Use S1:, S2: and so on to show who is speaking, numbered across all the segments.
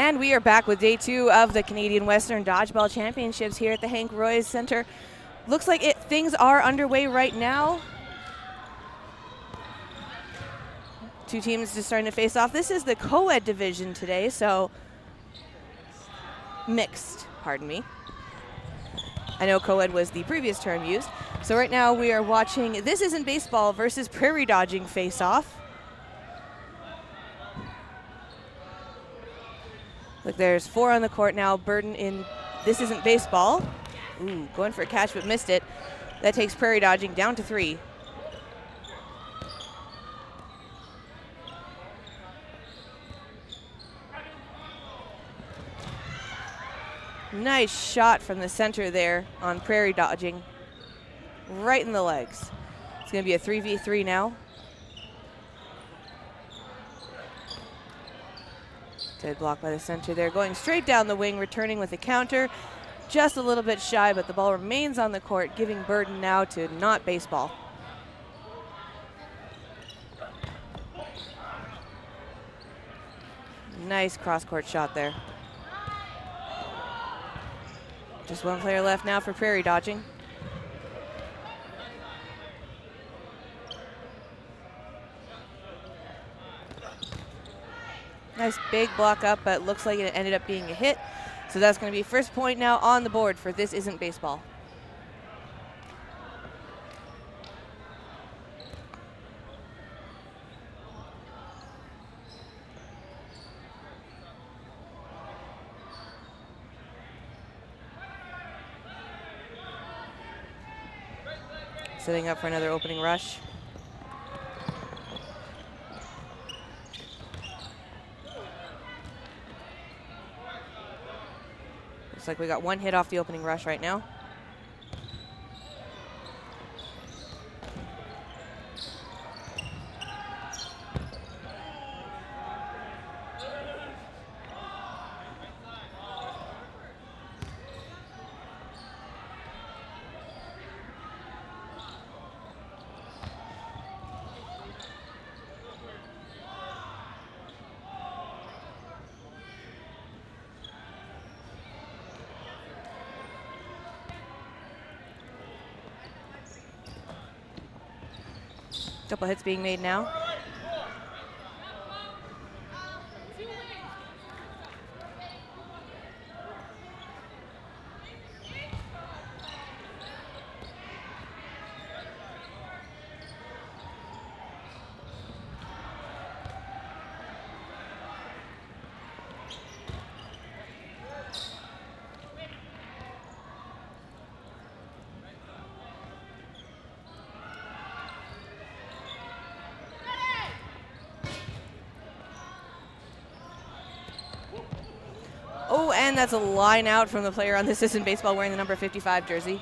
S1: And we are back with day 2 of the Canadian Western Dodgeball Championships here at the Hank Royce Center. Looks like things are underway right now. Two teams just starting to face off. This is the co-ed division today, so mixed, pardon me. I know co-ed was the previous term used. So right now we are watching This Isn't Baseball versus Prairie Dodging face-off. Look, there's 4 on the court now. Burden in This Isn't Baseball. Ooh, going for a catch but missed it. That takes Prairie Dodging down to 3. Nice shot from the center there on Prairie Dodging. Right in the legs. It's going to be a 3v3 now. Good block by the center there. Going straight down the wing, returning with a counter. Just a little bit shy, but the ball remains on the court, giving burden now to not baseball. Nice cross-court shot there. Just one player left now for Prairie Dodging. Nice big block up, but looks like it ended up being a hit. So that's going to be first point now on the board for This Isn't Baseball. Setting up for another opening rush. Looks like we got one hit off the opening rush right now. Couple hits being made now. Oh, and that's a line out from the player on This Isn't Baseball wearing the number 55 jersey.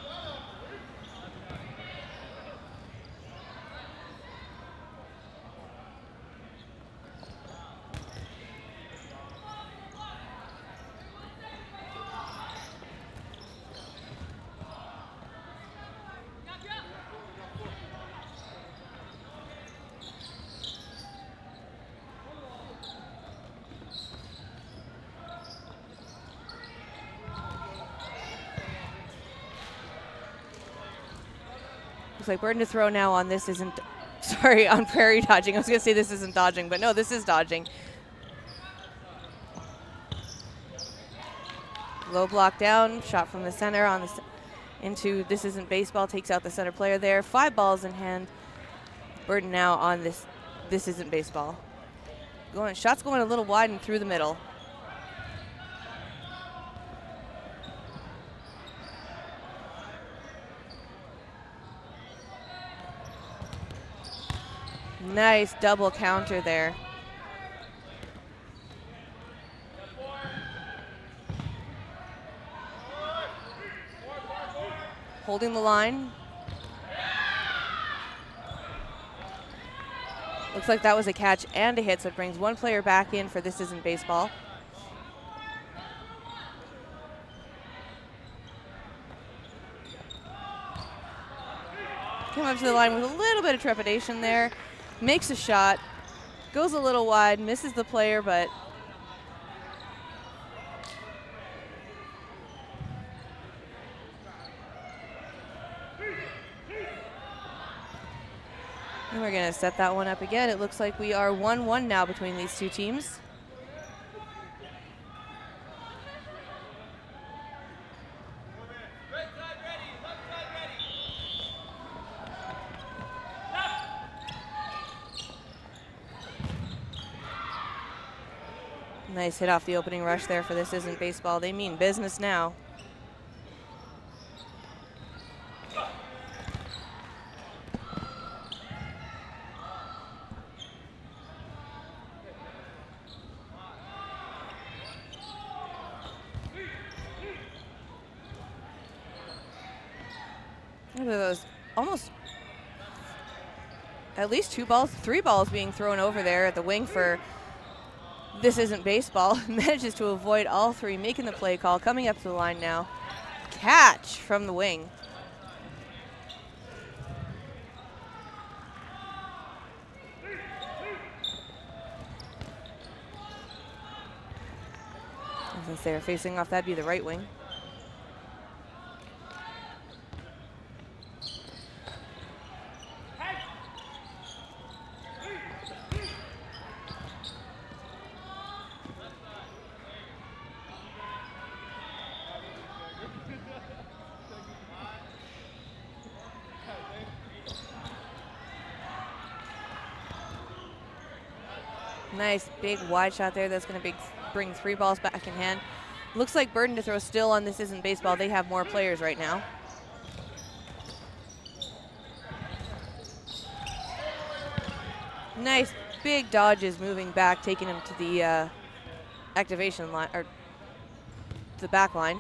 S1: Looks like burden to throw now on This Isn't, sorry, on Prairie Dodging. I was going to say This Isn't Dodging, but no, this is Dodging. Low block down, shot from the center on the into This Isn't Baseball, takes out the center player there. 5 balls in hand. Burden now on This Isn't Baseball. Shots going a little wide and through the middle. Nice double counter there. Holding the line. Looks like that was a catch and a hit, so it brings one player back in for This Isn't Baseball. Came up to the line with a little bit of trepidation there. Makes a shot, goes a little wide, misses the player, but And we're going to set that one up again. It looks like we are 1-1 now between these two teams. Nice hit off the opening rush there for This Isn't Baseball. They mean business now. Look at those, almost at least 3 balls being thrown over there at the wing for This Isn't Baseball. Manages to avoid all 3, making the play call, coming up to the line now. Catch from the wing. Since they're facing off, that'd be the right wing. Nice big wide shot there. That's going to bring 3 balls back in hand. Looks like burden to throw still on This Isn't Baseball. They have more players right now. Nice big dodges moving back, taking him to the activation line, or the back line.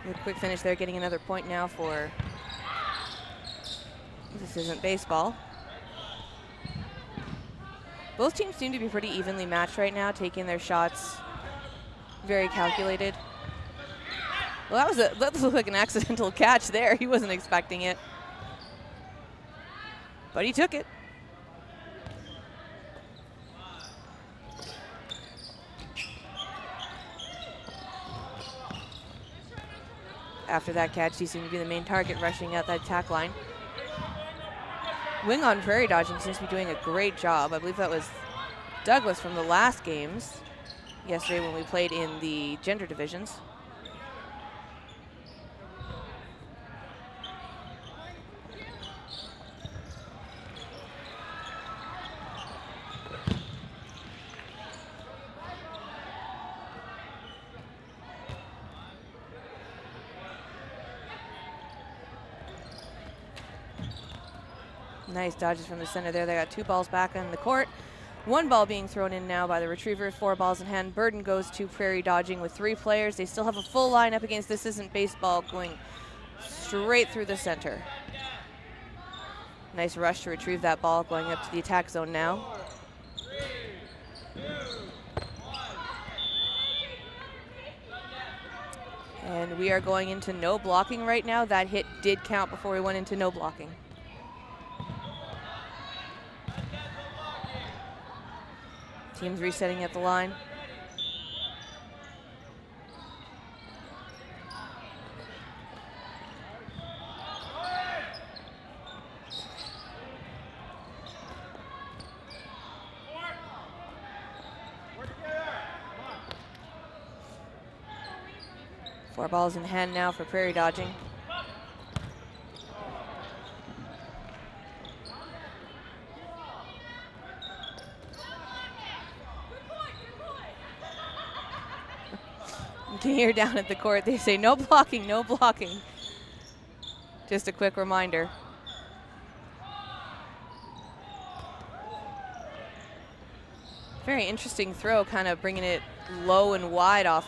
S1: Good quick finish there, getting another point now for This Isn't Baseball. Both teams seem to be pretty evenly matched right now, taking their shots very calculated. Well, that looked like an accidental catch there. He wasn't expecting it, but he took it. After that catch, he seemed to be the main target, rushing out that attack line. Wing on Prairie dodging seems to be doing a great job. I believe that was Douglas from the last games yesterday when we played in the gender divisions. Nice dodges from the center there. They got 2 balls back on the court. 1 ball being thrown in now by the retrievers, 4 balls in hand. Burden goes to Prairie dodging with 3 players. They still have a full line up against This Isn't Baseball, going straight through the center. Nice rush to retrieve that ball, going up to the attack zone now. And we are going into no blocking right now. That hit did count before we went into no blocking. Teams resetting at the line. Four balls in hand now for Prairie dodging. You can hear down at the court, they say no blocking, no blocking. Just a quick reminder. Very interesting throw, kind of bringing it low and wide off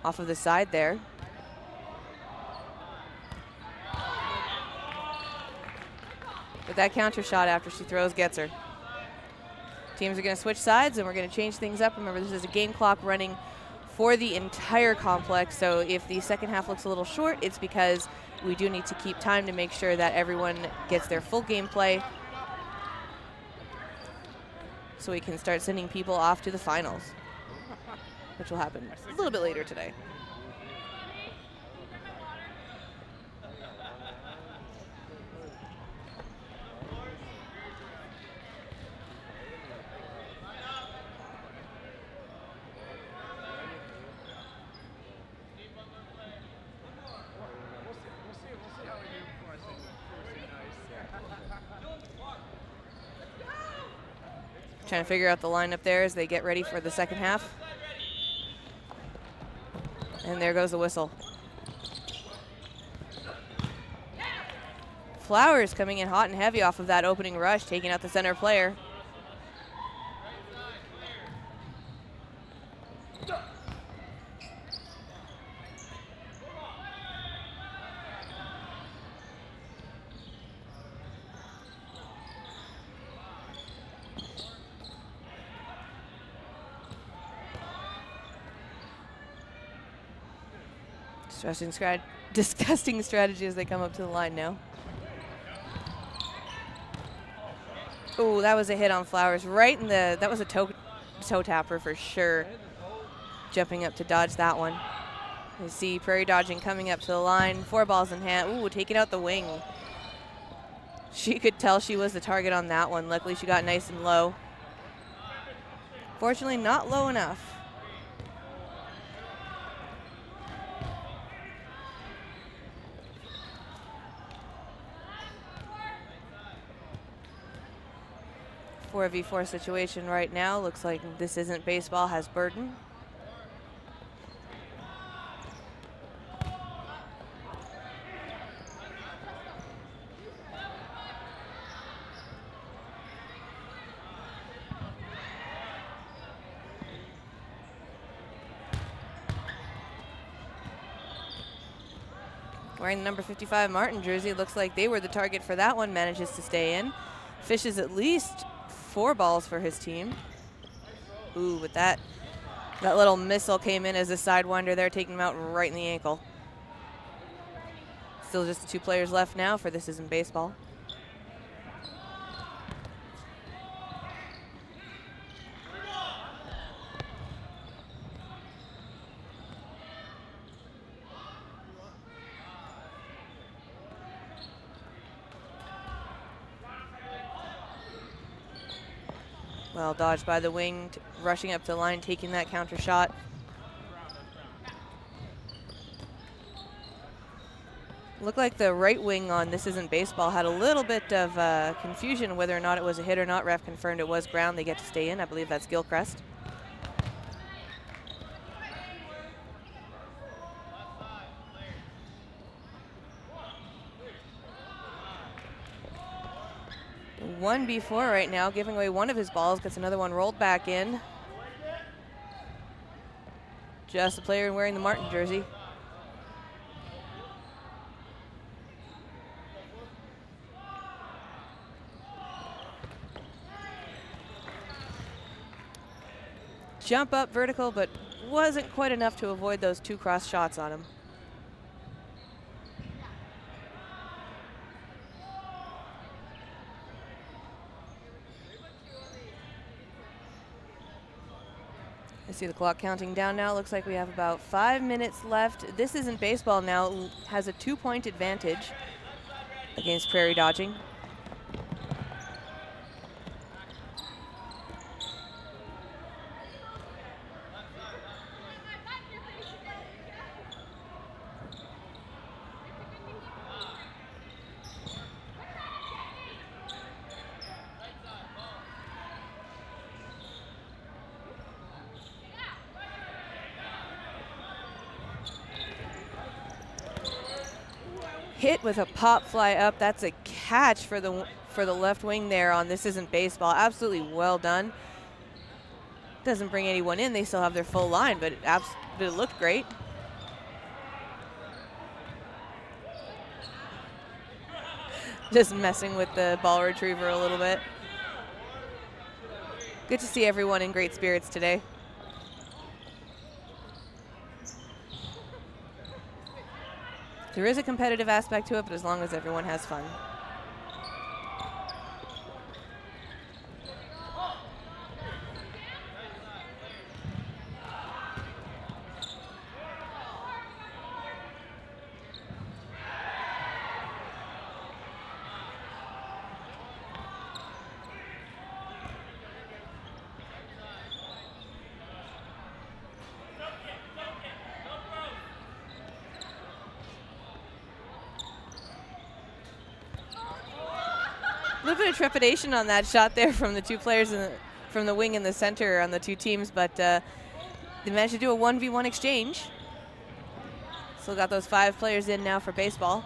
S1: of the side there. But that counter shot after she throws gets her. Teams are going to switch sides, and we're going to change things up. Remember, this is a game clock running for the entire complex, so if the second half looks a little short, it's because we do need to keep time to make sure that everyone gets their full gameplay so we can start sending people off to the finals, which will happen a little bit later today. Trying to figure out the lineup there as they get ready for the second half. And there goes the whistle. Flowers coming in hot and heavy off of that opening rush, taking out the center player. Disgusting strategy as they come up to the line now. Oh, that was a hit on Flowers right in the, that was a toe tapper for sure. Jumping up to dodge that one. You see Prairie dodging, coming up to the line, 4 balls in hand. Ooh, taking out the wing. She could tell she was the target on that one. Luckily she got nice and low. Fortunately not low enough. A 4v4 situation right now. Looks like This Isn't Baseball has Burton. Wearing the number 55 Martin jersey, looks like they were the target for that one, manages to stay in. Fishes at least 4 balls for his team. Ooh, but that little missile came in as a sidewinder there, taking him out right in the ankle. Still just the 2 players left now for This Isn't Baseball. Well dodged by the wing, rushing up to the line, taking that counter shot. Looked like the right wing on This Isn't Baseball had a little bit of confusion whether or not it was a hit or not. Ref confirmed it was ground. They get to stay in. I believe that's Gilchrist. One before right now, giving away one of his balls, gets another one rolled back in. Just the player wearing the Martin jersey. Jump up vertical, but wasn't quite enough to avoid those 2 cross shots on him. I see the clock counting down now. Looks like we have about 5 minutes left. This Isn't Baseball now has a 2-point advantage against Prairie dodging. Hit with a pop fly up. That's a catch for for the left wing there on This Isn't Baseball. Absolutely well done. Doesn't bring anyone in. They still have their full line, but it looked great. Just messing with the ball retriever a little bit. Good to see everyone in great spirits today. There is a competitive aspect to it, but as long as everyone has fun. A little bit of trepidation on that shot there from the two players from the wing and the center on the two teams, but they managed to do a 1v1 exchange. Still got those 5 players in now for baseball.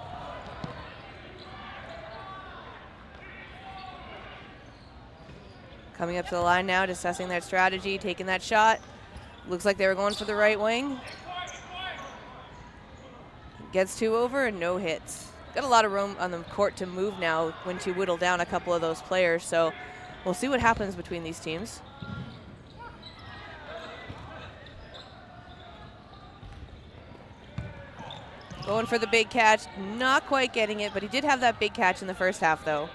S1: Coming up to the line now, discussing their strategy, taking that shot. Looks like they were going for the right wing. Gets 2 over and no hits. Got a lot of room on the court to move now when to whittle down a couple of those players, so we'll see what happens between these teams. Going for the big catch, not quite getting it, but he did have that big catch in the first half though.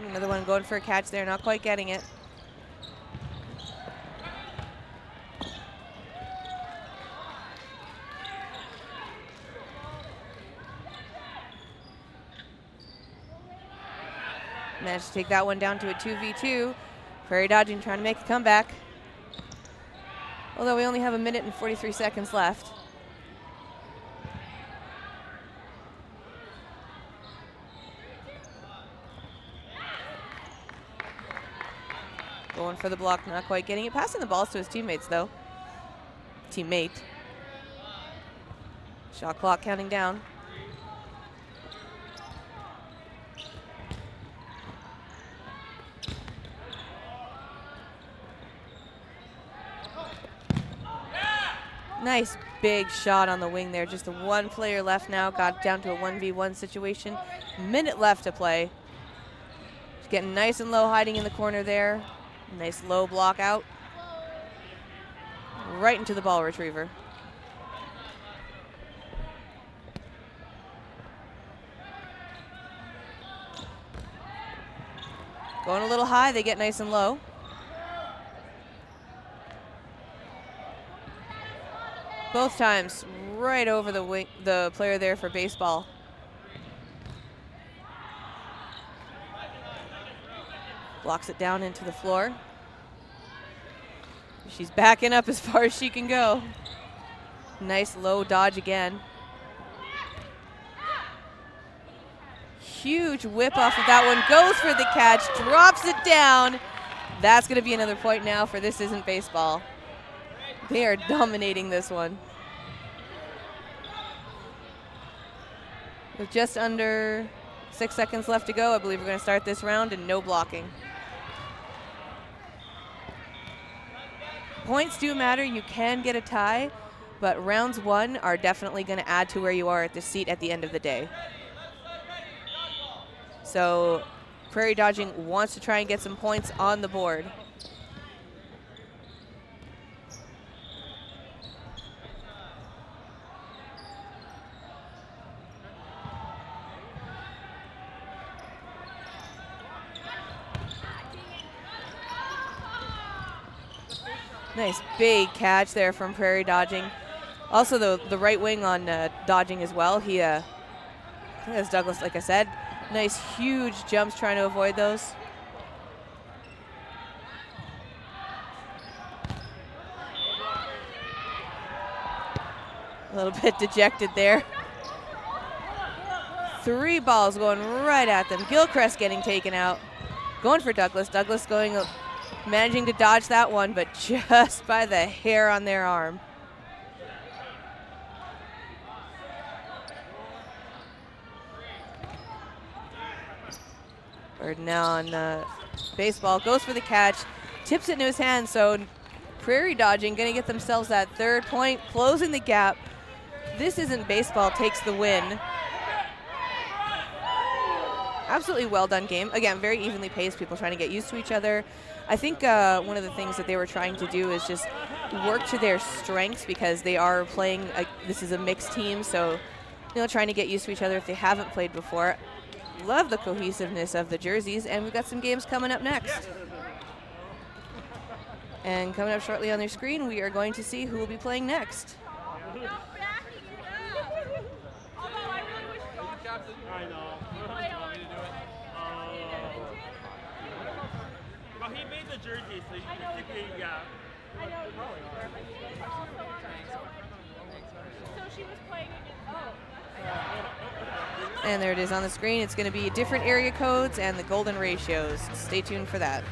S1: Another one going for a catch there, not quite getting it. Managed to take that one down to a 2v2. Prairie Dodging trying to make a comeback. Although we only have 1 minute and 43 seconds left. Going for the block, not quite getting it. Passing the balls to his teammates, though. Teammate. Shot clock counting down. Nice big shot on the wing there. Just the 1 player left now. Got down to a 1v1 situation. Minute left to play. Just getting nice and low, hiding in the corner there. Nice low block out. Right into the ball retriever. Going a little high, they get nice and low. Both times right over the player there for baseball. Blocks it down into the floor. She's backing up as far as she can go. Nice low dodge again. Huge whip off of that one. Goes for the catch, drops it down. That's going to be another point now for This Isn't Baseball. They are dominating this one. With just under 6 seconds left to go, I believe we're going to start this round and no blocking. Points do matter. You can get a tie, but rounds 1 are definitely going to add to where you are at the seat at the end of the day. So Prairie Dodging wants to try and get some points on the board. Nice big catch there from Prairie Dodging. Also the right wing on Dodging as well. I think that's Douglas, like I said. Nice huge jumps trying to avoid those. A little bit dejected there. 3 balls going right at them. Gilchrist getting taken out. Going for Douglas. Douglas managing to dodge that one, but just by the hair on their arm. Burden now on baseball, goes for the catch, tips it into his hand, so Prairie dodging, gonna get themselves that 3rd point, closing the gap. This Isn't Baseball takes the win. Absolutely well done game. Again, very evenly paced, people trying to get used to each other. I think one of the things that they were trying to do is just work to their strengths, because they are playing, this is a mixed team, so trying to get used to each other if they haven't played before. Love the cohesiveness of the jerseys, and we've got some games coming up next. And coming up shortly on their screen, we are going to see who will be playing next.
S2: I know. Well, he made the jersey, so yeah. I know.
S3: So she was playing against.
S1: And there it is on the screen. It's going to be different area codes and the golden ratios. Stay tuned for that.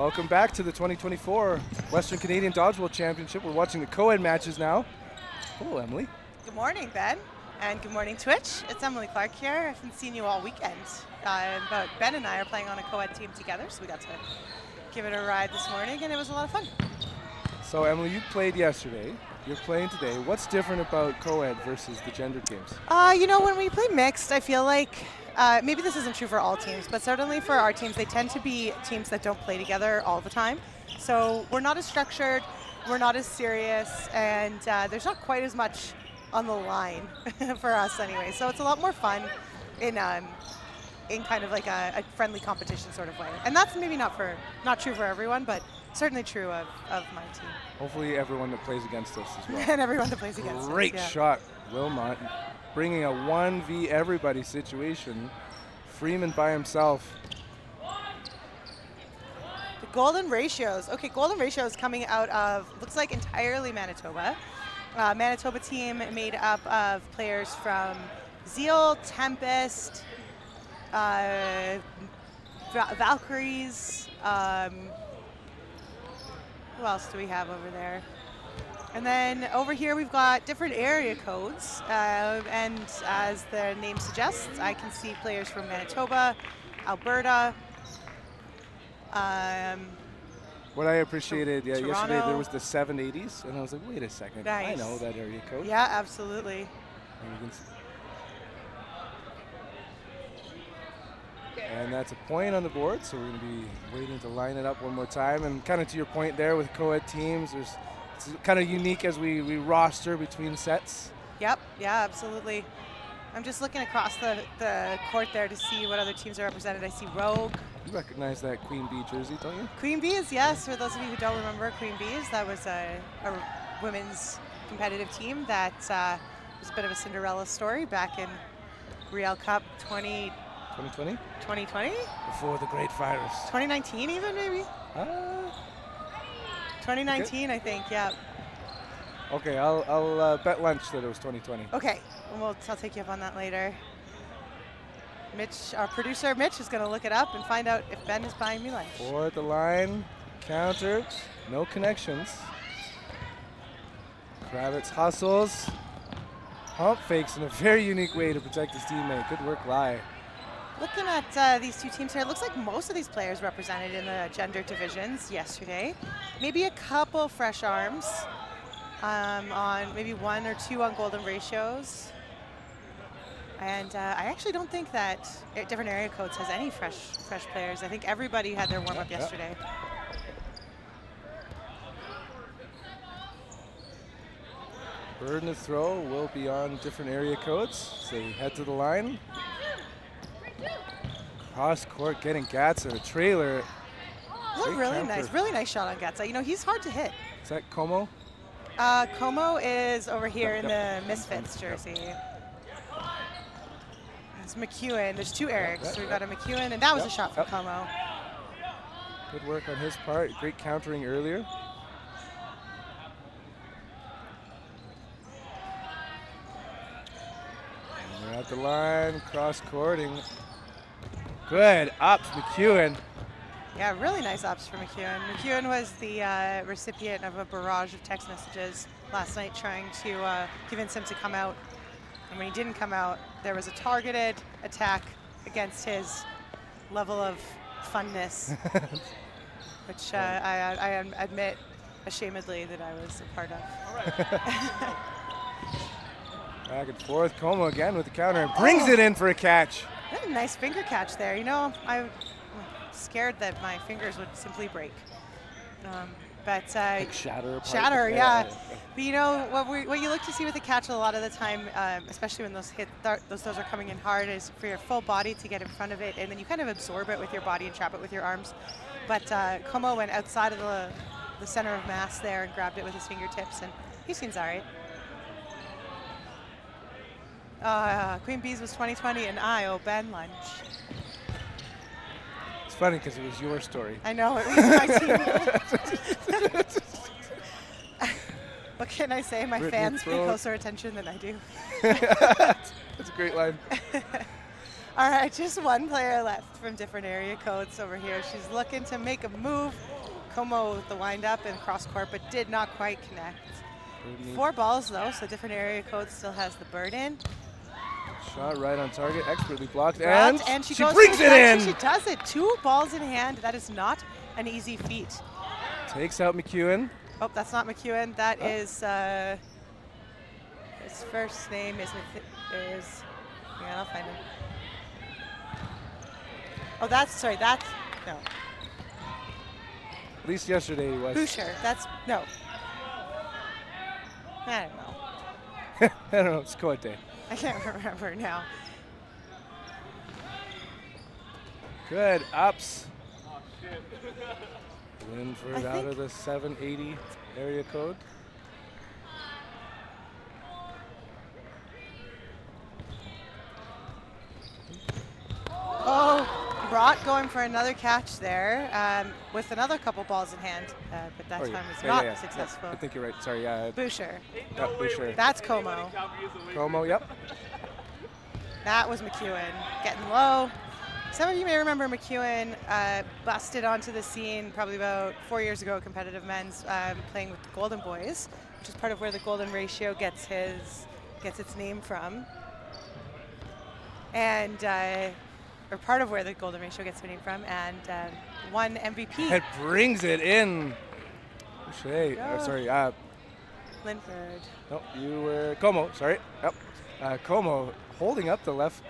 S4: Welcome back to the 2024 Western Canadian Dodgeball Championship. We're watching the co-ed matches now. Hello, Emily.
S5: Good morning, Ben, and good morning, Twitch. It's Emily Clark here. I haven't seen you all weekend, but Ben and I are playing on a co-ed team together, so we got to give it a ride this morning, and it was a lot of fun.
S4: So, Emily, you played yesterday. You're playing today. What's different about co-ed versus the gender games?
S5: You know, when we play mixed, I feel like maybe this isn't true for all teams, but certainly for our teams, they tend to be teams that don't play together all the time. So we're not as structured, we're not as serious, and there's not quite as much on the line for us anyway. So it's a lot more fun in kind of like a friendly competition sort of way. And that's maybe not true for everyone, but certainly true of my team.
S4: Hopefully everyone that plays against us as well.
S5: And everyone that plays against us.
S4: Great shot, Wilmot. Bringing a 1v everybody situation. Freeman by himself.
S5: The golden ratios. Okay, golden ratios coming out of, looks like entirely Manitoba. Manitoba team made up of players from Zeal, Tempest, Valkyries, who else do we have over there? And then over here we've got different area codes, and as the name suggests, I can see players from Manitoba, Alberta.
S4: What I appreciated, yesterday
S5: Toronto.
S4: there was the 780s, and I was like, wait a second, I
S5: Nice.
S4: know that area code.
S5: Yeah, absolutely.
S4: And, you can and that's a point on the board, so we're going to be waiting to line it up one more time. And kind of to your point there with co-ed teams, it's kind of unique as we roster between sets.
S5: Yep, yeah, absolutely. I'm just looking across the court there to see what other teams are represented. I see Rogue.
S4: You recognize that Queen Bee jersey, don't you?
S5: Queen Bees, yes. For those of you who don't remember Queen Bees, that was a women's competitive team that was a bit of a Cinderella story back in Real Cup
S4: 2020?
S5: 2020?
S4: Before the Great Virus.
S5: 2019 even, maybe? 2019, okay. I think, yeah.
S4: Okay, I'll bet lunch that it was 2020.
S5: Okay, well, I'll take you up on that later. Mitch, our producer, Mitch, is going to look it up and find out if Ben is buying me lunch.
S4: For the line, countered, no connections. Kravitz hustles. Pump fakes in a very unique way to protect his teammate. Good work, Lai.
S5: Looking at these two teams here, it looks like most of these players represented in the gender divisions yesterday. Maybe a couple fresh arms on maybe 1 or 2 on golden ratios. And I actually don't think that different area codes has any fresh players. I think everybody had their warm-up yesterday.
S4: Bird and the throw will be on different area codes. So they head to the line. Cross court getting Gatsa, a trailer.
S5: Really nice shot on Gatsa. You know, he's hard to hit.
S4: Is that Como?
S5: Como is over here in the Misfits jersey. It's McEwen. There's 2 Erics. So we've got a McEwen, and that was a shot from Como.
S4: Good work on his part. Great countering earlier. And they're at the line, cross-courting. Good ups, McEwen.
S5: Yeah, really nice ups for McEwen. McEwen was the recipient of a barrage of text messages last night trying to convince him to come out. And when he didn't come out, there was a targeted attack against his level of funness, which I admit ashamedly that I was a part of.
S2: All right.
S4: Back and forth, Como again with the counter and brings it in for a catch.
S5: What a nice finger catch there. You know, I'm scared that my fingers would simply break. But
S4: like shatter,
S5: yeah. But you know what you look to see with the catch a lot of the time, especially when those are coming in hard, is for your full body to get in front of it, and then you kind of absorb it with your body and trap it with your arms. But Como went outside of the center of mass there and grabbed it with his fingertips, and he seems all right. Queen Bees was 2020, and I owe Ben lunch.
S4: It's funny because it was your story.
S5: I know, it was my team. What can I say? My fans pay closer attention than I do.
S4: That's a great line.
S5: All right, just one player left from different area codes over here. She's looking to make a move. Como with the wind up and cross court, but did not quite connect.
S4: Birdie.
S5: 4 balls though, so different area code still has the bird in.
S4: Shot right on target, expertly blocked,
S5: And
S4: she
S5: she goes
S4: brings
S5: for
S4: it
S5: the
S4: in.
S5: touch. She does it. 2 balls in hand. That is not an easy feat.
S4: Takes out McEwen.
S5: Oh, that's not McEwen. That is his first name is yeah, I'll find him. Oh, that's no.
S4: At least yesterday he was.
S5: Boucher. That's no. I don't know.
S4: I don't know, it's Cote.
S5: I can't remember now.
S4: Good ups. Linford out of the 780 area code.
S5: Oh, Brott going for another catch there with another couple balls in hand, but that time was not successful.
S4: I think you're right. Sorry,
S5: Boucher.
S4: Boucher.
S5: That's Como.
S4: Como, yep.
S5: That was McEwen getting low. Some of you may remember McEwen busted onto the scene probably about 4 years ago at Competitive Men's, playing with the Golden Boys, which is part of where the Golden Ratio gets its name from, and or part of where the Golden Ratio gets its name from, and won MVP.
S4: It brings it in. Boucher, sorry.
S5: Linford.
S4: No, you were Como. Sorry. Yep. Como holding up the left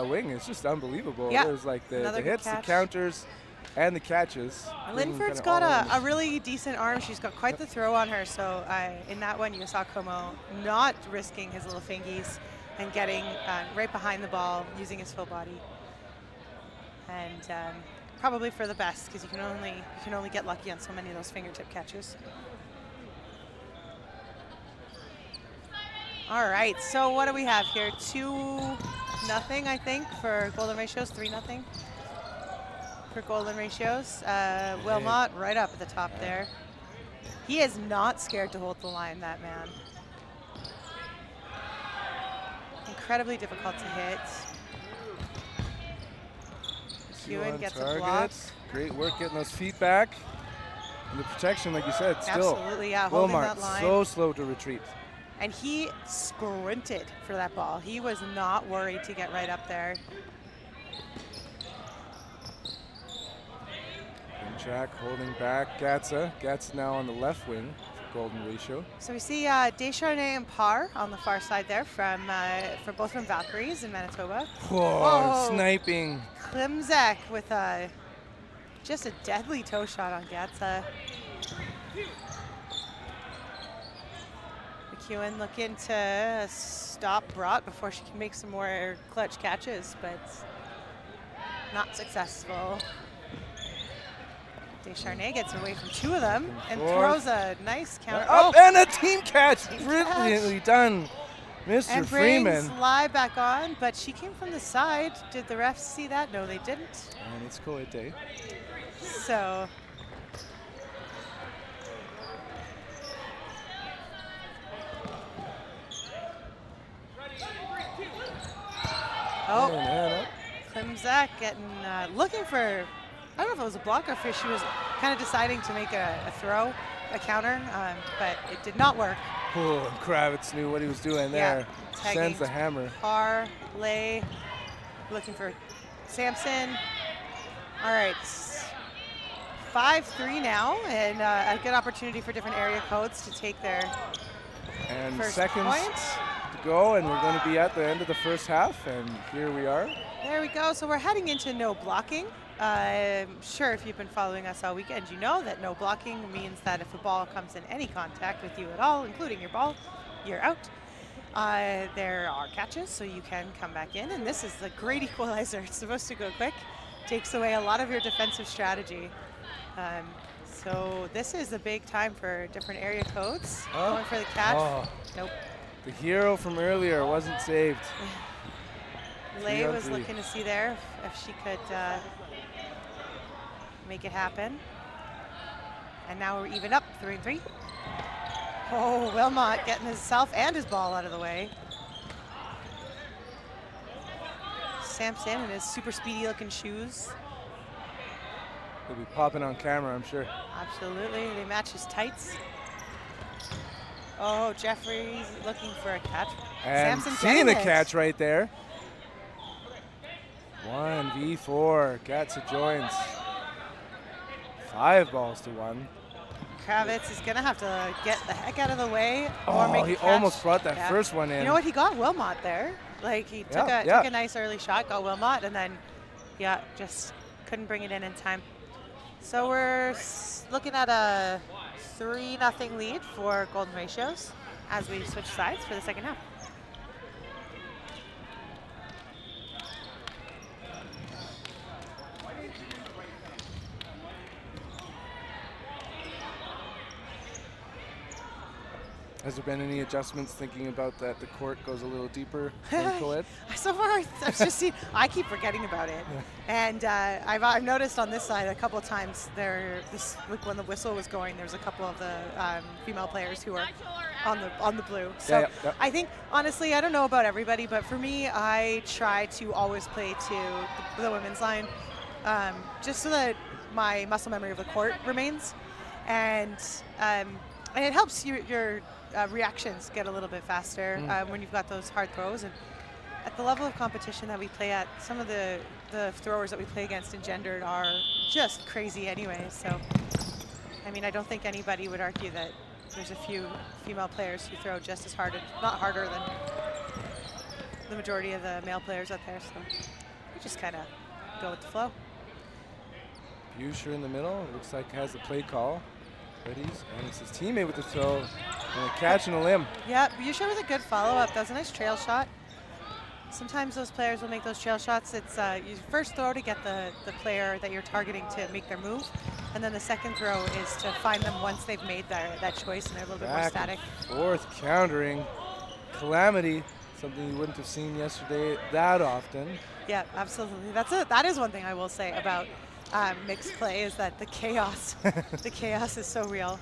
S4: wing is just unbelievable.
S5: Yeah.
S4: There's like the
S5: Another
S4: hits, the
S5: catch.
S4: counters, and the catches.
S5: Linford's got a really decent arm. She's got quite the throw on her. So in that one, you saw Como not risking his little fingies and getting right behind the ball, using his full body. And probably for the best, because you can only get lucky on so many of those fingertip catches. All right, so what do we have here? 2-0, I think, for Golden Ratios. 3-0 for Golden Ratios. Wilmot right up at the top there. He is not scared to hold the line, that man. Incredibly difficult to hit. Ewan gets a block.
S4: Great work getting those feet back. And the protection, like you said, still.
S5: Absolutely, yeah, holding
S4: Wilmot,
S5: that line.
S4: so slow to retreat.
S5: And he sprinted for that ball. He was not worried to get right up there.
S4: Jack holding back Gatsa. Gatsa now on the left wing, Golden Ratio.
S5: So we see Descharnais and Parr on the far side there from both from Valkyries in Manitoba.
S4: Oh, sniping.
S5: Klimzek with just a deadly toe shot on Gatsa. McEwen looking to stop Brott before she can make some more clutch catches, but not successful. Descharnais gets away from 2 of them and throws a nice counter.
S4: Oh, and a team catch. Brilliantly done, Mr.
S5: And
S4: Freeman.
S5: brings Lai back on, but she came from the side. Did the refs see that? No, they didn't.
S4: And it's Coete.
S5: So Klimzek getting looking for, I don't know if it was a block or if she was kind of deciding to make a throw, a counter, but it did not work.
S4: Oh, and Kravitz knew what he was doing there. Sends the hammer.
S5: Parr, Lay, looking for Sampson. All right, 5-3 now, and a good opportunity for different area codes to take their first
S4: seconds
S5: point.
S4: To go, and we're going to be at the end of the first half, and here we are.
S5: There we go. So we're heading into no blocking. I'm sure if you've been following us all weekend, you know that no blocking means that if a ball comes in any contact with you at all, including your ball, you're out. There are catches, so you can come back in, and this is the great equalizer. It's supposed to go quick. Takes away a lot of your defensive strategy. So this is a big time for different area codes. Going for the catch. Nope.
S4: The hero from earlier wasn't saved.
S5: Lay was looking to see there if she could make it happen. And now we're even up, 3-3. Oh, Wilmot getting himself and his ball out of the way. Sampson in his super speedy looking shoes.
S4: They'll be popping on camera, I'm sure.
S5: Absolutely. They match his tights. Oh, Jeffrey's looking for a catch.
S4: And
S5: Samson
S4: seeing the
S5: getting it.
S4: catch right there. 1v4. Gatsa joins. 5 balls to 1.
S5: Kravitz is going to have to get the heck out of the way. Or
S4: Oh,
S5: make
S4: he
S5: a catch.
S4: almost brought that first one in.
S5: You know what? He got Wilmot there. Like, he took a nice early shot, got Wilmot, and then, yeah, just couldn't bring it in time. So we're looking at a 3-0 lead for Golden Ratios as we switch sides for the second half.
S4: Has there been any adjustments thinking about that the court goes a little deeper than co-ed?
S5: So far, I've just seen, I keep forgetting about it. And I've noticed on this side a couple of times like when the whistle was going, there was a couple of the female players who were on the blue. So I think, honestly, I don't know about everybody, but for me, I try to always play to the women's line just so that my muscle memory of the court remains. And it helps your reactions get a little bit faster when you've got those hard throws. And at the level of competition that we play at, some of the throwers that we play against in gendered are just crazy anyway. So, I mean, I don't think anybody would argue that there's a few female players who throw just as hard, if not harder than the majority of the male players out there. So we just kind of go with the flow.
S4: Busher in the middle, looks like has the play call. Readies, and it's his teammate with the throw, and a catch and a limb.
S5: Yeah, Busher with a good follow-up. That was a nice trail shot. Sometimes those players will make those trail shots. It's you first throw to get the player that you're targeting to make their move, and then the second throw is to find them once they've made that choice and they're a little bit more static.
S3: Fourth countering. Calamity, something you wouldn't have seen yesterday that often.
S5: Yeah, absolutely. That is one thing I will say about mixed play is that the chaos is so real.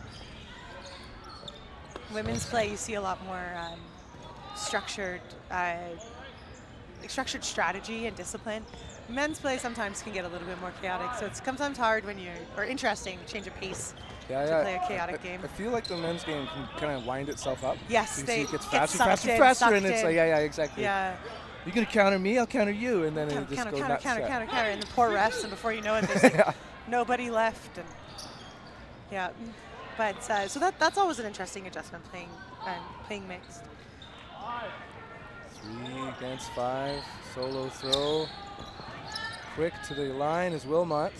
S5: Women's play, you see a lot more structured strategy and discipline. Men's play sometimes can get a little bit more chaotic, so it's sometimes hard or interesting to change a pace to play a chaotic game.
S3: I feel like the men's game can kind of wind itself up.
S5: Yes,
S3: you
S5: they
S3: see it gets
S5: get
S3: faster, and it's
S5: in.
S3: like, yeah, exactly.
S5: Yeah.
S3: You're gonna counter me, I'll counter you, and then it just goes nuts.
S5: Counter, and the poor refs, and before you know it, there's like nobody left, and yeah. But so that's always an interesting adjustment playing mixed.
S3: 3 against 5, solo throw. Quick to the line is Wilmot,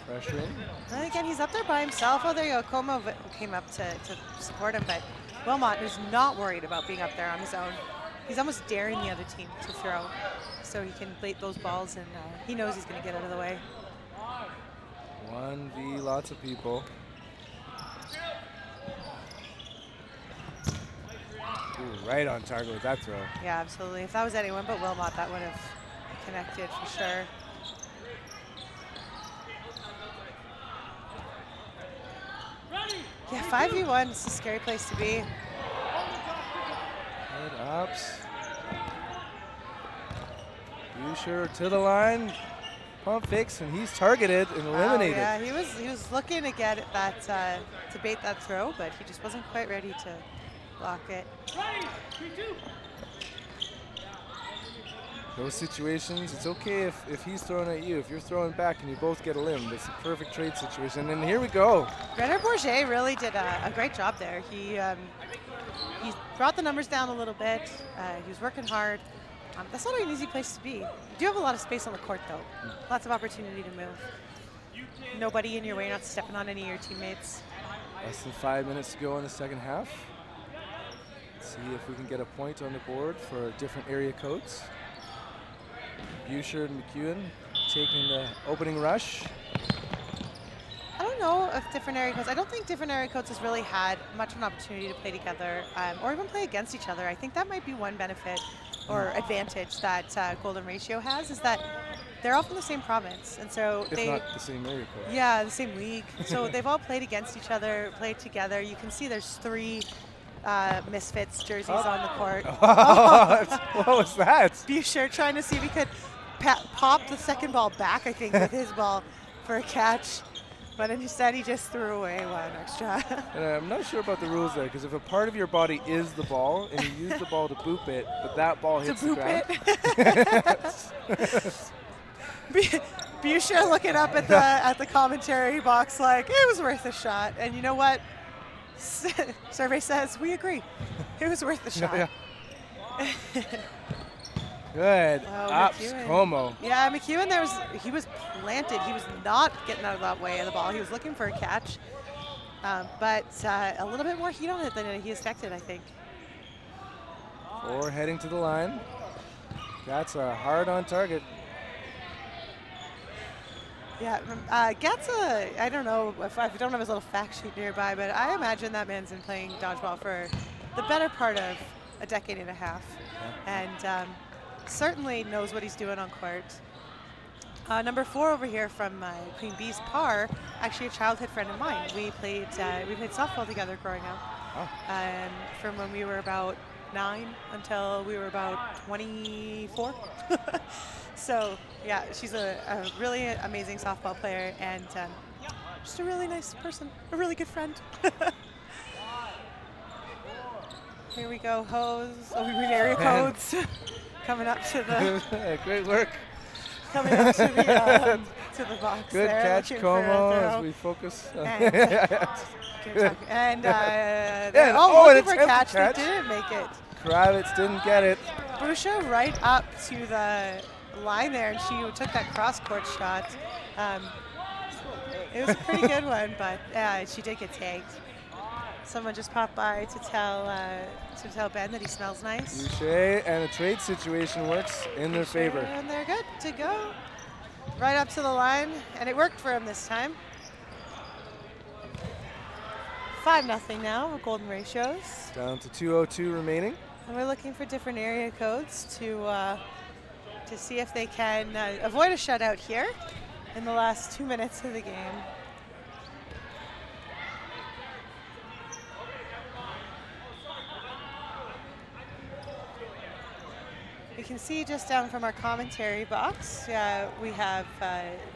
S3: pressuring.
S5: And again, he's up there by himself. Oh, there you go. Como came up to support him, but Wilmot is not worried about being up there on his own. He's almost daring the other team to throw, so he can bait those balls, and he knows he's going to get out of the way.
S3: 1v lots of people. Ooh, right on target with that throw.
S5: Yeah, absolutely. If that was anyone but Wilmot, that would have connected for sure. Yeah, 5v1 is a scary place to be.
S3: Head ups. Busher to the line. Pump fakes, and he's targeted and eliminated.
S5: Yeah, he was looking to get that to bait that throw, but he just wasn't quite ready to block it.
S3: Those situations, it's okay if he's throwing at you. If you're throwing back and you both get a limb, it's a perfect trade situation. And here we go.
S5: Renner Bourget really did a great job there. He brought the numbers down a little bit. He was working hard. That's not an easy place to be. You do have a lot of space on the court, though. Lots of opportunity to move. Nobody in your way, not stepping on any of your teammates.
S3: Less than 5 minutes to go in the second half. Let's see if we can get a point on the board for different area codes. Busher and McEwen taking the opening rush.
S5: I don't know if different area codes. I don't think different area codes has really had much of an opportunity to play together or even play against each other. I think that might be one benefit or advantage that Golden Ratio has, is that they're all from the same province, and so
S3: if not the same area code.
S5: Yeah, the same league. So they've all played against each other, played together. You can see there's 3 Misfits jerseys on the court.
S3: What was that?
S5: Busher trying to see if he could pop the second ball back, I think, with his ball for a catch, but instead he just threw away one extra.
S4: And I'm not sure about the rules there, because if a part of your body is the ball and you use the ball to boop it, but that ball hits the ground.
S5: Busha looking up at the commentary box like, it was worth a shot. And you know what? Survey says, we agree. It was worth the shot.
S4: Yeah. Good. Ops,
S5: McEwen.
S4: Como.
S5: Yeah, McEwen, he was planted. He was not getting out of that way of the ball. He was looking for a catch. But a little bit more heat on it than he expected, I think.
S4: 4 heading to the line. That's a hard on target.
S5: Yeah, Gatsa, I don't know if I don't have his little fact sheet nearby, but I imagine that man's been playing dodgeball for the better part of a decade and a half, and certainly knows what he's doing on court. Number 4 over here from Queen Bee's Par, actually a childhood friend of mine. We played softball together growing up, from when we were about 9 until we were about 24. So yeah, she's a really amazing softball player and just a really nice person, a really good friend. Here we go, hose. Oh, we read area codes. Coming up to the
S4: great work.
S5: Coming up to the box.
S4: Good
S5: there,
S4: catch, Como, as we focus.
S5: And
S4: looking
S5: for a catch. They didn't make it.
S4: Kravitz didn't get it.
S5: Busha right up to the line there, and she took that cross-court shot. It was a pretty good one, but she did get tagged. Someone just popped by to tell Ben that he smells nice.
S4: Boucher, and the trade situation works in their favor.
S5: And they're good to go. Right up to the line, and it worked for him this time. 5-0 now, golden ratios.
S4: Down to 2:02 remaining.
S5: And we're looking for different area codes to see if they can avoid a shutout here in the last 2 minutes of the game. You can see just down from our commentary box, we have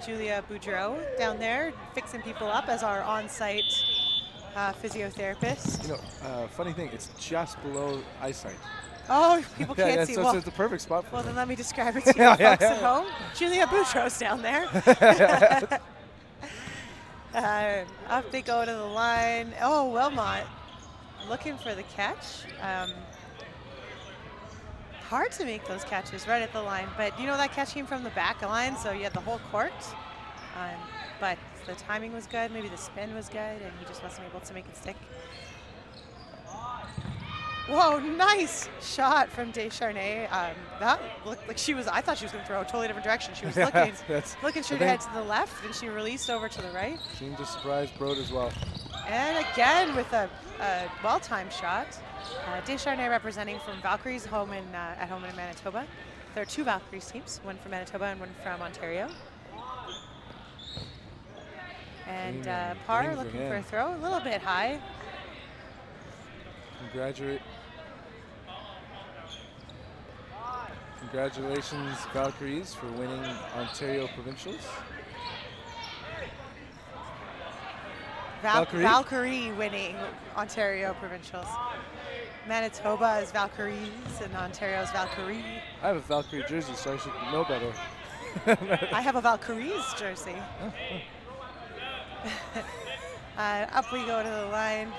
S5: Julia Boudreau down there fixing people up as our on-site physiotherapist.
S4: You know, funny thing, it's just below eyesight.
S5: Oh, people can't see.
S4: So
S5: Well,
S4: it's the perfect spot for
S5: well,
S4: them.
S5: then let me describe it to you folks at home. Julia Boudreau's down there. Up they go to the line. Oh, Wilmot looking for the catch. Hard to make those catches right at the line, but you know that catch came from the back line, so you had the whole court. But the timing was good, maybe the spin was good, and he just wasn't able to make it stick. Whoa, nice shot from Descharnay. That looked like I thought she was going to throw a totally different direction. She was looking straight ahead to the left, and she released over to the right.
S4: Seemed to surprise Broad as well.
S5: And again with a well-timed shot. Descharnay representing from Valkyries at home in Manitoba. There are 2 Valkyries teams, one from Manitoba and one from Ontario. And Par looking for a throw, a little bit high.
S4: Congratulations, Valkyries, for winning Ontario Provincials.
S5: Valkyrie winning Ontario Provincials. Manitoba is Valkyries and Ontario is Valkyrie.
S4: I have a Valkyrie jersey, so I should know better.
S5: I have a Valkyries jersey. Up we go to the line.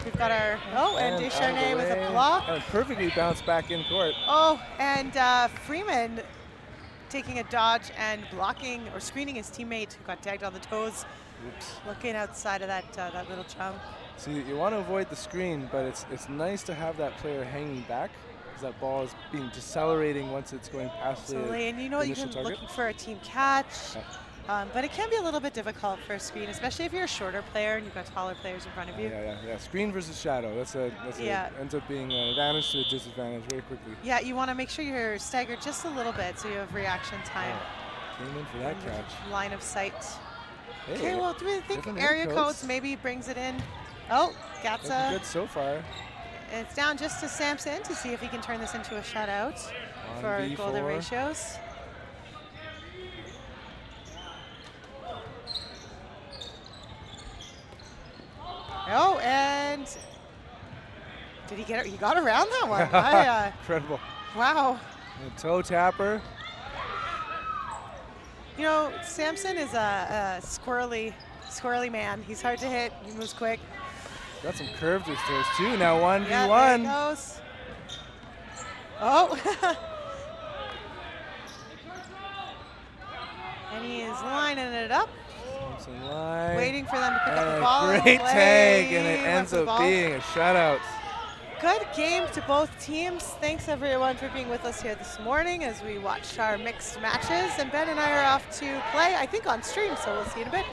S5: We've got our, and Descharnay with a block.
S4: And perfectly bounced back in court.
S5: Oh, and Freeman taking a dodge and blocking or screening his teammate who got tagged on the toes.
S4: Oops.
S5: Looking outside of that little jump.
S4: See, you want to avoid the screen, but it's nice to have that player hanging back because that ball is being decelerating once it's going past the
S5: and you know you can
S4: target.
S5: looking for a team catch. But it can be a little bit difficult for a screen, especially if you're a shorter player and you've got taller players in front of you.
S4: Yeah. Screen versus shadow. That's ends up being an advantage to a disadvantage very quickly.
S5: Yeah, you want to make sure you're staggered just a little bit so you have reaction time.
S4: Came in for that catch.
S5: Line of sight.
S4: Hey,
S5: Okay, well, do we think area codes maybe brings it in? Oh, Gatsa.
S4: Good so far.
S5: It's down just to Samson to see if he can turn this into a shutout for our golden ratios. Oh, and did he get it? He got around that one.
S4: Incredible.
S5: Wow.
S4: A toe tapper.
S5: You know, Samson is a squirrely man. He's hard to hit. He moves quick.
S4: Got some curves to those too. Now 1v1.
S5: Yeah, there he goes. Oh. And he is lining it up.
S4: Some line.
S5: Waiting for them to pick up
S4: And
S5: the ball.
S4: a great tag, and it
S5: Went
S4: ends
S5: for the
S4: up
S5: ball.
S4: being a shutout.
S5: Good game to both teams. Thanks everyone for being with us here this morning as we watched our mixed matches. And Ben and I are off to play, I think on stream, so we'll see you in a bit.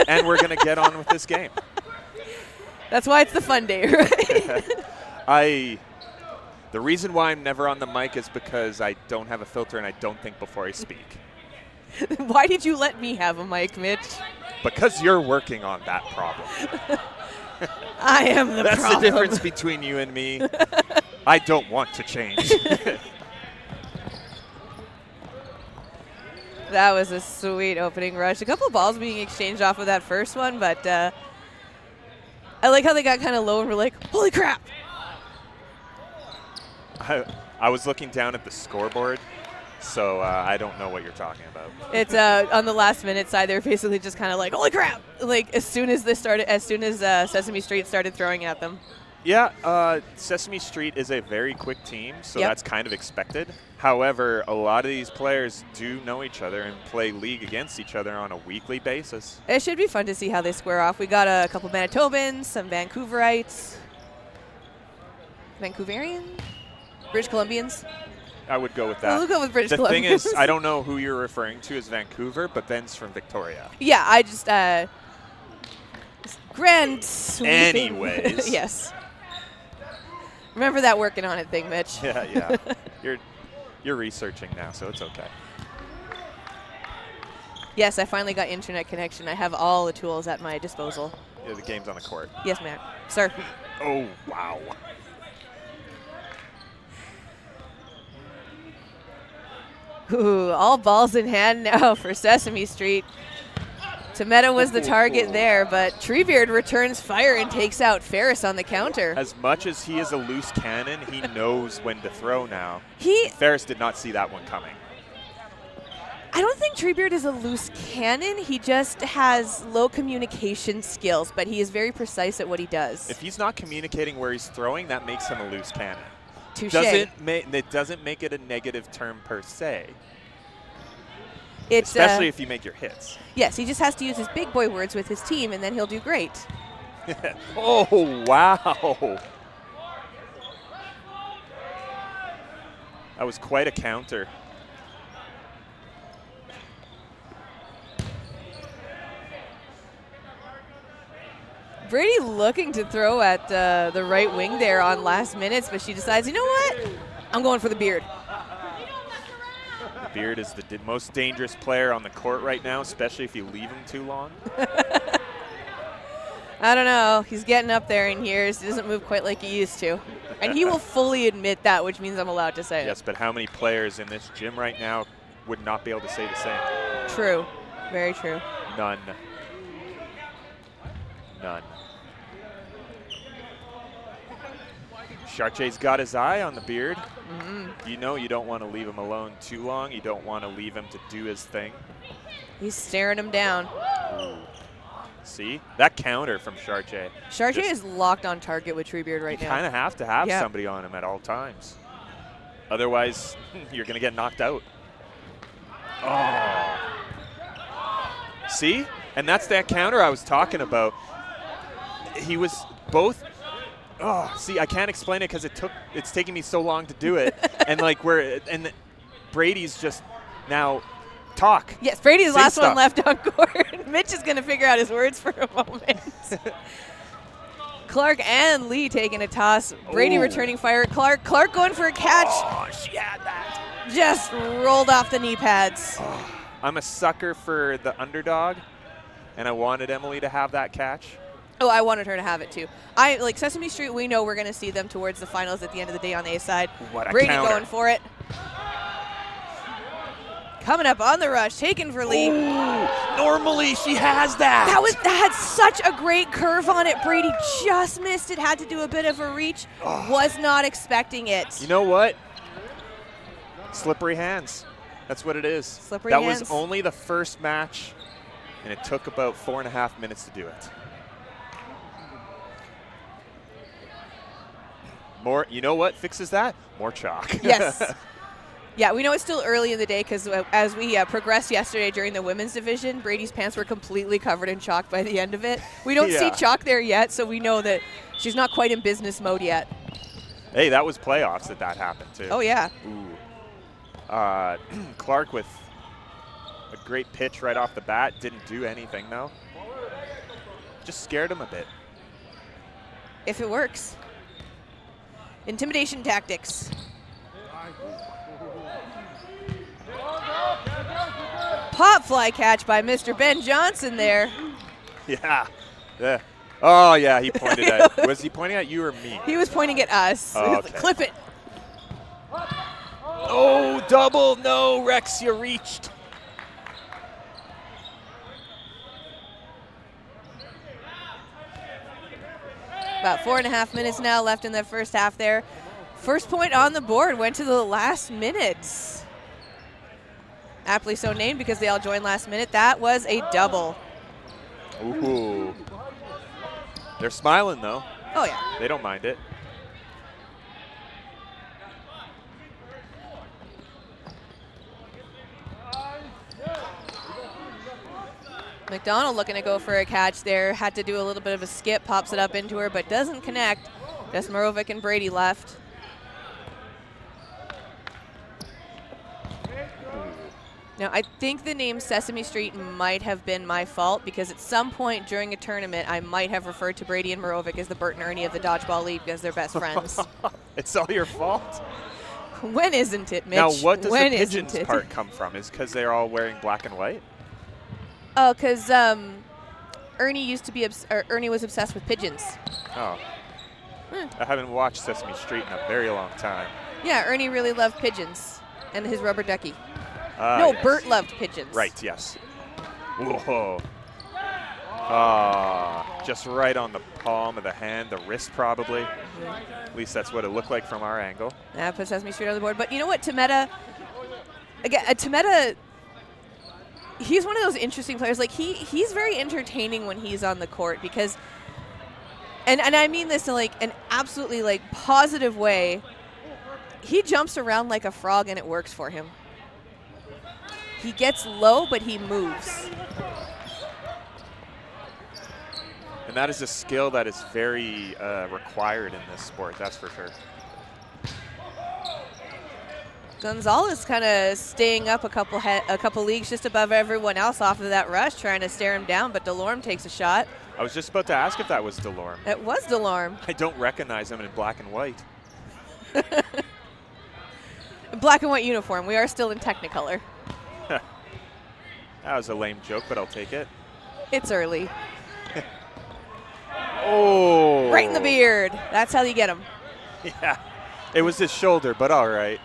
S6: and we're going to get on with this game.
S1: That's why it's the fun day, right?
S6: The reason why I'm never on the mic is because I don't have a filter and I don't think before I speak.
S1: Why did you let me have a mic, Mitch?
S6: Because you're working on that problem.
S1: I am the
S6: That's
S1: problem.
S6: the difference between you and me. I don't want to change.
S1: That was a sweet opening rush. A couple of balls being exchanged off of that first one, but I like how they got kind of low and were like, holy crap.
S6: I was looking down at the scoreboard, so I don't know what you're talking about.
S1: It's on the last minute side, they were basically just kind of like, holy crap, like as soon as Sesame Street started throwing at them.
S6: Yeah, Sesame Street is a very quick team, so that's kind of expected. However, a lot of these players do know each other and play league against each other on a weekly basis.
S1: It should be fun to see how they square off. We got a couple Manitobans, some Vancouverites, Vancouverian, British Columbians.
S6: I would go with that.
S1: We'll go with British
S6: The
S1: Columbians.
S6: thing is, I don't know who you're referring to as Vancouver, but Ben's from Victoria.
S1: Yeah, I just grand sweeping.
S6: Anyways.
S1: Yes. Remember that working on it thing, Mitch.
S6: Yeah. You're researching now, so it's okay.
S1: Yes, I finally got internet connection. I have all the tools at my disposal.
S6: Yeah, the game's on the court.
S1: Yes, ma'am. Sir.
S6: Oh, wow.
S1: Ooh, all balls in hand now for Sesame Street. Tometa was the target there, but Treebeard returns fire and takes out Ferris on the counter.
S6: As much as he is a loose cannon, he knows when to throw now. Ferris did not see that one coming.
S1: I don't think Treebeard is a loose cannon. He just has low communication skills, but he is very precise at what he does.
S6: If he's not communicating where he's throwing, that makes him a loose cannon.
S1: Touche.
S6: It doesn't make it a negative term per se.
S1: It's,
S6: especially if you make your hits.
S1: Yes, he just has to use his big boy words with his team, and then he'll do great.
S6: Oh, wow. That was quite a counter.
S1: Brady looking to throw at the right wing there on last minutes, but she decides, you know what? I'm going for the Beard.
S6: Beard is the most dangerous player on the court right now, especially if you leave him too long.
S1: I don't know. He's getting up there in years. He doesn't move quite like he used to. And he will fully admit that, which means I'm allowed to say it.
S6: Yes, but how many players in this gym right now would not be able to say the same?
S1: True. Very true.
S6: None. Chartier's got his eye on the Beard. You know you don't want to leave him alone too long. You don't want to leave him to do his thing.
S1: He's staring him down.
S6: Ooh. See? That counter from Chartier.
S1: Chartier is locked on target with Treebeard right now.
S6: You kind of have to have somebody on him at all times. Otherwise, you're going to get knocked out. Oh. See? And that's that counter I was talking about. He was both. Oh, see, I can't explain it because it's taking me so long to do it. And Brady's just now talk.
S1: Yes, Brady's last
S6: stuff.
S1: one left on court. Mitch is going to figure out his words for a moment. Clark and Lee taking a toss. Brady returning fire. Clark going for a catch.
S6: Oh, she had that.
S1: Just rolled off the knee pads.
S6: Oh, I'm a sucker for the underdog, and I wanted Emily to have that catch.
S1: Oh, I wanted her to have it too. I like Sesame Street. We know we're going to see them towards the finals at the end of the day on the A side.
S6: What a
S1: Brady
S6: counter.
S1: going for it. Coming up on the rush, taken for Lee.
S6: Ooh, normally she has that.
S1: That had such a great curve on it. Brady just missed it. Had to do a bit of a reach. Was not expecting it.
S6: You know what? Slippery hands. That's what it is.
S1: Slippery
S6: hands.
S1: hands.
S6: Was only the first match, and it took about 4.5 minutes to do it. More, you know what fixes that? More chalk.
S1: Yes. Yeah, we know it's still early in the day because as we progressed yesterday during the women's division, Brady's pants were completely covered in chalk by the end of it. We don't see chalk there yet, so we know that she's not quite in business mode yet.
S6: Hey, that was playoffs that happened too.
S1: Oh, yeah.
S6: Ooh. Clark with a great pitch right off the bat. Didn't do anything, though. just scared him a bit.
S1: If it works. Intimidation tactics. Pop fly catch by Mr. Ben Johnson there.
S6: Yeah. Yeah. Oh, yeah, he pointed at. Was he pointing at you or me?
S1: He was pointing at us.
S6: Oh, okay.
S1: Clip it.
S6: Oh, double. No, Rex, you reached.
S1: About 4.5 minutes now left in the first half there. First point on the board went to the last minutes. Aptly so named because they all joined last minute. That was a double.
S6: Ooh. They're smiling, though.
S1: Oh, yeah.
S6: They don't mind it.
S1: McDonald looking to go for a catch there. Had to do a little bit of a skip, pops it up into her, but doesn't connect. Just Morovic and Brady left. Now, I think the name Sesame Street might have been my fault because at some point during a tournament, I might have referred to Brady and Morovic as the Bert and Ernie of the Dodgeball League because they're best friends.
S6: It's all your fault.
S1: When isn't it, Mitch?
S6: Now, what does
S1: when
S6: the pigeons
S1: isn't it?
S6: part come from? Is because they're all wearing black and white?
S1: Oh, because Ernie used to be Ernie was obsessed with pigeons.
S6: Oh. I haven't watched Sesame Street in a very long time.
S1: Yeah, Ernie really loved pigeons and his rubber ducky.
S6: No,
S1: yes. Bert loved pigeons.
S6: Right, yes. Whoa. Just right on the palm of the hand, the wrist probably. At least that's what it looked like from our angle.
S1: That puts Sesame Street on the board. But you know what, Tameta, again, Tameta, he's one of those interesting players. Like, he's very entertaining when he's on the court because, and I mean this in, like, an absolutely, like, positive way. He jumps around like a frog and it works for him. He gets low, but he moves.
S6: And that is a skill that is very required in this sport, that's for sure.
S1: Gonzalez kind of staying up a couple leagues just above everyone else off of that rush, trying to stare him down, but Delorme takes a shot.
S6: I was just about to ask if that was Delorme.
S1: It was Delorme.
S6: I don't recognize him in black and white.
S1: Black and white uniform. We are still in Technicolor.
S6: That was a lame joke, but I'll take it.
S1: It's early.
S6: Oh.
S1: Right in the beard. That's how you get him.
S6: Yeah. It was his shoulder, but all right.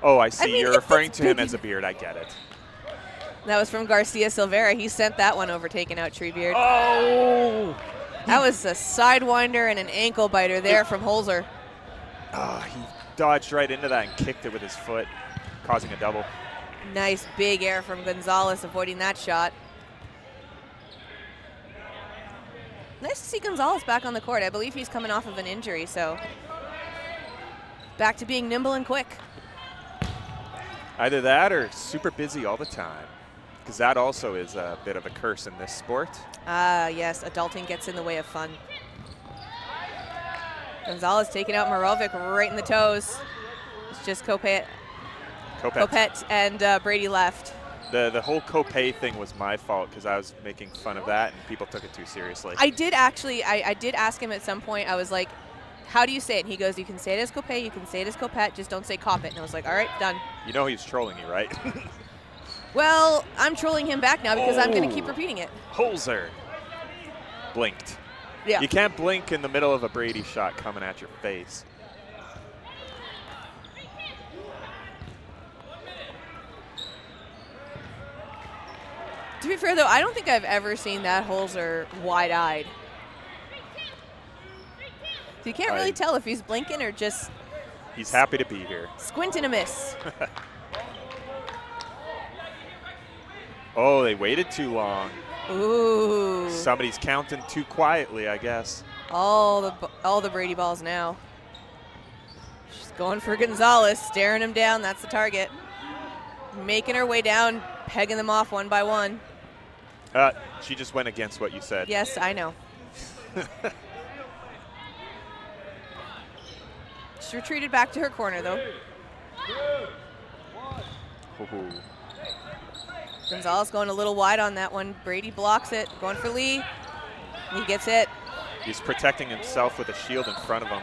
S6: Oh, I see.
S1: I mean,
S6: you're referring to him as a beard. I get it.
S1: That was from Garcia Silvera. He sent that one over, taking out Treebeard.
S6: Oh!
S1: That was a sidewinder and an ankle biter there from Holzer.
S6: Oh, he dodged right into that and kicked it with his foot, causing a double.
S1: Nice big air from Gonzalez, avoiding that shot. Nice to see Gonzalez back on the court. I believe he's coming off of an injury, so back to being nimble and quick.
S6: Either that or super busy all the time, because that also is a bit of a curse in this sport.
S1: Ah, yes, adulting gets in the way of fun. Gonzalez taking out Morovic right in the toes. It's just Kopet and Brady left.
S6: The whole Kopet thing was my fault because I was making fun of that and people took it too seriously.
S1: I did actually, I did ask him at some point, I was like, how do you say it? And he goes, you can say it as Kopet, you can say it as Kopet, just don't say Kopet. And I was like, all right, done.
S6: You know he's trolling you, right?
S1: Well, I'm trolling him back now because I'm going to keep repeating it.
S6: Holzer blinked.
S1: Yeah.
S6: You can't blink in the middle of a Brady shot coming at your face.
S1: To be fair, though, I don't think I've ever seen that Holzer wide-eyed. So you can't really tell if he's blinking or just...
S6: He's happy to be here.
S1: Squint and a miss.
S6: Oh, they waited too long.
S1: Ooh.
S6: Somebody's counting too quietly, I guess.
S1: All the Brady balls now. She's going for Gonzalez, staring him down. That's the target. Making her way down, pegging them off one by one.
S6: She just went against what you said.
S1: Yes, I know. She retreated back to her corner, though.
S6: Ooh.
S1: Gonzalez going a little wide on that one. Brady blocks it. Going for Lee. He gets hit.
S6: He's protecting himself with a shield in front of him.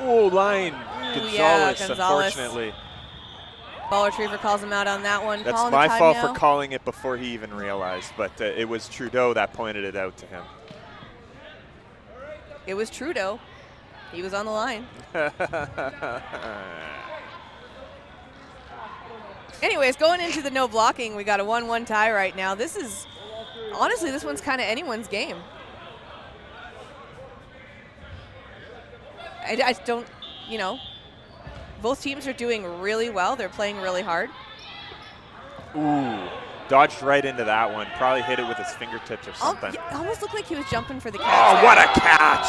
S6: Oh, line. Gonzalez,
S1: yeah, Gonzalez.
S6: Unfortunately.
S1: Ball retriever calls him out on that one.
S6: That's
S1: Calling
S6: my
S1: the
S6: fault
S1: time
S6: for
S1: now.
S6: calling it before he even realized, but it was Trudeau that pointed it out to him.
S1: It was Trudeau. He was on the line. Anyways, going into the no blocking, we got a 1-1 tie right now. This is, honestly, this one's kind of anyone's game. I don't, you know, both teams are doing really well. They're playing really hard.
S6: Ooh, dodged right into that one. Probably hit it with his fingertips or something.
S1: It almost looked like he was jumping for the catch.
S6: Oh,
S1: there.
S6: what a catch!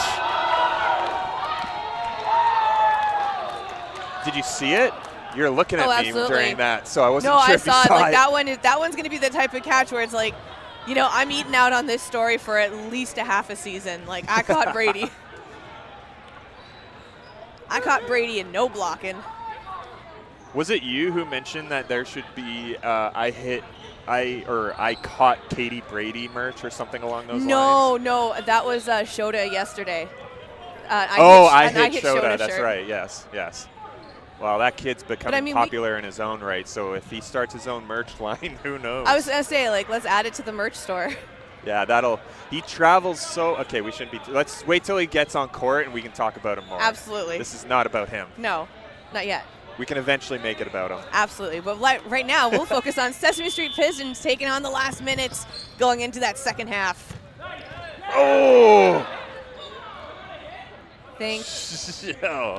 S6: Did you see it? You're looking at me
S1: absolutely.
S6: during that, so I wasn't
S1: No,
S6: sure
S1: I
S6: if you
S1: saw it. Like
S6: it.
S1: that one's going to be the type of catch where it's like, you know, I'm eating out on this story for at least a half a season. Like, I caught Brady. I caught Brady in no blocking.
S6: Was it you who mentioned that there should be I caught Katie Brady merch or something along those lines?
S1: No, that was Shota yesterday.
S6: I hit Shota.
S1: Shota
S6: That's
S1: shirt.
S6: right. Yes. Well, that kid's becoming
S1: mean,
S6: popular in his own right. So if he starts his own merch line, who knows?
S1: I was gonna say, like, let's add it to the merch store.
S6: Yeah, he travels so. Okay, we shouldn't be. Let's wait till he gets on court and we can talk about him more.
S1: Absolutely.
S6: This is not about him.
S1: No, not yet.
S6: We can eventually make it about him.
S1: Absolutely, but right now we'll focus on Sesame Street Pigeons taking on the last minutes going into that second half.
S6: Oh!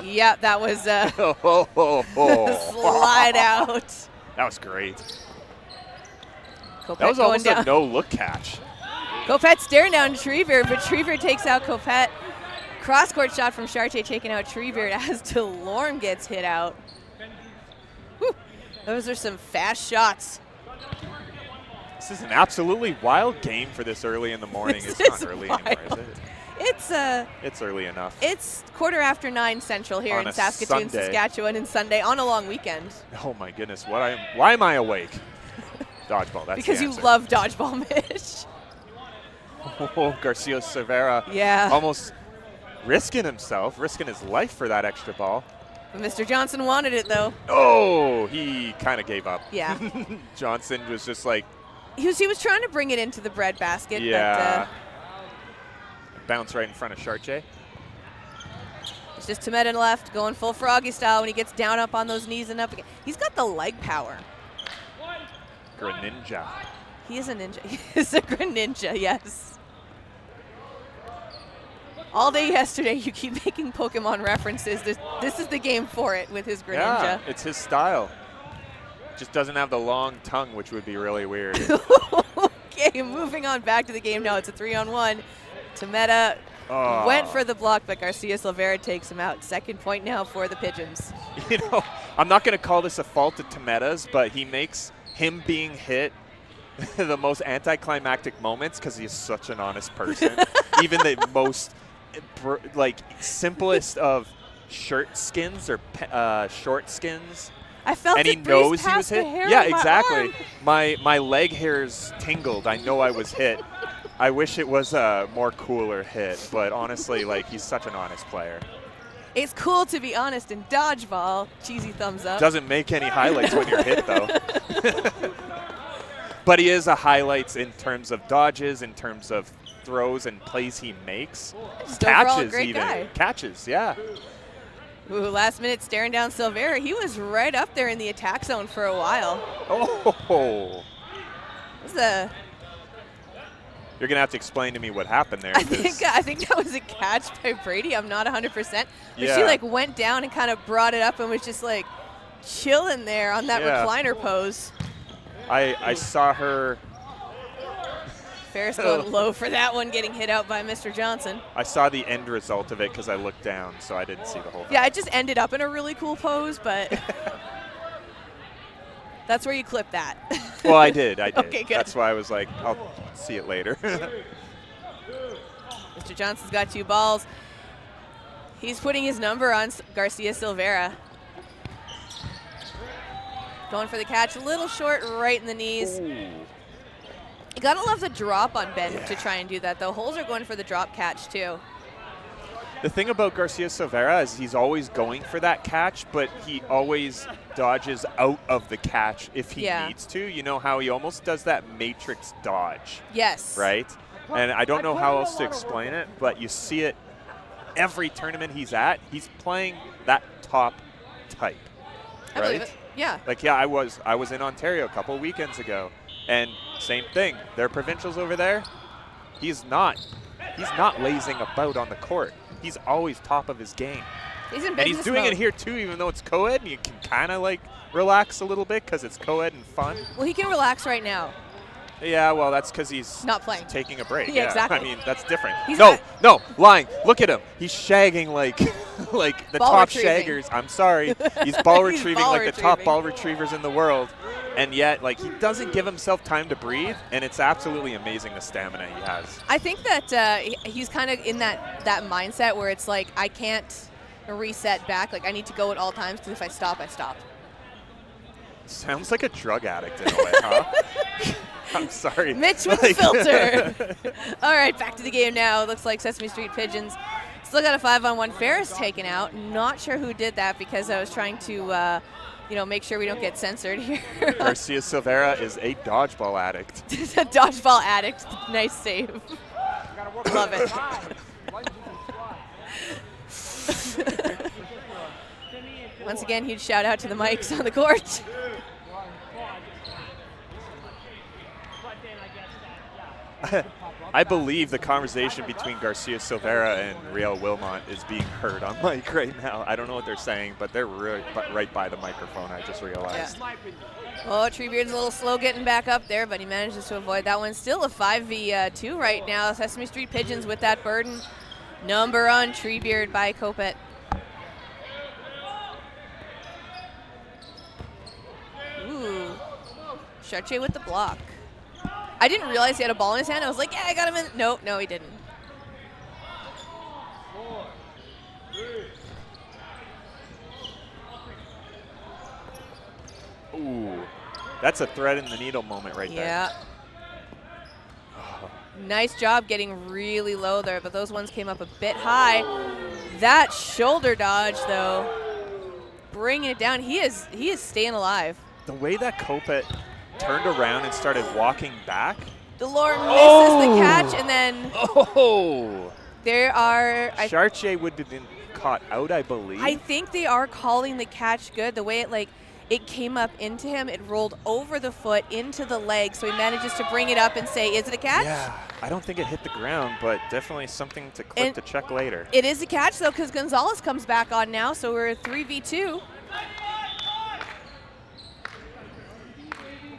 S1: Yeah, that was slide out.
S6: That was great.
S1: Kopet
S6: That was
S1: going
S6: almost
S1: down.
S6: a no-look catch.
S1: Kopet staring down Treebeard, but Treebeard takes out Kopet. Cross-court shot from C.R.E.A.M.I.T taking out Treebeard as DeLorme gets hit out. Whew. Those are some fast shots.
S6: This is an absolutely wild game for this early in the morning.
S1: This
S6: It's not
S1: is
S6: early
S1: wild.
S6: anymore, is it? It's early enough.
S1: It's 9:15 Central here
S6: On
S1: in
S6: a
S1: Saskatoon,
S6: Sunday.
S1: Saskatchewan, and Sunday on a long weekend.
S6: Oh my goodness, why am I awake? Dodgeball, that's
S1: Because
S6: the
S1: you
S6: answer.
S1: love dodgeball, Mitch.
S6: Oh, Garcia Cervera
S1: Yeah.
S6: almost risking his life for that extra ball.
S1: But Mr. Johnson wanted it, though.
S6: Oh, he kind of gave up.
S1: Yeah.
S6: Johnson was just like,
S1: He was trying to bring it into the bread basket.
S6: yeah. Bounce right in front of C.R.E.A.M.I.T.
S1: It's just Tometa left, going full Froggy style when he gets down up on those knees and up again. He's got the leg power.
S6: Greninja.
S1: He is a ninja. He is a Greninja, yes. All day yesterday, you keep making Pokemon references. This is the game for it with his Greninja.
S6: Yeah, it's his style. Just doesn't have the long tongue, which would be really weird.
S1: Okay, moving on back to the game now. It's a 3-on-1. Tometa went for the block, but Garcia Silvera takes him out. Second point now for the Pigeons.
S6: You know, I'm not going to call this a fault of Tometa's, but he makes him being hit the most anticlimactic moments because he's such an honest person. Even the most simplest of shirt skins or short skins.
S1: I felt
S6: and
S1: it
S6: he knows
S1: breeze
S6: he was
S1: past the
S6: hit.
S1: hair
S6: Yeah,
S1: on my
S6: exactly.
S1: arm.
S6: My leg hairs tingled. I know I was hit. I wish it was a more cooler hit, but honestly, he's such an honest player.
S1: It's cool to be honest in dodgeball. Cheesy thumbs up.
S6: Doesn't make any highlights when you're hit, though. But he is a highlights in terms of dodges, in terms of throws and plays he makes.
S1: Just overall a
S6: Catches
S1: great
S6: even.
S1: guy.
S6: Catches, yeah.
S1: Ooh, last minute staring down Silvera. He was right up there in the attack zone for a while.
S6: Oh.
S1: It was
S6: You're going to have to explain to me what happened there.
S1: I think that was a catch by Brady. I'm not 100%. But
S6: Yeah.
S1: she went down and kind of brought it up and was just chilling there on that recliner pose.
S6: I saw her.
S1: Ferris going low for that one, getting hit out by Mr. Johnson.
S6: I saw the end result of it because I looked down, so I didn't see the whole thing.
S1: Yeah, it just ended up in a really cool pose, but that's where you clip that.
S6: Well, I did.
S1: Okay, good.
S6: That's why I was like, I'll see it later.
S1: Mr. Johnson's got 2 balls. He's putting his number on Garcia Silvera. Going for the catch, a little short right in the knees.
S6: Ooh.
S1: You gotta love the drop on Ben to try and do that, though. Holes are going for the drop catch, too.
S6: The thing about Garcia Silveira is he's always going for that catch, but he always dodges out of the catch if he needs to. You know how he almost does that matrix dodge.
S1: Yes.
S6: Right? And I don't know how else to explain it, but you see it every tournament he's at. He's playing that top type.
S1: I believe it. Yeah.
S6: Like, yeah, I was in Ontario a couple weekends ago, and same thing. Their provincials over there, he's not lazing about on the court. He's always top of his game.
S1: He's in
S6: and he's doing it here too, even though it's co-ed, and you can kind of like relax a little bit because it's co-ed and fun.
S1: Well, he can relax right now.
S6: Yeah, well, that's because he's
S1: not playing,
S6: taking a break.
S1: Yeah, exactly.
S6: I mean, that's different.
S1: He's
S6: no, lying. Look at him. He's shagging like the
S1: ball
S6: top
S1: retrieving.
S6: shaggers. I'm sorry. He's ball retrieving
S1: ball
S6: like
S1: retrieving.
S6: the top ball retrievers in the world. And yet, like, he doesn't give himself time to breathe, and it's absolutely amazing the stamina he has.
S1: I think that he's kind of in that mindset where it's like, I can't reset back. Like, I need to go at all times, because if I stop, I stop.
S6: Sounds like a drug addict in a way, huh? I'm sorry.
S1: Mitch with the filter. All right, back to the game now. Looks like Sesame Street Pigeons still got a 5-on-1. Ferris taken out. Not sure who did that, because I was trying to make sure we don't get censored here.
S6: Garcia Silveira is a dodgeball addict.
S1: A dodgeball addict. Nice save. Love it. Once again, huge shout out to the mics on the court.
S6: I believe the conversation between Garcia Silveira and Riel Wilmot is being heard on mic right now. I don't know what they're saying, but they're right by the microphone, I just realized.
S1: Yeah. Oh, Treebeard's a little slow getting back up there, but he manages to avoid that one. Still a 5v2 right now. Sesame Street Pigeons with that burden. Number on Treebeard by Kopet. Ooh. Chartier with the block. I didn't realize he had a ball in his hand. I was like, yeah, I got him in. No, he didn't.
S6: Ooh, that's a thread in the needle moment right there.
S1: Yeah. Nice job getting really low there, but those ones came up a bit high. That shoulder dodge, though, bringing it down. He is staying alive.
S6: The way that Kopet turned around and started walking back.
S1: Delore misses the catch, and then there are.
S6: Chartier would have been caught out, I believe.
S1: I think they are calling the catch good. The way it came up into him, it rolled over the foot into the leg, so he manages to bring it up and say, is it a catch?
S6: Yeah, I don't think it hit the ground, but definitely something to click to check later.
S1: It is a catch, though, because Gonzalez comes back on now, so we're 3v2.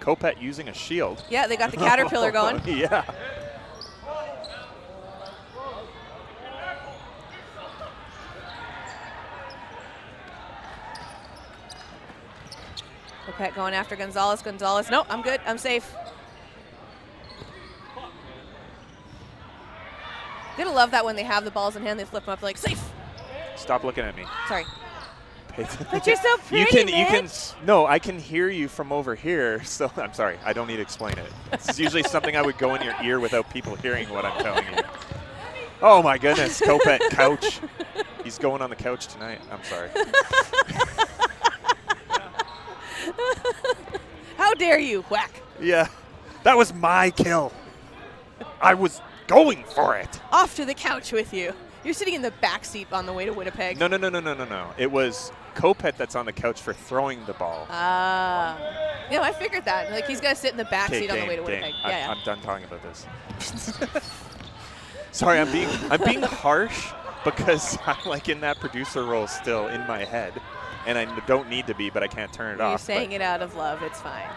S6: Kopet using a shield.
S1: Yeah, they got the caterpillar going.
S6: Yeah.
S1: Kopet going after Gonzalez. Gonzalez, no, I'm good. I'm safe. Gonna love that when they have the balls in hand, they flip them up like, safe.
S6: Stop looking at me.
S1: Sorry. But you're so pretty,
S6: No, I can hear you from over here, so I'm sorry. I don't need to explain it. It's usually something I would go in your ear without people hearing what I'm telling you. Oh, my goodness. Kopet, couch. He's going on the couch tonight. I'm sorry.
S1: How dare you, whack.
S6: Yeah, that was my kill. I was going for it.
S1: Off to the couch with you. You're sitting in the back seat on the way to Winnipeg.
S6: No. It was Kopet that's on the couch for throwing the ball.
S1: Ah. I figured that. Like, he's got to sit in the back seat on the way to Winnipeg. Yeah.
S6: I'm done talking about this. Sorry, I'm being harsh because I'm like in that producer role still in my head. And I don't need to be, but I can't turn it off.
S1: You're saying it out of love. It's fine.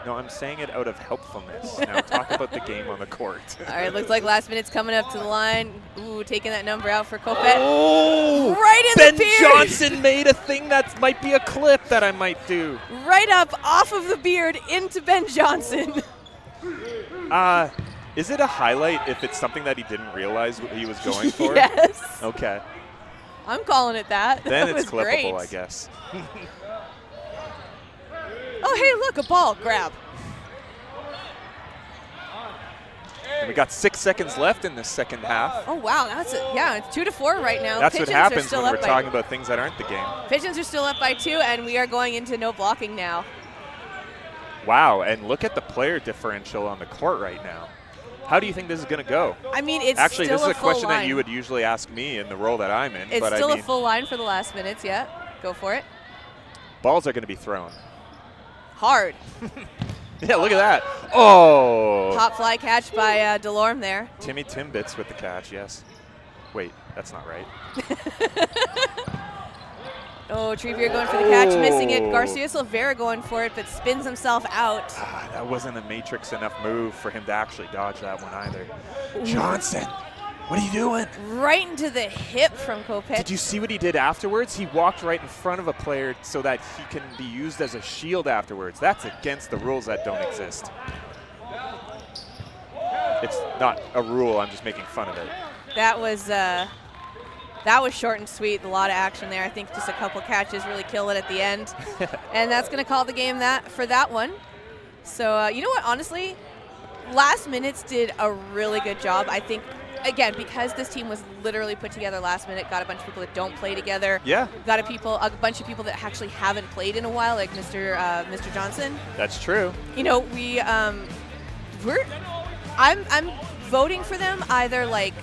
S6: No, I'm saying it out of helpfulness. Now talk about the game on the court.
S1: All right, looks like last minute's coming up to the line. Ooh, taking that number out for Kopet.
S6: Oh!
S1: Right in
S6: Ben
S1: the beard.
S6: Johnson made a thing that might be a clip that I might do.
S1: Right up off of the beard into Ben Johnson.
S6: Is it a highlight if it's something that he didn't realize what he was going for?
S1: Yes.
S6: Okay.
S1: I'm calling it that.
S6: Then
S1: that
S6: it's
S1: was
S6: clippable,
S1: great.
S6: I guess.
S1: Oh, hey, look, a ball grab.
S6: We got 6 seconds left in this second half.
S1: Oh wow, that's yeah, it's 2-4 right now.
S6: That's
S1: Pigeons
S6: what
S1: are
S6: happens
S1: still
S6: when
S1: up
S6: we're talking about things that aren't the game.
S1: Pigeons are still up by 2, and we are going into no blocking now.
S6: Wow, and look at the player differential on the court right now. How do you think this is going to go?
S1: I mean, it's
S6: actually
S1: still
S6: this is a
S1: full
S6: question
S1: line.
S6: that you would usually ask me in the role that I'm in.
S1: It's
S6: but
S1: still
S6: I mean,
S1: a full line for the last minutes. Yeah, go for it.
S6: Balls are going to be thrown.
S1: Hard.
S6: Yeah, look at that. Oh!
S1: Top fly catch by Delorme there.
S6: Timmy Timbits with the catch, yes. Wait, that's not right.
S1: Oh, Trevier going for the catch, missing it.
S6: Oh.
S1: Garcia Silvera going for it, but spins himself out.
S6: That wasn't a matrix enough move for him to actually dodge that one either. Johnson, what are you doing?
S1: Right into the hip from Kopech.
S6: Did you see what he did afterwards? He walked right in front of a player so that he can be used as a shield afterwards. That's against the rules that don't exist. It's not a rule, I'm just making fun of it.
S1: That was short and sweet, a lot of action there. I think just a couple catches really kill it at the end. And that's going to call the game for that one. So, you know what, honestly, last minutes did a really good job. I think, again, because this team was literally put together last minute, got a bunch of people that don't play together.
S6: Yeah.
S1: Got a bunch of people that actually haven't played in a while, like Mr. Johnson.
S6: That's true.
S1: You know, I'm voting for them either like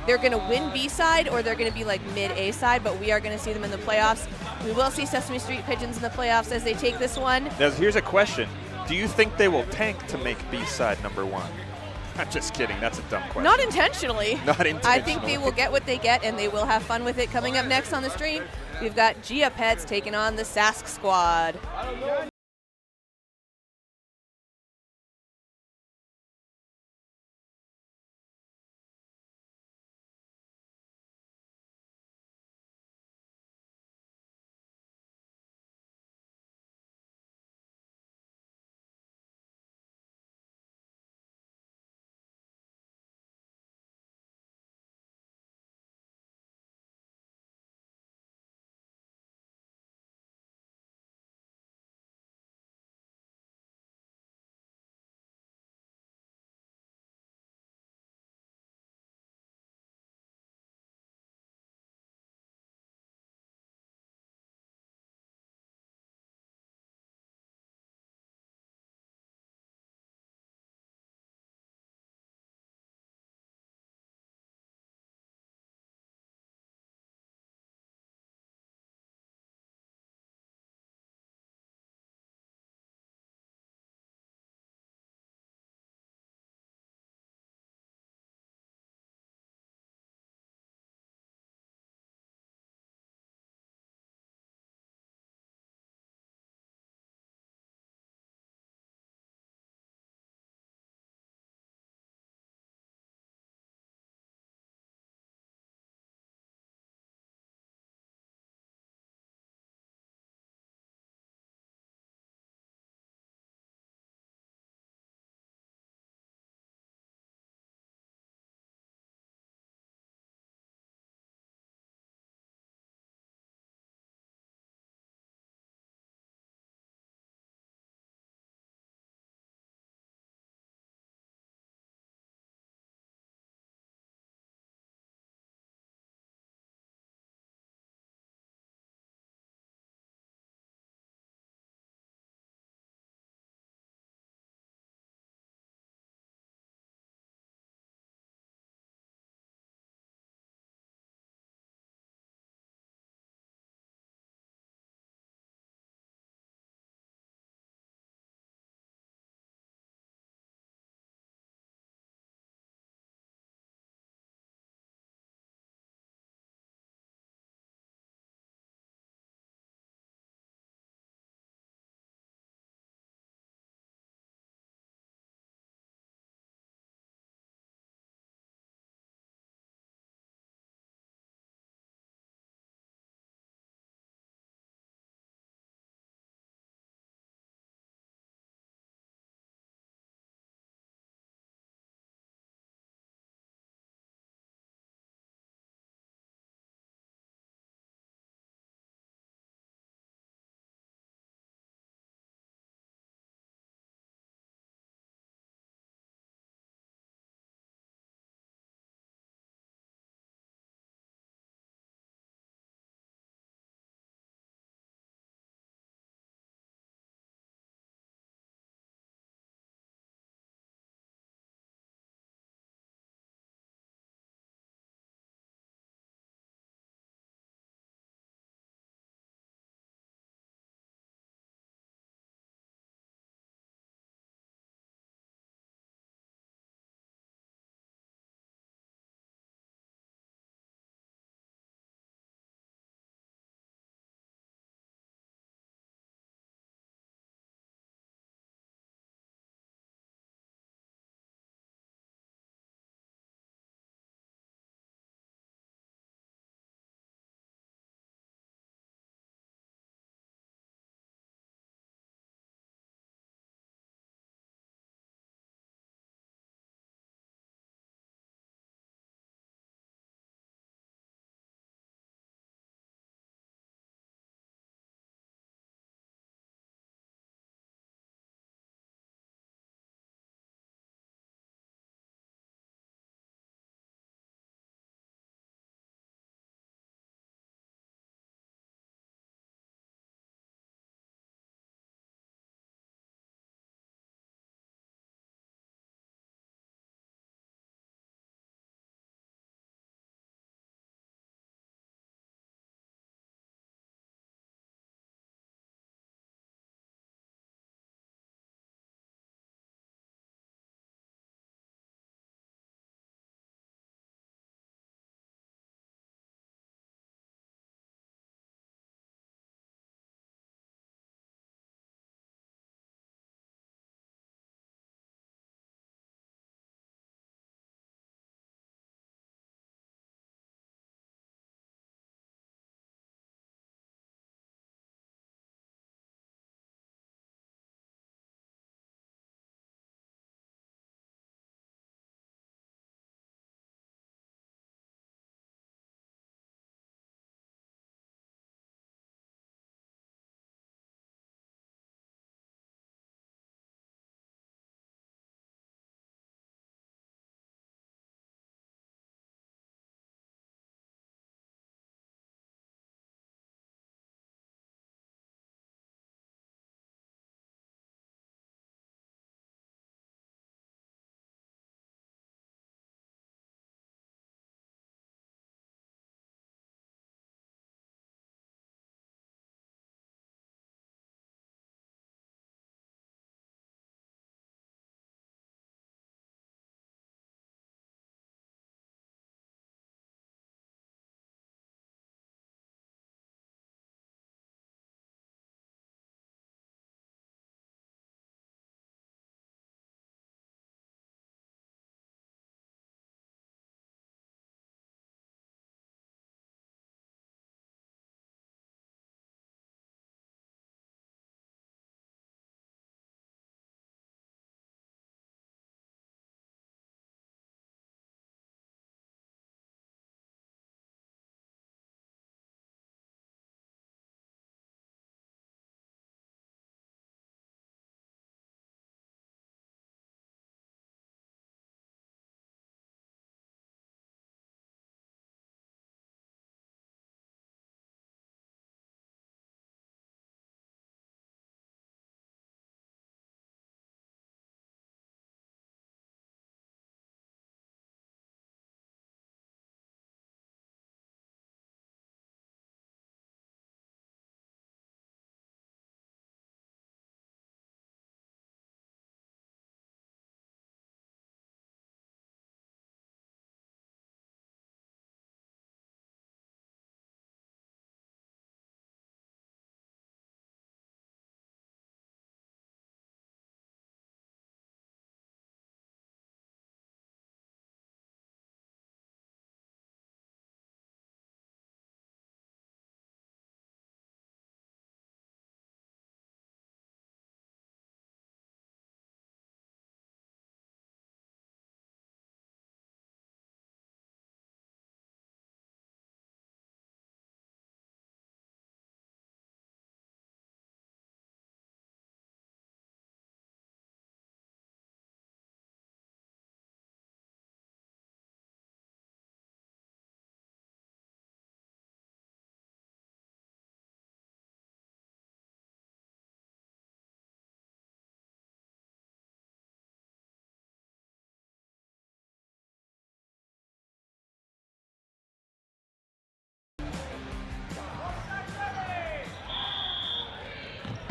S1: they're going to win B-side or they're going to be like mid-A side, but we are going to see them in the playoffs. We will see Sesame Street Pigeons in the playoffs as they take this one.
S6: Now, here's a question. Do you think they will tank to make B-side #1? I'm just kidding. That's a dumb question.
S1: Not intentionally.
S6: Not intentionally.
S1: I think they will get what they get, and they will have fun with it. Coming up next on the stream, we've got Gia Pets taking on the SASK squad.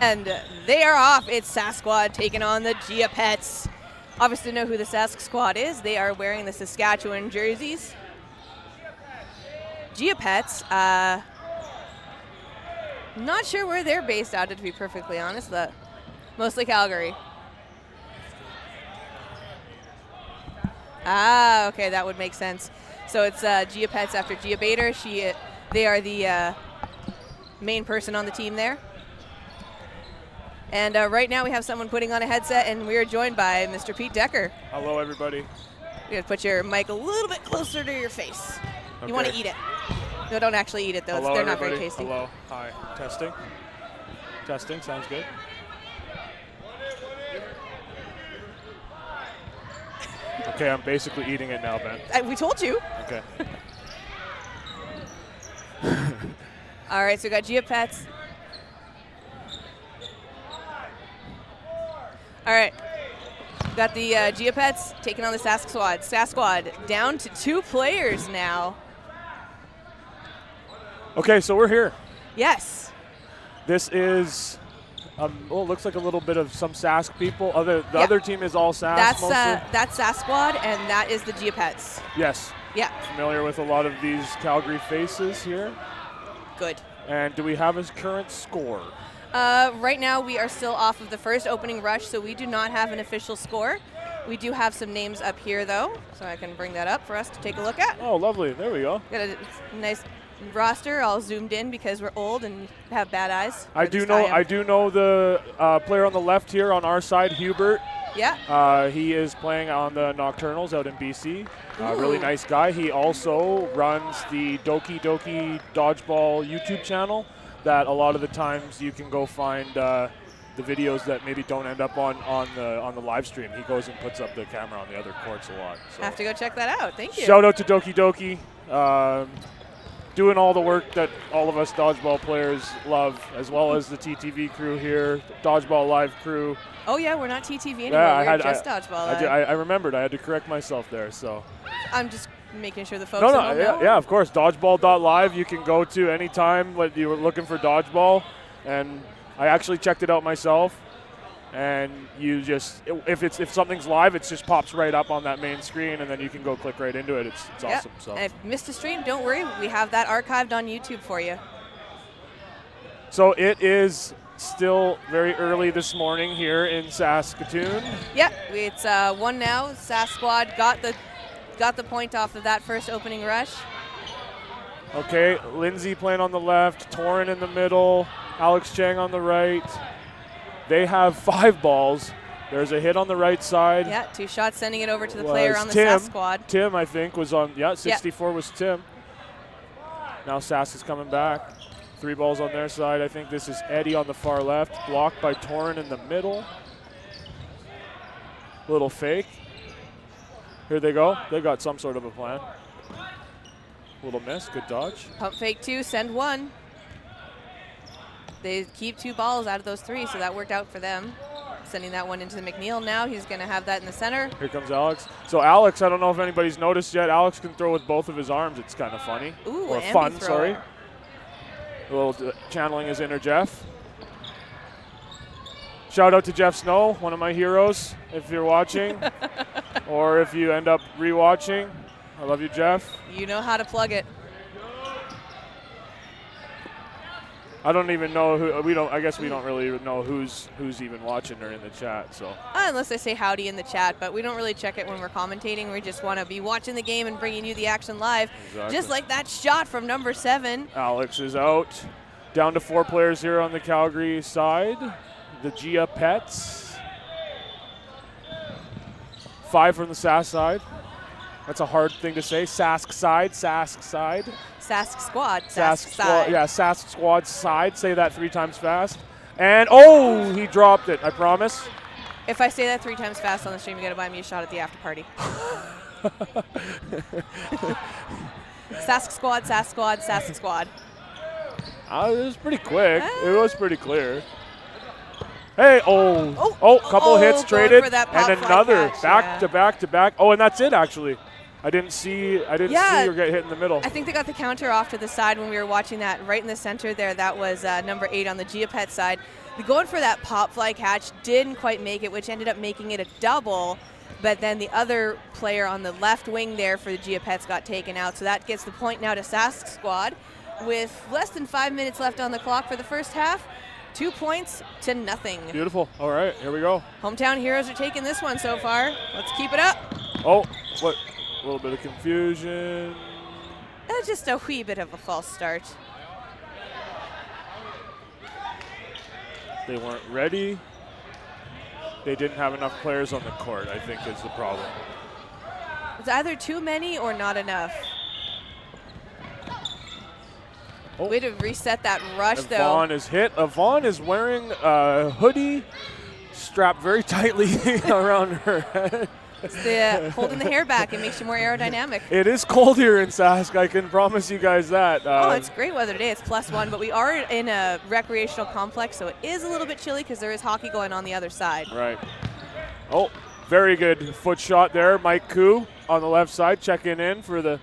S1: And they are off. It's SASK squad taking on the G.A.P.E.T.s. Obviously know who the SASK squad is. They are wearing the Saskatchewan jerseys. G.A.P.E.T.s, not sure where they're based out of, to be perfectly honest. Mostly Calgary. Ah, okay, that would make sense. So it's G.A.P.E.T.s after Gia Bader. They are the main person on the team there. And right now we have someone putting on a headset, and we are joined by Mr. Pete Decker.
S7: Hello, everybody.
S1: You gotta put your mic a little bit closer to your face.
S7: Okay.
S1: You want to eat it. No, don't actually eat it, though.
S7: Hello,
S1: They're not
S7: everybody.
S1: very tasty.
S7: Hello. Hi. Testing. Testing. Sounds good. Okay, I'm basically eating it now, Ben.
S1: We told you.
S7: Okay.
S1: All right, so we got G.A.P.E.T.s. All right. We got the G.A.P.E.T.s taking on the SASK squad. SASK squad down to 2 players now.
S7: Okay, so we're here.
S1: Yes.
S7: This is, well, it looks like a little bit of some SASK people. The other team is all SASK mostly.
S1: That's SASK squad, and that is the G.A.P.E.T.s.
S7: Yes.
S1: Yeah.
S7: Familiar with a lot of these Calgary faces here.
S1: Good.
S7: And do we have his current score?
S1: Right now we are still off of the first opening rush, so we do not have an official score. We do have some names up here, though, so I can bring that up for us to take a look at.
S7: Oh, lovely. There we go.
S1: Got a nice roster all zoomed in because we're old and have bad eyes.
S7: I do know the player on the left here on our side, Hubert.
S1: Yeah.
S7: He is playing on the Nocturnals out in BC. Really nice guy. He also runs the Doki Doki Dodgeball YouTube channel that a lot of the times you can go find the videos that maybe don't end up on the live stream. He goes and puts up the camera on the other courts a lot. So.
S1: Have to go check that out. Thank you.
S7: Shout out to Doki Doki. Doing all the work that all of us dodgeball players love, as well as the TTV crew here, Dodgeball Live crew.
S1: Oh yeah, we're not TTV anymore. We're just Dodgeball Live.
S7: I remembered. I had to correct myself there. So.
S1: I'm just making sure the folks at home know.
S7: Yeah, of course. Dodgeball.live. You can go to anytime when you were looking for dodgeball, and I actually checked it out myself. And you just, if something's live, it just pops right up on that main screen, and then you can go click right into it. It's awesome. So.
S1: And if you missed a stream, don't worry. We have that archived on YouTube for you.
S7: So it is still very early this morning here in Saskatoon.
S1: Yeah, it's 1 now. SASK squad got the point off of that first opening rush.
S7: Okay, Lindsay playing on the left, Torin in the middle, Alex Chang on the right. They have 5 balls. There's a hit on the right side.
S1: Yeah, 2 shots sending it over to the player on the SASK squad.
S7: Tim, I think, was on, 64 was Tim. Now SASK is coming back. 3 balls on their side. I think this is Eddie on the far left, blocked by Torin in the middle. Little fake. Here they go. They got some sort of a plan. Little miss, good dodge.
S1: Pump fake 2, send 1. They keep 2 balls out of those 3, so that worked out for them. Sending that one into the McNeil now. He's going to have that in the center.
S7: Here comes Alex. So Alex, I don't know if anybody's noticed yet, Alex can throw with both of his arms. It's kind of funny.
S1: Ooh,
S7: or fun, sorry. A little channeling his inner Jeff. Shout out to Jeff Snow, one of my heroes, if you're watching. Or if you end up rewatching. I love you, Jeff.
S1: You know how to plug it.
S7: I don't even know who I guess we don't really know who's even watching or in the chat. So
S1: unless they say howdy in the chat, but we don't really check it when we're commentating. We just want to be watching the game and bringing you the action live.
S7: Exactly.
S1: Just like that shot from number 7.
S7: Alex is out. Down to 4 players here on the Calgary side. The G.A.P.E.T.s. 5 from the SASK side. That's a hard thing to say. SASK side, SASK side.
S1: SASK squad,
S7: SASK
S1: side.
S7: Squad, yeah, SASK squad side. Say that 3 times fast. And, oh, he dropped it, I promise.
S1: If I say that 3 times fast on the stream, you got to buy me a shot at the after party. SASK squad, SASK squad, SASK squad.
S7: It was pretty quick. It was pretty clear. Hey, couple hits traded, and another back to back to back. Oh, and that's it actually. I didn't see you get hit in the middle.
S1: I think they got the counter off to the side when we were watching that right in the center there. That was number 8 on the G.A.P.E.T. side. going for that pop fly catch, didn't quite make it, which ended up making it a double. But then the other player on the left wing there for the G.A.P.E.T.s got taken out. So that gets the point now to SASK squad. With less than 5 minutes left on the clock for the first half, 2 points to nothing.
S7: Beautiful. All right, here we go.
S1: Hometown Heroes are taking this one so far. Let's keep it up.
S7: Oh, what? A little bit of confusion.
S1: Just a wee bit of a false start.
S7: They weren't ready. They didn't have enough players on the court, I think, is the problem.
S1: It's either too many or not enough.
S7: Oh.
S1: Way to reset that rush, though.
S7: Yvonne is hit. Yvonne is wearing a hoodie strapped very tightly around her head.
S1: It's the holding the hair back. It makes you more aerodynamic.
S7: It is cold here in Sask. I can promise you guys that.
S1: Oh, it's great weather today. It's +1, but we are in a recreational complex, so it is a little bit chilly because there is hockey going on the other side.
S7: Right. Oh, very good foot shot there. Mike Koo on the left side checking in for the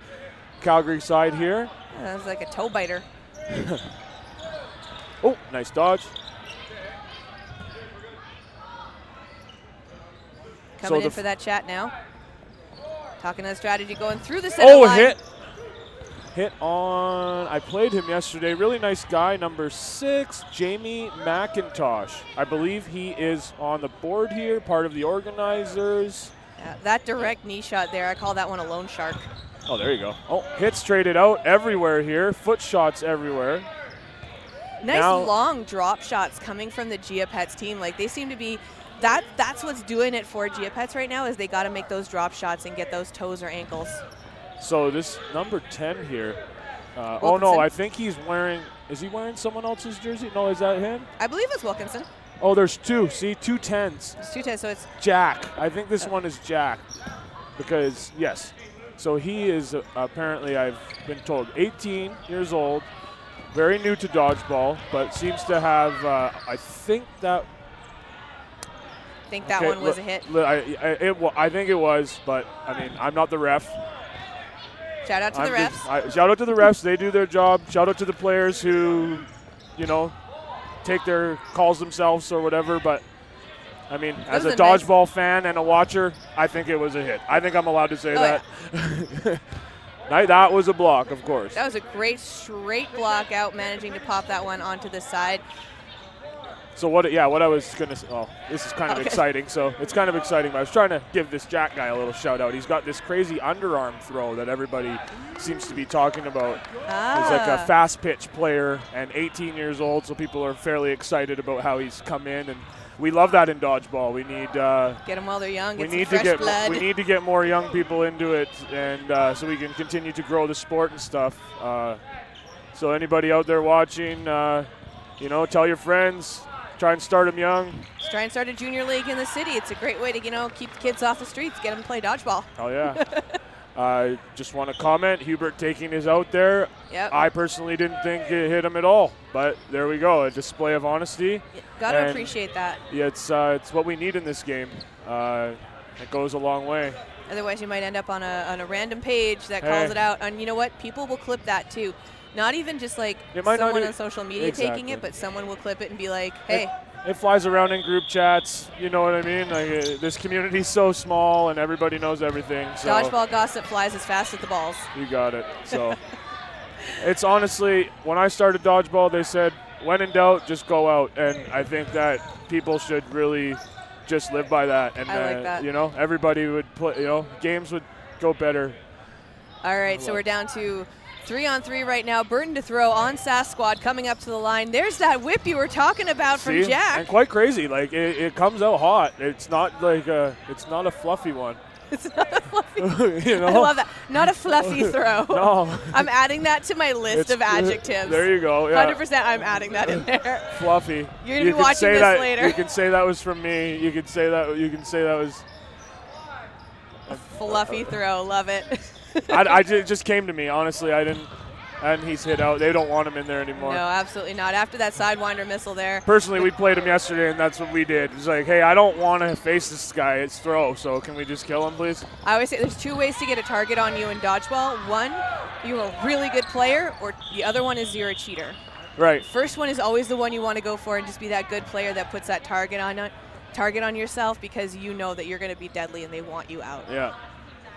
S7: Calgary side here.
S1: Yeah, that was like a toe biter.
S7: Oh, nice dodge.
S1: Coming in for that chat now. Talking to the strategy going through the center line.
S7: Hit. Hit on, I played him yesterday. Really nice guy, number 6, Jamie McIntosh. I believe he is on the board here, part of the organizers.
S1: Yeah, that direct knee shot there, I call that one a loan shark.
S7: Oh, there you go. Oh, hits traded out everywhere here. Foot shots everywhere.
S1: Nice long drop shots coming from the G.A.P.E.T.s team. Like, they seem to be, that's what's doing it for G.A.P.E.T.s right now, is they got to make those drop shots and get those toes or ankles.
S7: So this number 10 here,
S1: Wilkinson.
S7: no, I think he's wearing, is he wearing someone else's jersey? No, is that him?
S1: I believe it's Wilkinson.
S7: Oh, there's 2. See, 2 10s.
S1: It's 2 10s, so it's
S7: Jack. I think this one is Jack because, yes. So he is apparently, I've been told, 18 years old, very new to dodgeball, but seems to have, I think that
S1: one was a hit.
S7: I think it was, but I mean, I'm not the ref.
S1: Shout out to the refs.
S7: Shout out to the refs. They do their job. Shout out to the players who, take their calls themselves or whatever. But, I mean, as a dodgeball fan and a watcher, I think it was a hit. I think I'm allowed to say that. Yeah. That was a block, of course.
S1: That was a great straight block out, managing to pop that one onto the side.
S7: So what I was going to say, this is kind of exciting. So it's kind of exciting, but I was trying to give this Jack guy a little shout out. He's got this crazy underarm throw that everybody seems to be talking about. He's like a fast pitch player and 18 years old, so people are fairly excited about how he's come in, and we love that in dodgeball. We need
S1: get them while they're young. We need
S7: to get more young people into it, and so we can continue to grow the sport and stuff. So anybody out there watching, tell your friends. Try and start them young.
S1: Just try and start a junior league in the city. It's a great way to, keep the kids off the streets, get them to play dodgeball.
S7: Oh, yeah. Just want to comment, Hubert taking his out there.
S1: Yep.
S7: I personally didn't think it hit him at all, but there we go, a display of honesty.
S1: Got to appreciate that.
S7: Yeah, it's what we need in this game. It goes a long way.
S1: Otherwise, you might end up on a random page that calls it out. And you know what? People will clip that, too. Not even just like someone on social media taking it, but someone will clip it and be like, hey.
S7: It flies around in group chats, you know what I mean? Like, this community's so small and everybody knows everything. So
S1: dodgeball gossip flies as fast as the balls.
S7: You got it. So it's honestly, when I started dodgeball, they said, when in doubt, just go out. And I think that people should really just live by that. And,
S1: I like that.
S7: Everybody would play, games would go better.
S1: All right, so we're down to 3-on-3 right now. Burden to throw on SASK squad coming up to the line. There's that whip you were talking about from Jack.
S7: And quite crazy. Like it comes out hot. It's not like it's not a fluffy one.
S1: It's not a fluffy. I love that. Not a fluffy throw.
S7: No.
S1: I'm adding that to my list of adjectives.
S7: There you go. Yeah.
S1: 100%. I'm adding that in there.
S7: Fluffy.
S1: You're gonna be watching this later.
S7: You can say that was from me. You can say that was
S1: a fluffy throw. Love it.
S7: It just came to me, honestly. And he's hit out. They don't want him in there anymore.
S1: No, absolutely not. After that Sidewinder missile there.
S7: Personally, we played him yesterday, and that's what we did. It's like, hey, I don't want to face this guy. It's throw, so can we just kill him, please?
S1: I always say there's 2 ways to get a target on you in dodgeball. One, you're a really good player, or the other one is you're a cheater.
S7: Right.
S1: First one is always the one you want to go for and just be that good player that puts that target on yourself because you know that you're going to be deadly and they want you out.
S7: Yeah.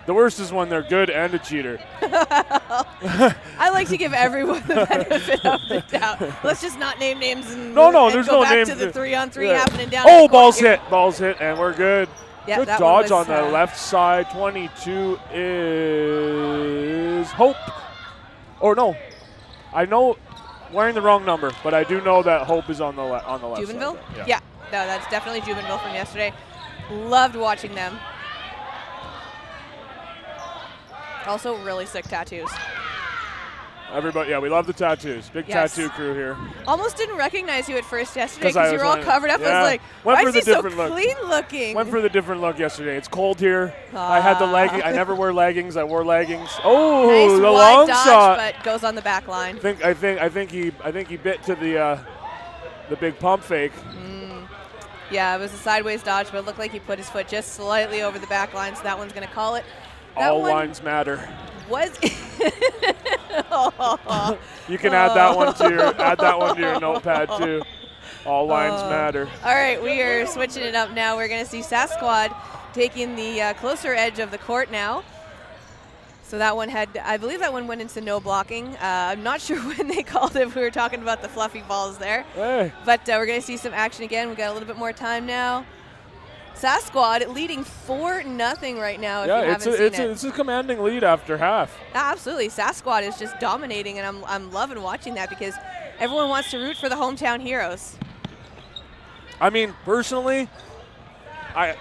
S7: The worst is when they're good and a cheater.
S1: I like to give everyone the benefit of the doubt. Let's just not name names and,
S7: there's
S1: go
S7: no
S1: back
S7: names.
S1: to the 3-on-3
S7: Yeah.
S1: happening down.
S7: Oh,
S1: at the
S7: ball's
S1: court here.
S7: hit. Ball's hit, and we're good.
S1: Yeah,
S7: Good
S1: that one
S7: dodge
S1: was,
S7: on the left side. 22 is Hope. Or no, I know wearing the wrong number, but I do know that Hope is on the left
S1: Jubenville?
S7: side.
S1: Yeah. No, that's definitely Jubenville from yesterday. Loved watching them. Also really sick tattoos.
S7: Everybody, yeah, we love the tattoos. Big
S1: Yes.
S7: tattoo crew here.
S1: Almost didn't recognize you at first yesterday
S7: 'Cause I
S1: because you
S7: was
S1: were all
S7: wearing-
S1: covered up. I
S7: yeah.
S1: was like,
S7: Went
S1: why
S7: for
S1: is he
S7: the
S1: so
S7: different look.
S1: clean looking?
S7: Went for the different look yesterday. It's cold here. I had the legging. I never wear leggings. I wore leggings. Oh,
S1: Nice
S7: the
S1: wide
S7: long
S1: dodge,
S7: shot.
S1: but goes on the back line.
S7: I think he bit to the big pump fake.
S1: Yeah, it was a sideways dodge, but it looked like he put his foot just slightly over the back line, so that one's going to call it. That
S7: All
S1: one
S7: lines matter.
S1: was
S7: You can add that one to your notepad too. All lines matter.
S1: All right, we are switching it up now. We're going to see SASK squad taking the closer edge of the court now. So that one I believe that one went into no blocking. I'm not sure when they called it. We were talking about the fluffy balls there.
S7: Hey.
S1: But we're going to see some action again. We've got a little bit more time now. SASK squad leading 4-0 right now if you haven't seen it.
S7: It's a commanding lead after half.
S1: Absolutely. SASK squad is just dominating, and I'm loving watching that because everyone wants to root for the hometown heroes.
S7: I mean, personally,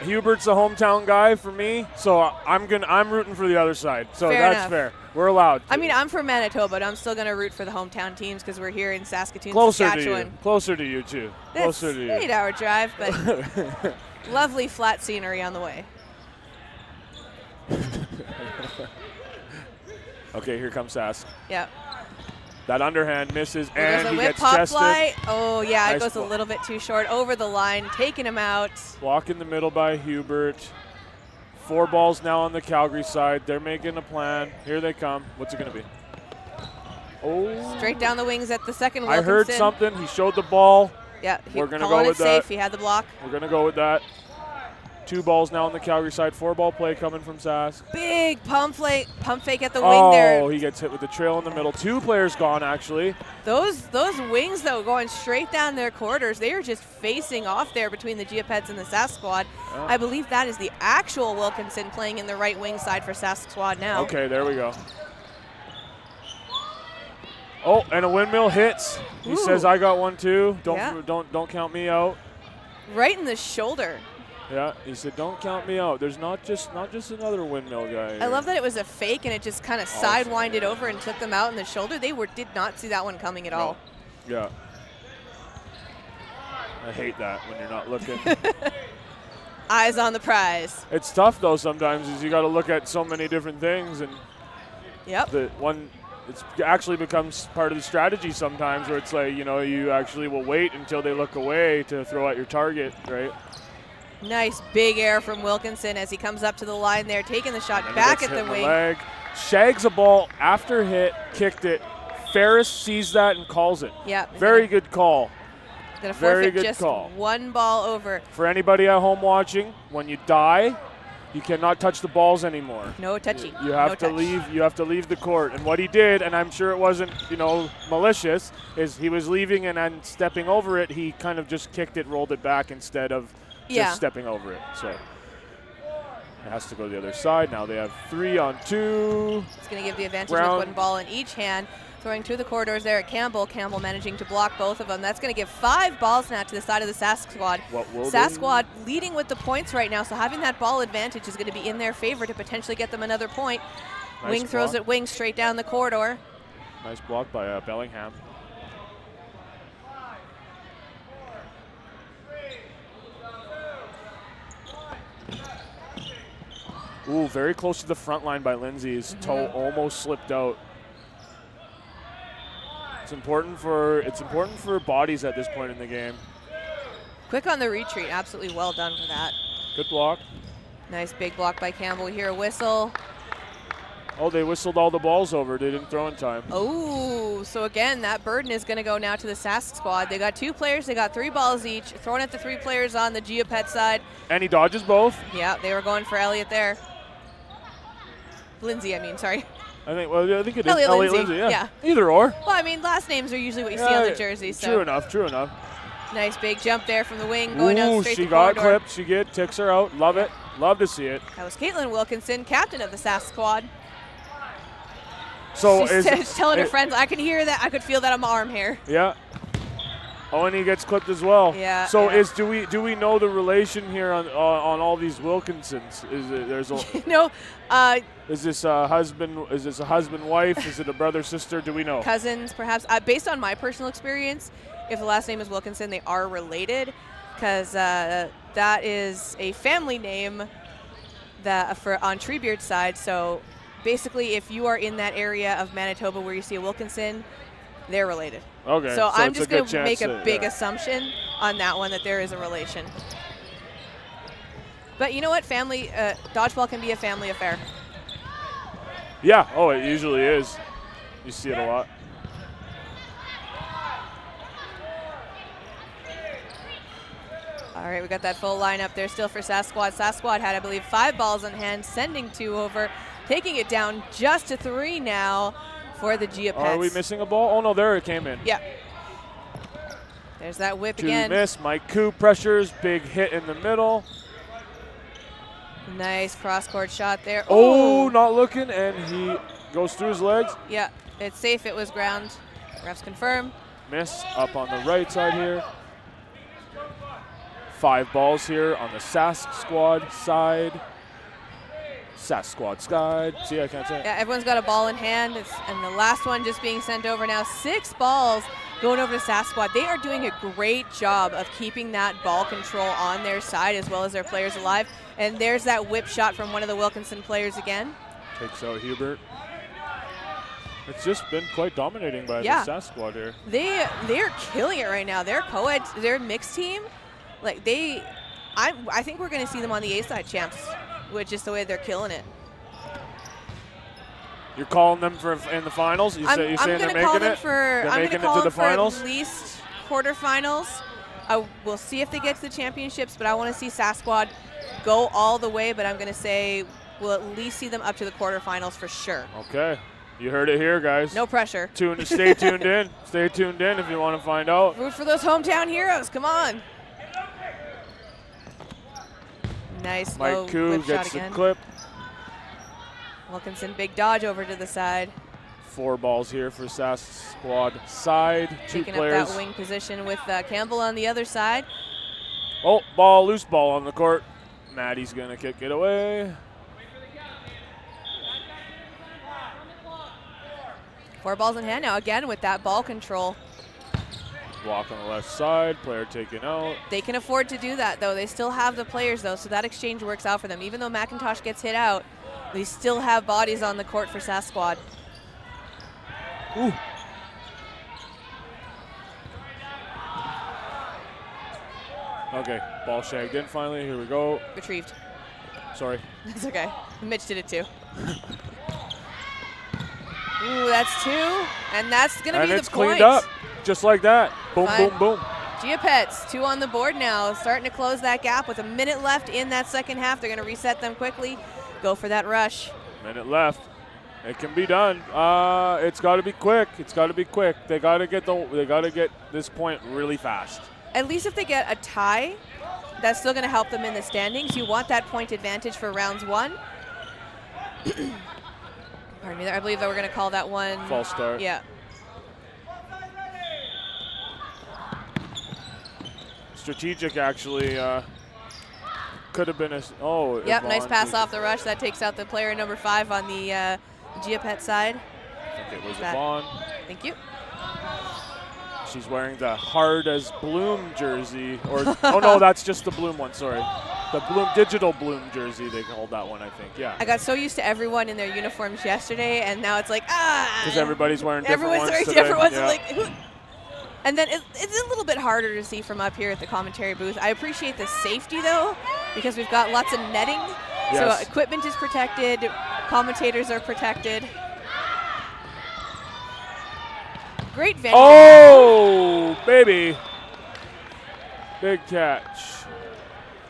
S7: Hubert's the hometown guy for me, so I'm rooting for the other side. So
S1: Fair
S7: that's
S1: enough.
S7: fair. We're allowed to.
S1: I mean, I'm from Manitoba, but I'm still going to root for the hometown teams because we're here in Saskatoon,
S7: Closer
S1: Saskatchewan.
S7: to you. Closer to you, too.
S1: It's
S7: Closer to you.
S1: an 8-hour drive, but lovely flat scenery on the way.
S7: Okay, here comes Sask.
S1: Yeah.
S7: That underhand misses,
S1: There's
S7: and
S1: a
S7: he
S1: whip
S7: gets
S1: pop
S7: chested.
S1: fly. Oh, yeah,
S7: Nice
S1: it goes a
S7: block.
S1: little bit too short. Over the line, taking him out.
S7: Block in the middle by Hubert. 4 balls now on the Calgary side. They're making a plan. Here they come. What's it going to be? Oh.
S1: Straight down the wings at the second
S7: I heard
S1: Wilkinson.
S7: something. He showed the ball.
S1: Yeah,
S7: We're gonna
S1: calling
S7: go
S1: it
S7: with
S1: safe.
S7: that.
S1: He had the block.
S7: We're going to go with that. 2 balls now on the Calgary side. 4-ball play coming from Sask.
S1: Big pump fake at the wing there.
S7: Oh, he gets hit with the trail in the middle. 2 players gone, actually.
S1: Those wings, though, going straight down their quarters, they are just facing off there between the Geopets and the SASK squad.
S7: Oh.
S1: I believe that is the actual Wilkinson playing in the right wing side for SASK squad now.
S7: Okay, there we go. Oh, and a windmill hits. He
S1: Ooh.
S7: says, "I got one too.
S1: Yeah.
S7: Don't count me out."
S1: Right in the shoulder.
S7: Yeah, he said, "Don't count me out." There's not just another windmill guy.
S1: I love that it was a fake and it just kind of
S7: Awesome.
S1: sidewinded over and took them out in the shoulder. They did not see that one coming at all.
S7: Yeah. I hate that when you're not looking.
S1: Eyes on the prize.
S7: It's tough though sometimes, is you got to look at so many different things, and
S1: Yep.
S7: it's actually becomes part of the strategy sometimes, where it's like, you actually will wait until they look away to throw at your target, right?
S1: Nice big air from Wilkinson as he comes up to the line there, taking the shot
S7: And he
S1: back
S7: gets
S1: at
S7: hit
S1: the
S7: in
S1: wing.
S7: leg. Shags a ball after hit, kicked it. Ferris sees that and calls it.
S1: Yeah.
S7: Very good call.
S1: Gonna
S7: very
S1: forfeit
S7: good
S1: just
S7: call.
S1: one ball over.
S7: For anybody at home watching, when you die, you cannot touch the balls anymore.
S1: No touchy.
S7: You have
S1: No
S7: to
S1: touch.
S7: leave. You have to leave the court. And what he did, and I'm sure it wasn't, malicious, is he was leaving and then stepping over it. He kind of just kicked it, rolled it back instead of just stepping over it. So it has to go to the other side. Now they have 3-on-2.
S1: It's going to give the advantage
S7: Brown.
S1: with one ball in each hand. Throwing through the corridors there at Campbell. Campbell managing to block both of them. That's going to give 5 balls now to the side of the SASK squad.
S7: What will
S1: SASK
S7: they-
S1: squad leading with the points right now, so having that ball advantage is going to be in their favor to potentially get them another point.
S7: Nice
S1: Wing throws
S7: block.
S1: it wing straight down the corridor.
S7: Nice block by Bellingham. Ooh, very close to the front line by Lindsay. His toe almost slipped out. It's important for bodies at this point in the game.
S1: Quick on the retreat. Absolutely well done for that.
S7: Good block.
S1: Nice big block by Campbell. We hear a whistle.
S7: Oh, they whistled all the balls over. They didn't throw in time.
S1: Oh, so again, that burden is going to go now to the SASK squad. They got 2 players. They got 3 balls each, thrown at the 3 players on the C.R.E.A.M.I.T side.
S7: And he dodges both.
S1: Yeah, they were going for Elliot there. Lindsay, I mean, sorry.
S7: I think it is
S1: Elliot
S7: Elliot
S1: Lindsay,
S7: Lindsay.
S1: yeah.
S7: Either or.
S1: Well, I mean, last names are usually what you see on the jersey. So.
S7: True enough. True enough.
S1: Nice big jump there from the wing, going down straight
S7: she
S1: to
S7: got
S1: corridor.
S7: clipped. She ticks her out. Love it. Love to see it.
S1: That was Caitlin Wilkinson, captain of the SASK squad.
S7: So
S1: She's telling her friends, I can hear that. I could feel that on my arm hair.
S7: Yeah. Oh, and he gets clipped as well.
S1: Yeah.
S7: So
S1: yeah.
S7: do we know the relation here on all these Wilkinsons? Is it there's a
S1: no?
S7: Is this a husband? Is this a husband wife? Is it a brother sister? Do we know?
S1: Cousins, perhaps. Based on my personal experience, if the last name is Wilkinson, they are related, because that is a family name that on Treebeard's side. So basically, if you are in that area of Manitoba where you see a Wilkinson, they're related.
S7: Okay.
S1: So I'm just going to make
S7: to
S1: a big assumption on that one that there is a relation. But you know what? Family dodgeball can be a family affair.
S7: Yeah. Oh, it usually is. You see it a lot.
S1: All right, we got that full lineup there still for SASK squad. SASK squad had, I believe, 5 balls in hand, sending 2 over, taking it down just to 3 now for the C.R.E.A.M.I.T.
S7: Are we missing a ball? Oh no, there it came in.
S1: Yeah. There's that whip
S7: 2
S1: again.
S7: miss. Mike Koo pressures. Big hit in the middle.
S1: Nice cross-court shot there.
S7: Oh, not looking, and he goes through his legs.
S1: Yeah, it's safe. It was ground. Refs confirm.
S7: Miss up on the right side here. 5 balls here on the SASK squad side. SASK squad side. See, I can't say it.
S1: Yeah, everyone's got a ball in hand, and the last one just being sent over now. 6 balls going over to SASK squad. They are doing a great job of keeping that ball control on their side as well as their players alive. And there's that whip shot from one of the Wilkinson players again.
S7: Takes out Hubert. It's just been quite dominating by the SASK squad here.
S1: They're killing it right now. Their co-ed, their mixed team, like I think we're going to see them on the A-side champs, which is the way they're killing it.
S7: You're calling them for in the finals? You're saying they're making it? They're making it to the finals?
S1: At least quarterfinals. We'll see if they get to the championships, but I want to see SASK squad go all the way, but I'm going to say we'll at least see them up to the quarterfinals for sure.
S7: Okay. You heard it here, guys.
S1: No pressure.
S7: Stay tuned in. Stay tuned in if you want to find out.
S1: Root for those hometown heroes. Come on. Nice low
S7: Mike Koo
S1: whip shot
S7: gets the
S1: again.
S7: clip.
S1: Wilkinson, big dodge over to the side.
S7: 4 balls here for SASK squad side. 2
S1: Picking
S7: players.
S1: up that wing position with Campbell on the other side.
S7: Oh, loose ball on the court. Maddie's going to kick it away.
S1: 4 balls in hand now, again with that ball control.
S7: Walk on the left side, player taken out.
S1: They can afford to do that, though. They still have the players, though, so that exchange works out for them. Even though McIntosh gets hit out, they still have bodies on the court for SASK squad.
S7: Ooh. Okay, ball shagged in finally. Here we go.
S1: Retrieved.
S7: Sorry.
S1: That's okay. Mitch did it too. Ooh, that's 2, and that's going to be the point.
S7: And it's cleaned up, just like that. Boom, boom, boom.
S1: C.R.E.A.M.I.T, 2 on the board now, starting to close that gap with a minute left in that second half. They're going to reset them quickly, go for that rush.
S7: Minute left. It can be done. It's got to be quick. It's got to be quick. They got to get this point really fast.
S1: At least if they get a tie, that's still going to help them in the standings. You want that point advantage for rounds 1. Pardon me there. I believe that we're going to call that one
S7: false start.
S1: Yeah.
S7: Strategic actually could have been a
S1: Yep, nice pass off the rush. That takes out the player number 5 on the C.R.E.A.M.I.T side.
S7: I think it was Yvonne.
S1: Thank you.
S7: She's wearing the Hard as Bloom jersey, or oh no, that's just the Bloom one. Sorry, the digital Bloom jersey. They called that one, I think. Yeah.
S1: I got so used to everyone in their uniforms yesterday, and now it's like
S7: because everybody's wearing different ones today.
S1: Different ones. Like, and then it's a little bit harder to see from up here at the commentary booth. I appreciate the safety though, because we've got lots of netting, so equipment is protected. Commentators are protected. Great venue.
S7: Oh, baby. Big catch.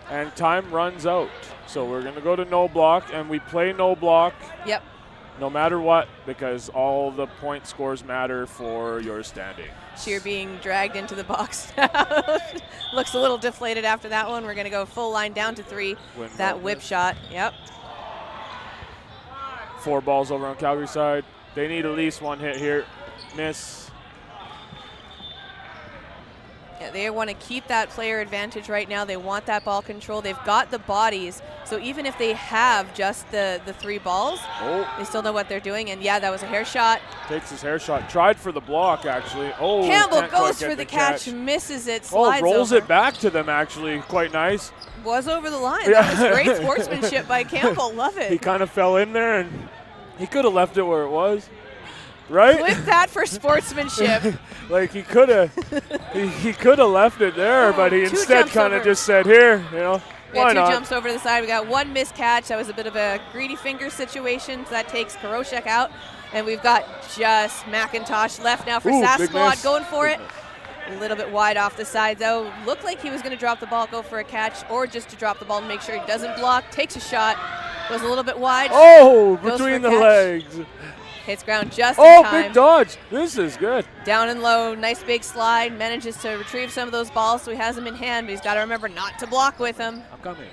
S7: And time runs out. So we're going to go to no block, and we play no block.
S1: Yep.
S7: No matter what, because all the point scores matter for your standing.
S1: Sheer being dragged into the box. Looks a little deflated after that one. We're going to go full line down to 3. That whip shot. Yep.
S7: 4 balls over on Calgary side. They need at least 1 hit here. Miss.
S1: Yeah, they want to keep that player advantage right now. They want that ball control. They've got the bodies. So even if they have just the 3 balls, they still know what they're doing. And yeah, that was a hair shot.
S7: Takes his hair shot. Tried for the block, actually. Oh,
S1: Campbell
S7: can't quite
S1: goes
S7: get
S1: for the catch, misses it, slides
S7: rolls
S1: over.
S7: it back to them, actually. Quite nice.
S1: Was over the line.
S7: Yeah.
S1: That was great sportsmanship by Campbell. Love it.
S7: He kind of fell in there, and he could have left it where it was. Right?
S1: Flip that for sportsmanship.
S7: Like he could have, he could have left it there, but he instead kind of just said, "Here, you know, why not?"
S1: 2 jumps over to the side. We got 1 missed catch. That was a bit of a greedy finger situation. So that takes Karoshek out, and we've got just McIntosh left now for SASK squad going for it. A little bit wide off the side though. Looked like he was going to drop the ball, go for a catch, or just to drop the ball and make sure he doesn't block. Takes a shot. Goes a little bit wide.
S7: Oh, between the legs.
S1: Hits ground just in time.
S7: Big dodge. This is good.
S1: Down and low, nice big slide. Manages to retrieve some of those balls, so he has them in hand, but he's got to remember not to block with them.
S7: I'm coming.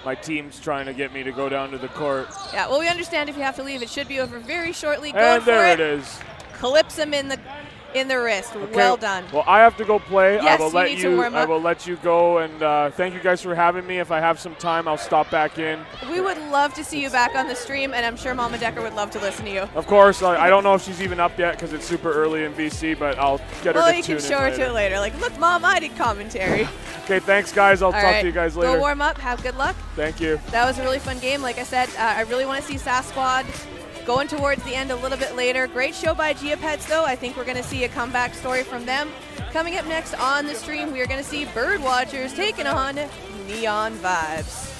S7: My team's trying to get me to go down to the court.
S1: Yeah, well, we understand if you have to leave. It should be over very shortly.
S7: And there it is.
S1: Clips him in the wrist.
S7: Okay.
S1: Well done.
S7: Well, I have to go play.
S1: Yes,
S7: I will
S1: you need to warm up.
S7: I will let you go, and thank you guys for having me. If I have some time, I'll stop back in.
S1: We would love to see you back on the stream, and I'm sure Mama Decker would love to listen to you.
S7: Of course. I don't know if she's even up yet because it's super early in BC, but I'll get her to tune in.
S1: Well, you can show her to it later. Like, look, Mom, I did commentary.
S7: Okay, thanks, guys. I'll talk to you guys later.
S1: Go warm up. Have good luck.
S7: Thank you.
S1: That was a really fun game. Like I said, I really want to see SASK squad going towards the end a little bit later. Great show by Gia-Pets, though. I think we're going to see a comeback story from them. Coming up next on the stream, we are going to see Birdwatchers taking on Neon Vibes.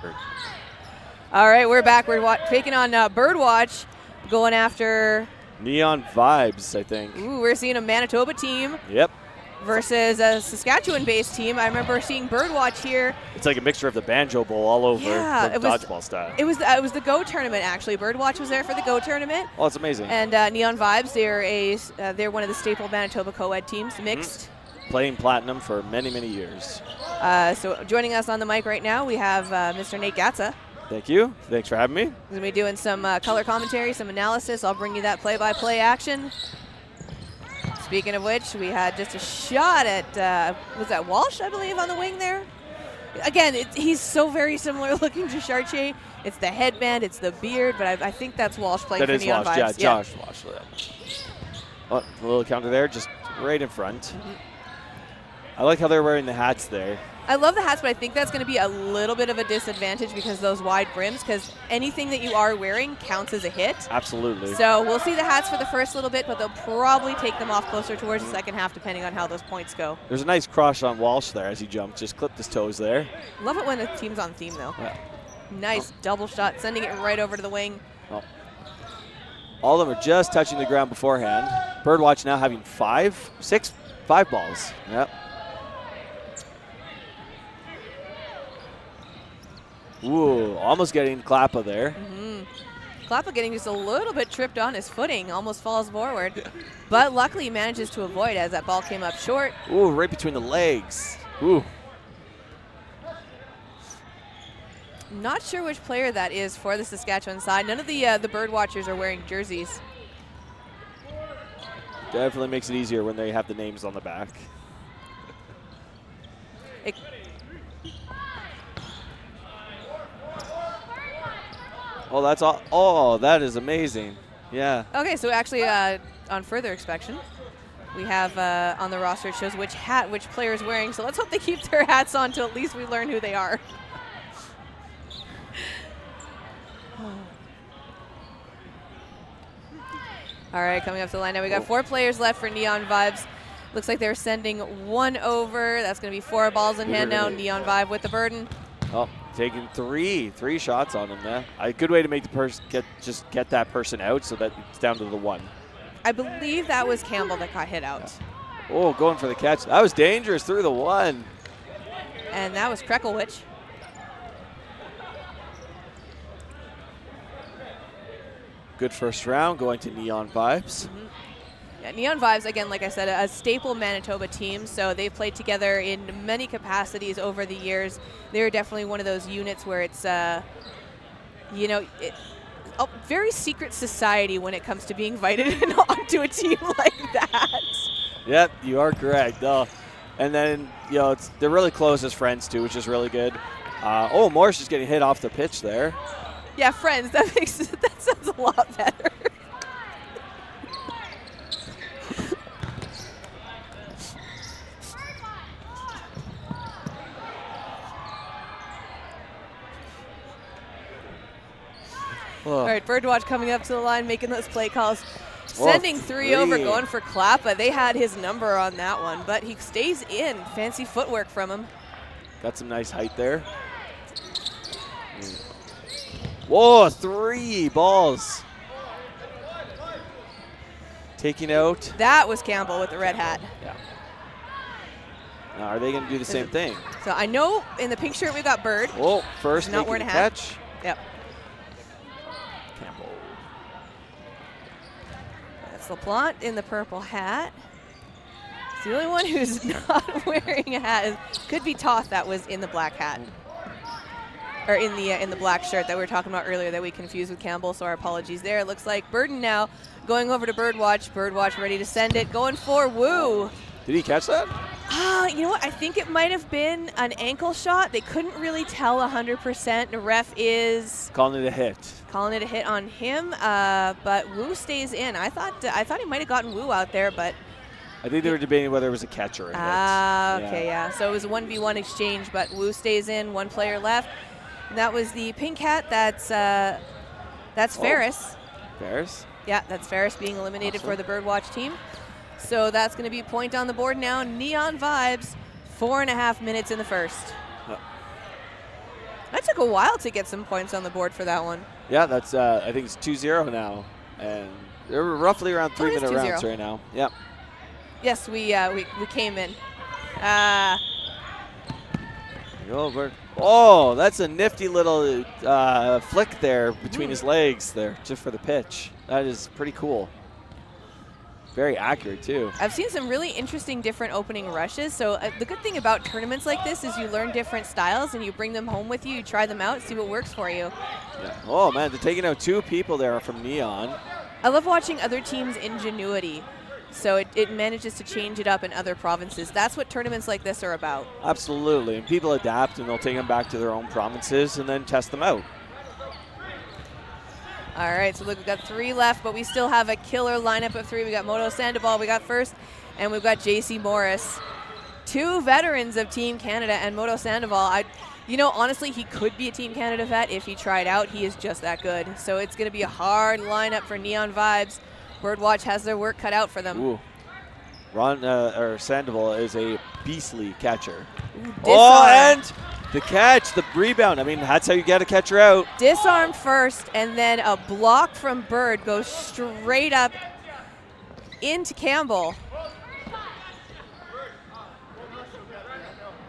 S8: effort.
S1: All right, we're back. We're taking on Birdwatch, going after.
S8: Neon Vibes, I think.
S1: Ooh, we're seeing a Manitoba team
S8: Yep.
S1: versus a Saskatchewan-based team. I remember seeing Birdwatch here.
S8: It's like a mixture of the Banjo Bowl all over
S1: Yeah,
S8: from dodgeball style.
S1: It was the Go tournament actually. Birdwatch was there for the Go tournament.
S8: Oh, it's amazing.
S1: And Neon Vibes, they're one of the staple Manitoba co-ed teams, mixed.
S8: Playing platinum for many, many years.
S1: So joining us on the mic right now, we have Mr. Nate Gatza.
S8: Thank you. Thanks for having me.
S1: He's going to be doing some color commentary, some analysis. I'll bring you that play-by-play action. Speaking of which, we had just a shot at, was that Walsh, I believe, on the wing there? Again, he's so very similar looking to Chartier. It's the headband, it's the beard, but I think that's Walsh playing for Neon
S8: Walsh,
S1: Vibes.
S8: yeah, Josh Walsh. Oh, a little counter there, just right in front. I like how they're wearing the hats there.
S1: I love the hats, but I think that's going to be a little bit of a disadvantage because of those wide brims, because anything that you are wearing counts as a hit.
S8: Absolutely.
S1: So we'll see the hats for the first little bit, but they'll probably take them off closer towards the second half, depending on how those points go.
S8: There's a nice cross on Walsh there as he jumped. Just clipped his toes there.
S1: Love it when the team's on theme, though.
S8: Yeah.
S1: Nice double shot, sending it right over to the wing.
S8: Oh. All of them are just touching the ground beforehand. Birdwatch now having five balls. Yep. Ooh, almost getting Klappa there.
S1: Klappa getting just a little bit tripped on his footing, almost falls forward. But luckily he manages to avoid as that ball came up short.
S8: Ooh, right between the legs. Ooh.
S1: Not sure which player that is for the Saskatchewan side. None of the bird watchers are wearing jerseys.
S8: Definitely makes it easier when they have the names on the back. Oh, that's all. Oh, that is amazing. Yeah.
S1: Okay, so actually on further inspection, we have on the roster, it shows which hat which player is wearing. So let's hope they keep their hats on till at least we learn who they are. All right, coming up to the line now, we got 4 players left for Neon Vibes. Looks like they're sending one over. That's going to be 4 balls in hand now. Neon Vibe with the burden.
S8: Oh, taking three shots on him there. A good way to make the person get that person out so that it's down to the 1.
S1: I believe that was Campbell that got hit out.
S8: Oh, going for the catch. That was dangerous through the 1.
S1: And that was Krekelwich.
S8: Good first round going to Neon Vibes.
S1: Yeah, Neon Vibes, again, like I said, a staple Manitoba team, so they've played together in many capacities over the years. They're definitely one of those units where it's, you know, a very secret society when it comes to being invited onto a team like that.
S8: Yep, you are correct. And then, you know, they're really close as friends, too, which is really good. Oh, Morris is getting hit off the pitch there.
S1: Yeah, friends, that sounds a lot better. All right, Birdwatch coming up to the line, making those play calls. Sending 3 over, going for Klappa. They had his number on that one, but he stays in. Fancy footwork from him.
S8: Got some nice height there. Whoa, 3 balls. Taking out.
S1: That was Campbell with the red hat.
S8: Yeah. Now, are they going to do the same thing?
S1: So I know in the pink shirt we got Bird.
S8: Oh, first
S1: not
S8: making
S1: wearing
S8: the
S1: a hat.
S8: catch.
S1: Yep.
S8: Campbell.
S1: That's LaPlante in the purple hat. It's the only one who's not wearing a hat could be Toth that was in the black hat. Or in the black shirt that we were talking about earlier that we confused with Campbell, so our apologies there. It looks like Burden now going over to Birdwatch. Birdwatch ready to send it, going for Woo.
S8: Did he catch that?
S1: You know what? I think it might have been an ankle shot. They couldn't really tell 100%. The ref is
S8: calling it a hit.
S1: Calling it a hit on him, but Woo stays in. I thought he might have gotten Woo out there, but
S8: I think they were debating whether it was a catch or a hit.
S1: Okay, yeah. So it was a 1v1 exchange, but Woo stays in. 1 player left. And that was the pink hat. That's Ferris.
S8: Ferris?
S1: Yeah, that's Ferris being eliminated for the Birdwatch team. So that's going to be a point on the board now. Neon Vibes, 4.5 minutes in the first. That took a while to get some points on the board for that one.
S8: Yeah, that's I think it's 2-0 now, and they're roughly around 3-minute rounds right now. Yep.
S1: Yes, we came in.
S8: Oh, that's a nifty little flick there between his legs there, just for the pitch. That is pretty cool. Very accurate, too.
S1: I've seen some really interesting different opening rushes. So the good thing about tournaments like this is you learn different styles and you bring them home with you. You try them out, see what works for you.
S8: Yeah. Oh, man, they're taking out 2 people there from Neon.
S1: I love watching other teams' ingenuity. So it manages to change it up in other provinces. That's what tournaments like this are about.
S8: Absolutely. And people adapt, and they'll take them back to their own provinces and then test them out.
S1: All right, so look, we've got 3 left, but we still have a killer lineup of 3. We got Moto Sandoval, we got first, and we've got JC Morris. 2 veterans of Team Canada, and Moto Sandoval, honestly, he could be a Team Canada vet if he tried out. He is just that good. So it's going to be a hard lineup for Neon Vibes. Birdwatch has their work cut out for them.
S8: Ooh. Sandoval is a beastly catcher.
S1: Ooh,
S8: and the catch, the rebound. I mean, that's how you get a catcher out.
S1: Disarmed first, and then a block from Bird goes straight up into Campbell.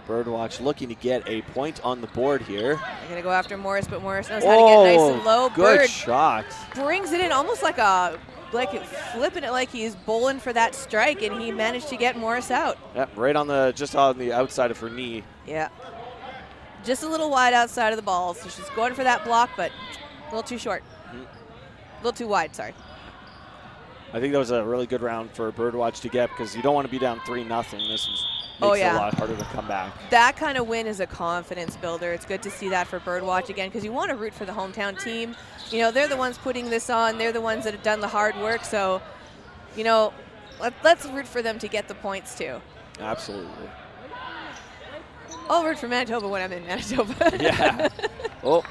S8: Birdwatch looking to get a point on the board here.
S1: They're going to go after Morris, but Morris knows how to get nice and low.
S8: Good
S1: Bird
S8: shot.
S1: Brings it in almost like flipping it like he's bowling for that strike, and he managed to get Morris out.
S8: Yep, right just on the outside of her knee.
S1: Yeah. Just a little wide outside of the ball, so she's going for that block, but a little too short. A little too wide, sorry.
S8: I think that was a really good round for Birdwatch to get because you don't want to be down 3-0. This makes it a lot harder to come back.
S1: That kind of win is a confidence builder. It's good to see that for Birdwatch again because you want to root for the hometown team. They're the ones putting this on. They're the ones that have done the hard work. So, let's root for them to get the points too.
S8: Absolutely.
S1: I'll root for Manitoba when I'm in Manitoba.
S8: Yeah. Oh.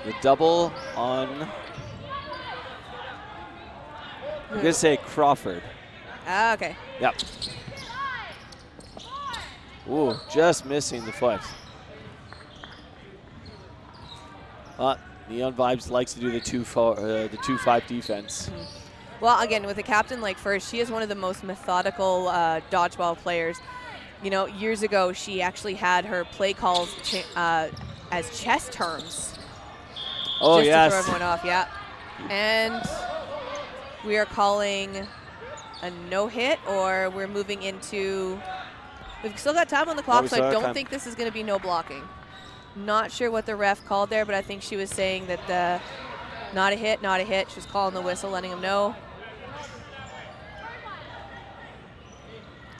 S8: The double on, I'm going to say Crawford.
S1: Okay.
S8: Yep. Ooh, just missing the foot. Neon Vibes likes to do the 2-5 defense.
S1: Well, again, with a captain like First, she is one of the most methodical dodgeball players. Years ago, she actually had her play calls as chess terms.
S8: Oh,
S1: just
S8: yes.
S1: to throw everyone off, yeah. And we are calling a no-hit, or we're moving into... We've still got time on the clock, so I don't think this is going to be no blocking. Not sure what the ref called there, but I think she was saying that not a hit, not a hit. She was calling the whistle, letting him know.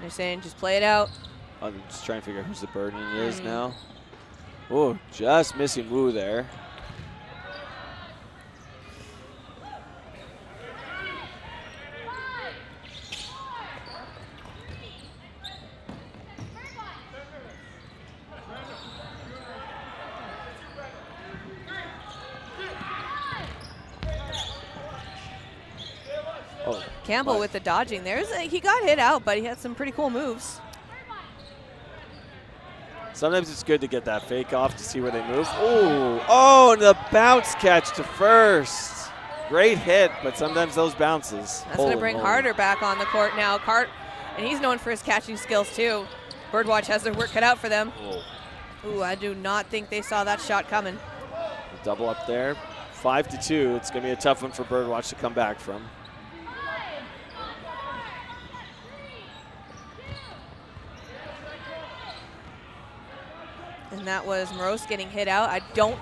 S1: They're saying just play it out.
S8: I'm just trying to figure out who's the burden is now. Oh, just missing Wu there.
S1: Campbell with the dodging. He got hit out, but he had some pretty cool moves.
S8: Sometimes it's good to get that fake off to see where they move. Oh, and the bounce catch to first. Great hit, but sometimes those bounces.
S1: That's going to bring Harder back on the court now. And he's known for his catching skills too. Birdwatch has their work cut out for them. Ooh, I do not think they saw that shot coming.
S8: Double up there. 5-2. It's going to be a tough one for Birdwatch to come back from.
S1: And that was Morose getting hit out. I don't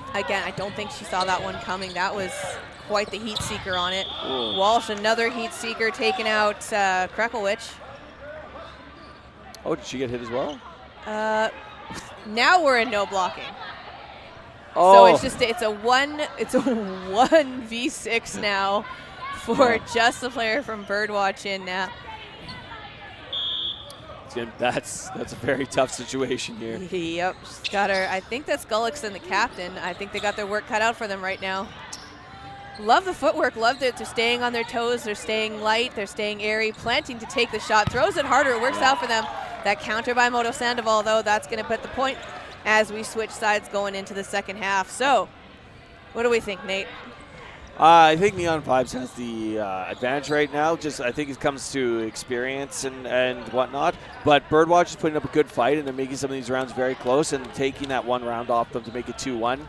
S1: think she saw that one coming. That was quite the heat seeker on it.
S8: Ooh.
S1: Walsh, another heat seeker, taking out Krekelwich.
S8: Oh, did she get hit as well?
S1: Now we're in no blocking.
S8: Oh.
S1: So it's a 1v6 now for just the player from Birdwatch in now.
S8: That's a very tough situation here.
S1: Yep, she's got her. I think that's Gullickson, the captain. I think they got their work cut out for them right now. Love the footwork, love that they're staying on their toes, they're staying light, they're staying airy, planting to take the shot, throws it harder, it works out for them. That counter by Moto Sandoval, though, that's going to put the point as we switch sides going into the second half. So, what do we think, Nate?
S8: I think Neon Vibes has the advantage right now. Just I think it comes to experience and whatnot. But Birdwatch is putting up a good fight, and they're making some of these rounds very close and taking that one round off them to make it 2-1.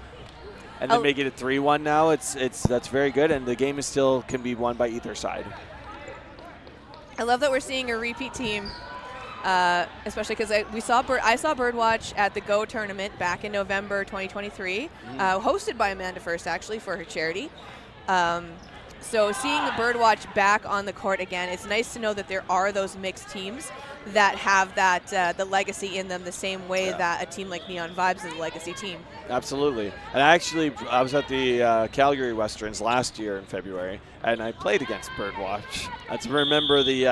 S8: And then make it a 3-1 now. That's very good, and the game is still can be won by either side.
S1: I love that we're seeing a repeat team, especially because I saw Birdwatch at the Go tournament back in November 2023, hosted by Amanda First actually for her charity. So seeing the Birdwatch back on the court again, it's nice to know that there are those mixed teams that have that the legacy in them the same way that a team like Neon Vibes is a legacy team.
S8: Absolutely. And I was at the Calgary Westerns last year in February, and I played against Birdwatch. I remember the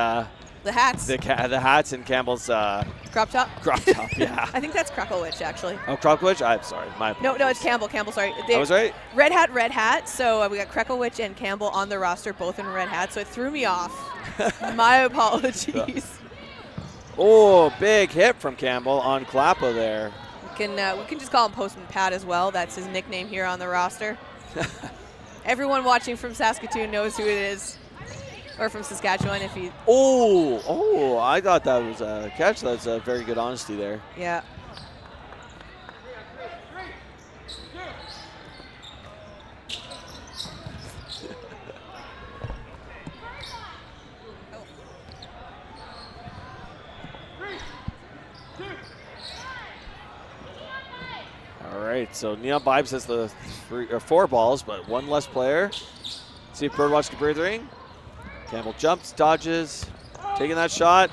S1: hats.
S8: The hats and Campbell's
S1: crop top.
S8: Crop top, yeah.
S1: I think that's Kruckowicz actually.
S8: Oh, Kruckowicz? I'm sorry.
S1: No, it's Campbell. Campbell, sorry.
S8: I was right.
S1: Red hat. So we got Kruckowicz and Campbell on the roster, both in red hats. So it threw me off. My apologies.
S8: Oh, big hit from Campbell on Clappa there.
S1: We can just call him Postman Pat as well. That's his nickname here on the roster. Everyone watching from Saskatoon knows who it is, or from Saskatchewan if he.
S8: Oh! I thought that was a catch. That's a very good honesty there.
S1: Yeah.
S8: All right, so Neon Vibes has the 4 balls, but 1 less player. See if Birdwatch can breathe the ring. Campbell jumps, dodges, taking that shot.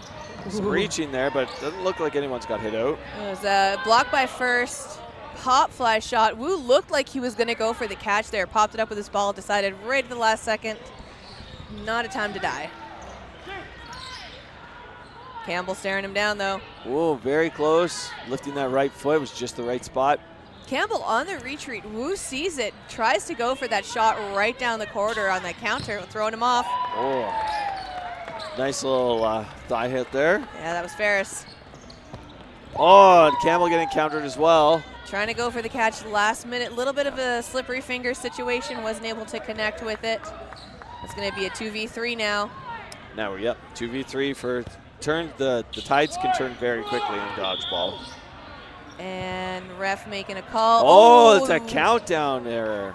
S8: Some reaching there, but doesn't look like anyone's got hit out.
S1: It was a block by First, pop fly shot. Wu looked like he was going to go for the catch there, popped it up with his ball, decided right at the last second, not a time to die. Campbell staring him down though.
S8: Oh, very close. Lifting that right foot was just the right spot.
S1: Campbell on the retreat. Wu sees it, tries to go for that shot right down the corridor on that counter, throwing him off.
S8: Oh, nice little thigh hit there.
S1: Yeah, that was Ferris.
S8: Oh, and Campbell getting countered as well.
S1: Trying to go for the catch last minute. Little bit of a slippery finger situation. Wasn't able to connect with it. It's going to be a 2v3 now.
S8: Now we're, 2v3 for turn. The tides can turn very quickly in dodgeball.
S1: And ref making a call.
S8: Oh, it's a countdown error.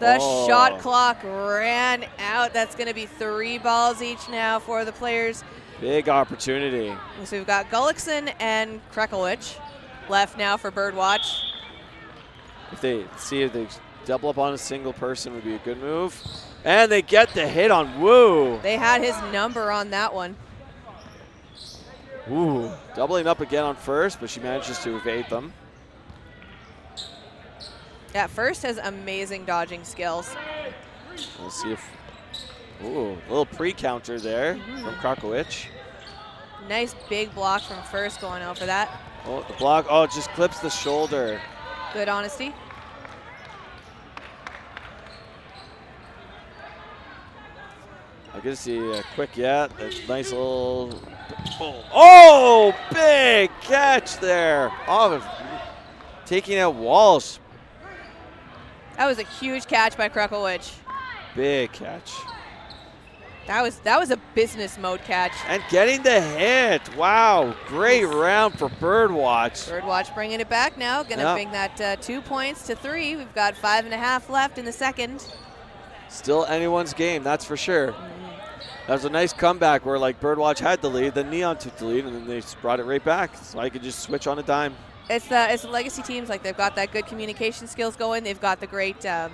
S1: The shot clock ran out. That's going to be 3 balls each now for the players.
S8: Big opportunity.
S1: So we've got Gullickson and Kruckowicz left now for Birdwatch.
S8: If they double up on a single person would be a good move. And they get the hit on Wu.
S1: They had his number on that one.
S8: Ooh, doubling up again on First, but she manages to evade them.
S1: Yeah, First has amazing dodging skills.
S8: We'll see if, a little pre-counter there from Kruckowicz.
S1: Nice big block from First going out for that.
S8: Oh, the block, it just clips the shoulder.
S1: Good honesty.
S8: I'm going to see a quick, a nice little, big catch there. Taking out Walsh.
S1: That was a huge catch by Kruckowicz.
S8: Big catch.
S1: That was a business mode catch.
S8: And getting the hit. Wow, great round for Birdwatch.
S1: Birdwatch bringing it back now. Going to bring that 2 points to 3. We've got 5.5 left in the second.
S8: Still anyone's game, that's for sure. That was a nice comeback where Birdwatch had the lead, then Neon took the lead, and then they just brought it right back. So I could just switch on a dime.
S1: It's the legacy teams. They've got that good communication skills going. They've got the great, the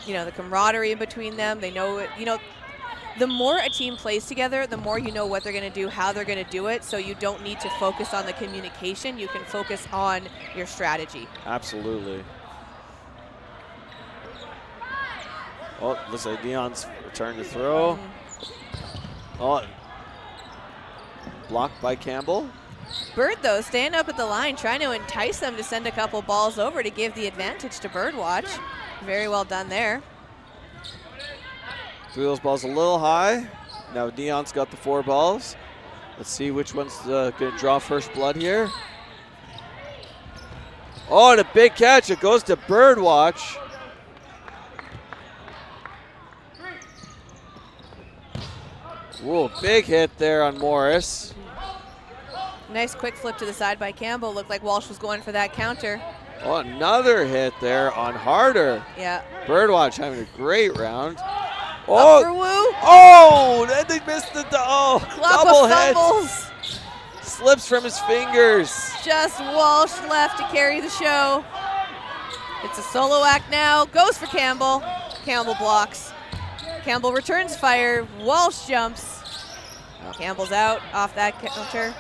S1: camaraderie in between them. They know it. The more a team plays together, the more you know what they're going to do, how they're going to do it. So you don't need to focus on the communication. You can focus on your strategy.
S8: Absolutely. Oh, looks like Neon's return to throw. Blocked by Campbell.
S1: Bird, though, staying up at the line, trying to entice them to send a couple balls over to give the advantage to Birdwatch. Very well done there.
S8: Threw those balls a little high. Now Neon's got the 4 balls. Let's see which one's going to draw first blood here. Oh, and a big catch. It goes to Birdwatch. Whoa, big hit there on Morris.
S1: Nice quick flip to the side by Campbell. Looked like Walsh was going for that counter.
S8: Oh, another hit there on Harder.
S1: Yeah.
S8: Birdwatch having a great round.
S1: Up
S8: Oh,
S1: for Woo.
S8: oh, then they missed the
S1: Clop
S8: double
S1: of
S8: hit.
S1: fumbles.
S8: Slips from his fingers.
S1: Just Walsh left to carry the show. It's a solo act now. Goes for Campbell. Campbell blocks. Campbell returns fire. Walsh jumps. Campbell's out off that counter.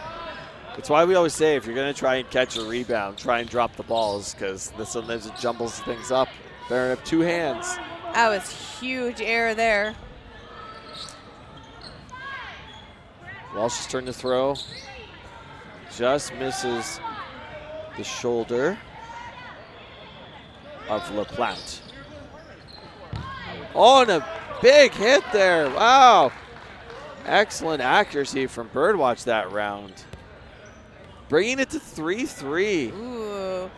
S8: It's why we always say if you're going to try and catch a rebound, try and drop the balls, because sometimes it jumbles things up. Better have two hands.
S1: That was huge error there.
S8: Walsh's turn to throw. Just misses the shoulder of LaPlante. Oh, and a big hit there. Wow. Excellent accuracy from Birdwatch that round. Bringing it to 3-3.
S1: Ooh.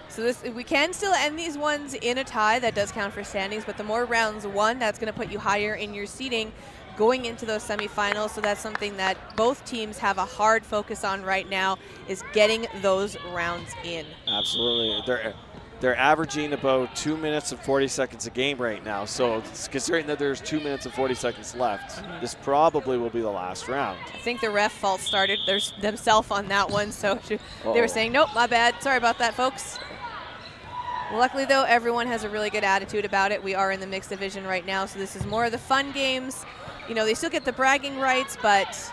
S1: So we can still end these ones in a tie. That does count for standings, but the more rounds won, that's going to put you higher in your seeding going into those semifinals. So that's something that both teams have a hard focus on right now, is getting those rounds in.
S8: Absolutely. They're averaging about 2 minutes and 40 seconds a game right now. So considering that there's 2 minutes and 40 seconds left, this probably will be the last round.
S1: I think the ref fault started themselves on that one. So they were saying, nope, my bad. Sorry about that, folks. Luckily, though, everyone has a really good attitude about it. We are in the mixed division right now, so this is more of the fun games. You know, they still get the bragging rights, but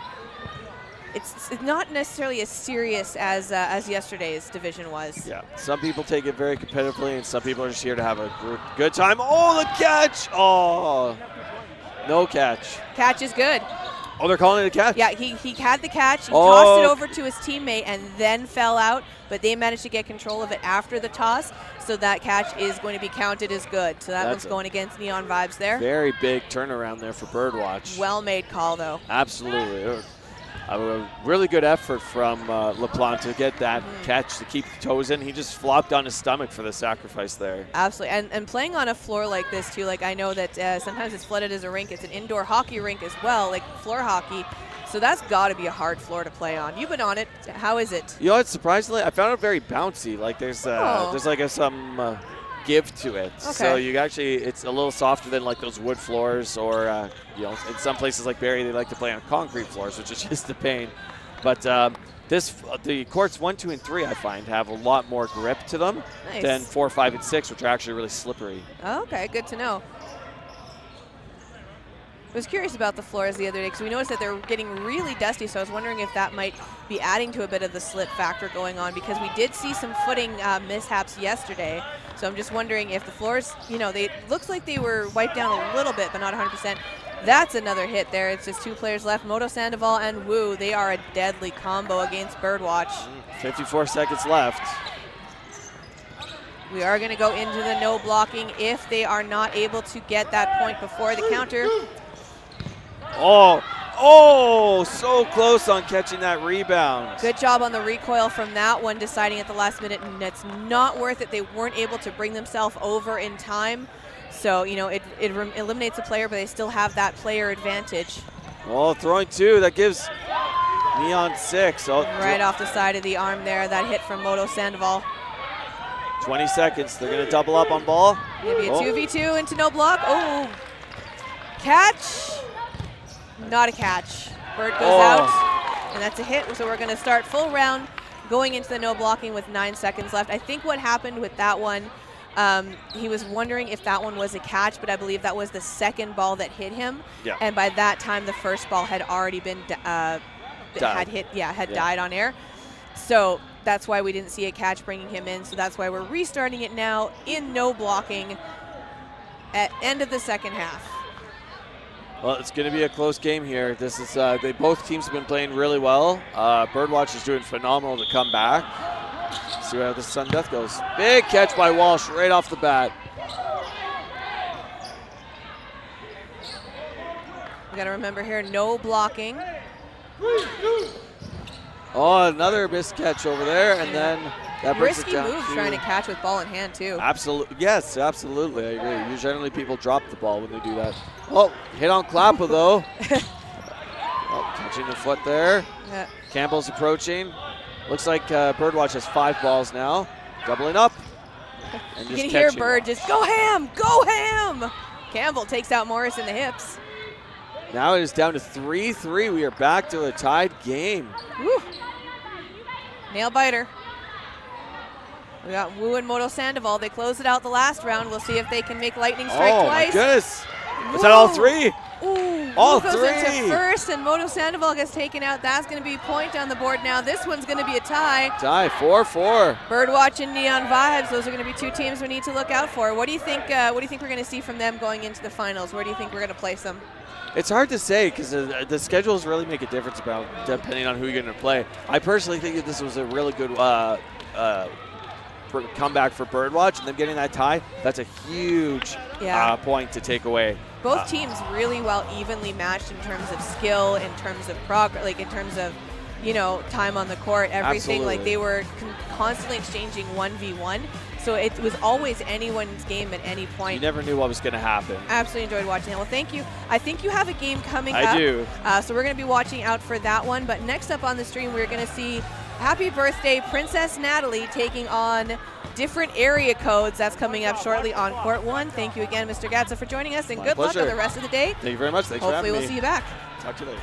S1: it's not necessarily as serious as yesterday's division was.
S8: Yeah, some people take it very competitively, and some people are just here to have a good time. Oh, the catch! Oh, no catch.
S1: Catch is good.
S8: Oh, they're calling it a catch?
S1: Yeah, he had the catch. He tossed it over to his teammate and then fell out, but they managed to get control of it after the toss, so that catch is going to be counted as good. So that one's going against Neon Vibes there.
S8: Very big turnaround there for Birdwatch.
S1: Well-made call, though.
S8: Absolutely. A really good effort from LaPlante to get that catch to keep the toes in. He just flopped on his stomach for the sacrifice there.
S1: Absolutely, and playing on a floor like this too, like I know that sometimes it's flooded as a rink. It's an indoor hockey rink as well, like floor hockey. So that's got to be a hard floor to play on. You've been on it. How is it?
S8: You know what, surprisingly, I found it very bouncy. Like there's like some give to it.
S1: Okay.
S8: So you actually, it's a little softer than like those wood floors, or you know, in some places like Barrie, they like to play on concrete floors, which is just a pain. But the courts 1, 2, and 3, I find, have a lot more grip to them than 4, 5, and 6, which are actually really slippery.
S1: Okay, good to know. I was curious about the floors the other day because we noticed that they're getting really dusty, so I was wondering if that might be adding to a bit of the slip factor going on, because we did see some footing mishaps yesterday. So I'm just wondering if the floors, you know, they looks like they were wiped down a little bit, but not 100%. That's another hit there. It's just 2 players left, Moto Sandoval and Wu. They are a deadly combo against Birdwatch.
S8: 54 seconds left.
S1: We are going to go into the no blocking if they are not able to get that point before the counter.
S8: Oh, so close on catching that rebound.
S1: Good job on the recoil from that one, deciding at the last minute, and it's not worth it. They weren't able to bring themselves over in time. So, you know, it eliminates a player, but they still have that player advantage.
S8: Oh, throwing 2, that gives Neon 6. Oh,
S1: right off the side of the arm there, that hit from Moto Sandoval.
S8: 20 seconds, they're gonna double up on ball.
S1: Maybe a 2v2 into no block. Oh, catch. Not a catch. Bird goes out, and that's a hit. So we're going to start full round going into the no blocking with 9 seconds left. I think what happened with that one, he was wondering if that one was a catch, but I believe that was the second ball that hit him.
S8: Yeah.
S1: And by that time, the first ball had already been died on air. So that's why we didn't see a catch bringing him in. So that's why we're restarting it now in no blocking at end of the second half.
S8: Well, it's going to be a close game here. This is both teams have been playing really well. Birdwatch is doing phenomenal to come back. See how the Sun Death goes. Big catch by Walsh right off the bat.
S1: We got to remember here, no blocking.
S8: Oh, another missed catch over there, and then that brings
S1: Risky
S8: it down
S1: move
S8: to
S1: trying to catch with ball in hand, too.
S8: Absolutely, yes, absolutely. I agree. Generally, people drop the ball when they do that. Oh, hit on Klappa though. Oh, touching the foot there.
S1: Yeah.
S8: Campbell's approaching. Looks like Birdwatch has 5 balls now, doubling up. And
S1: You
S8: just
S1: can hear
S8: catching
S1: Bird
S8: one.
S1: just go ham, go ham. Campbell takes out Morris in the hips.
S8: Now it is down to 3-3. We are back to a tied game.
S1: Woo. Nail biter. We got Wu and Moto Sandoval. They closed it out the last round. We'll see if they can make lightning strike
S8: Oh
S1: twice.
S8: my goodness! Is that all
S1: Woo.
S8: 3?
S1: Ooh,
S8: All
S1: Wu goes
S8: 3.
S1: into first, and Moto Sandoval gets taken out. That's going to be a point on the board now. This one's going to be a tie.
S8: Tie 4-4.
S1: Birdwatch and Neon Vibes. Those are going to be 2 teams we need to look out for. What do you think? What do you think we're going to see from them going into the finals? Where do you think we're going to place them?
S8: It's hard to say because the schedules really make a difference about depending on who you're going to play. I personally think that this was a really good comeback for Birdwatch, and them getting that tie. That's a huge point to take away.
S1: Both teams really well evenly matched in terms of skill, in terms of progress, like in terms of, you know, time on the court, everything.
S8: Absolutely.
S1: Like they were constantly exchanging 1v1. So it was always anyone's game at any point.
S8: You never knew what was going to happen.
S1: Absolutely enjoyed watching it. Well, thank you. I think you have a game coming up.
S8: I do.
S1: So we're going to be watching out for that one. But next up on the stream, we're going to see Happy Birthday Princess Natalie taking on different area codes. That's coming up shortly on Court 1. Thank you again, Mr. Gatza, for joining us, and
S8: My
S1: good luck
S8: pleasure.
S1: on the rest of the day.
S8: Thank you very much. Thanks for having me.
S1: Hopefully we'll see you back.
S8: Talk to you later.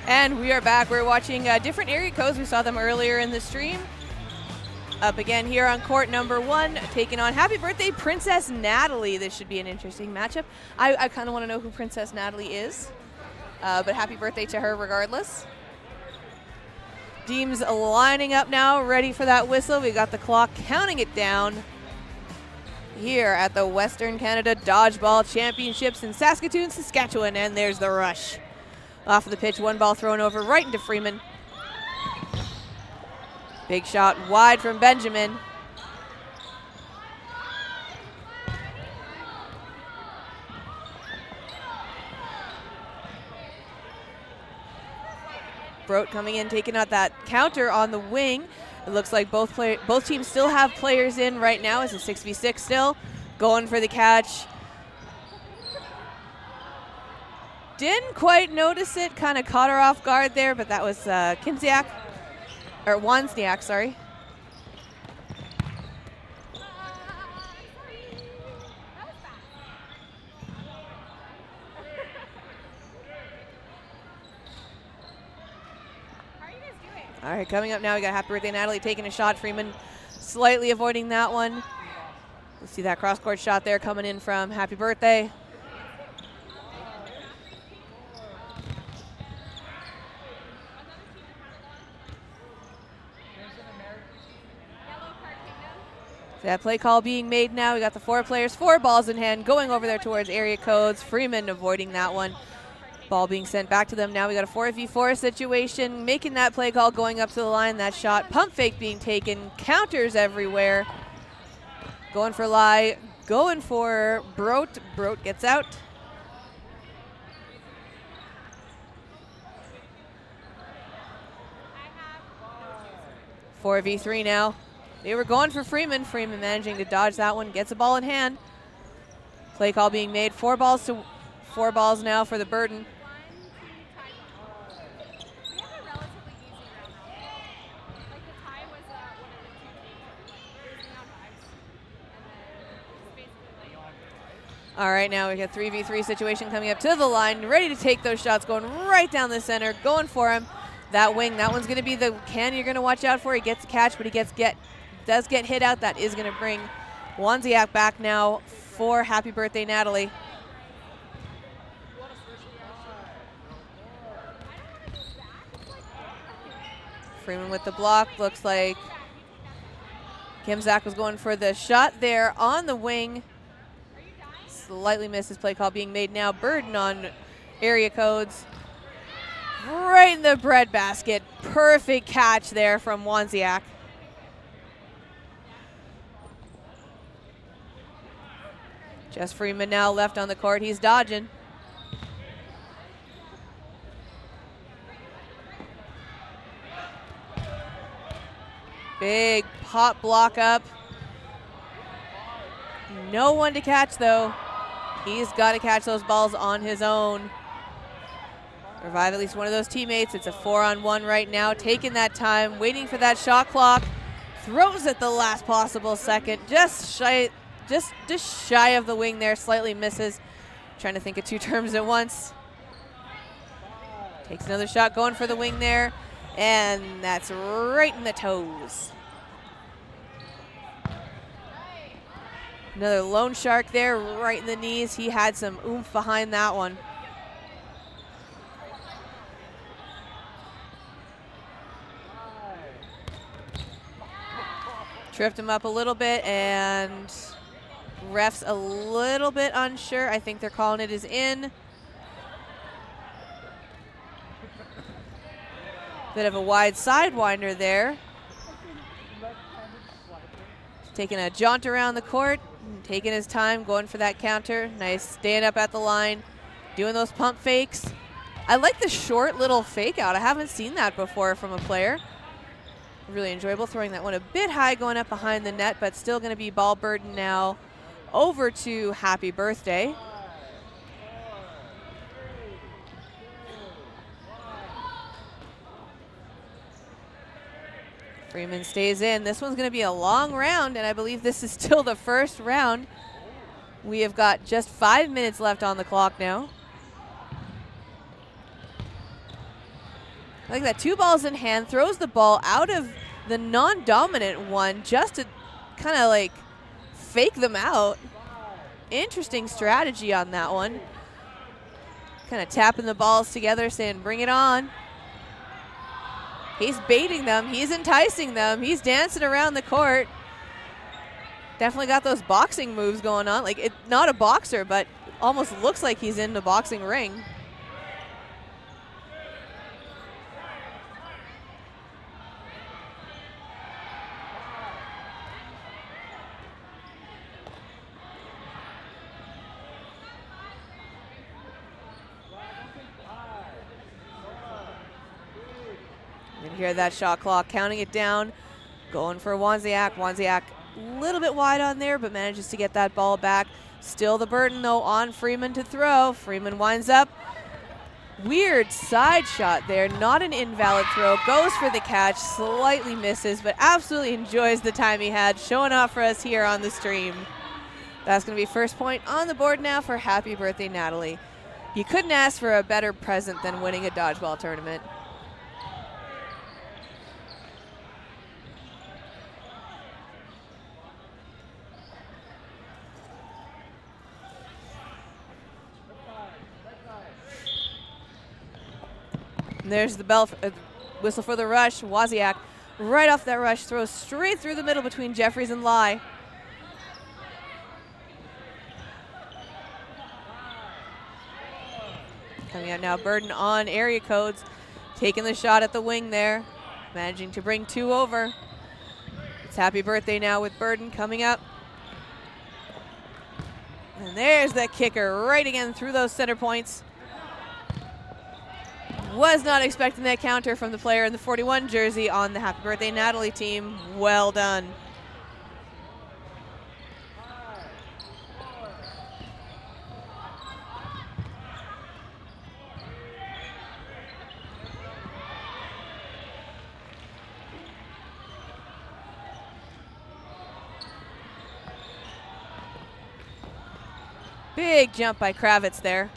S1: And we are back. We're watching different area codes. We saw them earlier in the stream. Up again here on court number 1, taking on Happy Birthday Princess Natalie. This should be an interesting matchup. I kind of want to know who Princess Natalie is, but happy birthday to her regardless. Teams lining up now, ready for that whistle. We got the clock counting it down here at the Western Canada Dodgeball Championships in Saskatoon, Saskatchewan, and there's the rush. Off of the pitch, one ball thrown over right into Freeman. Big shot wide from Benjamin. Broat coming in, taking out that counter on the wing. It looks like both teams still have players in right now. It's a 6v6 still. Going for the catch. Didn't quite notice it, kind of caught her off guard there, but that was Wozniak, sorry. All right, coming up now, we got Happy Birthday Natalie taking a shot. Freeman slightly avoiding that one. We'll see that cross-court shot there coming in from Happy Birthday. So that play call being made now. We got the 4 players, 4 balls in hand, going over there towards area codes. Freeman avoiding that one. Ball being sent back to them. Now we got a 4v4 situation, making that play call, going up to the line. That shot, pump fake being taken, counters everywhere. Going for Lai, going for Broat. Broat gets out. Four v 3 now. They were going for Freeman. Freeman managing to dodge that one, gets a ball in hand. Play call being made. 4 balls now for the Burden. All right, now we got 3v3 situation coming up to the line, ready to take those shots, going right down the center, going for him. That wing, that one's going to be the can you're going to watch out for. He gets a catch, but he does get hit out. That is going to bring Wozniak back now for Happy Birthday Natalie. Freeman with the block. Looks like Kim Zach was going for the shot there on the wing. Slightly misses. Play call being made now. Burden on area codes. Right in the bread basket. Perfect catch there from Wozniak. Just Freeman now left on the court. He's dodging. Big pop block up. No one to catch though. He's got to catch those balls on his own. Revive at least one of those teammates. It's a 4-on-1 right now. Taking that time, waiting for that shot clock. Throws at the last possible second. Just shy of the wing there. Slightly misses. Trying to think of 2 terms at once. Takes another shot, going for the wing there. And that's right in the toes. Another loan shark there, right in the knees. He had some oomph behind that one. Tripped him up a little bit, and ref's a little bit unsure. I think they're calling it as in. Bit of a wide sidewinder there. Taking a jaunt around the court, taking his time, going for that counter. Nice stand up at the line, doing those pump fakes. I like the short little fake out. I haven't seen that before from a player. Really enjoyable, throwing that one a bit high, going up behind the net, but still going to be ball burden now over to Happy Birthday. Freeman stays in. This one's going to be a long round, and I believe this is still the first round. We have got just 5 minutes left on the clock now. Like that, 2 balls in hand, throws the ball out of the non-dominant one just to kind of like fake them out. Interesting strategy on that one. Kind of tapping the balls together, saying, bring it on. He's baiting them. He's enticing them. He's dancing around the court. Definitely got those boxing moves going on. Like, not a boxer, but almost looks like he's in the boxing ring. You can hear that shot clock counting it down. Going for Wozniak. Wozniak a little bit wide on there, but manages to get that ball back. Still the burden, though, on Freeman to throw. Freeman winds up. Weird side shot there. Not an invalid throw. Goes for the catch. Slightly misses, but absolutely enjoys the time he had. Showing off for us here on the stream. That's going to be first point on the board now for Happy Birthday, Natalie. You couldn't ask for a better present than winning a dodgeball tournament. And there's the bell, whistle for the rush. Wozniak right off that rush, throws straight through the middle between Jeffries and Lai. Coming out now, burden on area codes. Taking the shot at the wing there. Managing to bring 2 over. It's Happy Birthday now with burden coming up. And there's that kicker right again through those center points. Was not expecting that counter from the player in the 41 jersey on the Happy Birthday Natalie team. Well done. Big jump by Kravitz there.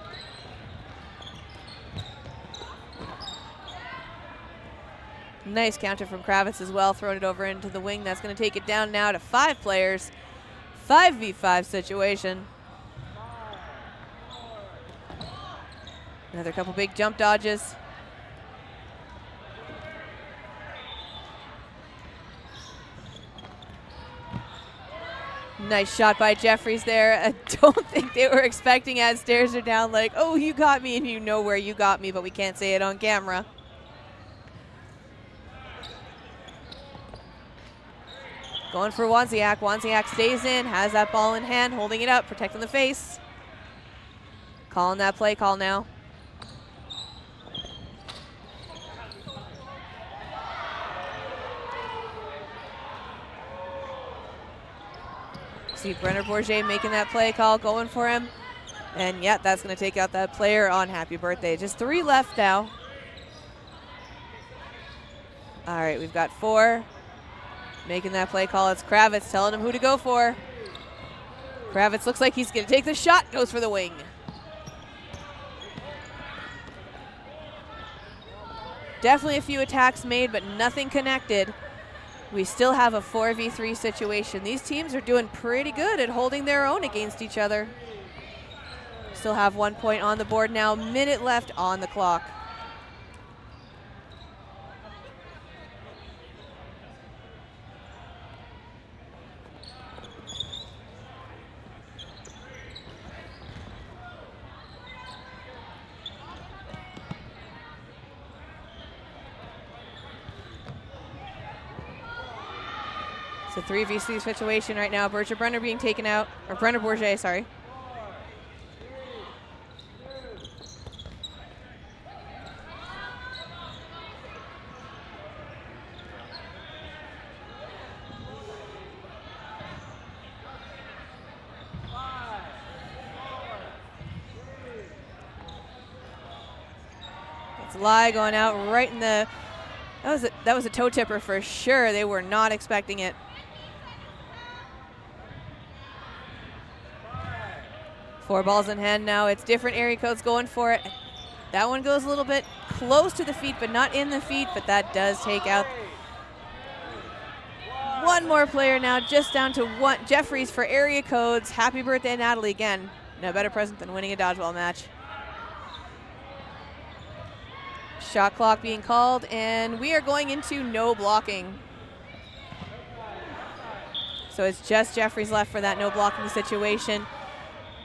S1: Nice counter from Kravitz as well, throwing it over into the wing. That's going to take it down now to 5 players. 5v5 situation. Another couple big jump dodges. Nice shot by Jeffries there. I don't think they were expecting as stares are down like, oh, you got me, and you know where you got me, but we can't say it on camera. Going for Wozniak. Wozniak stays in, has that ball in hand, holding it up, protecting the face. Calling that play call now. See Brenner Bourget making that play call, going for him. And yeah, that's going to take out that player on Happy Birthday. Just 3 left now. All right, we've got 4. Making that play call, it's Kravitz telling him who to go for. Kravitz looks like he's going to take the shot, goes for the wing. Definitely a few attacks made, but nothing connected. We still have a 4v3 situation. These teams are doing pretty good at holding their own against each other. Still have 1 point on the board now, minute left on the clock. It's a 3v3 situation right now. Brenner being taken out, or Brenner Bourget, sorry. It's Lai going out right in the, that was a toe tipper for sure. They were not expecting it. 4 balls in hand now. It's different area codes going for it. That one goes a little bit close to the feet, but not in the feet, but that does take out one more player now, just down to one. Jeffries for area codes. Happy birthday, Natalie, again. No better present than winning a dodgeball match. Shot clock being called, and we are going into no blocking. So it's just Jeffries left for that no blocking situation.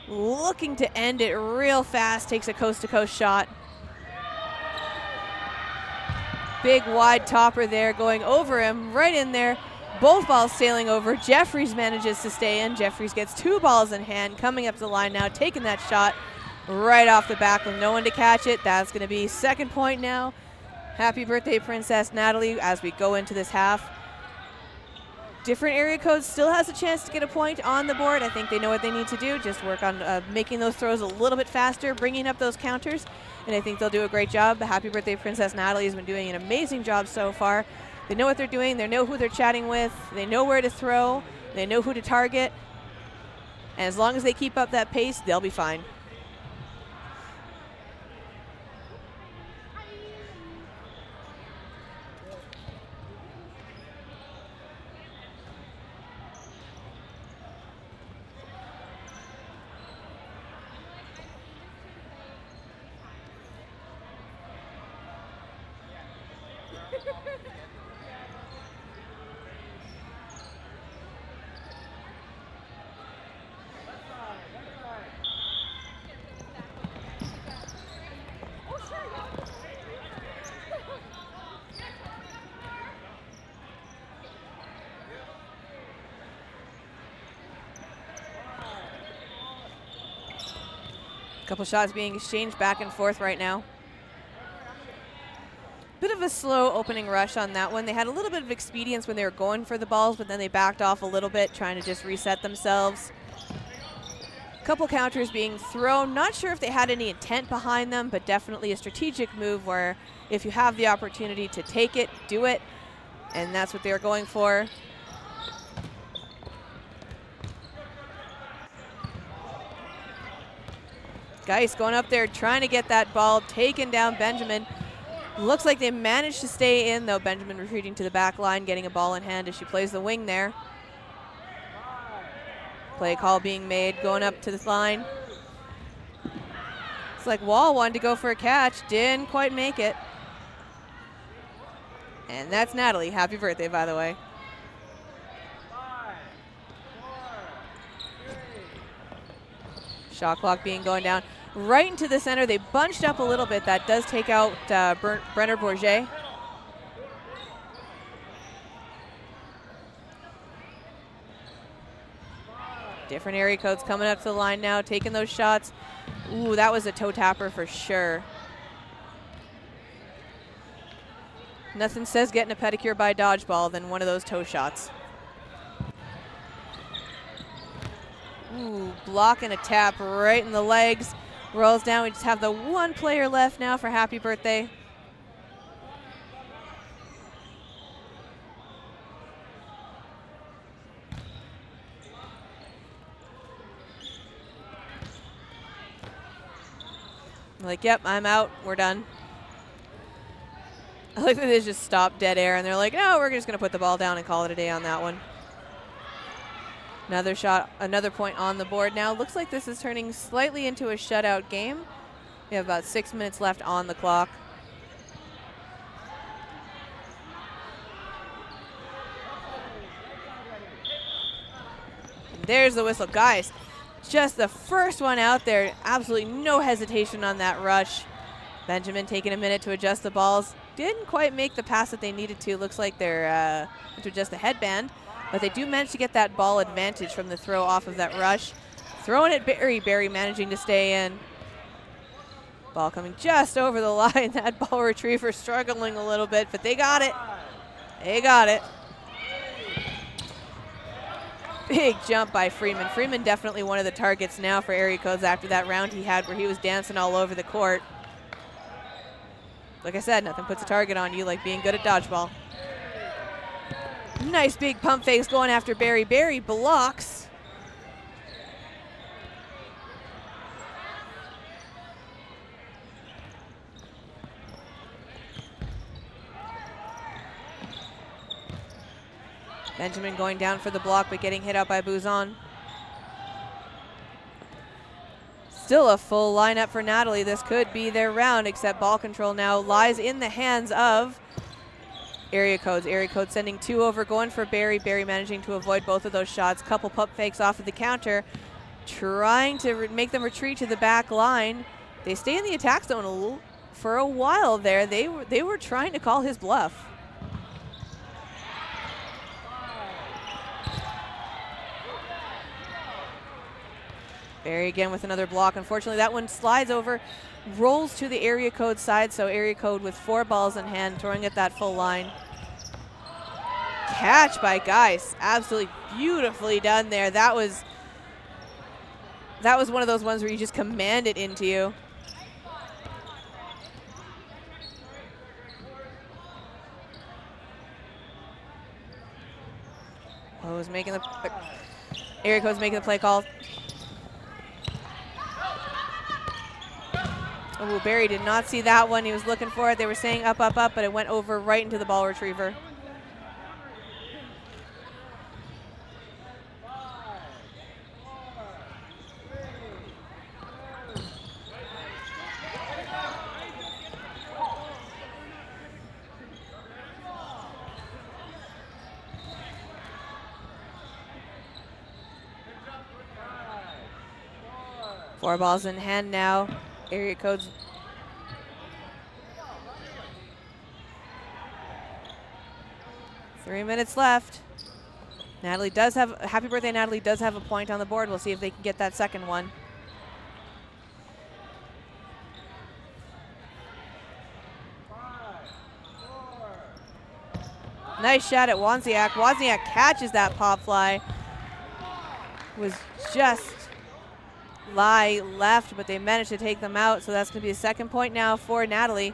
S1: Looking to end it real fast, takes a coast-to-coast shot. Big wide topper there going over him, right in there. Both balls sailing over. Jeffries manages to stay in. Jeffries gets 2 balls in hand, coming up to the line now, taking that shot right off the back with no one to catch it. That's going to be 2nd point now. Happy birthday, Princess Natalie, as we go into this half. Different area codes still has a chance to get a point on the board. I think they know what they need to do, just work on making those throws a little bit faster, bringing up those counters, and I think they'll do a great job. The Happy Birthday Princess Natalie has been doing an amazing job so far. They know what they're doing, they know who they're chatting with, they know where to throw, they know who to target, and as long as they keep up that pace, they'll be fine. Couple shots being exchanged back and forth right now. Bit of a slow opening rush on that one. They had a little bit of expedience when they were going for the balls, but then they backed off a little bit, trying to just reset themselves. Couple counters being thrown. Not sure if they had any intent behind them, but definitely a strategic move where if you have the opportunity to take it, do it. And that's what they're going for. Geis going up there, trying to get that ball taken down. Benjamin. Looks like they managed to stay in, though. Benjamin retreating to the back line, getting a ball in hand as she plays the wing there. Play call being made, going up to the line. It's like Wall wanted to go for a catch, didn't quite make it. And that's Natalie. Happy birthday, by the way. Shot clock being going down right into the center. They bunched up a little bit. That does take out Brenner Bourget. Different area codes coming up to the line now, taking those shots. Ooh, that was a toe tapper for sure. Nothing says getting a pedicure by dodgeball than one of those toe shots. Ooh, block and a tap right in the legs. Rolls down. We just have the one player left now for happy birthday. Like, yep, I'm out. We're done. I like that they just stopped dead air and they're like, no, we're just going to put the ball down and call it a day on that one. Another shot, another point on the board now. Looks like this is turning slightly into a shutout game. We have about 6 minutes left on the clock. And there's the whistle. Guys, just the first one out there. Absolutely no hesitation on that rush. Benjamin taking a minute to adjust the balls. Didn't quite make the pass that they needed to. Looks like they're to adjust the headband. But they do manage to get that ball advantage from the throw off of that rush. Throwing it Barry. Barry managing to stay in. Ball coming just over the line. That ball retriever struggling a little bit, but they got it. They got it. Big jump by Freeman. Freeman definitely one of the targets now for area codes after that round he had where he was dancing all over the court. Like I said, nothing puts a target on you like being good at dodgeball. Nice big pump fakes going after Barry. Barry blocks. Benjamin going down for the block, but getting hit out by Buzan. Still a full lineup for Natalie. This could be their round, except ball control now lies in the hands of Area Codes. Area Codes sending 2 over, going for Barry. Barry managing to avoid both of those shots. Couple pump fakes off of the counter, trying to make them retreat to the back line. They stay in the attack zone for a while there. They were trying to call his bluff. Barry again with another block. Unfortunately, that one slides over, rolls to the Area Code side, so Area Code with 4 balls in hand, throwing at that full line. Catch by Geis. Absolutely beautifully done there. That was one of those ones where you just command it into you. Area Code's making the play call. Oh, Barry did not see that one. He was looking for it. They were saying up, up, up, but it went over right into the ball retriever. Four balls in hand now. Area Codes. Three minutes left. Natalie does have, happy birthday, Natalie does have a point on the board. We'll see if they can get that second one. Nice shot at Wozniak. Wozniak catches that pop fly. Was just lie left, but they managed to take them out, so that's going to be a second point now for Natalie.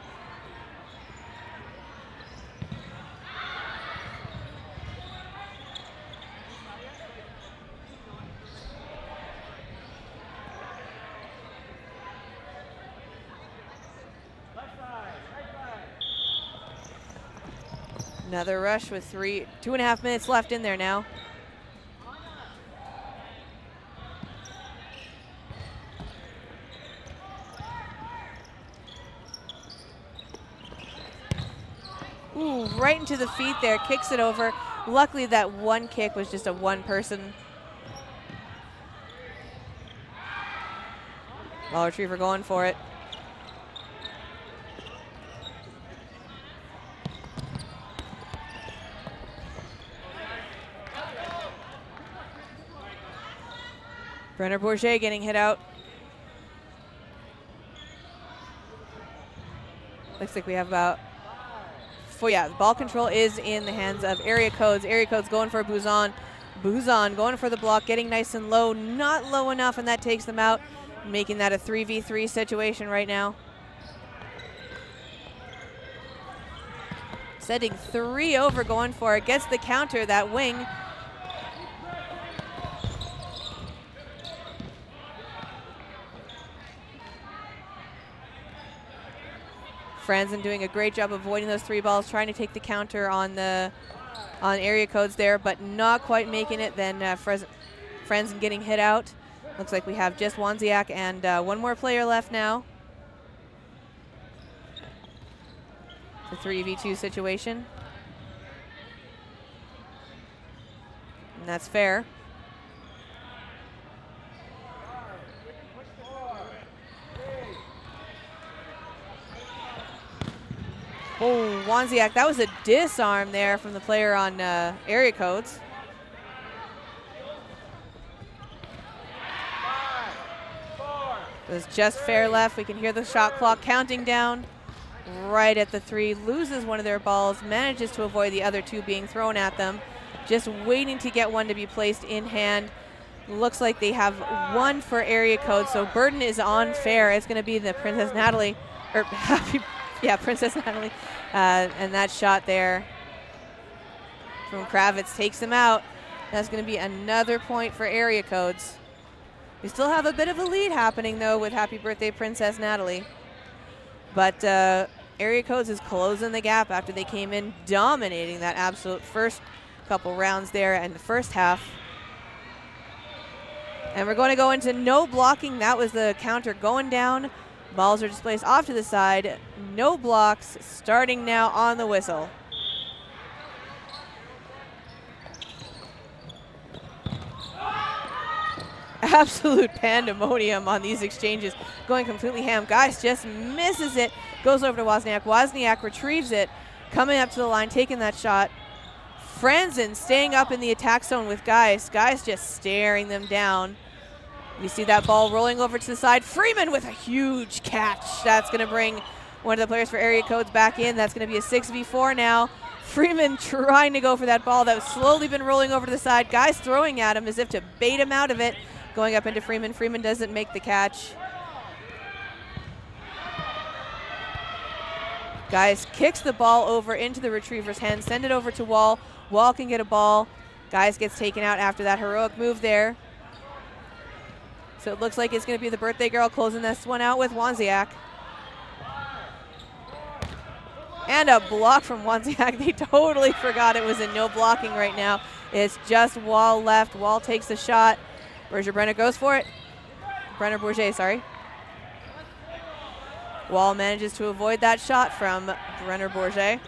S1: Another rush with 2.5 minutes left in there now. Ooh, right into the feet there, kicks it over. Luckily that one kick was just a one person. Ball retriever going for it. Brenner Bourget getting hit out. Looks like we have about, the ball control is in the hands of Area Codes. Area Codes going for Buzan. Buzan going for the block, getting nice and low, not low enough, and that takes them out, making that a 3v3 situation right now. Sending 3 over, going for it, gets the counter, that wing. Franzen doing a great job avoiding those 3 balls, trying to take the counter on Area Codes there, but not quite making it. Then Franzen getting hit out. Looks like we have just Wozniak and one more player left now. It's a 3v2 situation. And that's fair. Oh, Wozniak, that was a disarm there from the player on Area Codes. There's just fair left. We can hear the shot clock counting down right at the 3. Loses one of their balls, manages to avoid the other 2 being thrown at them. Just waiting to get one to be placed in hand. Looks like they have one for Area Code, so burden is on fair. It's going to be the Princess Natalie, or Princess Natalie. And that shot there from Kravitz takes them out. That's going to be another point for Area Codes. We still have a bit of a lead happening, though, with Happy Birthday Princess Natalie. But Area Codes is closing the gap after they came in dominating that absolute first couple rounds there in the first half. And we're going to go into no blocking. That was the counter going down. Balls are displaced off to the side. No blocks starting now on the whistle. Absolute pandemonium on these exchanges, going completely ham. Geist just misses it, goes over to Wozniak. Wozniak retrieves it, coming up to the line, taking that shot. Franzen staying up in the attack zone with Geist. Geist just staring them down. We see that ball rolling over to the side. Freeman with a huge catch. That's going to bring one of the players for area codes back in. That's going to be a 6v4 now. Freeman trying to go for that ball that was slowly been rolling over to the side. Geist throwing at him as if to bait him out of it. Going up into Freeman. Freeman doesn't make the catch. Geist kicks the ball over into the retriever's hand. Send it over to Wall. Wall can get a ball. Geist gets taken out after that heroic move there. So it looks like it's going to be the birthday girl closing this one out with Wozniak. And a block from Wozniak. They totally forgot it was in no blocking right now. It's just Wall left. Wall takes the shot. Brenner goes for it. Bourget, sorry. Wall manages to avoid that shot from Brenner Bourget.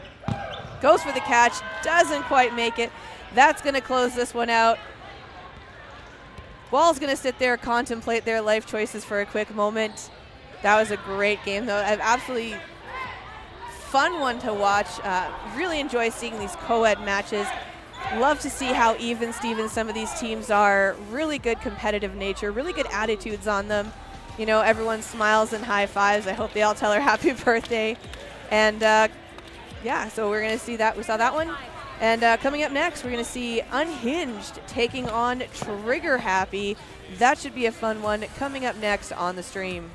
S1: Goes for the catch, doesn't quite make it. That's going to close this one out. Wall's going to sit there, contemplate their life choices for a quick moment. That was a great game, though. An absolutely fun one to watch. Really enjoy seeing these co-ed matches. Love to see how even Steven some of these teams are. Really good competitive nature, really good attitudes on them. You know, everyone smiles and high fives. I hope they all tell her happy birthday. And yeah, so we're going to see that. We saw that one. And coming up next, we're going to see Unhinged taking on Trigger Happy. That should be a fun one coming up next on the stream.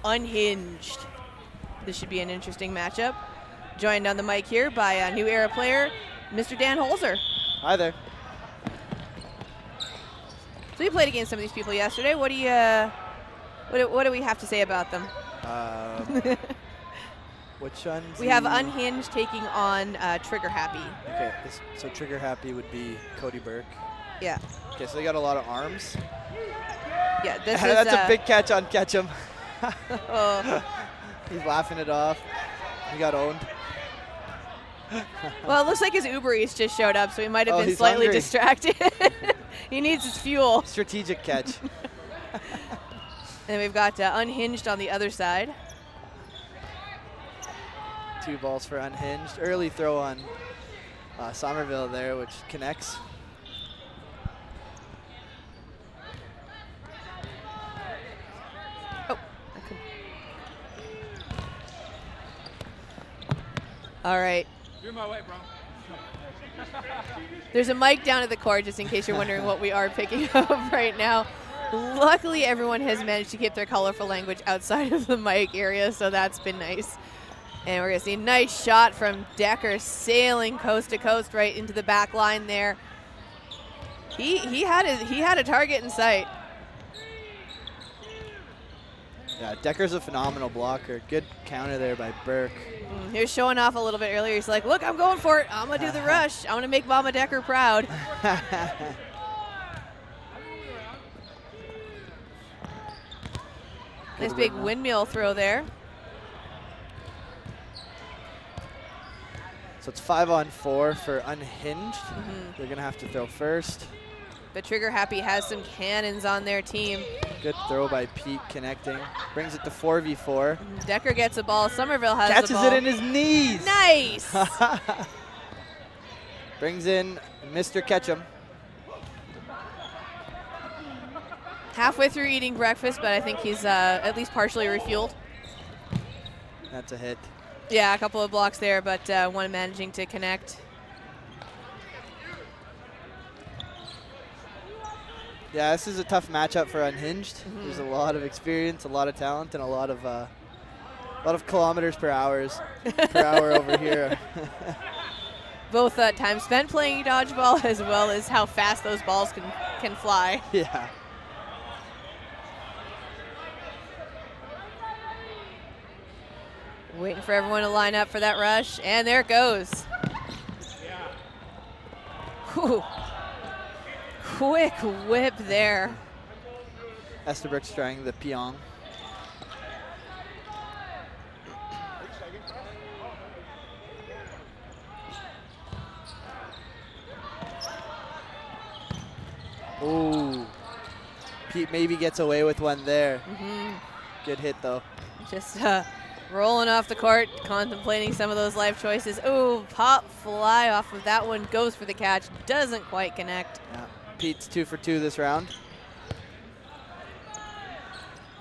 S1: Unhinged. This should be an interesting matchup. Joined on the mic here by a new era player, Mr. Dan Holzer.
S9: Hi there.
S1: So you played against some of these people yesterday. What do we have to say about them?
S9: Which one?
S1: We have Unhinged taking on Trigger Happy.
S9: Okay, so Trigger Happy would be Cody Burke.
S1: Yeah.
S9: Okay, so they got a lot of arms.
S1: Yeah, this is
S9: That's a big catch on Ketchum.
S1: Oh.
S9: He's laughing it off. He got owned.
S1: Well, it looks like his Uber Eats just showed up, so he might have been
S9: he's
S1: slightly
S9: hungry.
S1: distracted. He needs his fuel.
S9: Strategic catch.
S1: And we've got Unhinged on the other side.
S9: 2 balls for Unhinged. Early throw on Somerville there, which connects.
S1: Oh, all right.
S2: You're my way, bro.
S1: There's a mic down at the court, just in case you're wondering what we are picking up right now. Luckily, everyone has managed to keep their colorful language outside of the mic area, so that's been nice. And we're going to see a nice shot from Decker sailing coast to coast right into the back line there. He had a target in sight.
S9: Yeah, Decker's a phenomenal blocker. Good counter there by Burke.
S1: He was showing off a little bit earlier. He's like, look, I'm going for it. I'm going to do the rush. I'm going to make Mama Decker proud. Nice big windmill throw there.
S9: So it's 5-on-4 for Unhinged. They're going to have to throw first.
S1: But Trigger Happy has some cannons on their team.
S9: Good throw by Pete connecting. Brings it to 4v4.
S1: Decker gets a ball. Somerville has
S9: Catches
S1: the ball.
S9: it in his knees.
S1: Nice.
S9: Brings in Mr. Ketchum.
S1: Halfway through eating breakfast, but I think he's at least partially refueled.
S9: That's a hit.
S1: Yeah, a couple of blocks there, but one managing to connect.
S9: Yeah, this is a tough matchup for Unhinged. There's a lot of experience, a lot of talent, and a lot of kilometers per hour over here.
S1: Both time spent playing dodgeball as well as how fast those balls can fly.
S9: Yeah.
S1: Waiting for everyone to line up for that rush, and there it goes. Whew. Quick whip there.
S9: Estabrook's trying the peon. Ooh. Pete maybe gets away with one there. Good hit, though.
S1: Just rolling off the court, contemplating some of those life choices. Ooh, pop fly off of that one, goes for the catch, doesn't quite connect.
S9: Yeah. Pete's 2 for 2 this round.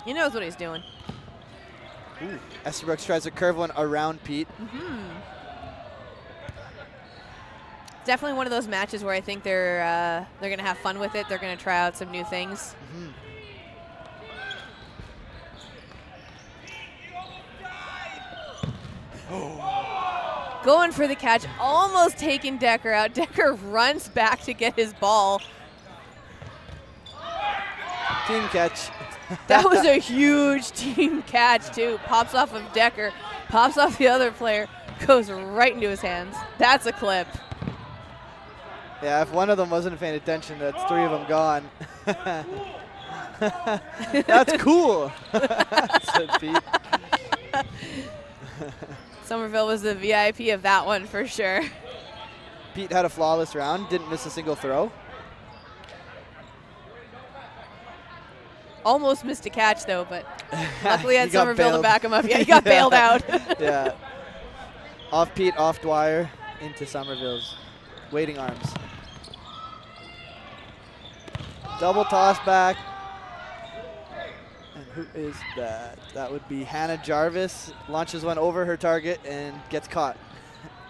S1: He knows what he's doing.
S9: Ooh. Estabrook tries to curve one around Pete.
S1: It's definitely one of those matches where I think they're going to have fun with it. They're going to try out some new things. Going for the catch, almost taking Decker out. Decker runs back to get his ball.
S9: Team catch.
S1: That was a huge team catch, too. Pops off of Decker, pops off the other player, goes right into his hands. That's a clip.
S9: Yeah, if one of them wasn't paying attention, that's 3 of them gone. That's cool, said Pete.
S1: Somerville was the VIP of that one for sure.
S9: Pete had a flawless round, didn't miss a single throw.
S1: Almost missed a catch, though, but luckily had
S9: He got
S1: Somerville to
S9: bailed.
S1: back him up. Yeah, he got bailed out.
S9: Yeah. Off Pete, off Dwyer, into Somerville's waiting arms. Double toss back. And who is that? That would be Hannah Jarvis. Launches one over her target and gets caught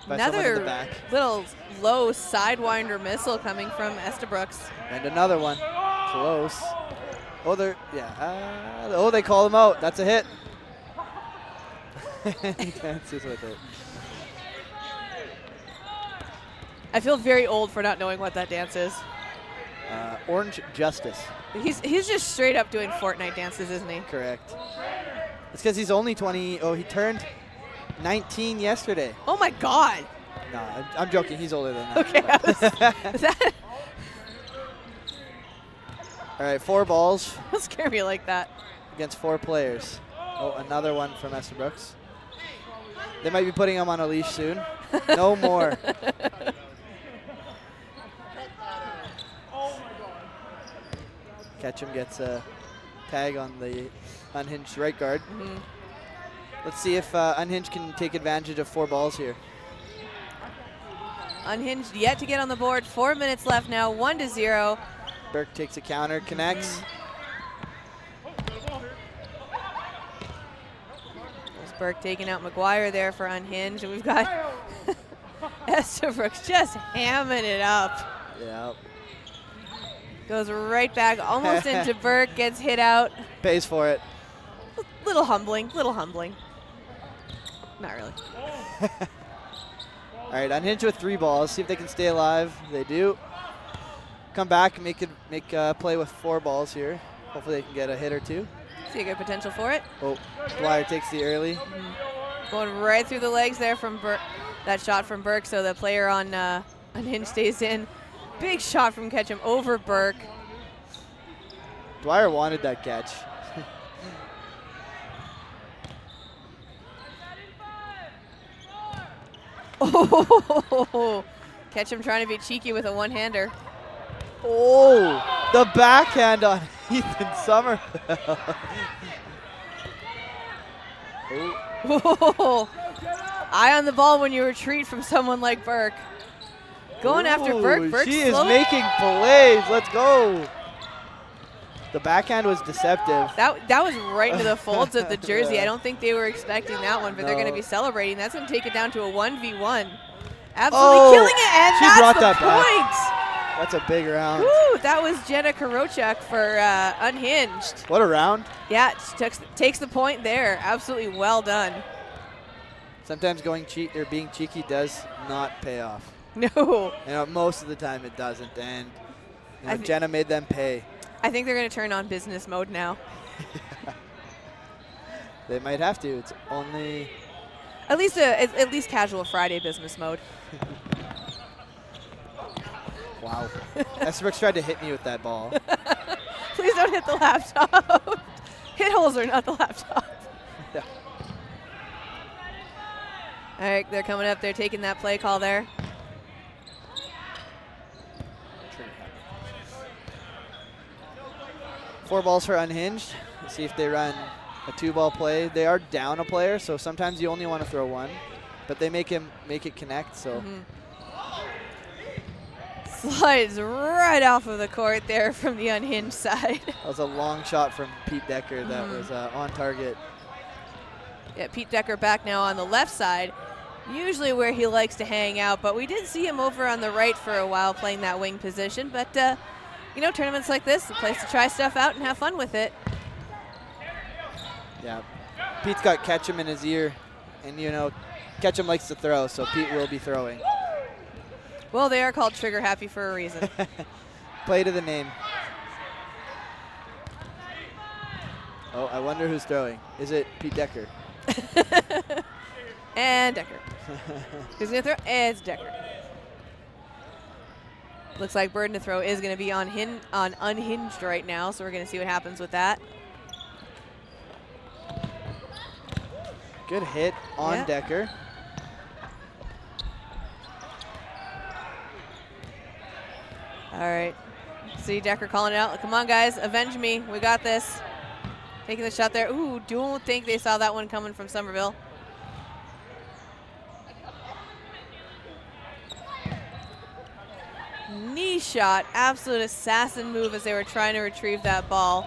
S9: by someone in the
S1: Another
S9: back.
S1: little low sidewinder missile coming from Estabrooks.
S9: And another one. Close. Oh, they're, yeah. Oh, they call him out. That's a hit. He dances with it.
S1: I feel very old for not knowing what that dance is.
S9: Orange Justice.
S1: He's just straight up doing Fortnite dances, isn't he?
S9: Correct. It's because he's only 20. Oh, he turned 19 yesterday.
S1: Oh my God.
S9: No, I'm joking. He's older than that.
S1: Okay.
S9: All right, 4 balls.
S1: Don't scare me like that.
S9: Against 4 players. Oh, another one from Estabrook's. They might be putting him on a leash soon. No more. Ketchum gets a tag on the unhinged right guard.
S1: Mm-hmm.
S9: Let's see if Unhinged can take advantage of 4 balls here.
S1: Unhinged yet to get on the board. 4 minutes left now, 1-0.
S9: Burke takes a counter, connects.
S1: There's Burke taking out McGuire there for Unhinged. And we've got Estabrook just hamming it up.
S9: Yeah.
S1: Goes right back, almost into Burke, gets hit out.
S9: Pays for it.
S1: Little humbling, little humbling. Not really.
S9: All right, Unhinged with 3 balls. See if they can stay alive. They do. Come back and make a play with 4 balls here. Hopefully they can get a hit or 2.
S1: See a good potential for it.
S9: Oh, Dwyer takes the early.
S1: Going right through the legs there from Burke. That shot from Burke, so the player on Unhinged stays in. Big shot from Ketchum over Burke.
S9: Dwyer wanted that catch.
S1: Oh, Ketchum trying to be cheeky with a one-hander.
S9: Oh, the backhand on Ethan Somerville.
S1: Oh. Eye on the ball when you retreat from someone like Burke. Going after Burke. Burke
S9: she is making plays. Let's go. The backhand was deceptive.
S1: That was right into the folds of the jersey. I don't think they were expecting that one, but they're going to
S9: No.
S1: be celebrating. That's going to take it down to a 1v1. Absolutely killing it, and
S9: she
S1: that's
S9: brought
S1: the
S9: that
S1: point.
S9: That's a big round.
S1: Woo, that was Jenna Karochuk for Unhinged.
S9: What a round.
S1: Yeah, takes the point there. Absolutely well done.
S9: Sometimes being cheeky does not pay off.
S1: No.
S9: You know, most of the time it doesn't, and
S1: I
S9: Jenna made them pay.
S1: I think they're going to turn on business mode now.
S9: They might have to. It's only
S1: At least casual Friday business mode.
S9: wow. Estabrook tried to hit me with that ball.
S1: Please don't hit the laptop. Hit holes are not the laptop.
S9: Yeah.
S1: All right, they're coming up. They're taking that play call there.
S9: Four balls for Unhinged. Let's see if they run a 2-ball play. They are down a player, so sometimes you only want to throw one, but they make it connect. So
S1: Slides right off of the court there from the Unhinged side.
S9: that was a long shot from Pete Decker that was on target.
S1: Yeah, Pete Decker back now on the left side, usually where he likes to hang out, but we did see him over on the right for a while playing that wing position. But, you know, tournaments like this, a place to try stuff out and have fun with it.
S9: Yeah, Pete's got Ketchum in his ear, and, you know, Ketchum likes to throw, so Pete will be throwing.
S1: Well, they are called trigger happy for a reason.
S9: Play to the name. Oh, I wonder who's throwing. Is it Pete Decker?
S1: And Decker. Who's going to throw? It's Decker. Looks like burden to throw is going to be on Unhinged right now, so we're going to see what happens with that.
S9: Good hit on Decker.
S1: All right. See Decker calling it out. Come on, guys. Avenge me. We got this. Taking the shot there. Ooh, don't think they saw that one coming from Somerville. Knee shot. Absolute assassin move as they were trying to retrieve that ball.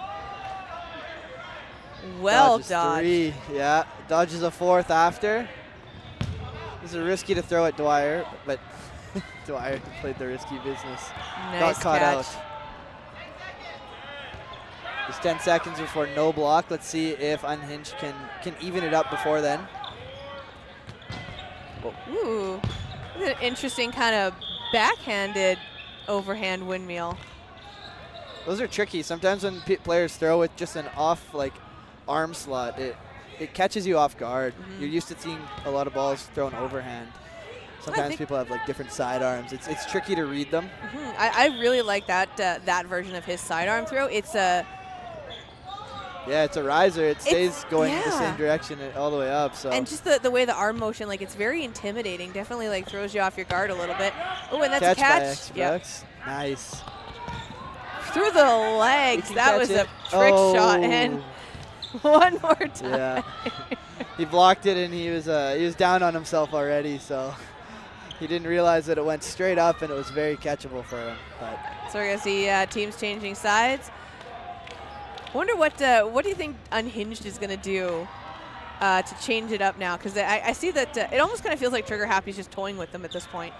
S1: Well dodged.
S9: 3. Yeah, dodges a 4th after. This is risky to throw at Dwyer, but Dwyer played the risky business.
S1: Nice
S9: Got caught
S1: catch.
S9: There's 10 seconds before no block. Let's see if Unhinged can even it up before then.
S1: Ooh, this is an interesting kind of backhanded overhand windmill.
S9: Those are tricky. Sometimes when players throw with just an off like arm slot, it catches you off guard. You're used to seeing a lot of balls thrown overhand. Sometimes people have like different sidearms. It's tricky to read them.
S1: I really like that that version of his sidearm throw. It's a
S9: it's a riser. It stays going the same direction all the way up. So
S1: and just the way the arm motion, like it's very intimidating. Definitely like throws you off your guard a little bit. Oh, and that's a catch.
S9: Yep. Nice.
S1: Through the legs. That was a trick shot. And one more time.
S9: Yeah. He blocked it, and he was down on himself already, so he didn't realize that it went straight up, and it was very catchable for him. But.
S1: So we're gonna see teams changing sides. I wonder what do you think Unhinged is gonna do to change it up now? Because I see that it almost kind of feels like Trigger Happy's just toying with them at this point.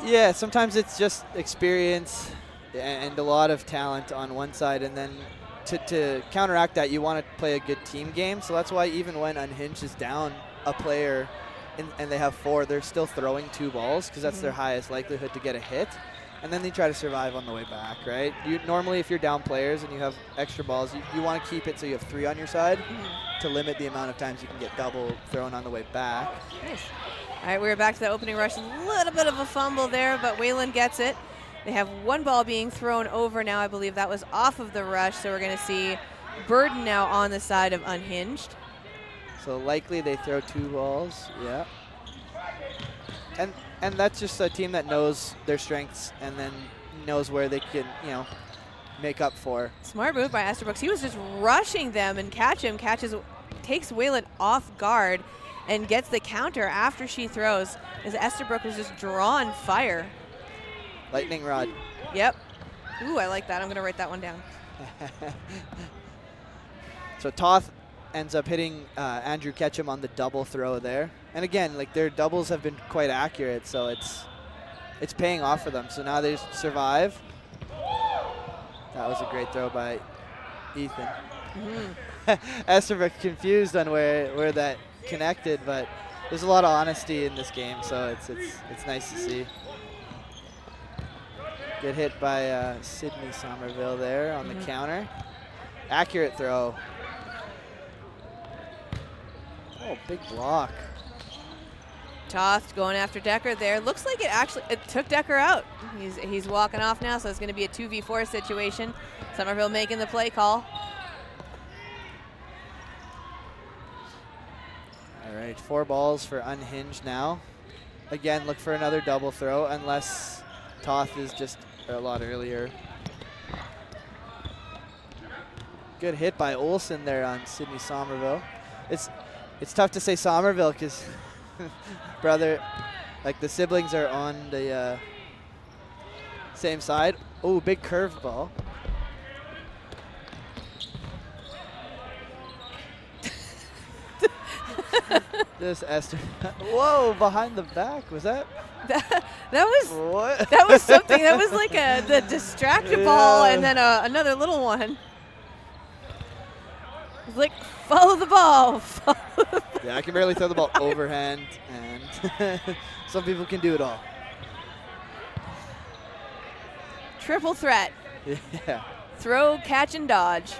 S9: Yeah, sometimes it's just experience and a lot of talent on one side, and then to counteract that, you want to play a good team game. So that's why even when Unhinged is down a player and they have 4, they're still throwing 2 balls because that's their highest likelihood to get a hit. And then they try to survive on the way back, right? Normally, if you're down players and you have extra balls, you want to keep it so you have 3 on your side to limit the amount of times you can get double thrown on the way back.
S1: Nice. All right, we're back to the opening rush. A little bit of a fumble there, but Wayland gets it. They have 1 ball being thrown over now. I believe that was off of the rush, so we're going to see Burden now on the side of Unhinged.
S9: So likely they throw 2 balls, yeah. And that's just a team that knows their strengths and then knows where they can, make up for.
S1: Smart move by Esterbrook. He was just rushing them and takes Wayland off guard and gets the counter after she throws, as Esterbrook was just drawing fire.
S9: Lightning rod.
S1: Yep. Ooh, I like that. I'm going to write that one down.
S9: So Toth ends up hitting Andrew Ketchum on the double throw there. And again, like their doubles have been quite accurate, so it's paying off for them. So now they survive. That was a great throw by Ethan. Esterbrook confused on where that connected, but there's a lot of honesty in this game, so it's nice to see. Good hit by Sydney Somerville there on the counter. Accurate throw. Oh, big block.
S1: Toth going after Decker there. Looks like it took Decker out. He's walking off now, so it's going to be a 2v4 situation. Somerville making the play call.
S9: All right, 4 balls for Unhinged now. Again, look for another double throw unless Toth is just a lot earlier. Good hit by Olsen there on Sydney Somerville. It's tough to say Somerville because brother, like the siblings are on the same side. Oh, big curveball. This Esther. Whoa, behind the back. Was that?
S1: That was something. That was like the distracted ball and then another little one. It's like, follow the ball.
S9: Yeah, I can barely throw the ball overhand, and some people can do it all.
S1: Triple threat.
S9: Yeah.
S1: Throw, catch, and dodge.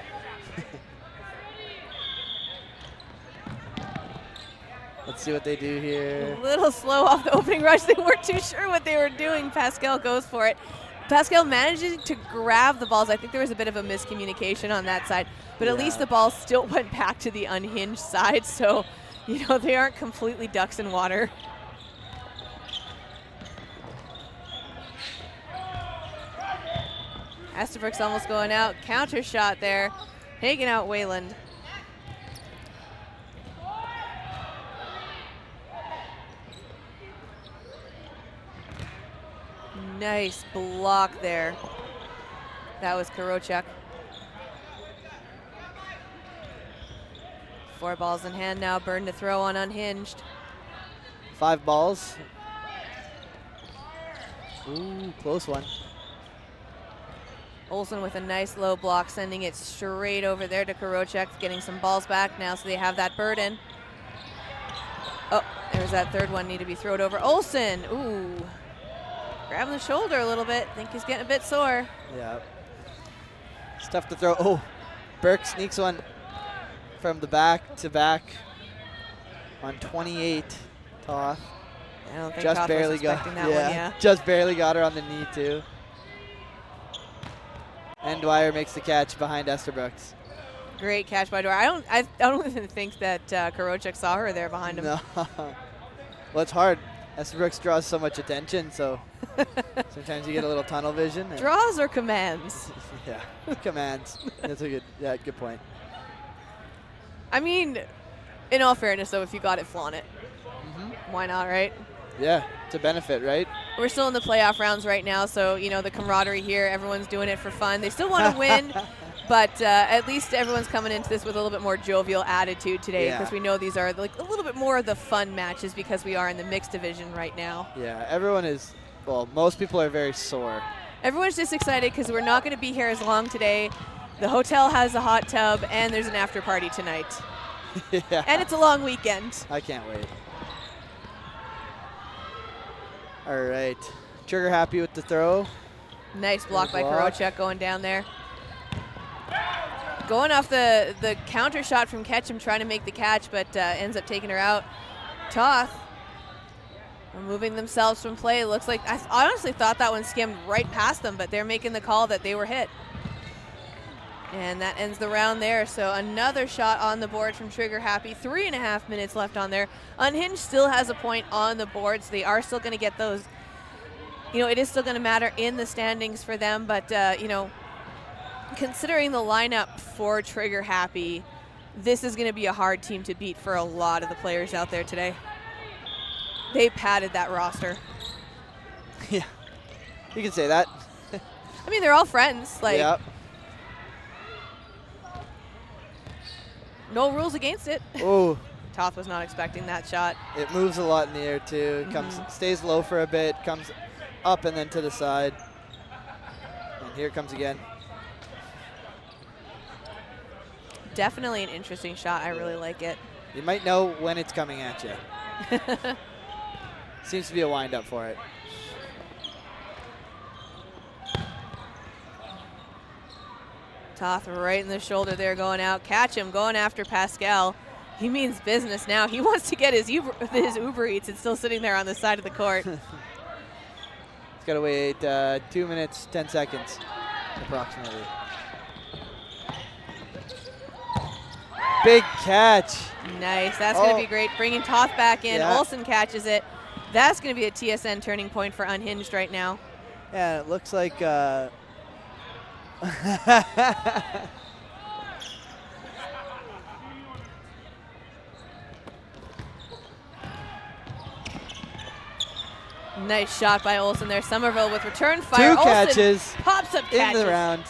S9: Let's see what they do here.
S1: A little slow off the opening rush. They weren't too sure what they were doing. Pascal goes for it. Pascal manages to grab the balls. I think there was a bit of a miscommunication on that side, but at least the ball still went back to the Unhinged side, so they aren't completely ducks in water. Esterbrook's almost going out. Counter shot there, taking out Wayland. Nice block there. That was Karochuk. 4 balls in hand now. Burn to throw on Unhinged.
S9: 5 balls. Ooh, close one.
S1: Olsen with a nice low block, sending it straight over there to Karocek, getting some balls back now, so they have that burden. Oh, there's that third one, need to be thrown over. Olsen, ooh, grabbing the shoulder a little bit. Think he's getting a bit sore.
S9: Yeah. It's tough to throw. Oh, Burke sneaks one from the back to back on 28. Toth.
S1: I don't think
S9: Just
S1: Toth
S9: barely
S1: was expecting that one, yeah.
S9: Just barely got her on the knee too. And Dwyer makes the catch behind Esther Brooks.
S1: Great catch by Dwyer. I don't even think that Karocek saw her there behind him.
S9: No. Well, it's hard. Esther Brooks draws so much attention, so sometimes you get a little tunnel vision.
S1: Draws or commands?
S9: Yeah, commands. That's a good point.
S1: I mean, in all fairness, though, if you got it, flaunt it. Why not, right?
S9: Yeah, it's a benefit, right?
S1: We're still in the playoff rounds right now, so, you know, the camaraderie here, everyone's doing it for fun. They still want to win, but at least everyone's coming into this with a little bit more jovial attitude today, because we know these are like a little bit more of the fun matches because we are in the mixed division right now.
S9: Yeah, everyone is, well, most people are very sore.
S1: Everyone's just excited because we're not going to be here as long today. The hotel has a hot tub, and there's an after party tonight.
S9: Yeah.
S1: And it's a long weekend.
S9: I can't wait. All right. Trigger happy with the throw.
S1: Nice block by Karocek going down there. Going off the counter shot from Ketchum, trying to make the catch, but ends up taking her out. Toth removing themselves from play. Looks like, I honestly thought that one skimmed right past them, but they're making the call that they were hit. And that ends the round there. So another shot on the board from Trigger Happy. 3.5 minutes left on there. Unhinged still has a point on the board, so they are still going to get those. You know, it is still going to matter in the standings for them, but, you know, considering the lineup for Trigger Happy, this is going to be a hard team to beat for a lot of the players out there today. They padded that roster.
S9: Yeah, you can say that.
S1: I mean, they're all friends. Like,
S9: yep.
S1: No rules against it.
S9: Oh.
S1: Toth was not expecting that shot.
S9: It moves a lot in the air too. It comes, stays low for a bit, comes up and then to the side. And here it comes again.
S1: Definitely an interesting shot. I really like it.
S9: You might know when it's coming at you. Seems to be a wind up for it.
S1: Toth right in the shoulder there going out. Catch him going after Pascal. He means business now. He wants to get his Uber Eats. It's still sitting there on the side of the court.
S9: He's got to wait 2 minutes, 10 seconds approximately. Big catch.
S1: Nice. That's going to be great. Bringing Toth back in.
S9: Yeah.
S1: Olsen catches it. That's going to be a TSN turning point for Unhinged right now.
S9: Yeah, it looks like
S1: nice shot by Olsen there. Somerville with return fire.
S9: Two
S1: Olsen
S9: catches
S1: pops up catches.
S9: in the round.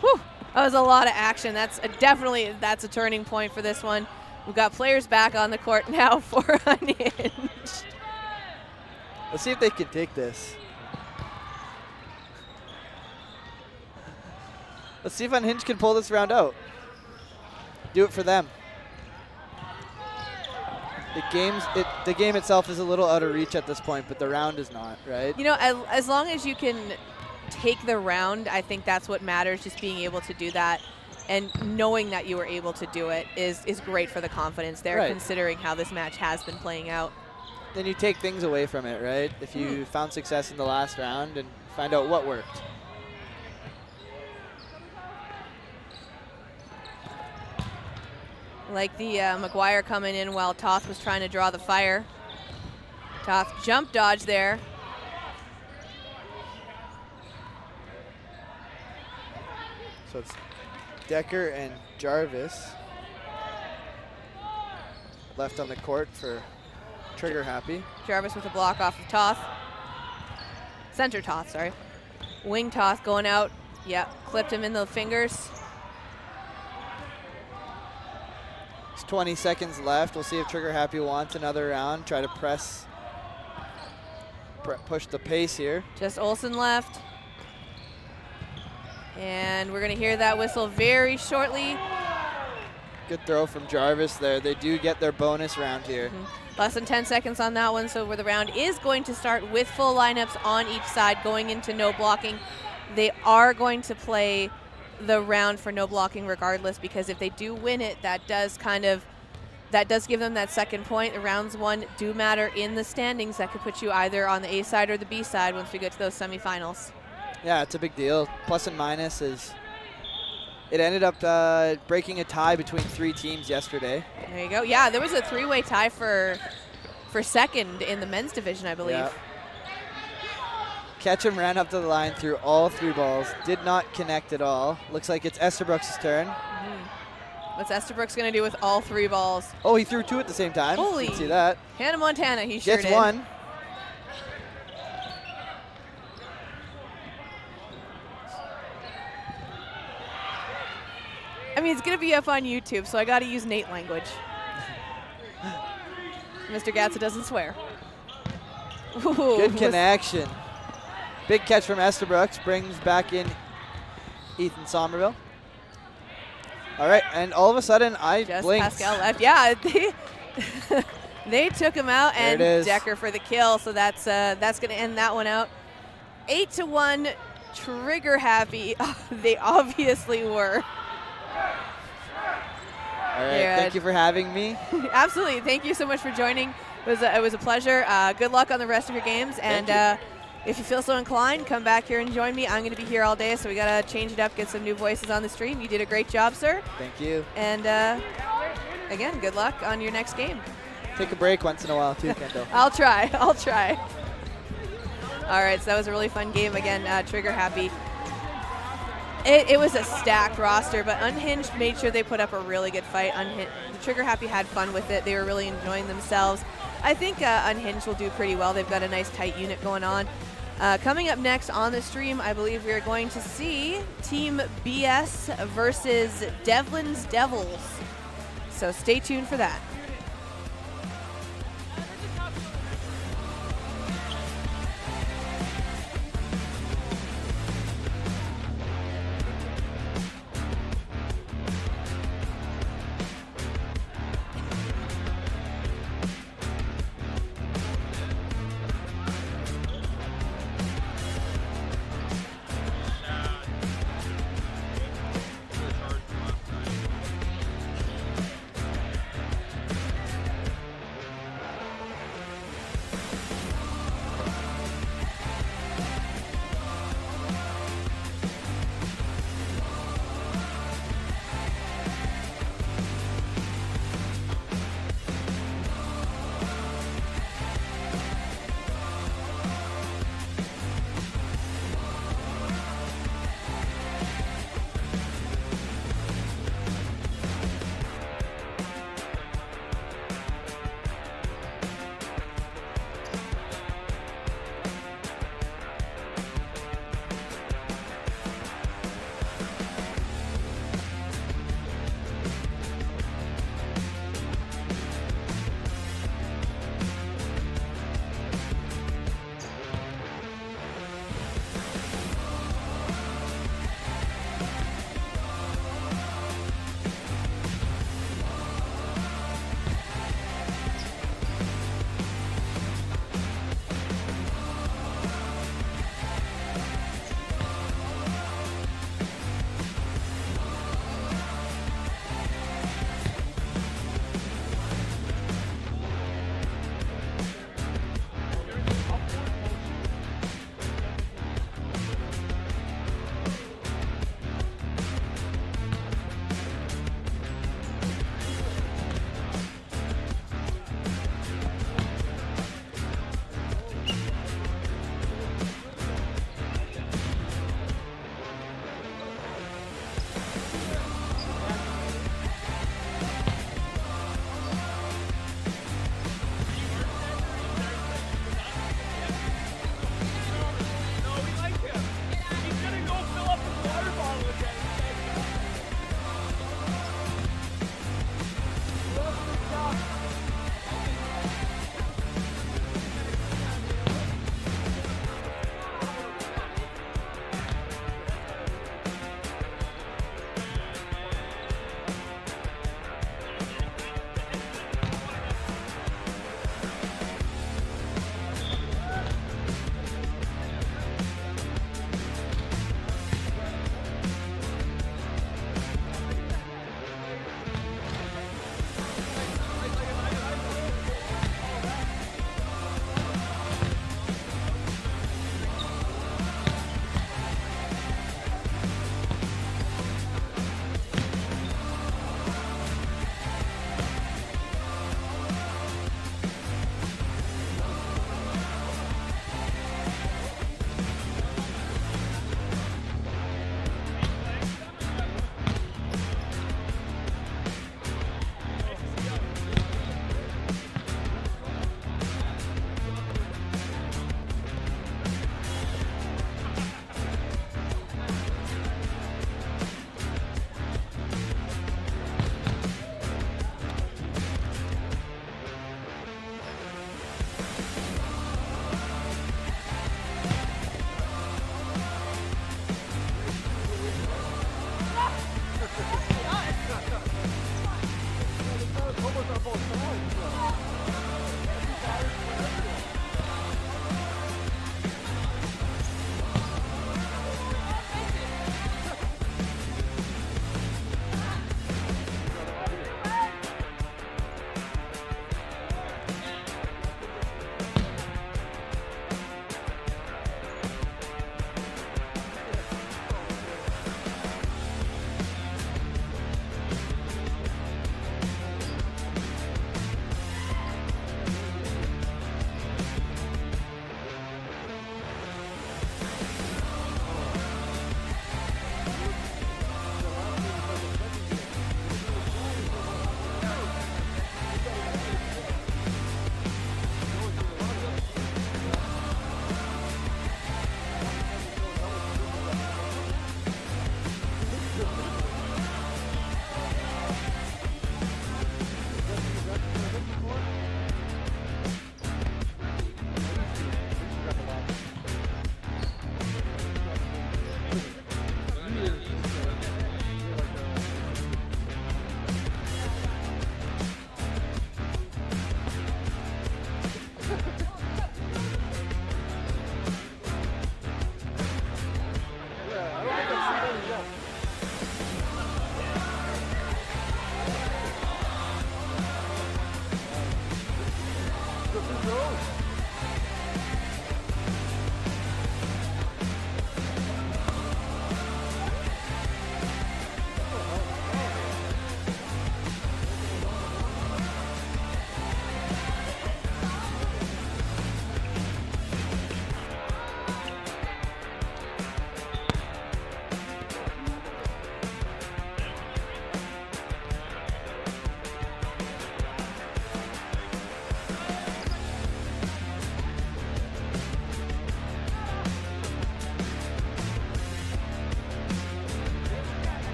S1: Whew, that was a lot of action. That's a turning point for this one. We've got players back on the court now for Unhinged.
S9: Let's see if they can take this. Let's see if Unhinged can pull this round out. Do it for them. The game itself is a little out of reach at this point, but the round is not, right?
S1: You know, as long as you can take the round, I think that's what matters, just being able to do that. And knowing that you were able to do it is great for the confidence there, considering how this match has been playing out.
S9: Then you take things away from it, right? If you found success in the last round and find out what worked.
S1: Like the McGuire coming in while Toth was trying to draw the fire. Toth jump dodge there.
S9: So it's Decker and Jarvis left on the court for Trigger Happy.
S1: Jarvis with a block off of Toth. Center Toth, sorry. Wing Toth going out. Yep, clipped him in the fingers.
S9: It's 20 seconds left. We'll see if Trigger Happy wants another round. Try to push the pace here.
S1: Just Olsen left. And we're going to hear that whistle very shortly.
S9: Good throw from Jarvis there. They do get their bonus round here.
S1: Less than 10 seconds on that one, so where the round is going to start with full lineups on each side going into no blocking. They are going to play the round for no blocking regardless, because if they do win it, that does give them that second point. The rounds won do matter in the standings. That could put you either on the A side or the B side once we get to those semifinals.
S9: Yeah, it's a big deal. Plus and minus is, it ended up breaking a tie between 3 teams yesterday.
S1: There you go. Yeah, there was a 3-way tie for second in the men's division, I believe.
S9: Yeah. Ketchum ran up to the line, threw all 3 balls, did not connect at all. Looks like it's Esterbrook's turn.
S1: What's Esterbrook's going to do with all 3 balls?
S9: Oh, he threw 2 at the same time.
S1: Holy.
S9: Didn't see that.
S1: Hannah Montana, he sure
S9: Gets
S1: did.
S9: 1.
S1: I mean, it's going to be up on YouTube, so I got to use Nate language. Mr. Gatsa doesn't swear. Ooh,
S9: Good connection. Big catch from Esterbrook. Brings back in Ethan Somerville. All right, and all of a sudden, I
S1: Just
S9: blinked.
S1: Pascal left. Yeah, they took him out,
S9: There
S1: and
S9: it is.
S1: Decker for the kill, so that's going to end that one out. 8-1, trigger happy. They obviously were.
S9: All right, thank you for having me.
S1: Absolutely. Thank you so much for joining. It was a pleasure. Good luck on the rest of your games. And if you feel so inclined, come back here and join me. I'm going to be here all day, so we got to change it up, get some new voices on the stream. You did a great job, sir.
S9: Thank you.
S1: And again, good luck on your next game.
S9: Take a break once in a while, too, Kendall.
S1: I'll try. All right, so that was a really fun game. Again, trigger happy. It was a stacked roster, but Unhinged made sure they put up a really good fight. The Trigger Happy had fun with it. They were really enjoying themselves. I think Unhinged will do pretty well. They've got a nice tight unit going on. Coming up next on the stream, I believe we are going to see Team BS versus DEVLINS Devils. So stay tuned for that.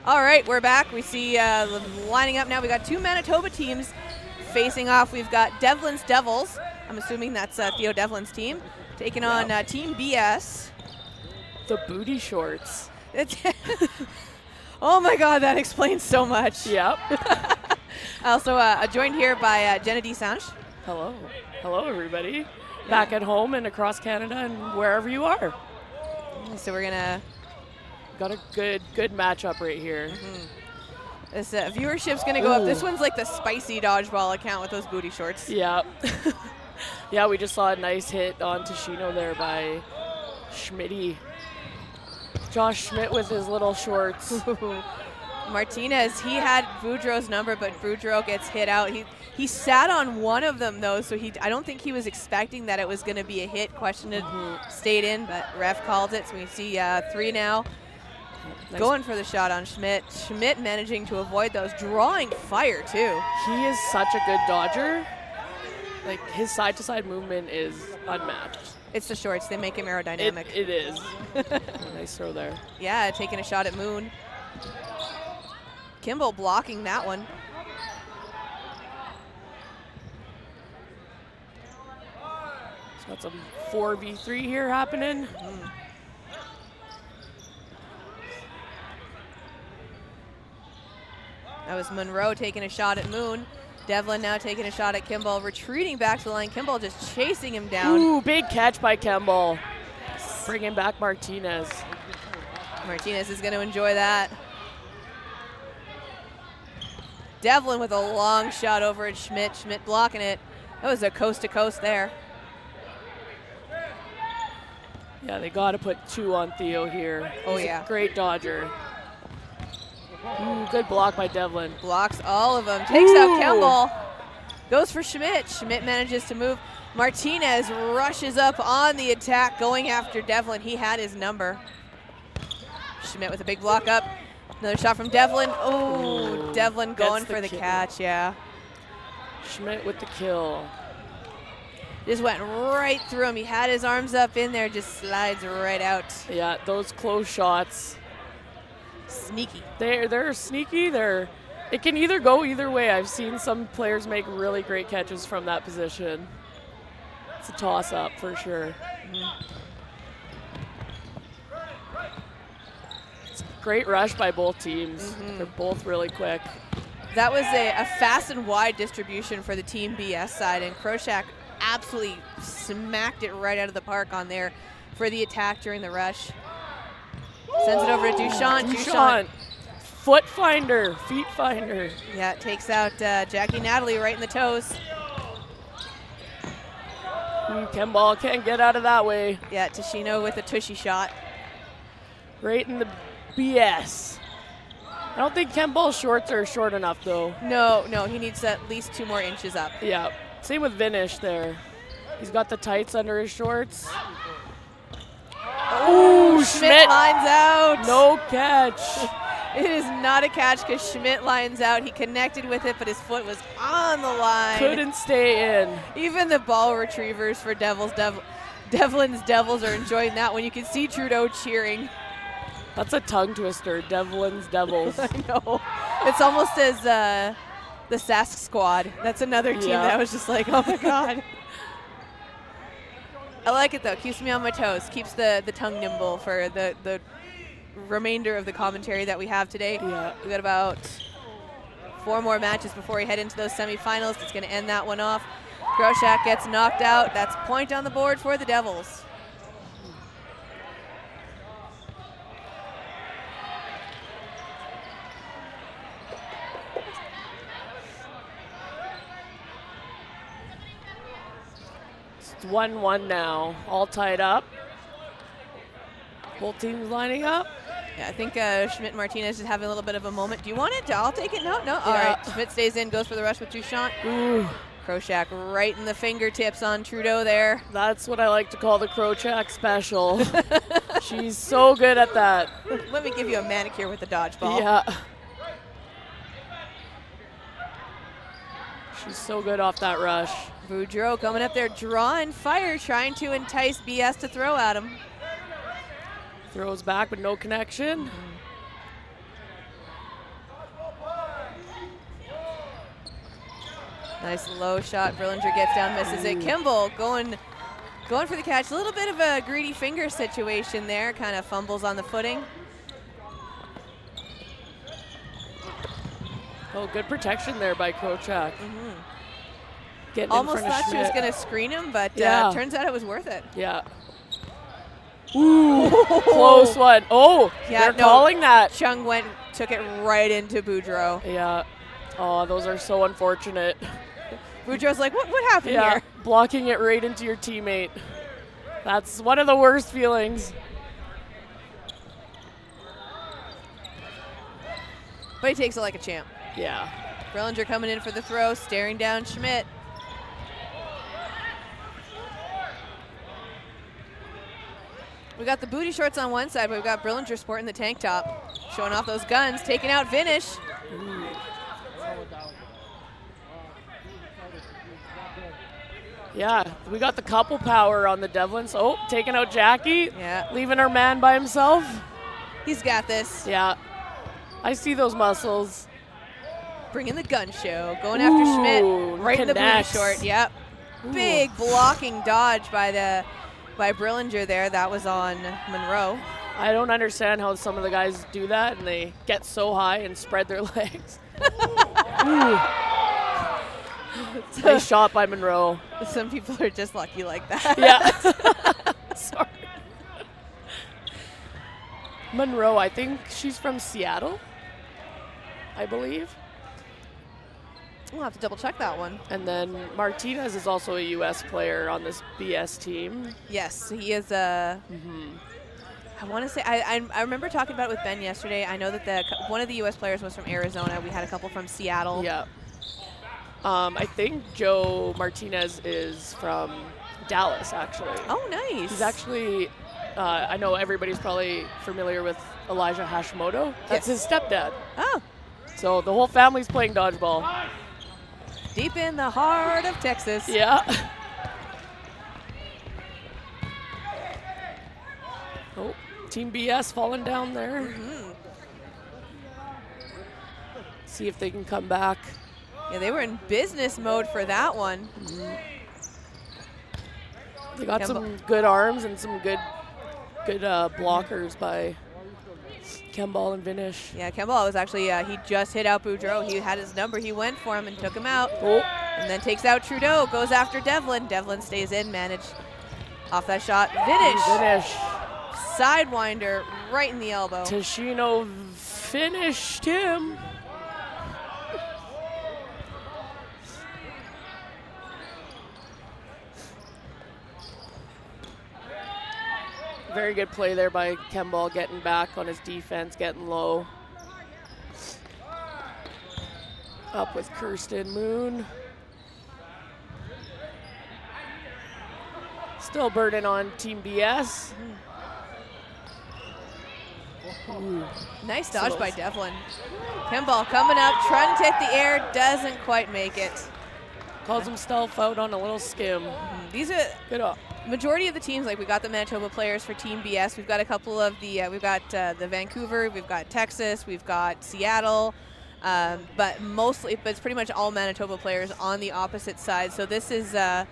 S1: All right, we're back. We see lining up now. We got 2 Manitoba teams facing off. We've got Devlin's Devils. I'm assuming that's Theo Devlin's team. Taking on Team BS.
S10: The booty shorts.
S1: Oh my God, that explains so much.
S10: Yep.
S1: Also joined here by Jenna Desange.
S10: Hello. Hello, everybody. Back at home and across Canada and wherever you are.
S1: So we're gonna
S10: got a good matchup right here.
S1: This viewership's gonna go up. This one's like the spicy dodgeball account with those booty shorts.
S10: Yeah. Yeah, we just saw a nice hit on Tashino there by Schmitty. Josh Schmidt with his little shorts.
S1: Martinez, he had Boudreau's number, but Boudreau gets hit out. He sat on one of them though, so I don't think he was expecting that it was going to be a hit. Questioned it, stayed in, but ref called it. So we see 3 now. Nice. Going for the shot on Schmidt. Schmidt managing to avoid those, drawing fire too.
S10: He is such a good dodger. Like his side-to-side movement is unmatched.
S1: It's the shorts, they make him aerodynamic.
S10: It is. Nice throw there.
S1: Yeah, taking a shot at Moon. Kimball blocking that one.
S10: He's got some 4v3 here happening.
S1: That was Monroe taking a shot at Moon. Devlin now taking a shot at Kimball, retreating back to the line. Kimball just chasing him down.
S10: Ooh, big catch by Kimball. Bringing back Martinez.
S1: Martinez is going to enjoy that. Devlin with a long shot over at Schmidt. Schmidt blocking it. That was a coast-to-coast there.
S10: Yeah, they got to put 2 on Theo here.
S1: Oh,
S10: He's
S1: yeah.
S10: a great dodger. Ooh, good block by Devlin.
S1: Blocks all of them. Takes out Kimball. Goes for Schmidt. Schmidt manages to move. Martinez rushes up on the attack, going after Devlin. He had his number. Schmidt with a big block up. Another shot from Devlin. Oh, Devlin going for the catch, yeah.
S10: Schmidt with the kill.
S1: Just went right through him. He had his arms up in there, just slides right out.
S10: Yeah, those close shots.
S1: Sneaky.
S10: They're sneaky. It can either go either way. I've seen some players make really great catches from that position. It's a toss-up for sure. It's a great rush by both teams. They're both really quick.
S1: That was a fast and wide distribution for the Team BS side, and Kroshak absolutely smacked it right out of the park on there for the attack during the rush. Sends it over to Duchamp.
S10: Duchamp. Foot finder, feet finder.
S1: Yeah, it takes out Jackie Natalie right in the toes.
S10: Kimball can't get out of that way.
S1: Yeah, Tashino with a tushy shot.
S10: Right in the BS. I don't think Kimball's shorts are short enough though.
S1: No, he needs at least 2 more inches up.
S10: Yeah, same with Vinish there. He's got the tights under his shorts.
S1: Oh, Schmidt lines out.
S10: No catch.
S1: It is not a catch because Schmidt lines out. He connected with it, but his foot was on the line.
S10: Couldn't stay in.
S1: Even the ball retrievers for Devlin's Devils are enjoying that one. You can see Trudeau cheering.
S10: That's a tongue twister, Devlin's Devils.
S1: I know. It's almost as the SASK squad. That's another team that was just like, oh my God. I like it though. Keeps me on my toes. Keeps the tongue nimble for the remainder of the commentary that we have today.
S10: Yeah.
S1: We got about 4 more matches before we head into those semifinals. It's going to end that one off. Kroshak gets knocked out. That's point on the board for the Devils.
S10: It's 1-1 now, all tied up. Both teams lining up.
S1: Yeah, I think Schmidt Martinez is having a little bit of a moment. Do you want it? I'll take it. No. All right. Schmidt stays in, goes for the rush with Duchamp.
S10: Ooh.
S1: Kroshak right in the fingertips on Trudeau there.
S10: That's what I like to call the Kroshak special. She's so good at that.
S1: Let me give you a manicure with the dodgeball.
S10: Yeah. She's so good off that rush.
S1: Boudreau coming up there, drawing fire, trying to entice BS to throw at him.
S10: Throws back, but no connection.
S1: Nice low shot. Brillinger gets down, misses it. Kimball going for the catch. A little bit of a greedy finger situation there. Kind of fumbles on the footing.
S10: Oh, good protection there by Krochak. Getting
S1: Almost
S10: in front
S1: thought
S10: of
S1: she was
S10: Schmidt.
S1: going to screen him, but
S10: Yeah.
S1: turns out it was worth it.
S10: Yeah. Ooh, close one. Oh,
S1: Yeah,
S10: they're calling that.
S1: Chung took it right into Boudreau.
S10: Yeah. Oh, those are so unfortunate.
S1: Boudreau's like, what happened
S10: Yeah,
S1: here?
S10: blocking it right into your teammate. That's one of the worst feelings.
S1: But he takes it like a champ.
S10: Yeah.
S1: Brillinger coming in for the throw, staring down Schmidt. We got the booty shorts on one side, but we've got Brillinger sporting the tank top. Showing off those guns, taking out Vinish.
S10: Yeah, we got the couple power on the Devlins. Oh, taking out Jackie.
S1: Yeah.
S10: Leaving our man by himself.
S1: He's got this.
S10: Yeah. I see those muscles.
S1: Bringing the gun show. Going after Schmidt. Right in the booty
S10: connects.
S1: short. Yep.
S10: Ooh.
S1: Big blocking dodge by Brillinger there. That was on Monroe.
S10: I don't understand how some of the guys do that and they get so high and spread their legs. Nice shot by Monroe.
S1: Some people are just lucky like that.
S10: Yeah. Sorry. Monroe, I think she's from Seattle, I believe.
S1: We'll have to double check that one.
S10: And then Martinez is also a U.S. player on this BS team.
S1: Yes, he is a. I want to say I remember talking about it with Ben yesterday. I know that one of the U.S. players was from Arizona. We had a couple from Seattle.
S10: Yeah. I think Joe Martinez is from Dallas, actually.
S1: Oh, nice.
S10: He's actually, I know everybody's probably familiar with Elijah Hashimoto. That's his stepdad.
S1: Oh.
S10: So the whole family's playing dodgeball.
S1: Deep in the heart of Texas.
S10: Yeah. Oh, Team BS falling down there. See if they can come back.
S1: Yeah, they were in business mode for that one.
S10: They got some good arms and some good blockers by Kemball and Vinish.
S1: Yeah, Kemball was actually, he just hit out Boudreau. He had his number. He went for him and took him out.
S10: Oh.
S1: And then takes out Trudeau, goes after Devlin. Devlin stays in, managed off that shot. Vinish. Sidewinder right in the elbow.
S10: Tashino finished him. Very good play there by Kemball, getting back on his defense, getting low. Up with Kirsten Moon. Still burden on Team BS. Ooh.
S1: Nice dodge by Devlin. Kemball coming up, trying to take the air, doesn't quite make it.
S10: Calls himself out on a little skim.
S1: These are
S10: good.
S1: Majority of the teams, like we got the Manitoba players for Team BS. We've got a couple of we've got the Vancouver, we've got Texas, we've got Seattle, but it's pretty much all Manitoba players on the opposite side. So this is kind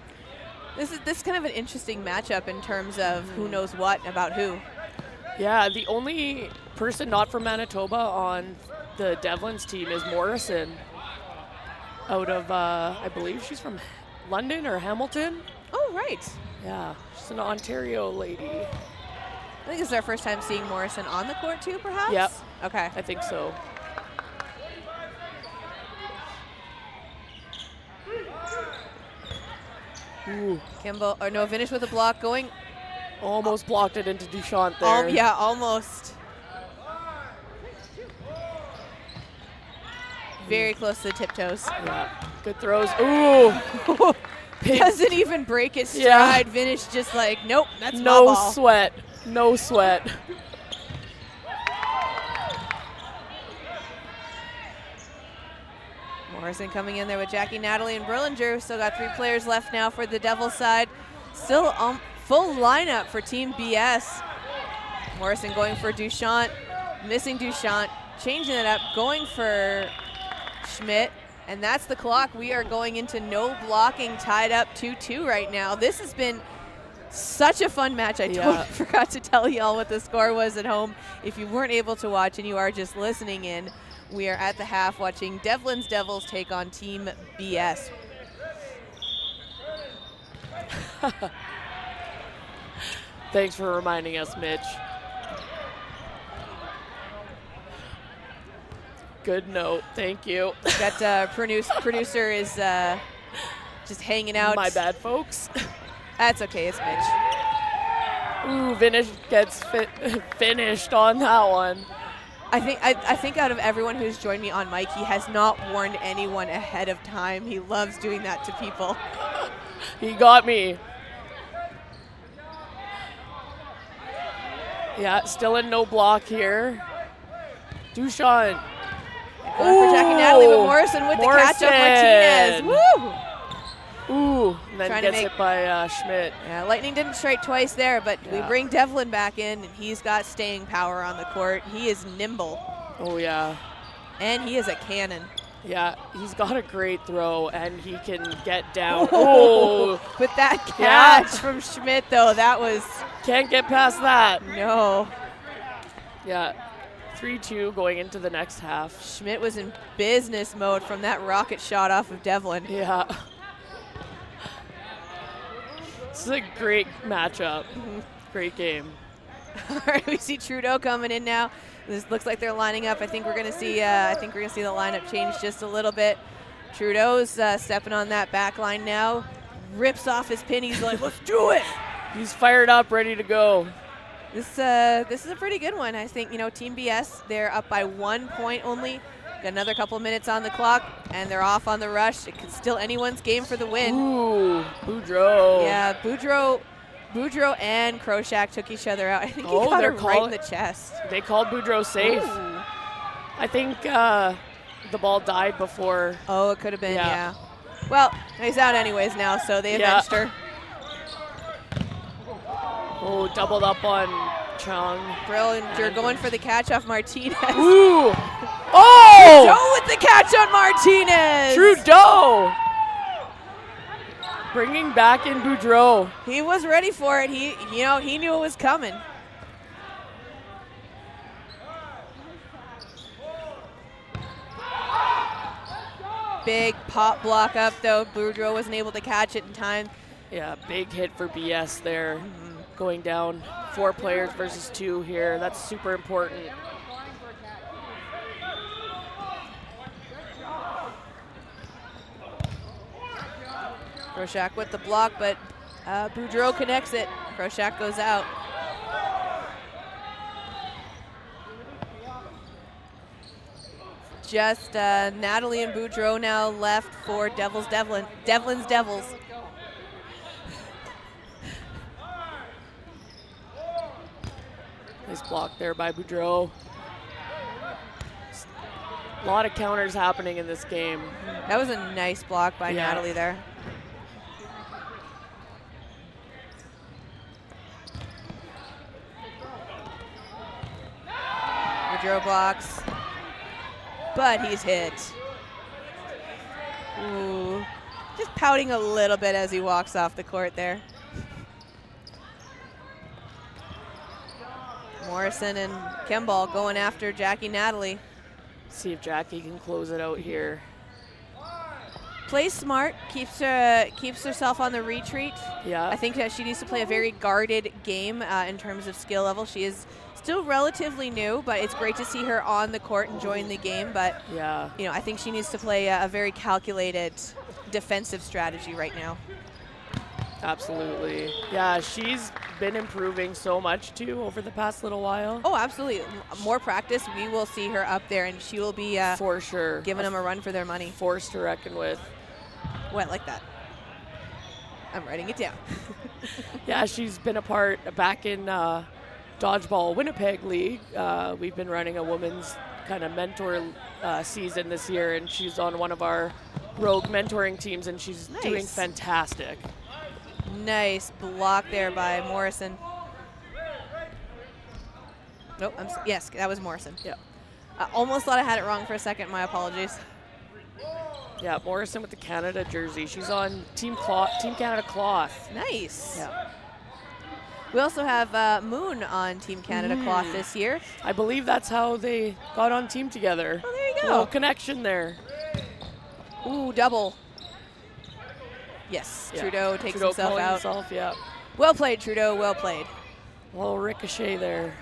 S1: of an interesting matchup in terms of who knows what about who.
S10: Yeah, the only person not from Manitoba on the Devlins team is Morrison. Out of, I believe she's from London or Hamilton.
S1: Oh, right.
S10: Yeah, she's an Ontario lady.
S1: I think this is our first time seeing Morrison on the court too, perhaps?
S10: Yep.
S1: Okay.
S10: I think so. Ooh.
S1: Vinish with a block going.
S10: Almost blocked it into Duchamp there.
S1: Yeah, almost. Very close to the tiptoes.
S10: Yeah, good throws. Ooh.
S1: Doesn't even break his stride.
S10: Yeah.
S1: Vinish just like, nope, that's
S10: no
S1: my ball.
S10: sweat. No sweat.
S1: Morrison coming in there with Jackie, Natalie, and Brillinger. Still got 3 players left now for the Devils side. Still full lineup for Team BS. Morrison going for Duchamp, missing Duchamp, changing it up, going for Schmidt. And that's the clock. We are going into no blocking, tied up 2-2 right now. This has been such a fun match. I totally forgot to tell y'all what the score was at home. If you weren't able to watch and you are just listening in, we are at the half watching DEVLINS Devils take on Team BS.
S10: Thanks for reminding us, Mitch. Good note. Thank you.
S1: Got producer is just hanging out.
S10: My bad, folks.
S1: That's okay. It's Mitch.
S10: Ooh, Vinish gets finished on that one.
S1: I think out of everyone who's joined me on mic, he has not warned anyone ahead of time. He loves doing that to people.
S10: He got me. Yeah, still in no block here. Dushan.
S1: Going for Jackie Natalie, but Morrison with the catch of Martinez. Woo!
S10: Ooh, and then
S1: Trying
S10: gets
S1: to make
S10: it by Schmidt.
S1: Yeah, Lightning didn't strike twice there, but we bring Devlin back in, and he's got staying power on the court. He is nimble.
S10: Oh, yeah.
S1: And he is a cannon.
S10: Yeah, he's got a great throw, and he can get down. Oh!
S1: With that catch from Schmidt, though, that was...
S10: Can't get past that.
S1: No.
S10: Yeah. 3-2 going into the next half.
S1: Schmidt was in business mode from that rocket shot off of Devlin.
S10: Yeah. This is a great matchup. Great game.
S1: All right, we see Trudeau coming in now. This looks like they're lining up. I think we're gonna see. The lineup change just a little bit. Trudeau's stepping on that back line now. Rips off his pin. He's like, "Let's do it."
S10: He's fired up, ready to go.
S1: This is a pretty good one. I think, Team BS, they're up by 1 point only. Got another couple minutes on the clock, and they're off on the rush. It could still anyone's game for the win.
S10: Ooh, Boudreau.
S1: Yeah, Boudreau and Kroshak took each other out. I think he got her right in the chest.
S10: They called Boudreau safe.
S1: Ooh.
S10: I think the ball died before.
S1: Oh, it could have been, yeah. Well, he's out anyways now, so they avenged her.
S10: Oh, doubled up on Chung.
S1: Brillinger going for the catch off Martinez.
S10: Ooh! Oh!
S1: Trudeau with the catch on Martinez.
S10: Trudeau! Bringing back in Boudreau.
S1: He was ready for it. He knew it was coming. Big pop block up, though. Boudreau wasn't able to catch it in time.
S10: Yeah, big hit for BS there. Going down 4 players versus 2 here. That's super important.
S1: Kroshak with the block, but Boudreau connects it. Kroshak goes out. Just Natalie and Boudreau now left for DEVLINS Devils.
S10: Nice block there by Boudreau. A lot of counters happening in this game.
S1: That was a nice block by Natalie there. Boudreau blocks, but he's hit. Ooh, just pouting a little bit as he walks off the court there. Morrison and Kimball going after Jackie Natalie.
S10: See if Jackie can close it out here.
S1: Plays smart, keeps herself on the retreat.
S10: Yeah.
S1: I think that she needs to play a very guarded game in terms of skill level. She is still relatively new, but it's great to see her on the court enjoying the game. But
S10: yeah,
S1: I think she needs to play a very calculated defensive strategy right now.
S10: Absolutely. Yeah, she's been improving so much too over the past little while.
S1: Oh, absolutely. More practice, we will see her up there, and she will be
S10: for sure
S1: giving them a run for their money.
S10: Force to reckon with.
S1: Went like that. I'm writing it down.
S10: Yeah, she's been a part back in Dodgeball Winnipeg League. We've been running a women's kind of mentor season this year, and she's on one of our rogue mentoring teams, and she's doing fantastic.
S1: Nice block there by Morrison. Nope, yes, that was Morrison.
S10: Yeah.
S1: I almost thought I had it wrong for a second. My apologies.
S10: Yeah, Morrison with the Canada jersey. She's on Team Canada cloth.
S1: Nice.
S10: Yeah.
S1: We also have Moon on Team Canada cloth this year.
S10: I believe that's how they got on team together.
S1: Oh, there you go.
S10: Little connection there.
S1: Ooh, double. Yes,
S10: Yeah.
S1: Trudeau takes
S10: Trudeau
S1: himself
S10: calling
S1: out.
S10: himself, yeah.
S1: Well played, Trudeau. Well played.
S10: A little ricochet there.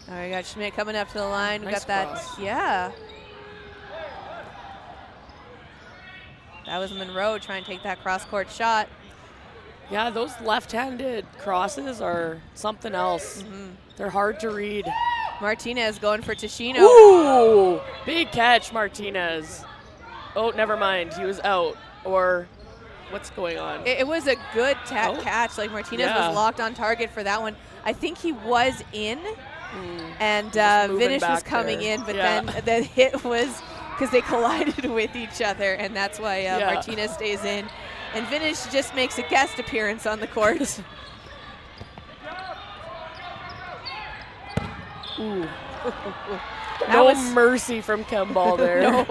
S1: All right, we got Schmidt coming up to the line. We
S10: Nice
S1: got that.
S10: cross.
S1: Yeah. That was Monroe trying to take that cross-court shot.
S10: Yeah, those left-handed crosses are something else. They're hard to read.
S1: Martinez going for Tashino.
S10: Ooh, big catch, Martinez. Oh, never mind. He was out. Or what's going on?
S1: It was a good catch. Like Martinez was locked on target for that one. I think he was in, and Vinish was coming in, but then the hit was because they collided with each other, and that's why Martinez stays in. And Vinish just makes a guest appearance on the court.
S10: Ooh.
S1: That
S10: No
S1: was
S10: mercy from Kemball there.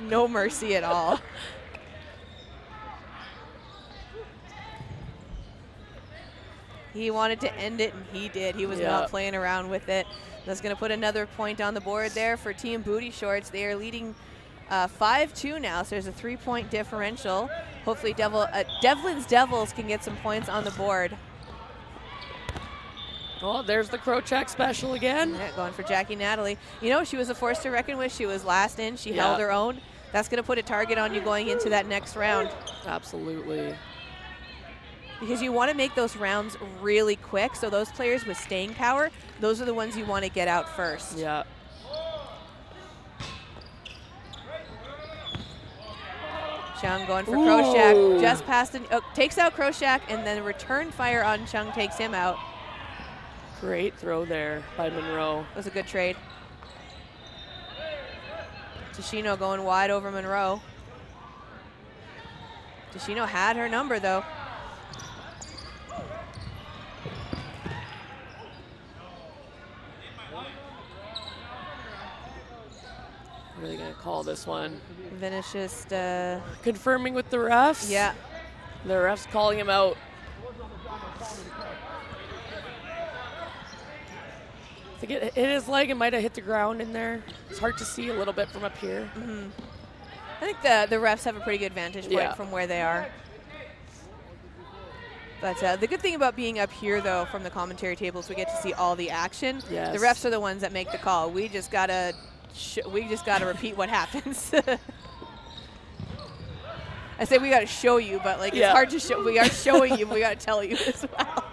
S1: no mercy at all. He wanted to end it, and he did. He was not playing around with it. That's going to put another point on the board there for Team Booty Shorts. They are leading 5-2 now, so there's a 3-point differential. Hopefully Devlin's Devils can get some points on the board.
S10: Oh, there's the Crow check special again.
S1: Yeah, going for Jackie Natalie. You know, she was a force to reckon with. She was last in. She held her own. That's going to put a target on you going into that next round.
S10: Absolutely.
S1: Because you want to make those rounds really quick, so those players with staying power, those are the ones you want to get out first.
S10: Yeah.
S1: Chung going for Kroshak, just past it. Oh, takes out Kroshak, and then return fire on Chung takes him out.
S10: Great throw there by Monroe.
S1: It was a good trade. Tashino going wide over Monroe. Tashino had her number, though.
S10: Really going to call this one.
S1: Vinish just
S10: confirming with the refs.
S1: Yeah.
S10: The refs calling him out. I think it hit his leg and might have hit the ground in there. It's hard to see a little bit from up here.
S1: I think the refs have a pretty good vantage point from where they are. But the good thing about being up here, though, from the commentary table is we get to see all the action.
S10: Yes.
S1: The refs are the ones that make the call. We just gotta repeat what happens. I say we gotta show you, but like it's hard to show. We are showing you. But we gotta tell you as well.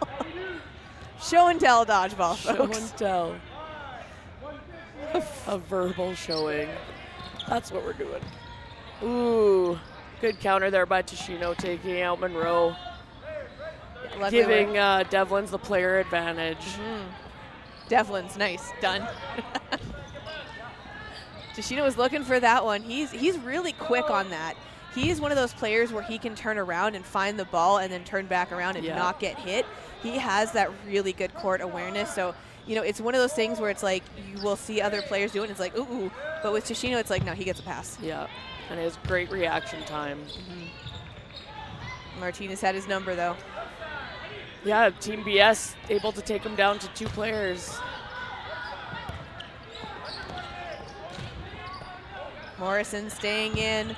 S1: Show and tell dodgeball, folks.
S10: Show and tell. A verbal showing. That's what we're doing. Ooh, good counter there by Tashino, taking out Monroe. Giving Devlin's the player advantage.
S1: Devlin's nice, done. Tashino was looking for that one. He's really quick on that. He's one of those players where he can turn around and find the ball and then turn back around and not get hit. He has that really good court awareness. So, you know, it's one of those things where it's like you will see other players do it and it's like, ooh. But with Tashino, it's like, no, he gets a pass.
S10: Yeah, and he has great reaction time.
S1: Martinez had his number, though.
S10: Yeah, Team BS able to take him down to 2 players.
S1: Morrison staying in.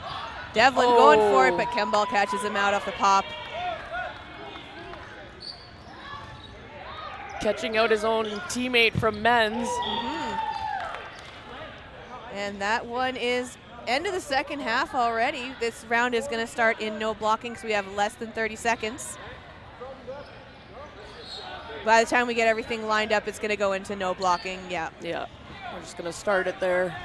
S1: Devlin going for it, but Kemball catches him out off the pop.
S10: Catching out his own teammate from men's.
S1: And that one is end of the second half already. This round is going to start in no blocking, so we have less than 30 seconds. By the time we get everything lined up, it's going to go into no blocking. Yeah.
S10: We're just going to start it there.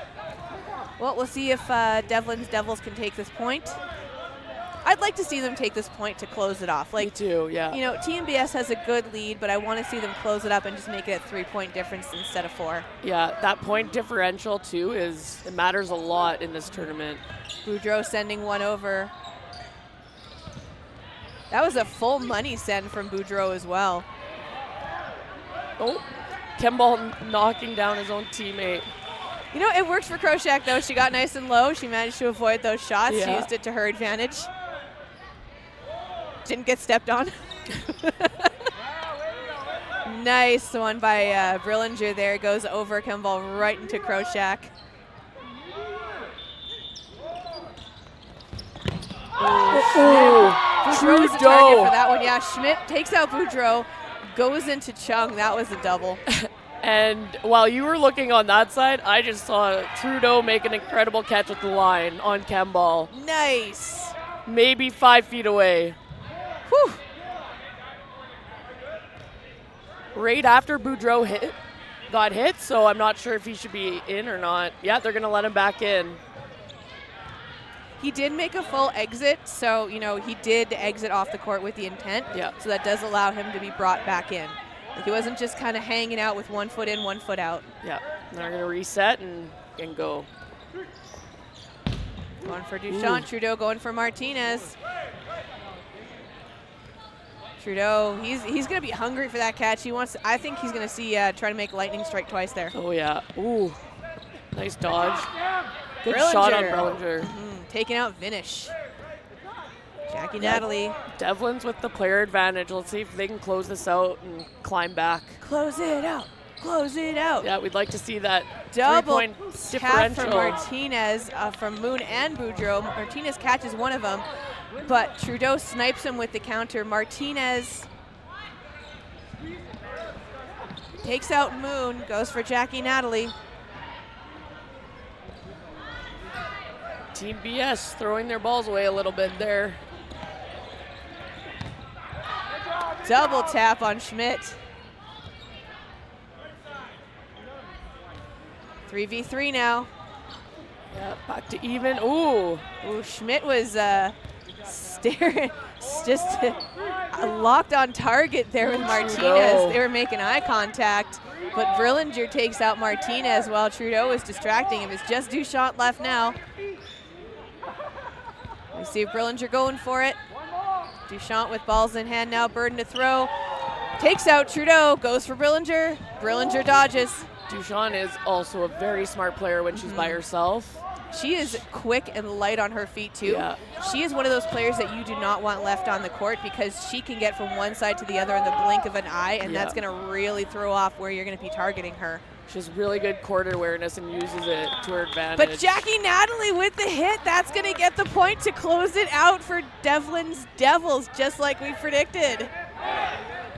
S1: Well, we'll see if Devlin's Devils can take this point. I'd like to see them take this point to close it off. Like,
S10: me too, yeah.
S1: You know, Team BS has a good lead, but I want to see them close it up and just make it a 3-point difference instead of 4.
S10: Yeah, that point differential too it matters a lot in this tournament.
S1: Boudreau sending one over. That was a full money send from Boudreau as well.
S10: Oh, Kemball knocking down his own teammate.
S1: You know, it worked for Kroshak, though. She got nice and low. She managed to avoid those shots. She
S10: Yeah.
S1: used it to her advantage. Didn't get stepped on. Nice one by Brillinger there. Goes over, come ball right into Kroshak. Boudreau is the target for that one. Yeah, Schmidt takes out Boudreau, goes into Chung. That was a double.
S10: And while you were looking on that side, I just saw Trudeau make an incredible catch at the line on Kemball.
S1: Nice.
S10: Maybe 5 feet away.
S1: Whew.
S10: Right after Boudreau got hit, so I'm not sure if he should be in or not. Yeah, they're going to let him back in.
S1: He did make a full exit, so, you know, he did exit off the court with the intent.
S10: Yeah.
S1: So that does allow him to be brought back in. Like, he wasn't just kind of hanging out with 1 foot in, 1 foot out.
S10: Yeah, they're going to reset and go.
S1: Going for Duchamp. Trudeau going for Martinez. Trudeau, he's going to be hungry for that catch. He wants. I think he's going to see try to make lightning strike twice there.
S10: Oh, yeah. Ooh, nice dodge. Good
S1: Brillinger.
S10: shot on Brillinger.
S1: Taking out Vinish. Jackie Natalie.
S10: Devlin's with the player advantage. Let's see if they can close this out and climb back.
S1: Close it out. Close it out.
S10: Yeah, we'd like to see that
S1: Double
S10: 3-point
S1: tap
S10: differential.
S1: from Martinez from Moon and Boudreau. Martinez catches one of them, but Trudeau snipes him with the counter. Martinez takes out Moon, goes for Jackie Natalie.
S10: Team BS throwing their balls away a little bit there.
S1: Double tap on Schmidt. 3v3 now.
S10: Yeah, back to even. Ooh.
S1: Ooh, Schmidt was staring, just locked on target there with Martinez.
S10: Trudeau.
S1: They were making eye contact, but Brillinger takes out Martinez while Trudeau is distracting him. It's just Duchamp left now. We see Brillinger going for it. Duchamp with balls in hand now, Burden to throw. Takes out Trudeau, goes for Brillinger. Brillinger dodges.
S10: Duchamp is also a very smart player when she's by herself.
S1: She is quick and light on her feet too.
S10: Yeah.
S1: She is one of those players that you do not want left on the court because she can get from one side to the other in the blink of an eye, and that's going to really throw off where you're going to be targeting her.
S10: She has really good court awareness and uses it to her advantage.
S1: But Jackie Natalie with the hit, that's going to get the point to close it out for Devlin's Devils, just like we predicted.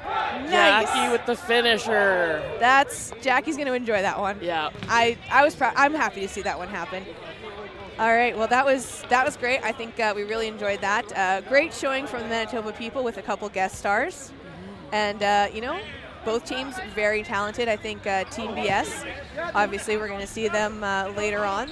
S1: Nice.
S10: Jackie with the finisher.
S1: Jackie's going to enjoy that one.
S10: Yeah.
S1: I was proud. I'm happy to see that one happen. All right, well, that was great. I think we really enjoyed that. Great showing from the Manitoba people with a couple guest stars. And, you know, both teams very talented. I think Team BS, obviously we're going to see them later on.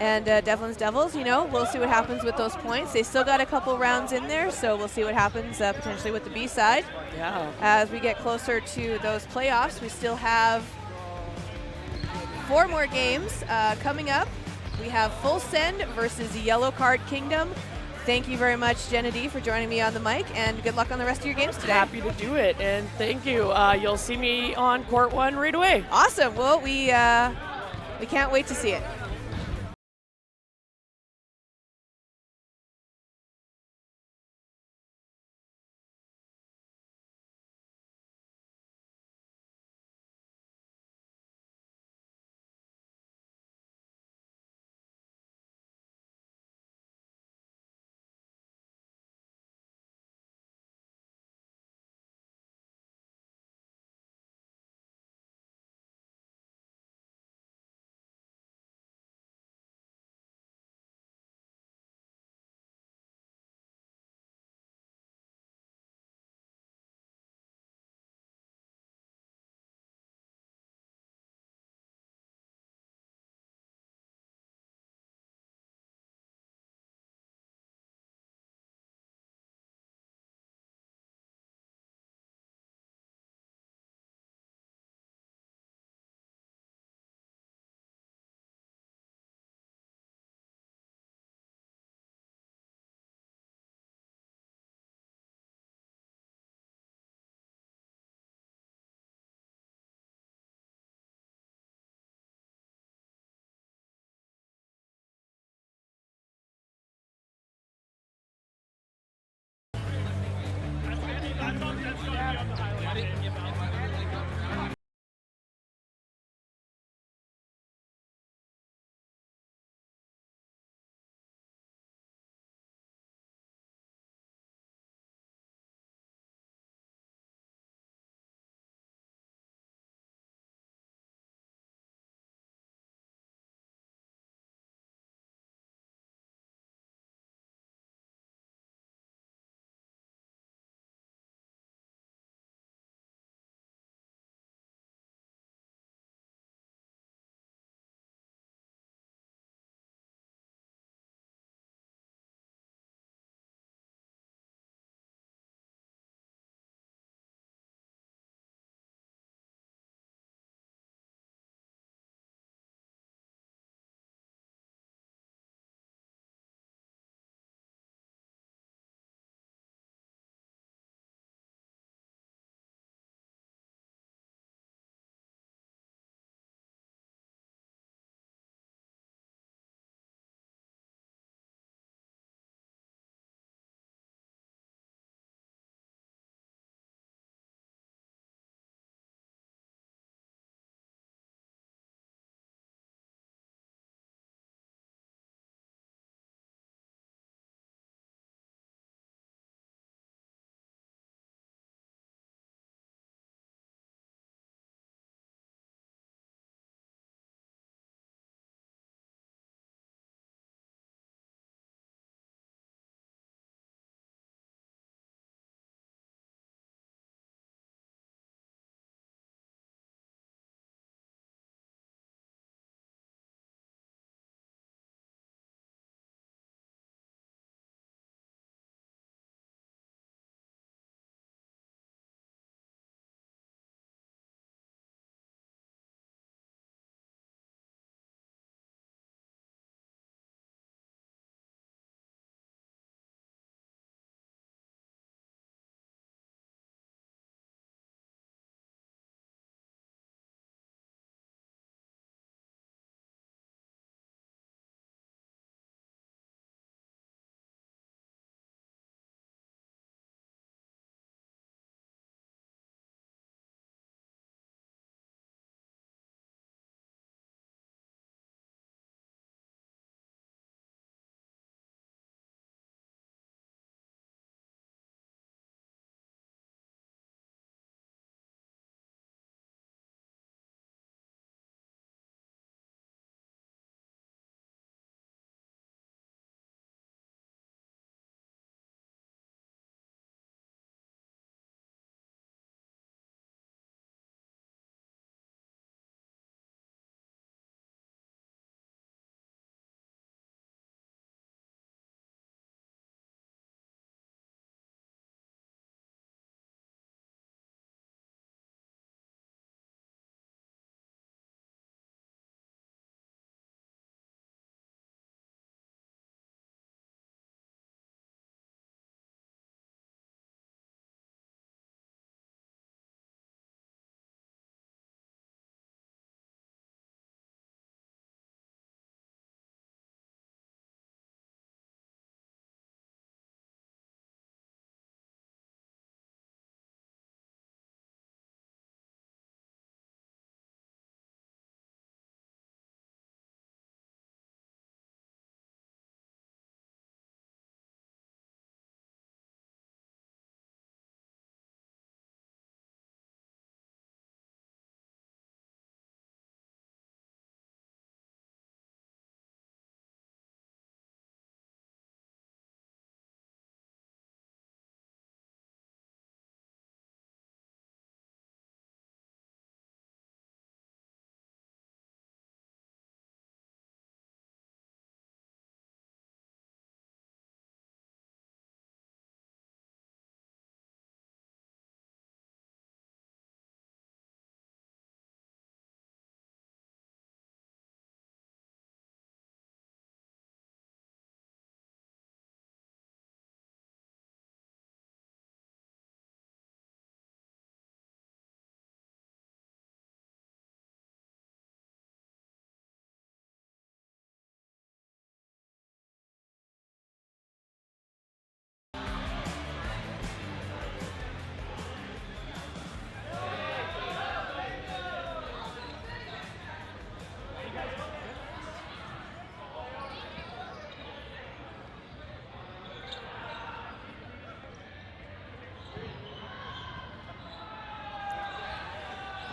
S1: And Devlin's Devils, you know, we'll see what happens with those points. They still got a couple rounds in there, so we'll see what happens potentially with the B side.
S10: Yeah.
S1: As we get closer to those playoffs, we still have 4 more games coming up. We have Full Send versus Yellow Card Kingdom. Thank you very much, Jenna D, for joining me on the mic, and good luck on the rest of your games today.
S10: Happy to do it, and thank you. You'll see me on Court 1 right away.
S1: Awesome. Well, we can't wait to see it.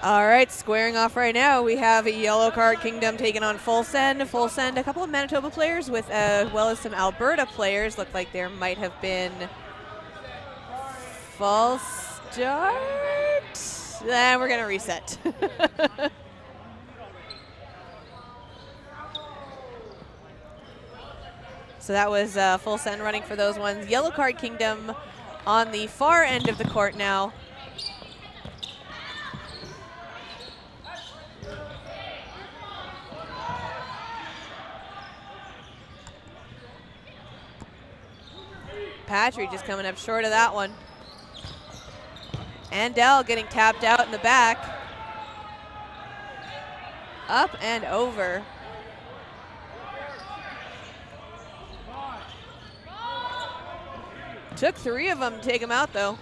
S1: All right, squaring off right now, we have Yellow Card Kingdom taking on Full Send. Full Send, a couple of Manitoba players with as well as some Alberta players. Look like there might have been false start. Then we're gonna reset. So that was Full Send running for those ones. Yellow Card Kingdom on the far end of the court now. Patry just coming up short of that one. Andel getting tapped out in the back. Up and over. Took 3 of them to take him out, though.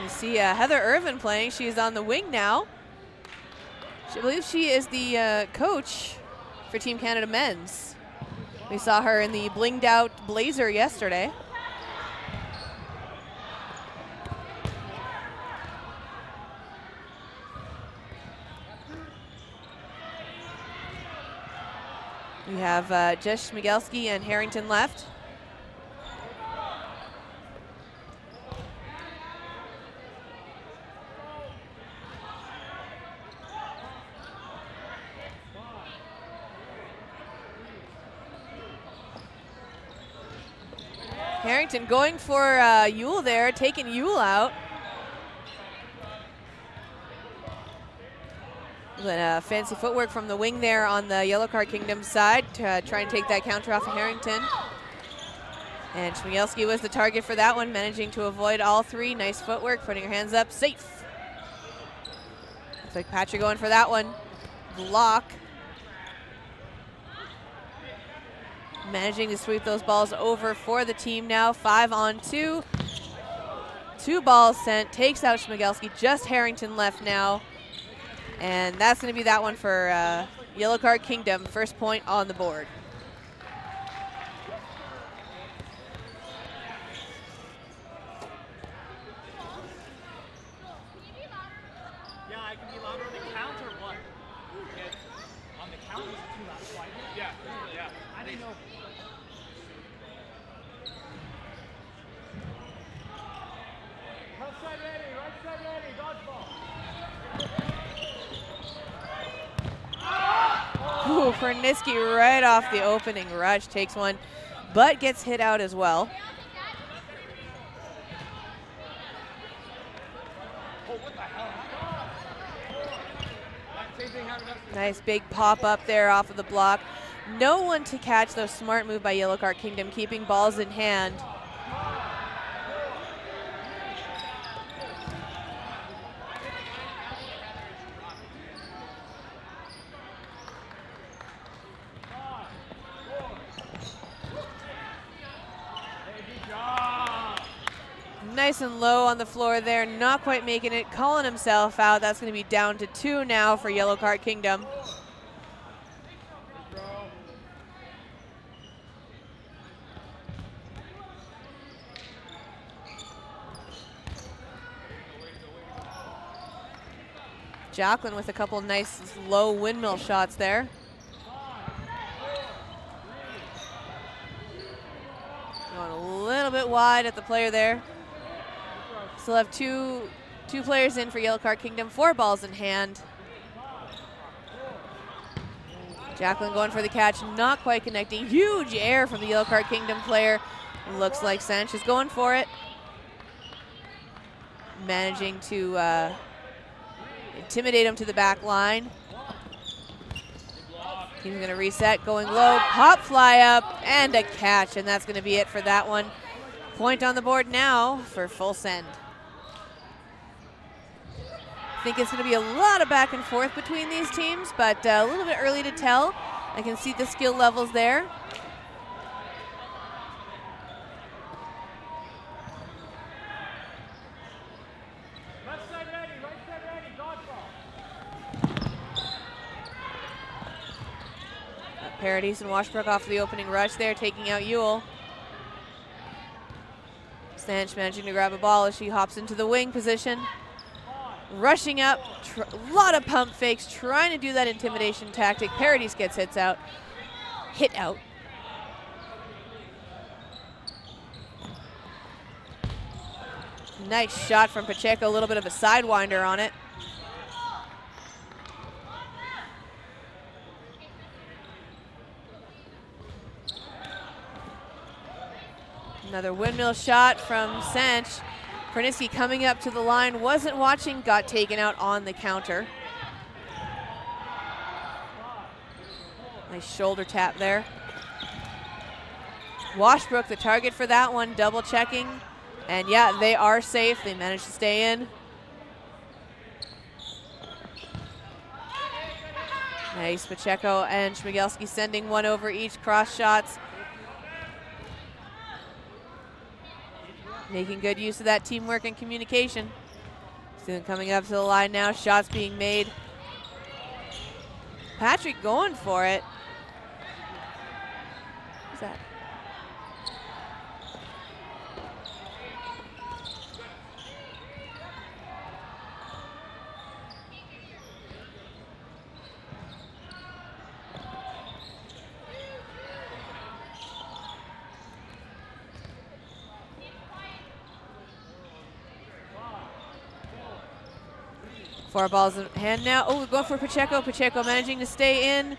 S1: You see Heather Irvin playing. She's on the wing now. I believe she is the coach for Team Canada Men's. We saw her in the blinged out blazer yesterday. We have Jess Schmigelski and Harrington left. Harrington going for Yule there, taking Yule out. But, fancy footwork from the wing there on the Yellow Card Kingdom side to try and take that counter off of Harrington. And Schmielski was the target for that one, managing to avoid all 3. Nice footwork, putting her hands up, safe. Looks like Patrick going for that one. Block. Managing to sweep those balls over for the team now. 5 on 2. 2 balls sent, takes out Schmigelski, just Harrington left now. And that's going to be that one for Yellow Card Kingdom. First point on the board.
S2: Yeah, I can be louder on the count or what? On the count, is it too loud? So I hear? Yeah. I didn't know. Left side ready, right side ready, dodgeball.
S1: Ooh, Korniski right off the opening rush takes one, but gets hit out as well. Nice big pop up there off of the block. No one to catch, though. Smart move by Yellow Card Kingdom, keeping balls in hand. Nice and low on the floor there, not quite making it, calling himself out. That's going to be down to 2 now for Yellow Card Kingdom. Jacqueline with a couple nice low windmill shots there. Going a little bit wide at the player there. Still have two players in for Yellow Card Kingdom, 4 balls in hand. Jacqueline going for the catch, not quite connecting. Huge air from the Yellow Card Kingdom player. Looks like Sanchez going for it. Managing to intimidate him to the back line. He's going to reset, going low, pop fly up, and a catch, and that's going to be it for that one. Point on the board now for Full Send. I think it's going to be a lot of back and forth between these teams, but a little bit early to tell. I can see the skill levels there.
S2: Left side ready, right side ready, dodgeball.
S1: Paradis and Washbrook off the opening rush there, taking out Ewell. Sanch managing to grab a ball as she hops into the wing position. Rushing up, a lot of pump fakes, trying to do that intimidation tactic. Paradis gets hit out. Nice shot from Pacheco, a little bit of a sidewinder on it. Another windmill shot from Sanch. Perniski coming up to the line, wasn't watching, got taken out on the counter. Nice shoulder tap there. Washbrook, the target for that one, double checking. And yeah, they are safe. They managed to stay in. Nice, Pacheco and Schmigelski sending one over each, cross shots. Making good use of that teamwork and communication. Soon coming up to the line now, shots being made. Patrick going for it. What's that? Four balls in hand now. Oh, we're going for Pacheco. Pacheco managing to stay in.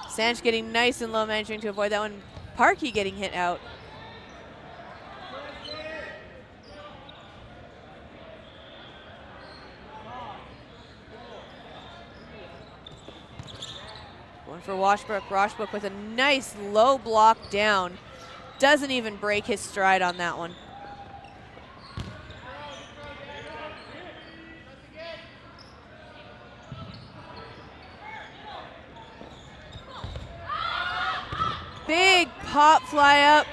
S1: Sanch getting nice and low, managing to avoid that one. Parkey getting hit out. Going for Washbrook. Washbrook with a nice low block down. Doesn't even break his stride on that one. Big pop fly up.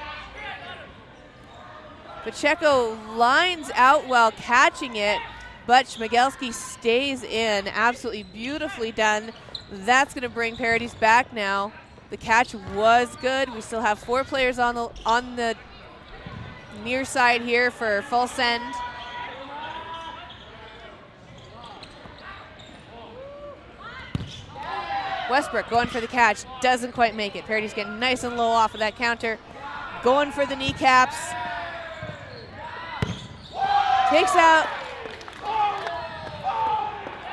S1: Pacheco lines out while catching it, but Schmigelski stays in. Absolutely beautifully done. That's going to bring Paradis back now. The catch was good. We still have 4 players on the near side here for full send. Westbrook going for the catch, doesn't quite make it. Paradis getting nice and low off of that counter. Going for the kneecaps. Takes out.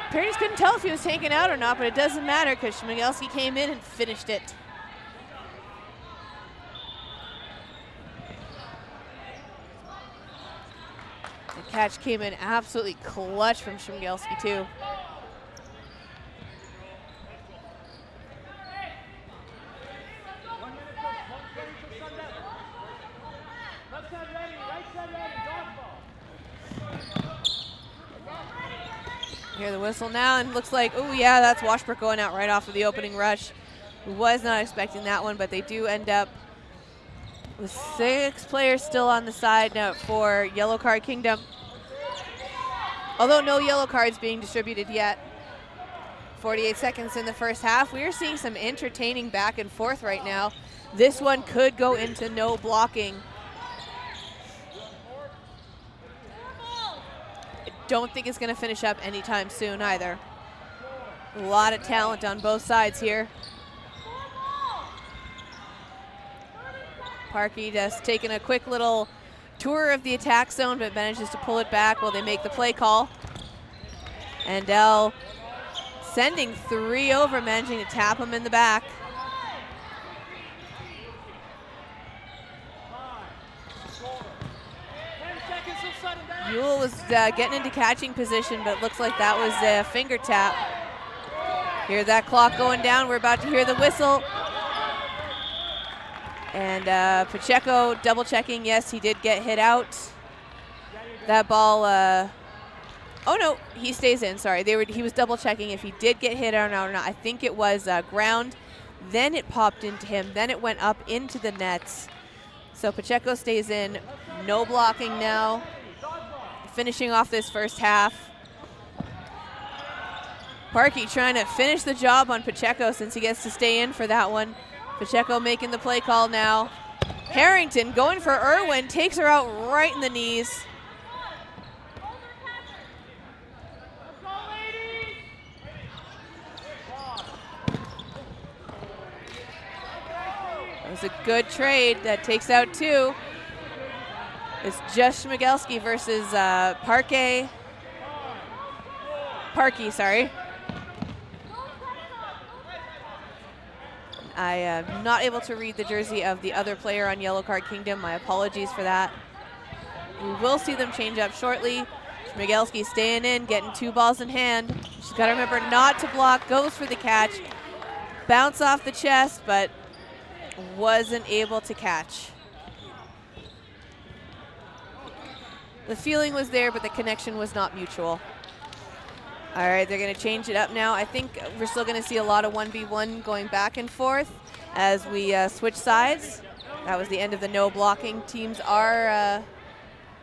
S1: Paradis couldn't tell if he was taken out or not, but it doesn't matter because Schmigelski came in and finished it. The catch came in absolutely clutch from Schmigelski too. Hear the whistle now, and looks like, oh yeah, that's Washbrook going out right off of the opening rush. Was not expecting that one, but they do end up with 6 players still on the side now for Yellow Card Kingdom. Although no yellow cards being distributed yet. 48 seconds in the first half. We are seeing some entertaining back and forth right now. This one could go into no blocking. Don't think it's going to finish up anytime soon either. A lot of talent on both sides here. Parkey just taking a quick little tour of the attack zone, but manages to pull it back while they make the play call. Andel sending 3 over, managing to tap him in the back. Ewell was getting into catching position, but it looks like that was a finger tap. Hear that clock going down. We're about to hear the whistle. And Pacheco double checking. Yes, he did get hit out. That ball, oh no, he stays in, sorry. He was double checking if he did get hit or not. I think it was ground. Then it popped into him. Then it went up into the nets. So Pacheco stays in. No blocking now. Finishing off this first half. PARIRIE trying to finish the job on Pacheco since he gets to stay in for that one. Pacheco making the play call now. Harrington going for Irwin, takes her out right in the knees. That was a good trade. That takes out 2. It's just Schmigelski versus PARIRIE, sorry. I am not able to read the jersey of the other player on Yellow Card Kingdom. My apologies for that. We will see them change up shortly. Schmigelski staying in, getting 2 balls in hand. She's got to remember not to block, goes for the catch. Bounce off the chest, but wasn't able to catch. The feeling was there, but the connection was not mutual. All right, they're going to change it up now. I think we're still going to see a lot of 1v1 going back and forth as we switch sides. That was the end of the no blocking. Teams are,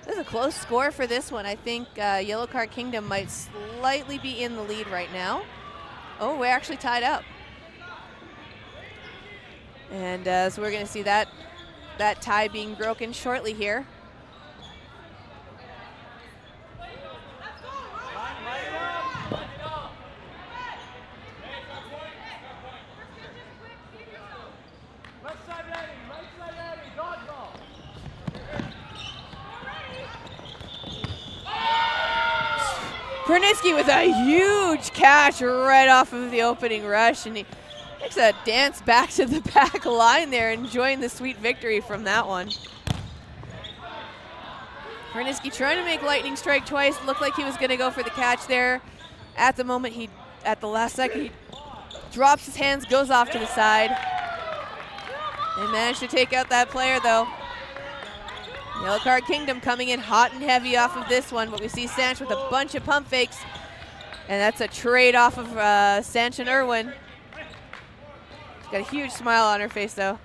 S1: this is a close score for this one. I think Yellow Card Kingdom might slightly be in the lead right now. Oh, we're actually tied up. And so we're going to see that tie being broken shortly here. Pernitzky with a huge catch right off of the opening rush, and he makes a dance back to the back line there, enjoying the sweet victory from that one. Pernitzky trying to make lightning strike twice. Looked like he was going to go for the catch there. At the moment, at the last second, he drops his hands, goes off to the side. They managed to take out that player, though. Yellow Card Kingdom coming in hot and heavy off of this one, but we see Sanch with a bunch of pump fakes, and that's a trade off of Sanch and Irwin. She's got a huge smile on her face, though.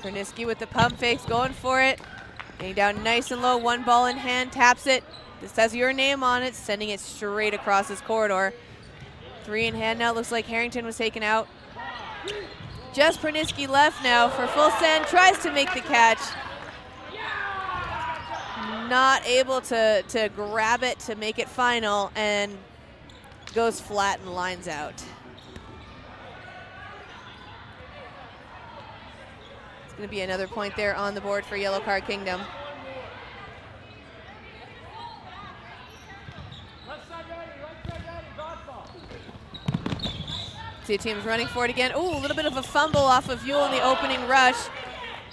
S1: Pernitzky with the pump fakes, going for it. Getting down nice and low, 1 ball in hand, taps it. This has your name on it, sending it straight across this corridor. 3 in hand now, looks like Harrington was taken out. Just Pernitzky left now for full send, tries to make the catch. Not able to grab it to make it final, and goes flat and lines out. Going to be another point there on the board for Yellow Card Kingdom. See the team's running for it again. Ooh, a little bit of a fumble off of Yule in the opening rush,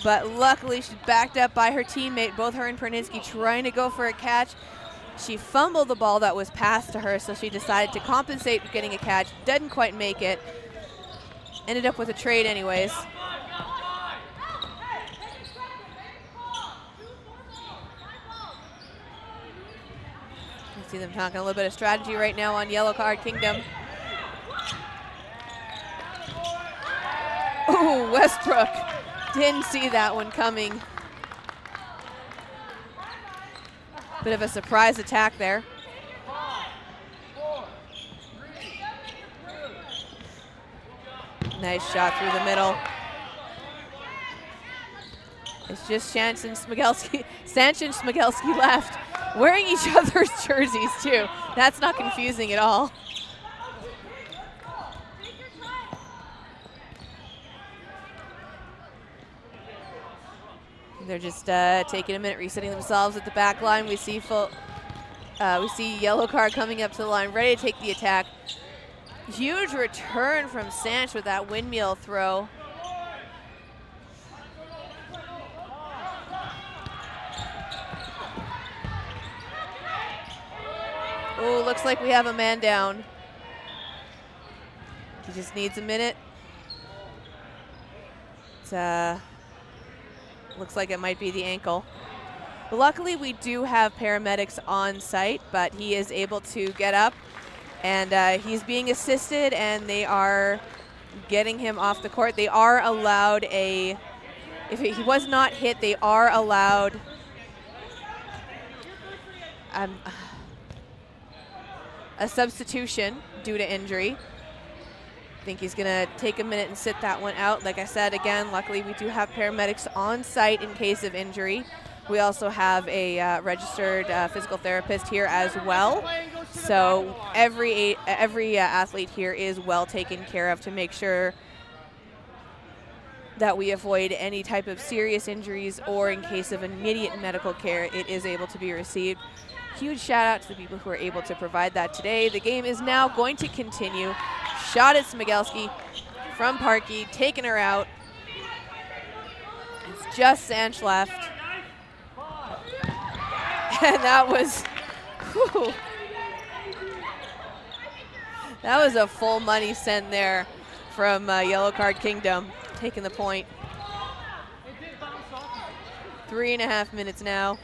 S1: but luckily she's backed up by her teammate, both her and Pernitzky trying to go for a catch. She fumbled the ball that was passed to her, so she decided to compensate with getting a catch. Didn't quite make it. Ended up with a trade anyways. See them talking a little bit of strategy right now on Yellow Card Kingdom. Oh, Westbrook didn't see that one coming. Bit of a surprise attack there. Nice shot through the middle. It's just Sanch and Schmigelski left, wearing each other's jerseys too. That's not confusing at all. They're just taking a minute, resetting themselves at the back line. We see Yellow Card coming up to the line, ready to take the attack. Huge return from Sanch with that windmill throw. Oh, looks like we have a man down. He just needs a minute. Looks like it might be the ankle. Luckily, we do have paramedics on site, but he is able to get up, and he's being assisted, and they are getting him off the court. They are allowed if he was not hit, they are allowed a substitution due to injury. I think he's going to take a minute and sit that one out. Like I said, again, luckily we do have paramedics on site in case of injury. We also have a registered physical therapist here as well. So every athlete here is well taken care of to make sure that we avoid any type of serious injuries, or in case of immediate medical care, it is able to be received. Huge shout out to the people who are able to provide that today. The game is now going to continue. Shot at Smigelski from Parkey, taking her out. It's just Sanch left. And that was, whew, that was a full money send there from Yellow Card Kingdom, taking the point. 3.5 minutes now.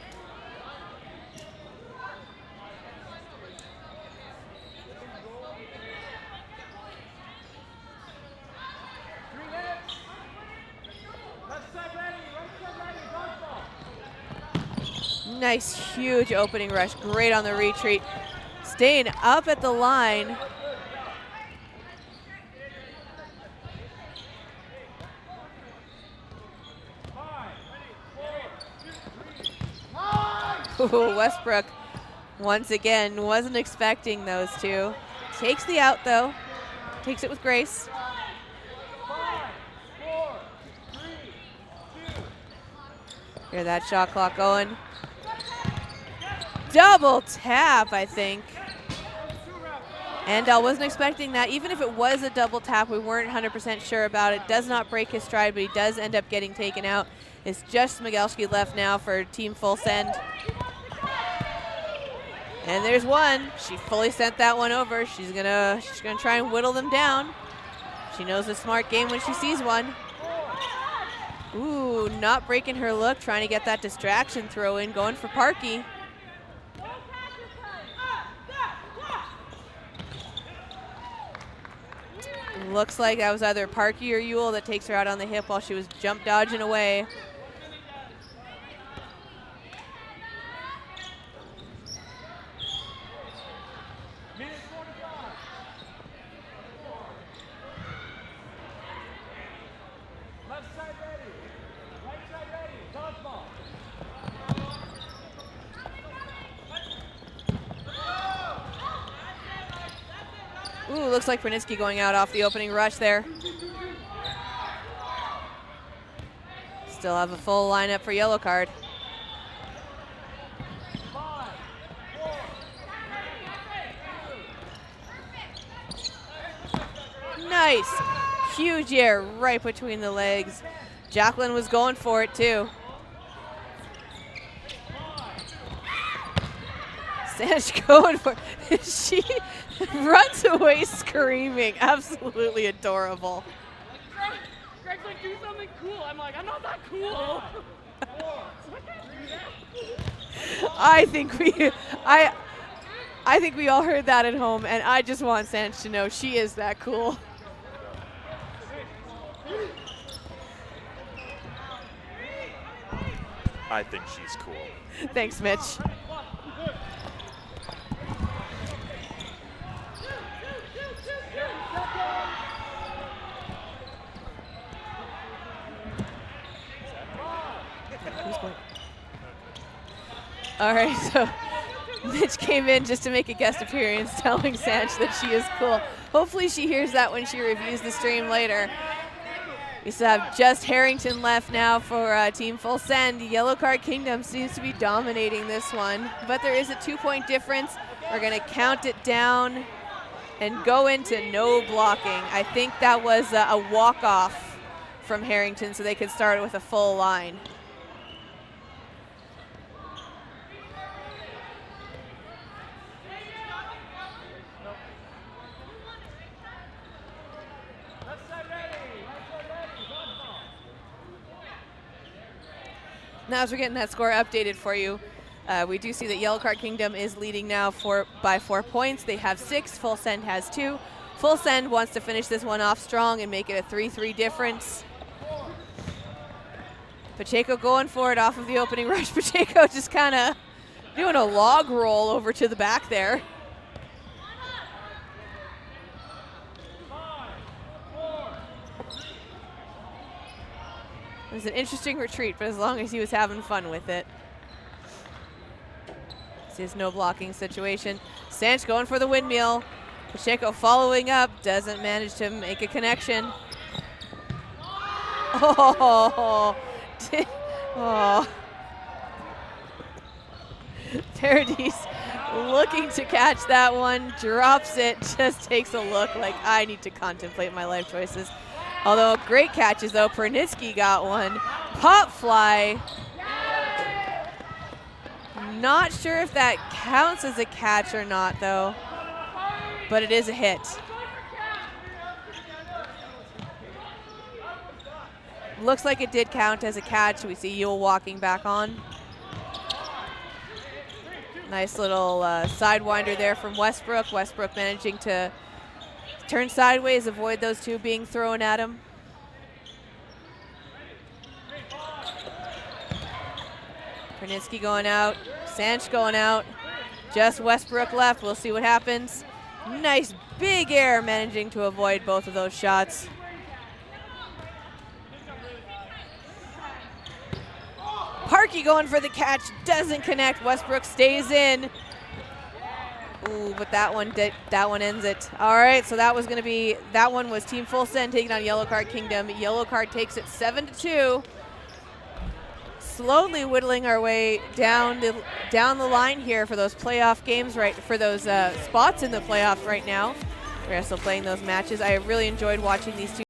S1: Nice, huge opening rush. Great on the retreat. Staying up at the line. Ooh, Westbrook, once again, wasn't expecting those two. Takes the out, though. Takes it with grace. Hear that shot clock going. Double tap, I think. And I wasn't expecting that. Even if it was a double tap, we weren't 100% sure about it. Does not break his stride, but he does end up getting taken out. It's just Smigelski left now for team full send. And there's one. She fully sent that one over. She's gonna try and whittle them down. She knows a smart game when she sees one. Ooh, not breaking her look, trying to get that distraction throw in, going for Parkey. Looks like that was either Parkey or Ewell that takes her out on the hip while she was jump dodging away. Ooh, looks like Pranitzky going out off the opening rush there. Still have a full lineup for Yellow Card. Nice. Huge air right between the legs. Jacqueline was going for it too. Sanch going for it. She runs away screaming. Absolutely adorable.
S10: Greg's like, do something cool. I'm like, I'm not that cool.
S1: I think we all heard that at home, and I just want Sanch to know she is that cool.
S6: I think she's cool.
S1: Thanks, Mitch. All right, so Mitch came in just to make a guest appearance, telling Sanch that she is cool. Hopefully she hears that when she reviews the stream later. We still have just Harrington left now for Team Full Send. Yellow Card Kingdom seems to be dominating this one, but there is a 2-point difference. We're going to count it down and go into no blocking. I think that was a walk-off from Harrington, so they could start with a full line. Now as we're getting that score updated for you, we do see that Yellow Card Kingdom is leading now by 4 points. They have 6. Full Send has 2. Full Send wants to finish this one off strong and make it a 3-3 difference. Pacheco going for it off of the opening rush. Pacheco just kind of doing a log roll over to the back there. It was an interesting retreat, but as long as he was having fun with it. This is no blocking situation. Sanch going for the windmill. Pacheco following up, doesn't manage to make a connection. Oh, oh. Paradis looking to catch that one, drops it, just takes a look like I need to contemplate my life choices. Although great catches though, Pernitsky got one. Pop fly. Not sure if that counts as a catch or not though, but it is a hit. Looks like it did count as a catch. We see Yule walking back on. Nice little sidewinder there from Westbrook. Westbrook managing to turn sideways, avoid those two being thrown at him. Pernitsky going out, Sanch going out. Just Westbrook left. We'll see what happens. Nice big air, managing to avoid both of those shots. Parkey going for the catch, doesn't connect. Westbrook stays in. Ooh, but that one ends it. All right, so that one was Team Full Send taking on Yellow Card Kingdom. Yellow Card takes it 7-2. Slowly whittling our way down the line here for those playoff games, for those spots in the playoffs right now. We're still playing those matches. I really enjoyed watching these two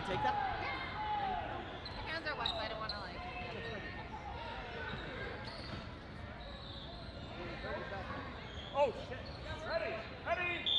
S2: I take that?
S11: My hands are wet, so I don't want to like.
S2: Oh shit! Ready! Ready!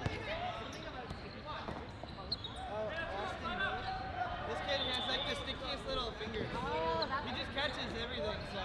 S9: This kid has like the stickiest little fingers. He just catches everything, so.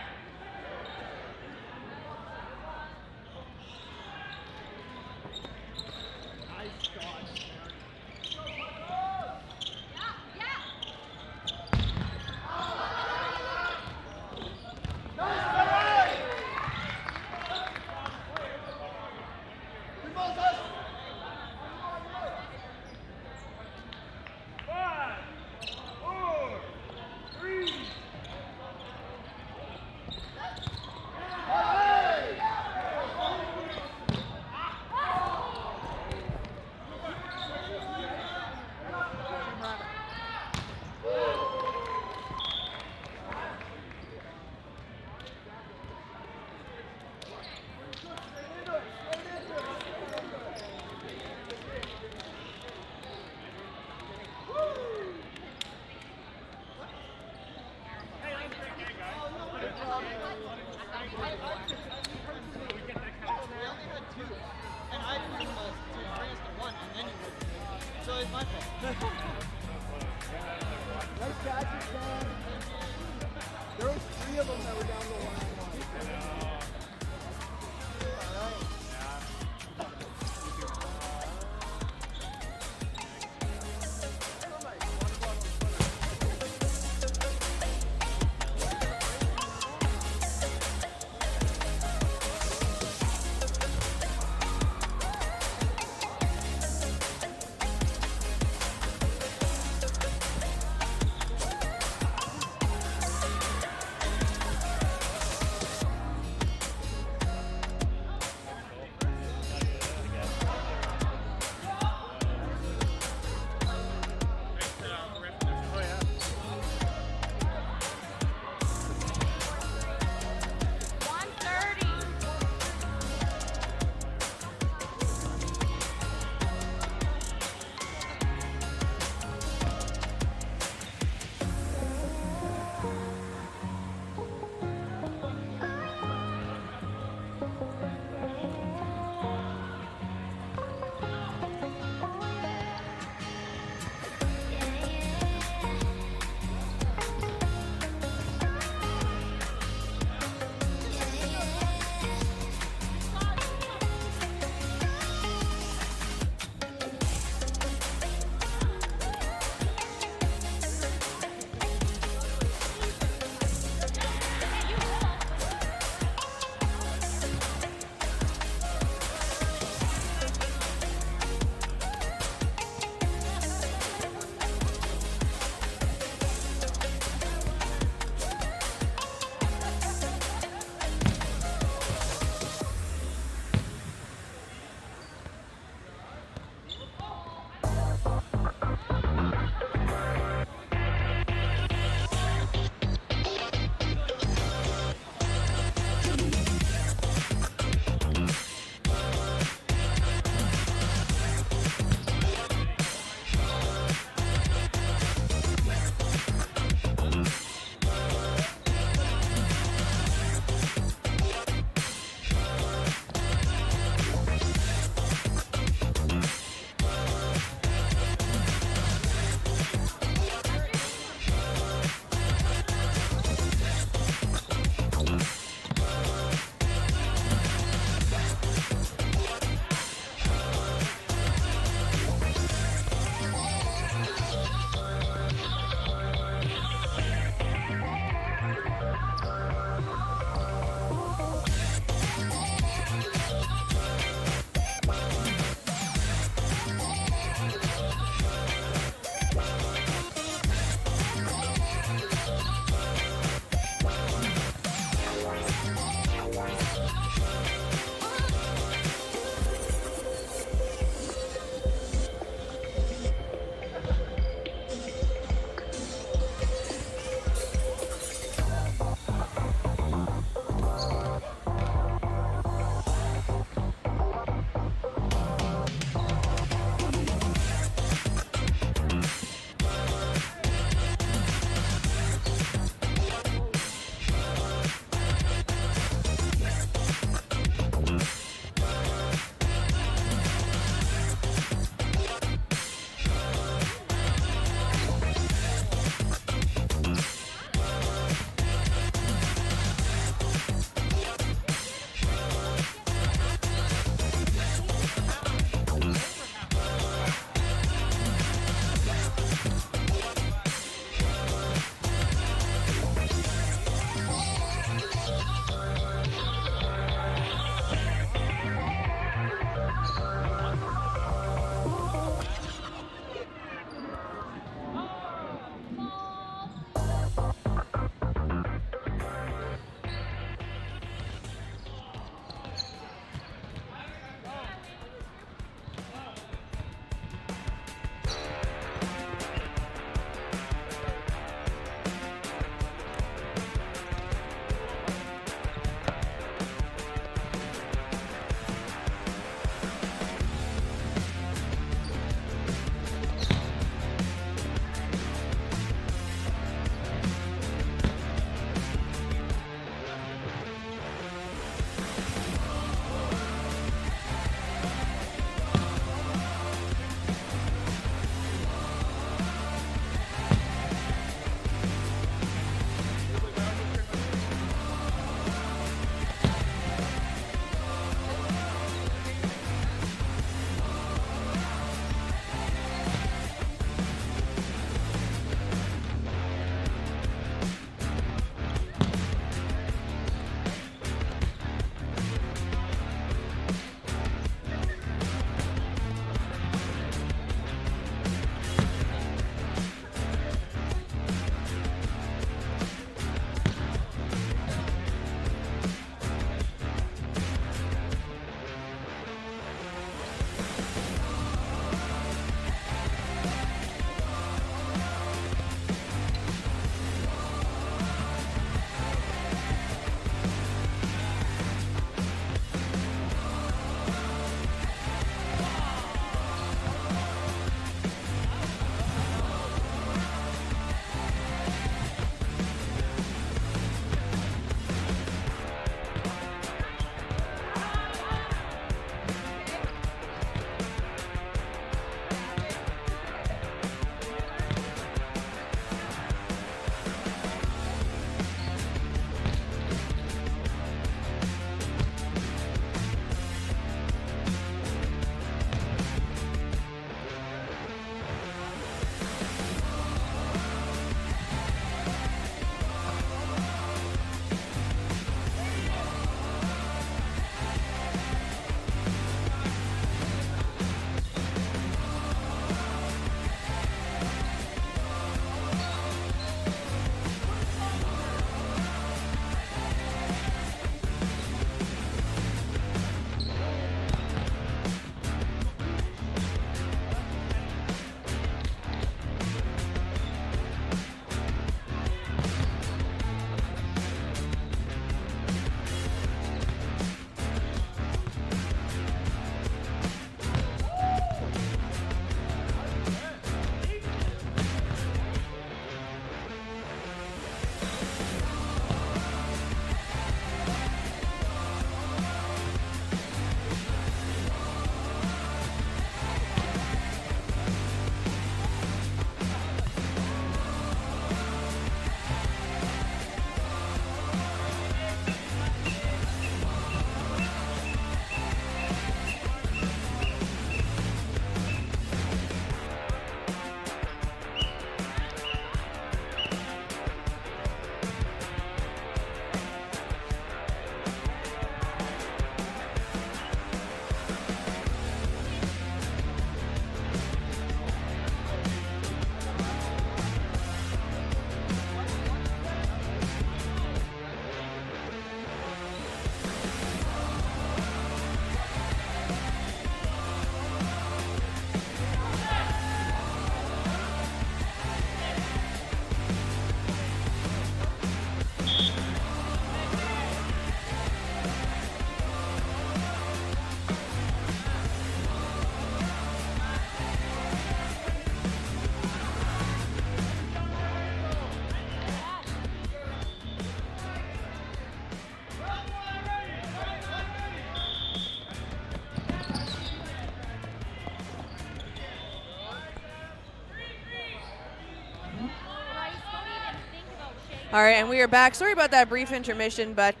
S1: All right, and we are back. Sorry about that brief intermission, but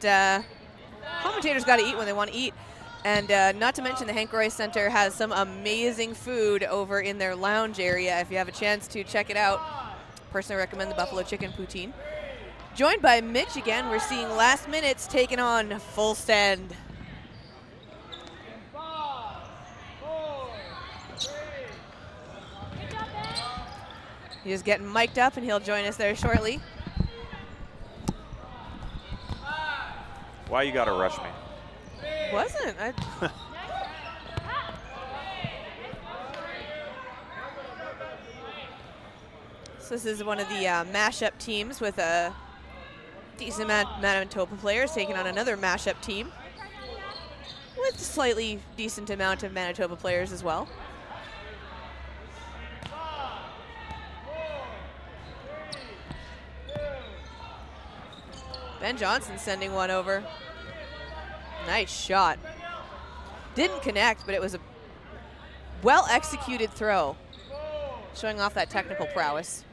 S1: commentators got to eat when they want to eat. And not to mention the Hank Roy Center has some amazing food over in their lounge area. If you have a chance to check it out, personally recommend the buffalo chicken poutine. Joined by Mitch again, we're seeing last minutes taking on full send. He's getting mic'd up, and he'll join us there shortly.
S6: Why you gotta rush me?
S1: Wasn't. So this is one of the mashup teams with a decent amount of Manitoba players taking on another mashup team with a slightly decent amount of Manitoba players as well. Ben Johnson sending one over. Nice shot. Didn't connect, but it was a well-executed throw, showing off that technical prowess.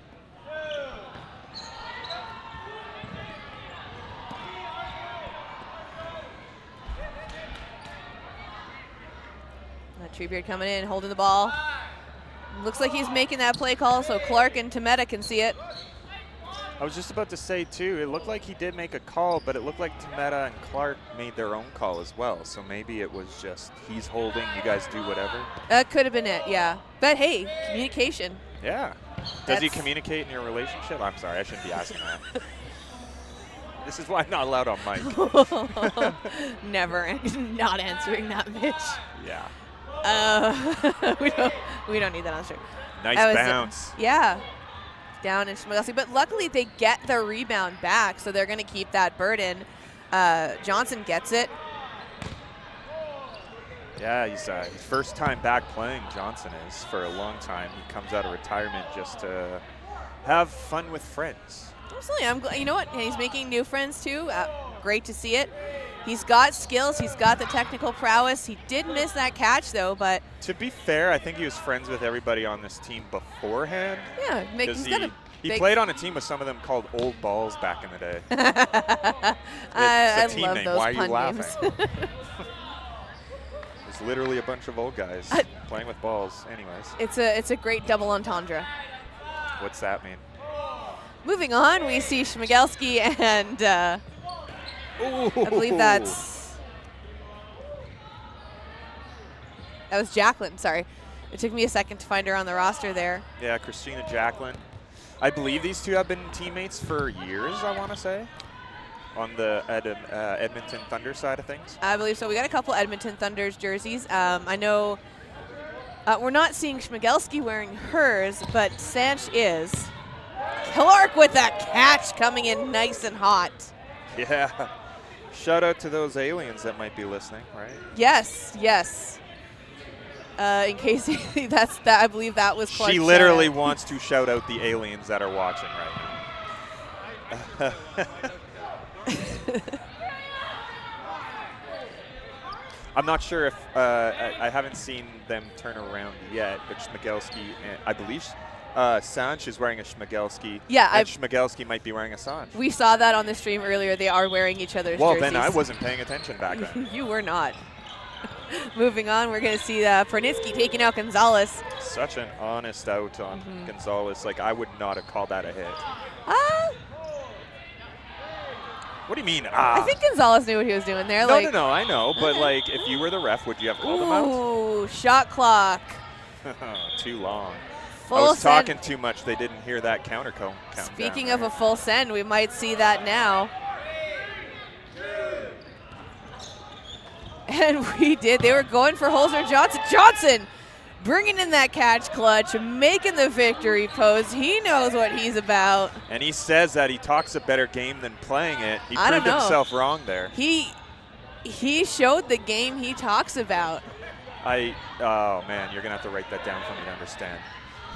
S1: Treebeard coming in, holding the ball. Looks like he's making that play call, so Clark and Tameta can see it.
S6: I was just about to say, too, it looked like he did make a call, but it looked like Tameta and Clark made their own call as well. So maybe it was just he's holding, you guys do whatever.
S1: That could have been it, yeah. But hey, communication.
S6: Yeah. Does he communicate in your relationship? I'm sorry, I shouldn't be asking that. This is why I'm not allowed on mic.
S1: Never not answering that, Mitch.
S6: Yeah.
S1: We don't need that on stream.
S6: Nice bounce.
S1: Yeah. Down in Schmigelski, but luckily they get the rebound back, so they're going to keep that burden. Johnson gets it.
S6: Yeah, he's his first time back playing, Johnson is, for a long time. He comes out of retirement just to have fun with friends.
S1: Absolutely. I'm glad. You know what? He's making new friends, too. Great to see it. He's got skills. He's got the technical prowess. He did miss that catch, though, but...
S6: To be fair, I think he was friends with everybody on this team beforehand.
S1: Yeah,
S6: he played on a team with some of them called Old Balls back in the day.
S1: I
S6: it's a team
S1: love
S6: name.
S1: those
S6: Why are you
S1: pun
S6: laughing? It's literally a bunch of old guys playing with balls. Anyways.
S1: It's a great double entendre.
S6: What's that mean?
S1: Moving on, we see Schmigelski and I believe that was Jacqueline, sorry. It took me a second to find her on the roster there.
S6: Yeah, Christina Jacqueline. I believe these two have been teammates for years, I want to say, on the Edmonton Thunder side of things.
S1: I believe so. We got a couple Edmonton Thunder's jerseys. I know we're not seeing Schmigelski wearing hers, but Sanch is. Clark with that catch coming in nice and hot.
S6: Yeah. Shout out to those aliens that might be listening, right?
S1: Yes, yes. In case I believe that was Clark's.
S6: She literally wants to shout out the aliens that are watching right now. I'm not sure if I haven't seen them turn around yet, but Schmigelski, I believe Sanch is wearing a Schmigelski.
S1: Yeah,
S6: and Schmigelski might be wearing a Sanch.
S1: We saw that on the stream earlier. They are wearing each other's jerseys.
S6: Well, then I wasn't paying attention back then.
S1: You were not. Moving on, we're going to see Pernitsky taking out Gonzalez.
S6: Such an honest out on Gonzalez. Like, I would not have called that a hit. What do you mean,
S1: I think Gonzalez knew what he was doing there.
S6: No, I know. But, like, if you were the ref, would you have called him out?
S1: Ooh, shot clock.
S6: Too long.
S1: Full
S6: I was
S1: send.
S6: talking too much. They didn't hear that counter count.
S1: Speaking of a full send, we might see that now. And we did. They were going for Holzer Johnson. Johnson bringing in that catch clutch, making the victory pose. He knows what he's about.
S6: And he says that he talks a better game than playing it. He
S1: proved
S6: himself wrong there.
S1: He showed the game he talks about.
S6: Oh, man, you're going to have to write that down for me to understand.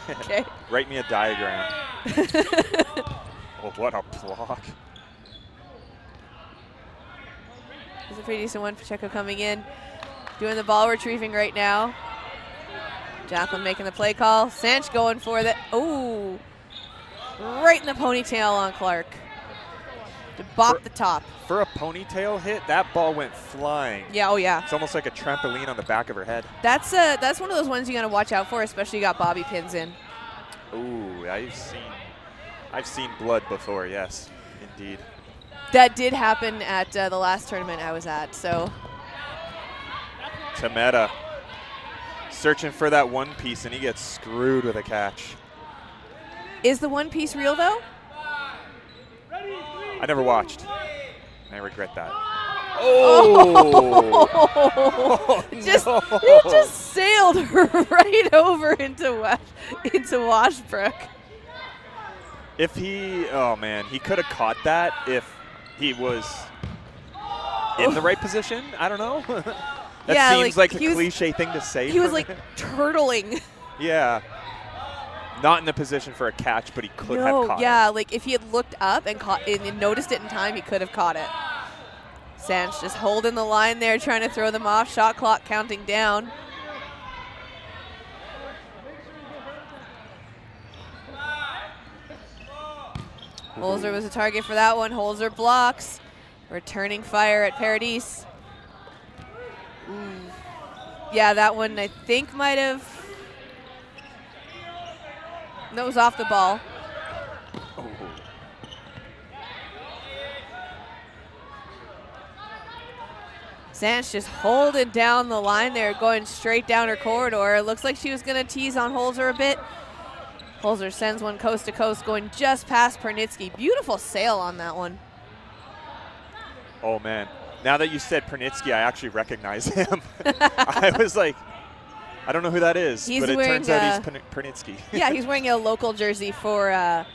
S1: Okay.
S6: Write me a diagram. Oh, what a block.
S1: It's a pretty decent one. Pacheco coming in, doing the ball retrieving right now. Jacqueline making the play call. Sanch going for the, right in the ponytail on Clark. to bop the top.
S6: For a ponytail hit, that ball went flying.
S1: Yeah, oh yeah.
S6: It's almost like a trampoline on the back of her head.
S1: That's one of those ones you got to watch out for, especially you got bobby pins in.
S6: Ooh, I've seen blood before, yes, indeed.
S1: That did happen at the last tournament I was at, so.
S6: Tameta searching for that one piece, and he gets screwed with a catch.
S1: Is the one piece real, though?
S6: I never watched. I regret that. Oh!
S1: It just sailed right over into Washbrook.
S6: If he, oh man, he could have caught that if he was in the right position. I don't know. That seems like a cliche thing to say.
S1: He was like turtling.
S6: Yeah. Not in the position for a catch, but he could have caught it.
S1: Yeah, like if he had looked up and caught and noticed it in time, he could have caught it. Sanch just holding the line there, trying to throw them off. Shot clock counting down. Holzer was a target for that one. Holzer blocks. Returning fire at Paradis. Yeah, that one I think might have. That was off the ball.
S6: Oh.
S1: Sanch just holding down the line there, going straight down her corridor. It looks like she was going to tease on Holzer a bit. Holzer sends one coast to coast, going just past Pernitsky. Beautiful sail on that one.
S6: Oh, man. Now that you said Pernitsky, I actually recognize him. I was like, I don't know who that is, but it turns out he's Pernitsky.
S1: Yeah, he's wearing a local jersey for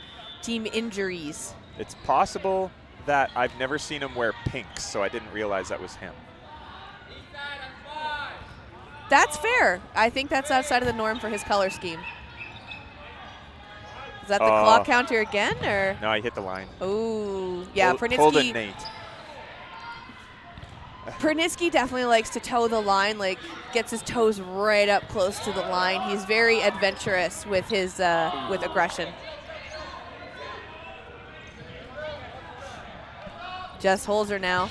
S1: Team Injuries.
S6: It's possible that I've never seen him wear pink, so I didn't realize that was him.
S1: That's fair. I think that's outside of the norm for his color scheme. Is that the clock counter again, or?
S6: No, he hit the line.
S1: Ooh, yeah, Pernitsky.
S6: Hold it, Nate.
S1: Pernitsky definitely likes to toe the line, like gets his toes right up close to the line. He's very adventurous with his with aggression. Just Holzer now.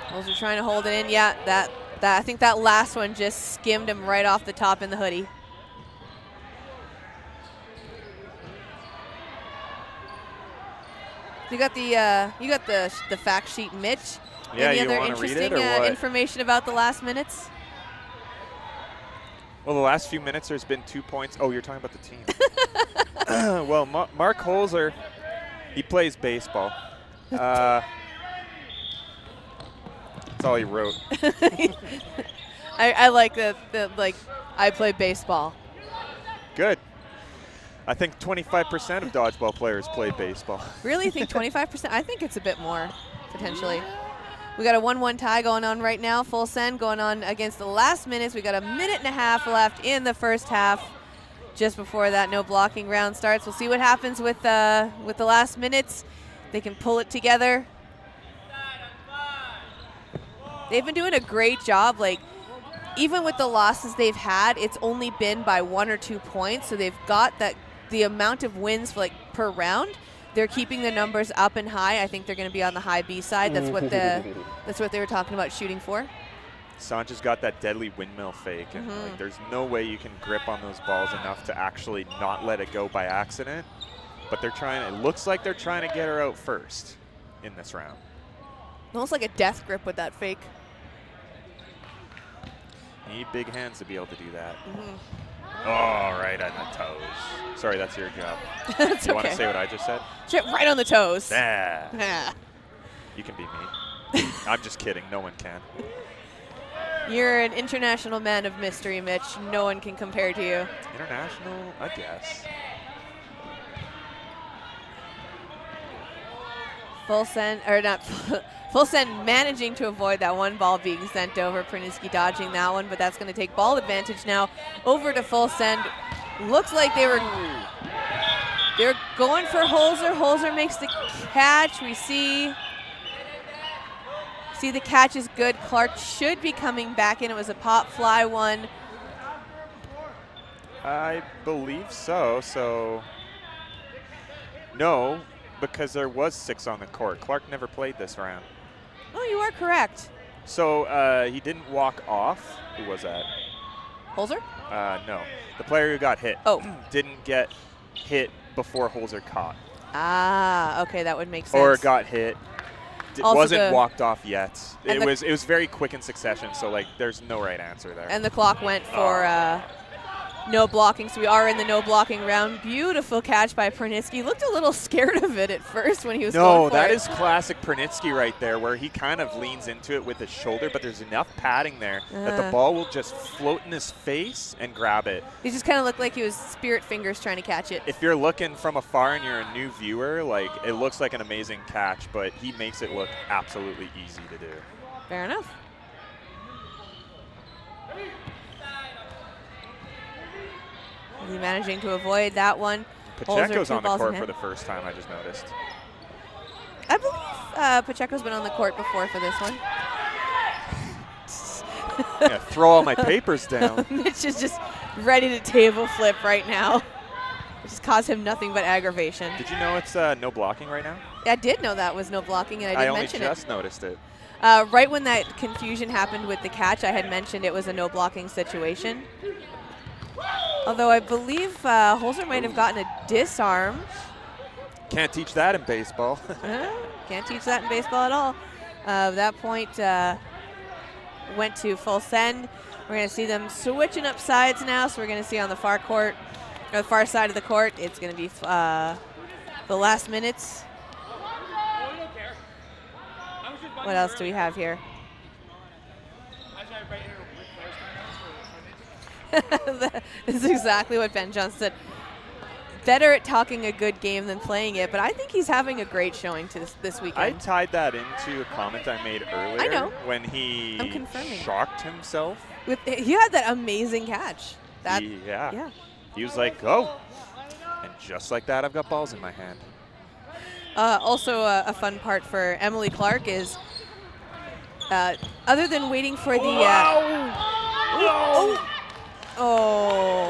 S1: Holzer trying to hold it in. Yeah, that I think that last one just skimmed him right off the top in the hoodie. You got the fact sheet, Mitch.
S6: Yeah,
S1: Any
S6: you
S1: other
S6: want to read
S1: interesting
S6: it or what?
S1: information about the last minutes?
S6: Well, the last few minutes, there's been 2 points. Oh, you're talking about the team. Well, Mark Holzer, he plays baseball. That's all he wrote.
S1: I like the like I play baseball.
S6: Good. I think 25% of dodgeball players play baseball.
S1: Really think 25%? I think it's a bit more, potentially. We got a 1-1 tie going on right now. Full send going on against the last minutes. We got a minute and a half left in the first half. Just before that, no blocking round starts. We'll see what happens with the last minutes. They can pull it together. They've been doing a great job. Like, even with the losses they've had, it's only been by 1 or 2 points. So they've got the amount of wins for, like, per round. They're keeping the numbers up and high. I think they're going to be on the high B side. That's what they were talking about shooting for.
S6: Sanch's got that deadly windmill fake, and like, there's no way you can grip on those balls enough to actually not let it go by accident. But they're trying. It looks like they're trying to get her out first in this round.
S1: Almost like a death grip with that fake.
S6: You need big hands to be able to do that. Oh, right on the toes. Sorry, that's your job.
S1: That's
S6: you want to say what I just said?
S1: Right on the toes.
S6: Nah. You can beat me. I'm just kidding. No one can.
S1: You're an international man of mystery, Mitch. No one can compare to you.
S6: International, I guess.
S1: Full send, or not full send, managing to avoid that one ball being sent over. Pernitsky dodging that one, but that's going to take ball advantage now over to full send. Looks like they're going for Holzer. Holzer makes the catch. We see the catch is good. Clark should be coming back in. It was a pop fly one.
S6: I believe so. So, no, because there was 6 on the court. Clark never played this round.
S1: Oh, you are correct.
S6: So he didn't walk off. Who was that?
S1: Holzer?
S6: No. The player who got hit didn't get hit before Holzer caught.
S1: Ah, okay, that would make sense.
S6: Or got hit.
S1: Also
S6: Wasn't walked off yet. It was very quick in succession, so like there's no right answer there.
S1: And the clock went for no blocking, so we are in the no blocking round. Beautiful catch by Pernitsky. Looked a little scared of it at first when he was going for
S6: that
S1: it.
S6: is classic Pernitsky right there, where he kind of leans into it with his shoulder, but there's enough padding there that the ball will just float in his face and grab it.
S1: He just kind of looked like he was spirit fingers trying to catch it.
S6: If you're looking from afar and you're a new viewer, like it looks like an amazing catch, but he makes it look absolutely easy to do.
S1: Fair enough. Is he managing to avoid that one?
S6: Pacheco's on the court for the first time, I just noticed.
S1: I believe Pacheco's been on the court before for this one.
S6: I'm gonna throw all my papers down.
S1: Mitch is just ready to table flip right now. It just caused him nothing but aggravation.
S6: Did you know it's no blocking right now?
S1: I did know that was no blocking, and I didn't mention it.
S6: I only just noticed it.
S1: Right when that confusion happened with the catch, I had mentioned it was a no blocking situation. Although I believe Holzer might have gotten a disarm.
S6: Can't teach that in baseball.
S1: Can't teach that in baseball at all. That point went to full send. We're going to see them switching up sides now. So we're going to see on the far court, or the far side of the court, it's going to be the last minutes. What else do we have here? This is exactly what Ben Johnson said. Better at talking a good game than playing it, but I think he's having a great showing this weekend.
S6: I tied that into a comment I made earlier.
S1: I know.
S6: When he shocked himself.
S1: He had that amazing catch.
S6: Yeah. He was like, oh. And just like that, I've got balls in my hand.
S1: Also, a fun part for Emily Clark is, other than waiting for the... Oh,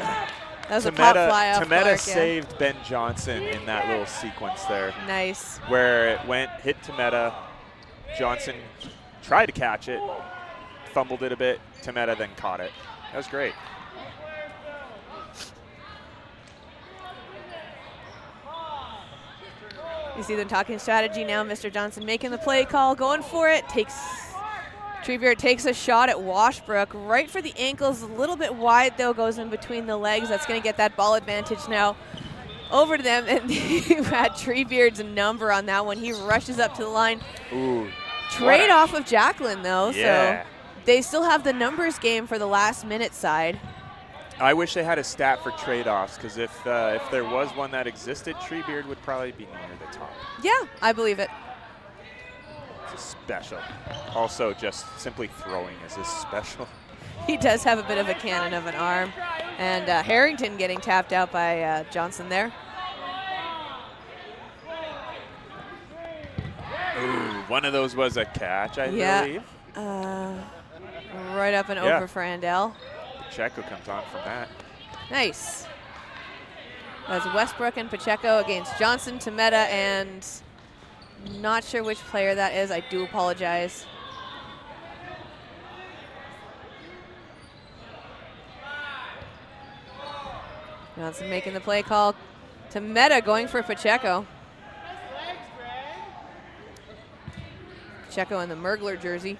S1: that was a pop fly off
S6: Tameta
S1: Clark,
S6: saved Ben Johnson in that little sequence there.
S1: Nice.
S6: Where it hit Tameta. Johnson tried to catch it, fumbled it a bit. Tameta then caught it. That was great.
S1: You see them talking strategy now. Mr. Johnson making the play call, going for it. Treebeard takes a shot at Washbrook, right for the ankles, a little bit wide though, goes in between the legs. That's going to get that ball advantage now over to them. And you had Treebeard's number on that one. He rushes up to the line.
S6: Ooh.
S1: Trade off of Jacqueline though,
S6: yeah.
S1: So they still have the numbers game for the last minute side.
S6: I wish they had a stat for trade-offs, because if there was one that existed, Treebeard would probably be near the top.
S1: Yeah, I believe it.
S6: Special. Also, just simply throwing is his special.
S1: He does have a bit of a cannon of an arm. And Harrington getting tapped out by Johnson there.
S6: Ooh, one of those was a catch, I believe.
S1: Right up and over for Andel.
S6: Pacheco comes on from that.
S1: Nice. That's Westbrook and Pacheco against Johnson, Tameta, and not sure which player that is. I do apologize. Johnson making the play call. Tameta going for Pacheco. Pacheco in the Mergler jersey.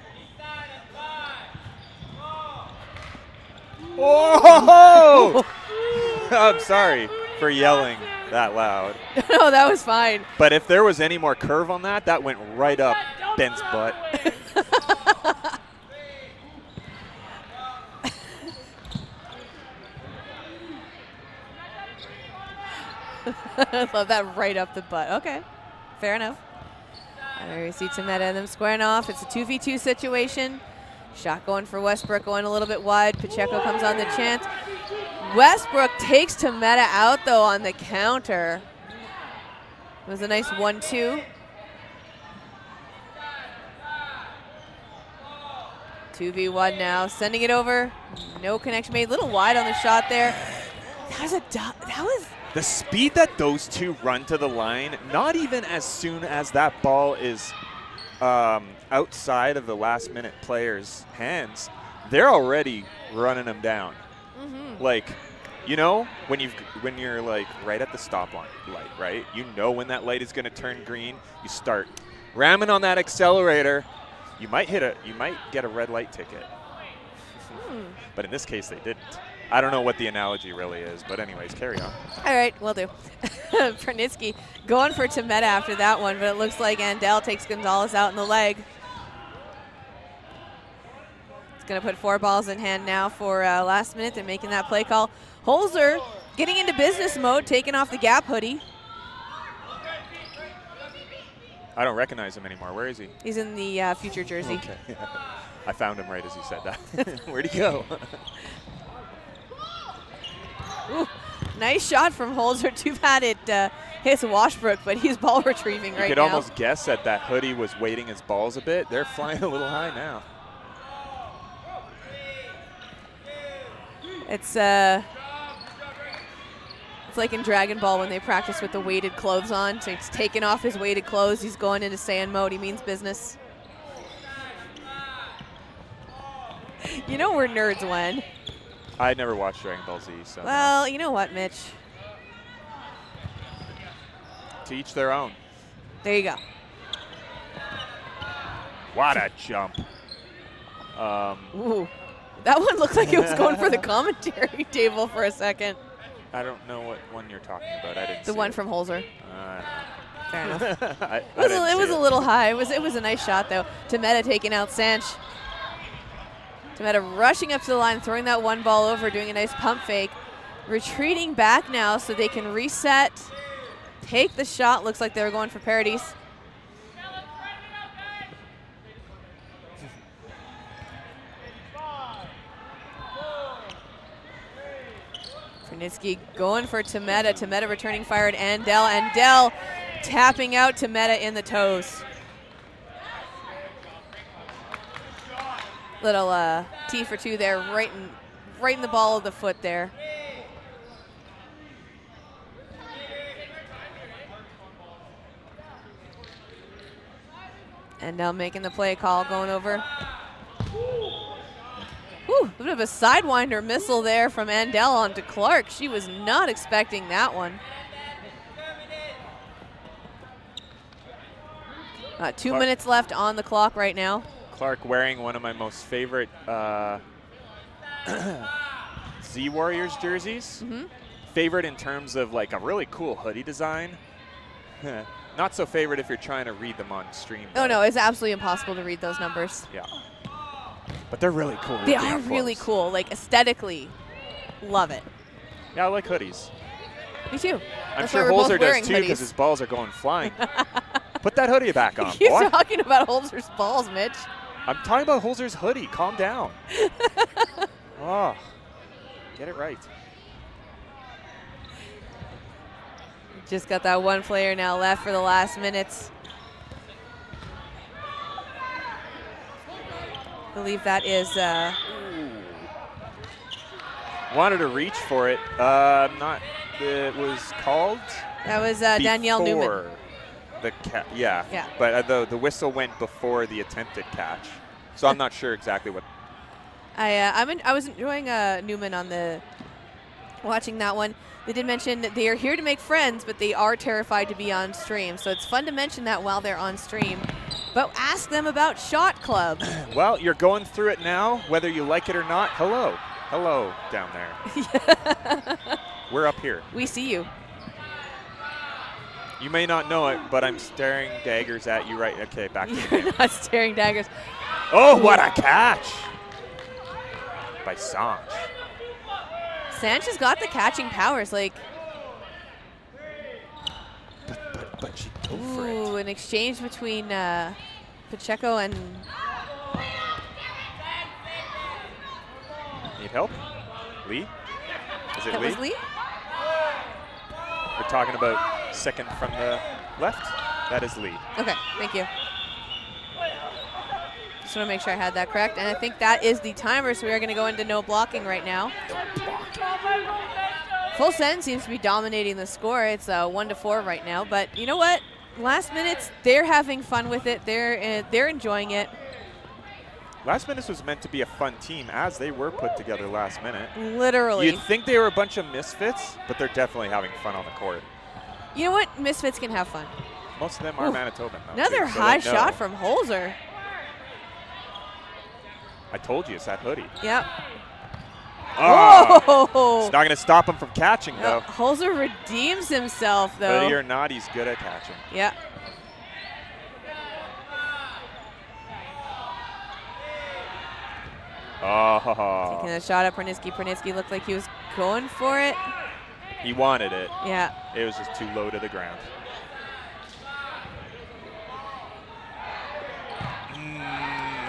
S6: Oh! I'm sorry for yelling that loud.
S1: No, that was fine.
S6: But if there was any more curve on that, that went right up Ben's butt.
S1: I love that right up the butt. Okay, fair enough. There you see Tameta and them squaring off. It's a 2v2 situation. Shot going for Westbrook, going a little bit wide. Pacheco comes on the chance. Westbrook takes Tameta out, though, on the counter. It was a nice 1-2. 2v1 now, sending it over. No connection made. A little wide on the shot there. That was
S6: the speed that those two run to the line, not even as soon as that ball is outside of the last-minute player's hands, they're already running them down. Like, you know, when you're like right at the stop light, right? You know when that light is going to turn green. You start ramming on that accelerator. You might get a red light ticket. But in this case, they didn't. I don't know what the analogy really is, but anyways, carry on.
S1: all right. Will do. Prunitsky going for Temeta after that one, but it looks like Andel takes Gonzalez out in the leg. It's going to put 4 balls in hand now for last minute and making that play call. Holzer getting into business mode, taking off the Gap hoodie.
S6: I don't recognize him anymore. Where is he?
S1: He's in the future jersey.
S6: Okay. I found him right as he said that. Where'd he go?
S1: Ooh, nice shot from Holzer. Too bad it hits Washbrook, but he's ball retrieving right now.
S6: You could almost guess that hoodie was weighting his balls a bit. They're flying a little high now.
S1: It's like in Dragon Ball when they practice with the weighted clothes on. So he's taking off his weighted clothes. He's going into Saiyan mode. He means business. You know we're nerds when.
S6: I never watched Dragon Ball Z, so.
S1: Well, you know what, Mitch?
S6: To each their own.
S1: There you go.
S6: What a jump.
S1: Ooh. That one looked like it was going for the commentary table for a second.
S6: I don't know what one you're talking about. I didn't see
S1: The one
S6: it.
S1: from Holzer. Fair enough.
S6: It
S1: was a little high. It was a nice shot, though. Temeta taking out Sanch. Temeta rushing up to the line, throwing that one ball over, doing a nice pump fake. Retreating back now so they can reset, take the shot. Looks like they were going for parodies. Prunitsky going for Temeta. Temeta returning fire at Andel. Andel tapping out Temeta in the toes. Little T for 2 there, right in the ball of the foot there. And now making the play call, going over. Whew, a bit of a sidewinder missile there from Andel onto Clark. She was not expecting that one. 2 minutes left on the clock right now.
S6: Clark wearing one of my most favorite Z Warriors jerseys. Favorite in terms of like a really cool hoodie design. Not so favorite if you're trying to read them on stream.
S1: Oh no, it's absolutely impossible to read those numbers.
S6: Yeah. But they're really cool.
S1: They are really cool, like aesthetically. Love it.
S6: Yeah, I like hoodies.
S1: Me too.
S6: I'm sure Holzer does too because his balls are going flying. Put that hoodie back on,
S1: You're
S6: boy.
S1: talking about Holzer's balls, Mitch.
S6: I'm talking about Holzer's hoodie. Calm down. Oh, get it right.
S1: Just got that one player now left for the last minutes. I believe that is.
S6: Wanted to reach for it. It was called.
S1: That was Danielle Newman.
S6: Yeah. But the whistle went before the attempted catch, so I'm not sure exactly what.
S1: I was enjoying Newman on watching that one. They did mention that they are here to make friends, but they are terrified to be on stream. So it's fun to mention that while they're on stream. But ask them about Shot Club.
S6: Well, you're going through it now, whether you like it or not. Hello. Hello down there. We're up here.
S1: We see you.
S6: You may not know it, but I'm staring daggers at you right. Okay, back to the game.
S1: You're not staring daggers.
S6: Oh, what a catch by Sanch.
S1: Sanch has got the catching powers. Like,
S6: but she go for it.
S1: Ooh, an exchange between Pacheco and.
S6: Need help? Lee? Is it
S1: That
S6: Lee?
S1: was Lee?
S6: We're talking about second from the left. That is Lee.
S1: Okay, thank you. Just want to make sure I had that correct. And I think that is the timer, so we are going to go into no blocking right now. Full Send seems to be dominating the score. It's 1-4 right now. But you know what? Last minutes, they're having fun with it. They're enjoying it.
S6: Last Minutes was meant to be a fun team, as they were put together last minute.
S1: Literally.
S6: You'd think they were a bunch of misfits, but they're definitely having fun on the court.
S1: You know what? Misfits can have fun.
S6: Most of them are Manitoban, though.
S1: Another
S6: too, so
S1: high
S6: they know.
S1: shot from Holzer.
S6: I told you, it's that hoodie.
S1: Yep.
S6: Oh!
S1: Whoa!
S6: It's not going to stop him from catching, though.
S1: Holzer redeems himself, though.
S6: Hoodie or not, he's good at catching.
S1: Yeah.
S6: Oh.
S1: Taking a shot at Prunitsky. Prunitsky looked like he was going for it.
S6: He wanted it.
S1: Yeah.
S6: It was just too low to the ground.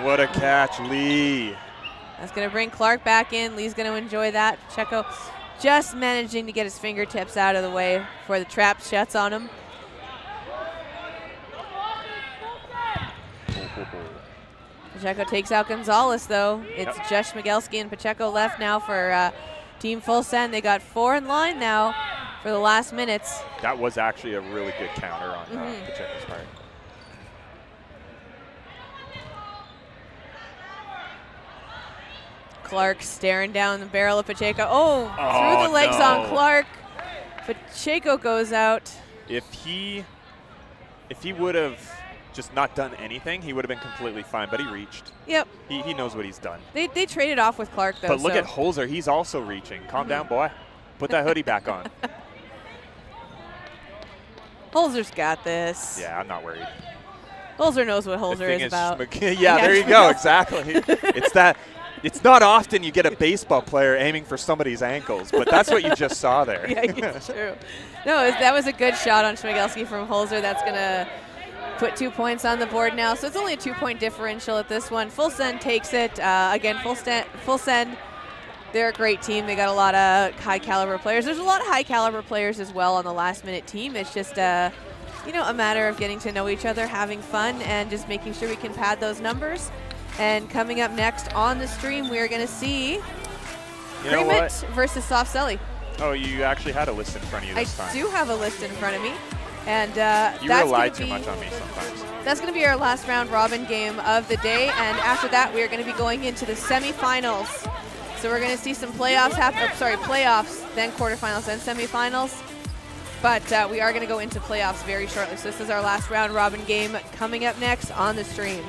S6: What a catch, Lee.
S1: That's going to bring Clark back in. Lee's going to enjoy that. Pacheco just managing to get his fingertips out of the way before the trap shuts on him. Pacheco takes out Gonzalez, though. It's Josh Migelski and Pacheco left now for Team Full Send. They got 4 in line now for the last minutes.
S6: That was actually a really good counter on Pacheco's part.
S1: Clark staring down the barrel of Pacheco. Oh, through the legs on Clark. Pacheco goes out.
S6: If he would have just not done anything, he would have been completely fine, but he reached.
S1: Yep.
S6: He knows what he's done.
S1: They traded off with Clark, though.
S6: But look at Holzer. He's also reaching. Calm down, boy. Put that hoodie back on.
S1: Holzer's got this.
S6: Yeah, I'm not worried.
S1: Holzer knows what Holzer is about.
S6: Yeah, there you go. Exactly. It's not often you get a baseball player aiming for somebody's ankles, but that's what you just saw there.
S1: Yeah, it's true. No, that was a good shot on Schmigelski from Holzer. That's going to put 2 points on the board now. So it's only a 2-point differential at this one. Full Send takes it. Again, Full Send, they're a great team. They got a lot of high-caliber players. There's a lot of high-caliber players as well on the last-minute team. It's just a matter of getting to know each other, having fun, and just making sure we can pad those numbers. And coming up next on the stream, we are going to see C.R.E.A.M.I.T versus Soft Celly.
S6: Oh, you actually had a list in front of you this time.
S1: I do have a list in front of me. And
S6: you rely too much on me sometimes.
S1: That's going to be our last round robin game of the day. And after that, we are going to be going into the semifinals. So we're going to see some playoffs playoffs, then quarterfinals, then semifinals. But we are going to go into playoffs very shortly. So this is our last round robin game coming up next on the stream.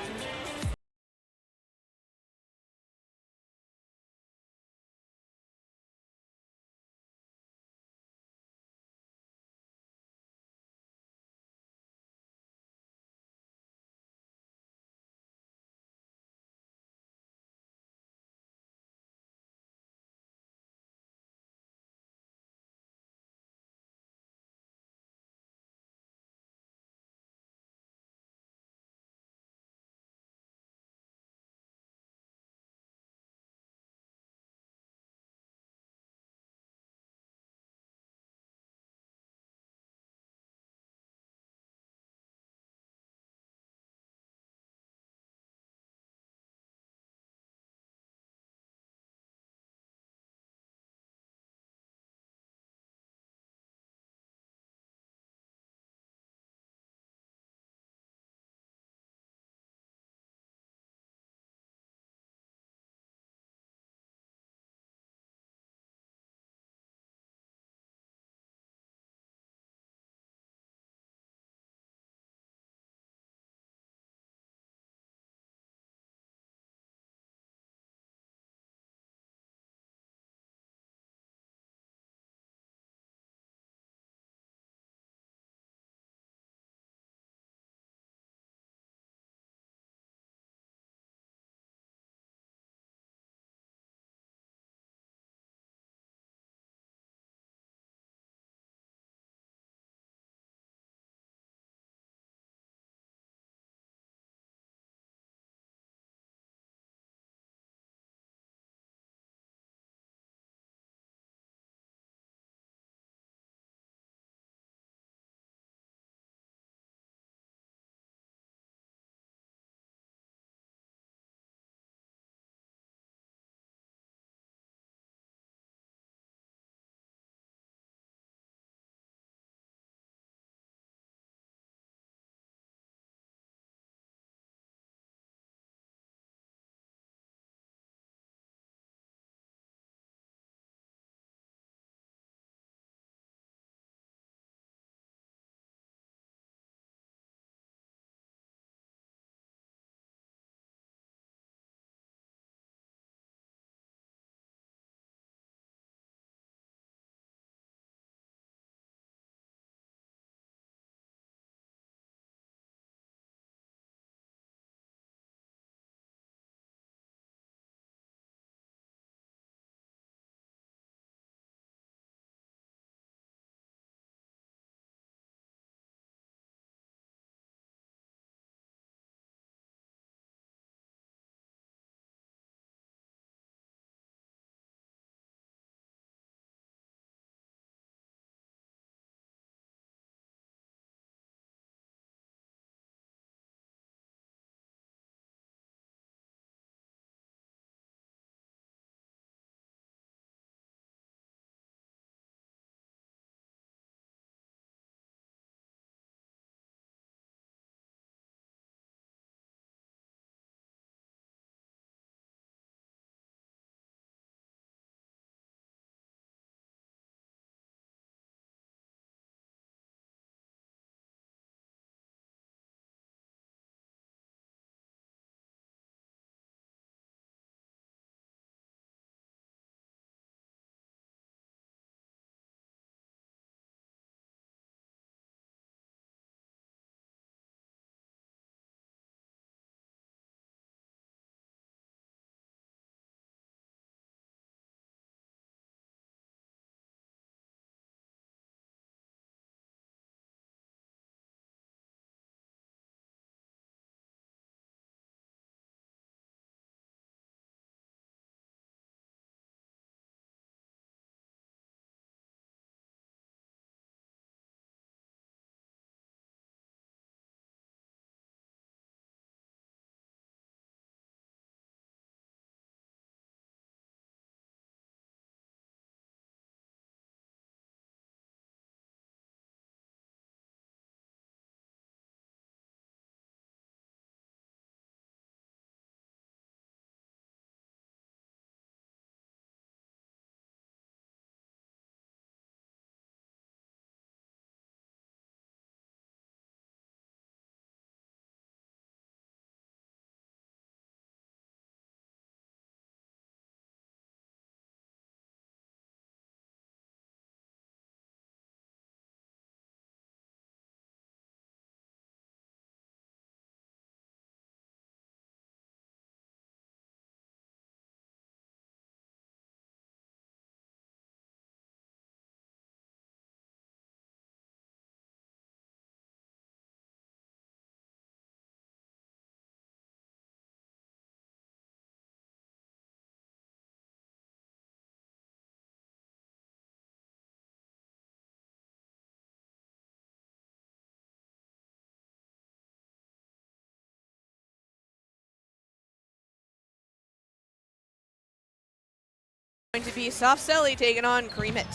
S1: Going to be Soft Selly taking on C.R.E.A.M.I.T.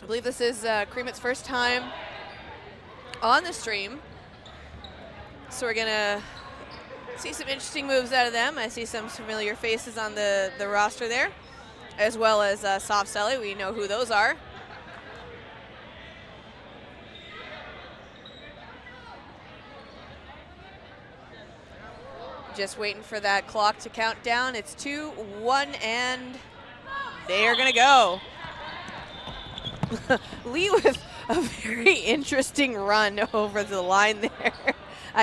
S1: I believe this is C.R.E.A.M.I.T's first time on the stream. So we're gonna see some interesting moves out of them. I see some familiar faces on the roster there, as well as Soft Selly. We know who those are. Just waiting for that clock to count down. It's 2, 1, and they are gonna go. Lee with a very interesting run over the line there.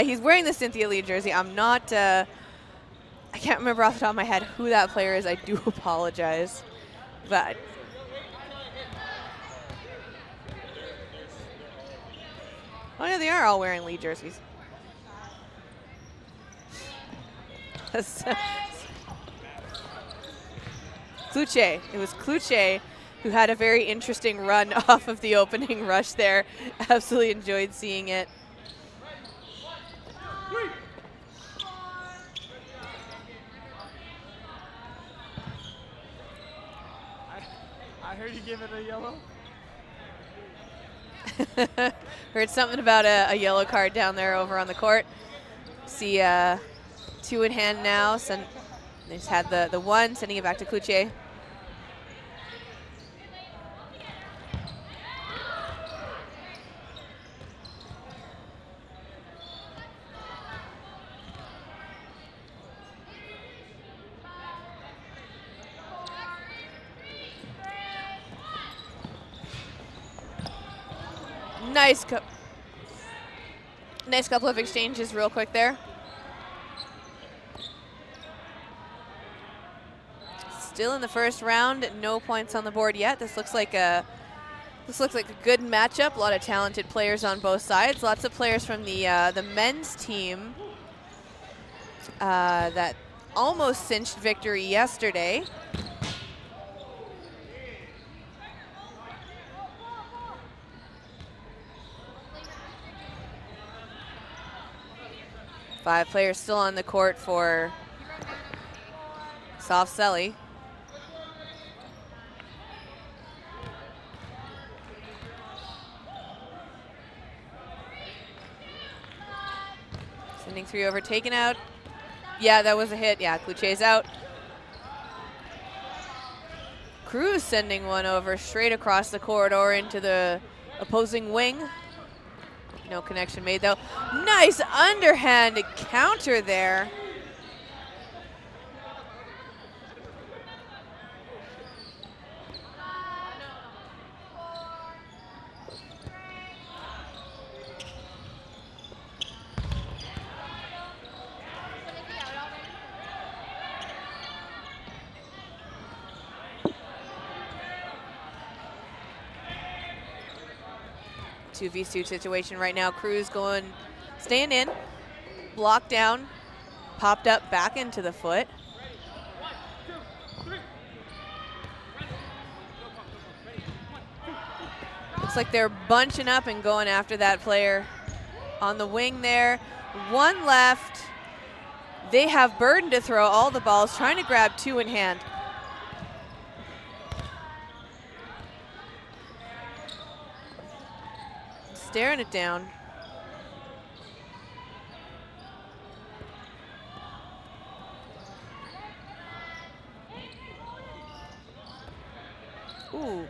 S1: He's wearing the Cynthia Lee jersey. I'm not, I can't remember off the top of my head who that player is. I do apologize. But oh yeah, they are all wearing Lee jerseys. Kluche. It was Kluche who had a very interesting run off of the opening rush there. Absolutely enjoyed seeing it.
S2: I heard you give it a yellow.
S1: Heard something about a yellow card down there over on the court. See 2 in hand now. They just had the 1, sending it back to Kluche. Nice couple of exchanges real quick there. Still in the first round, no points on the board yet. This looks like a good matchup. A lot of talented players on both sides. Lots of players from the men's team that almost cinched victory yesterday. Five players still on the court for Soft Selly. Sending 3 over, taken out. Yeah, that was a hit. Yeah, Kluche's out. Cruz sending 1 over straight across the corridor into the opposing wing. No connection made though. Nice underhand counter there. Two v2 situation right now. Cruz staying in, blocked down, popped up back into the foot. Looks like they're bunching up and going after that player on the wing there. 1 left. They have Burden to throw all the balls, trying to grab 2 in hand. Staring it down. Ooh.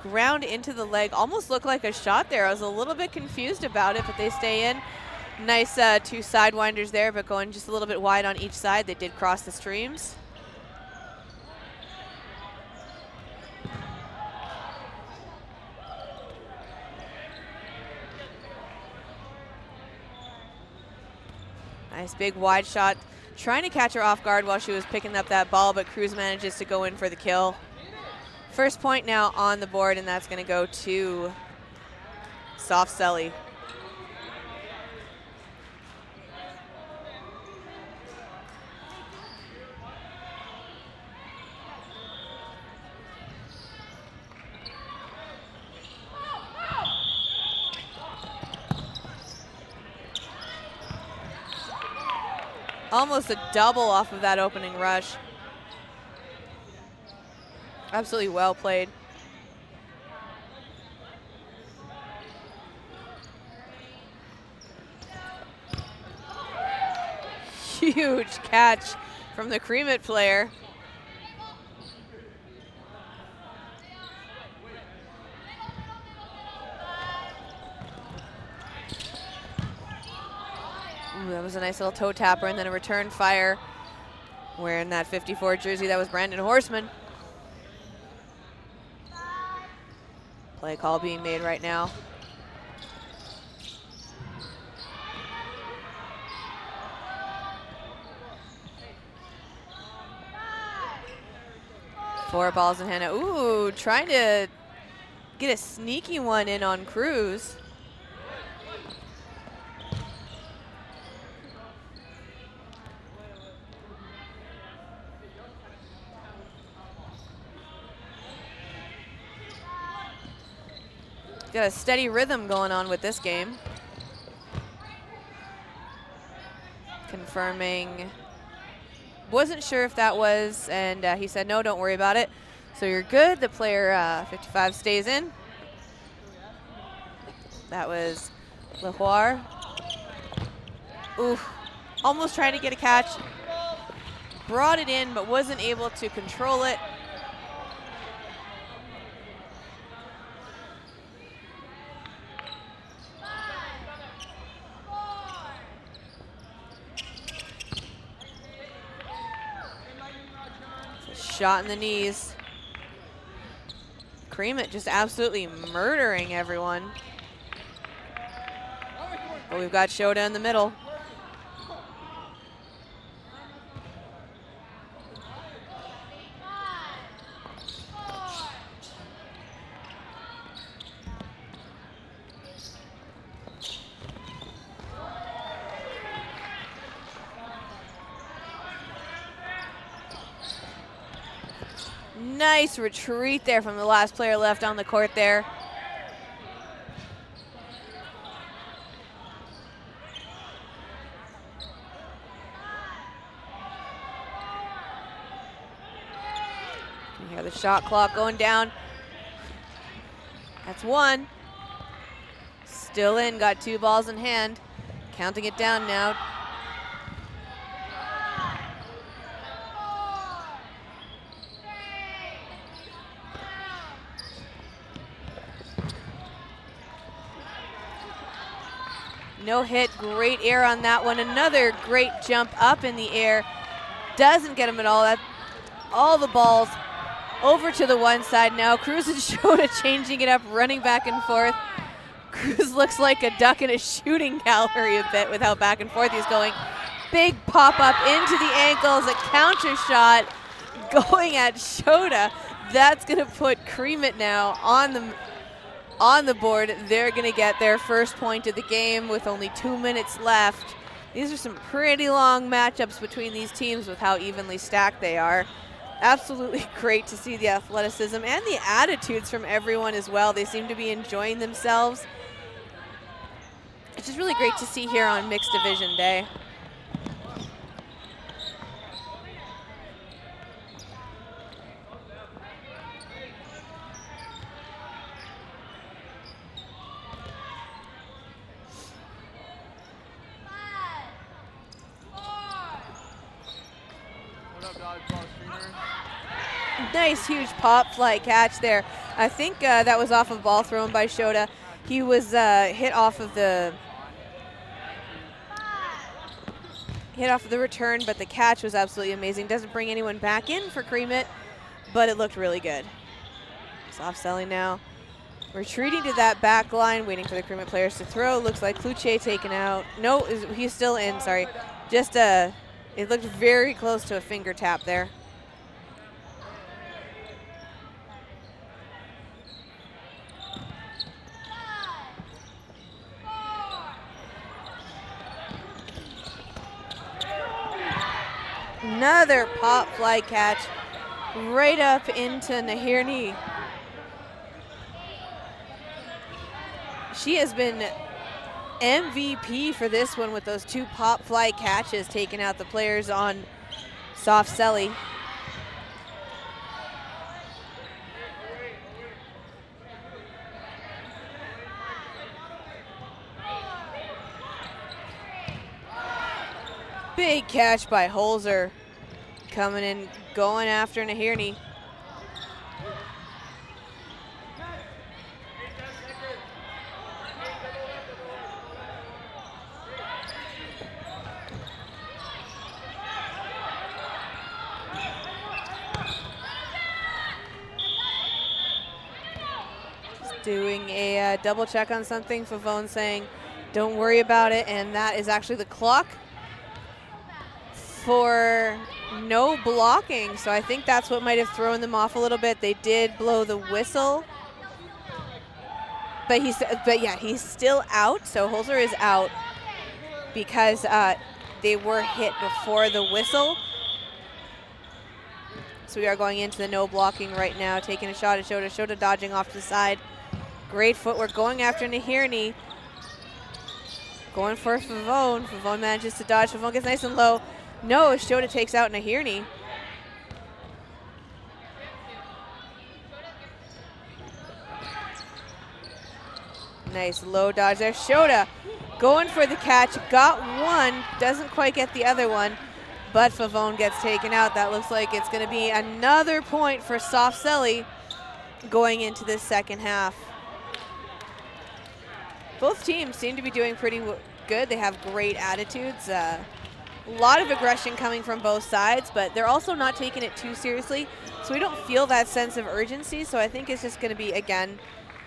S1: Ground into the leg. Almost looked like a shot there. I was a little bit confused about it, but they stay in. Nice 2 sidewinders there, but going just a little bit wide on each side. They did cross the streams. Nice big wide shot. Trying to catch her off guard while she was picking up that ball, but Cruz manages to go in for the kill. First point now on the board, and that's going to go to Soft Selly. Almost a double off of that opening rush. Absolutely well played. Huge catch from the C.R.E.A.M.I.T player. Ooh, that was a nice little toe tapper, and then a return fire. Wearing that 54 jersey, that was Brandon Horseman. Play call being made right now. Four balls in hand. Ooh, trying to get a sneaky one in on Cruz. Got a steady rhythm going on with this game. Confirming. Wasn't sure if that was, and he said, no, don't worry about it. So you're good. The player 55 stays in. That was Lehoir. Ooh, almost trying to get a catch. Brought it in, but wasn't able to control it. Shot in the knees. C.R.E.A.M.I.T just absolutely murdering everyone. But we've got Shota in the middle. Nice retreat there from the last player left on the court there. You hear the shot clock going down. That's one. Still in, got 2 balls in hand. Counting it down now. No hit, great air on that one. Another great jump up in the air. Doesn't get him at all. All the balls over to the one side now. Cruz and Shota changing it up, running back and forth. Cruz looks like a duck in a shooting gallery a bit with how back and forth he's going. Big pop up into the ankles, a counter shot going at Shota. That's gonna put C.R.E.A.M.I.T now on the board. They're going to get their first point of the game with only 2 minutes left. These are some pretty long matchups between these teams with how evenly stacked they are. Absolutely great to see the athleticism and the attitudes from everyone as well. They seem to be enjoying themselves. It's just really great to see here on Mixed Division Day. Nice, huge pop fly catch there. I think that was off of ball thrown by Shota. He was hit off of the return, but the catch was absolutely amazing. Doesn't bring anyone back in for C.R.E.A.M.I.T, but it looked really good. Soft selling now. Retreating to that back line, waiting for the C.R.E.A.M.I.T players to throw. Looks like Cloutier taken out. No, he's still in, sorry. Just it looked very close to a finger tap there. Another pop fly catch right up into Nahirni. She has been MVP for this one with those 2 pop fly catches, taking out the players on soft Celly. Big catch by Holzer, coming in, going after Nahirny. Doing a double check on something. Favone saying, don't worry about it, and that is actually the clock for no blocking. So I think that's what might have thrown them off a little bit. They did blow the whistle, but yeah, he's still out. So Holzer is out because they were hit before the whistle. So we are going into the no blocking right now, taking a shot at Shota. Shota dodging off to the side. Great footwork, going after Nahirny. Going for Favone. Favone manages to dodge. Favone gets nice and low. No, Shota takes out Nahirny. Nice low dodge there. Shota going for the catch. Got one, doesn't quite get the other one, but Favone gets taken out. That looks like it's going to be another point for soft Celly going into this second half. Both teams seem to be doing pretty good. They have great attitudes. A lot of aggression coming from both sides, but they're also not taking it too seriously. So we don't feel that sense of urgency. So I think it's just going to be, again,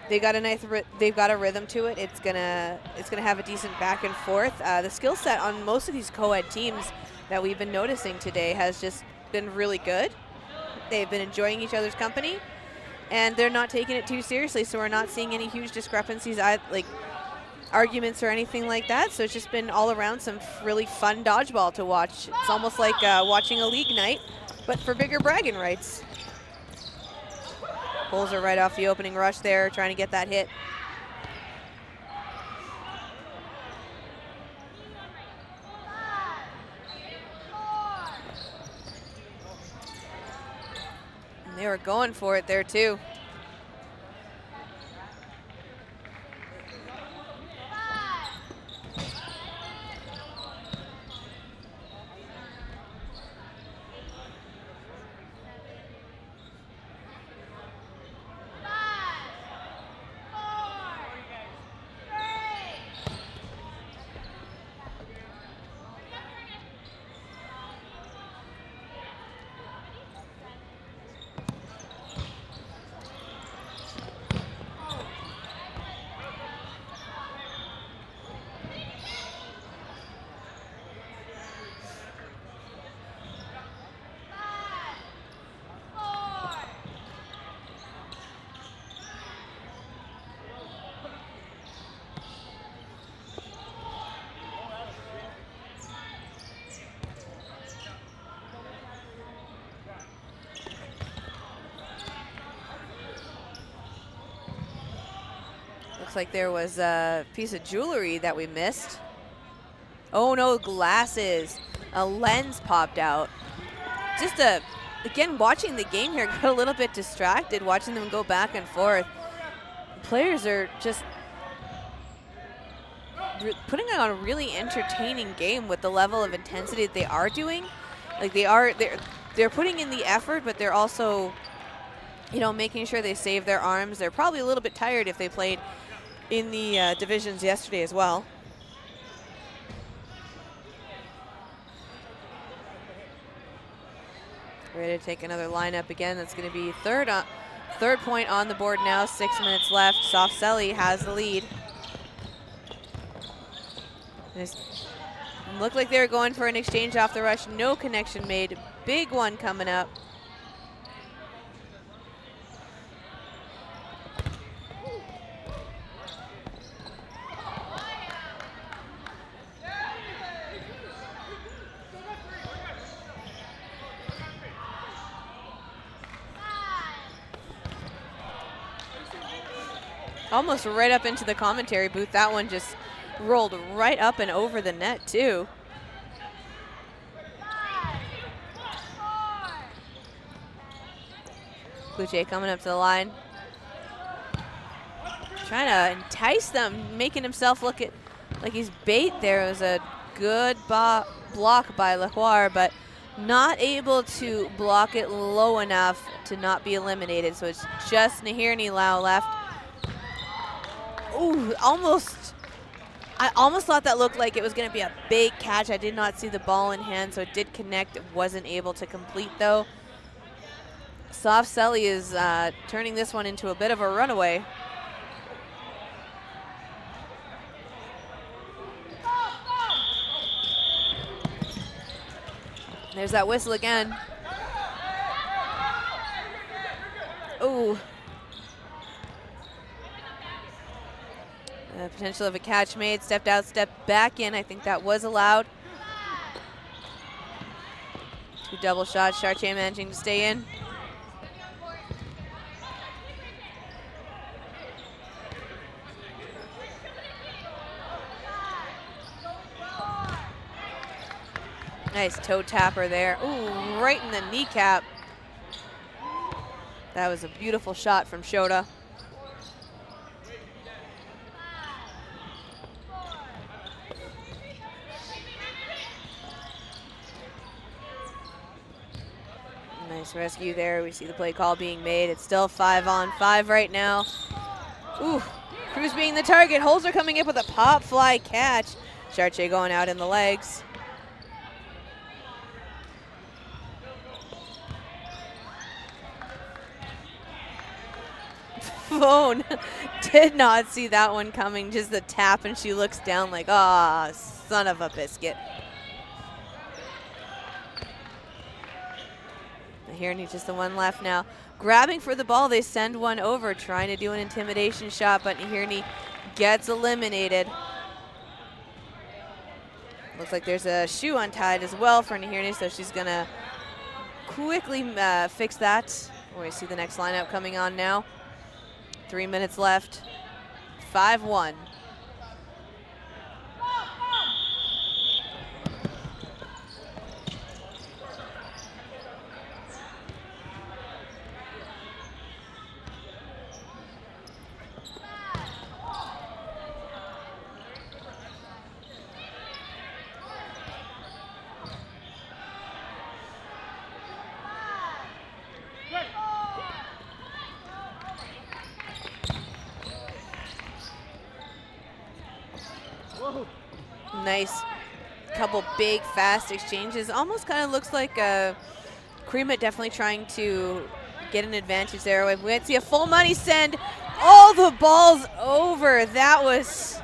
S1: they've got a rhythm to it. It's gonna have a decent back and forth. The skill set on most of these co-ed teams that we've been noticing today has just been really good. They've been enjoying each other's company, and they're not taking it too seriously. So we're not seeing any huge discrepancies, like arguments or anything like that. So it's just been all around some really fun dodgeball to watch. It's almost like watching a league night, but for bigger bragging rights. Holzer right off the opening rush there, trying to get that hit. And they were going for it there too. Looks like there was a piece of jewelry that we missed. Oh no, glasses. A lens popped out. Just again, watching the game here, got a little bit distracted watching them go back and forth. Players are just putting on a really entertaining game with the level of intensity that they are doing. Like they're putting in the effort, but they're also, you know, making sure they save their arms. They're probably a little bit tired if they played in the divisions yesterday as well. Ready to take another lineup again. That's going to be third point on the board now. 6 minutes left. Soft Celly has the lead. Looked like they were going for an exchange off the rush. No connection made. Big one coming up. Almost right up into the commentary booth. That one just rolled right up and over the net, too. Cloutier coming up to the line. Trying to entice them, making himself look like he's bait there. It was a good block by Leroy, but not able to block it low enough to not be eliminated. So it's just Nahirni Lau left. Ooh, I almost thought that looked like it was going to be a big catch. I did not see the ball in hand, so it did connect. It wasn't able to complete, though. Soft Celly is turning this one into a bit of a runaway. There's that whistle again. Ooh. Potential of a catch made. Stepped out, stepped back in. I think that was allowed. 2 double shots. C.R.E.A.M.I.T managing to stay in. Nice toe tapper there. Ooh, right in the kneecap. That was a beautiful shot from Shota. Nice rescue there. We see the play call being made. It's still 5-on-5 right now. Ooh, Cruz being the target. Holzer coming up with a pop fly catch. C.R.E.A.M.I.T going out in the legs. Phone did not see that one coming. Just the tap, and she looks down like, ah, son of a biscuit. Nahirni just the one left now. Grabbing for the ball, they send one over, trying to do an intimidation shot, but Nahirni gets eliminated. Looks like there's a shoe untied as well for Nahirni, so she's gonna quickly fix that. We see the next lineup coming on now. 3 minutes left. 5-1. Nice couple big, fast exchanges. Almost kind of looks like C.R.E.A.M.I.T definitely trying to get an advantage there. We might see a full money send. All the balls over. That was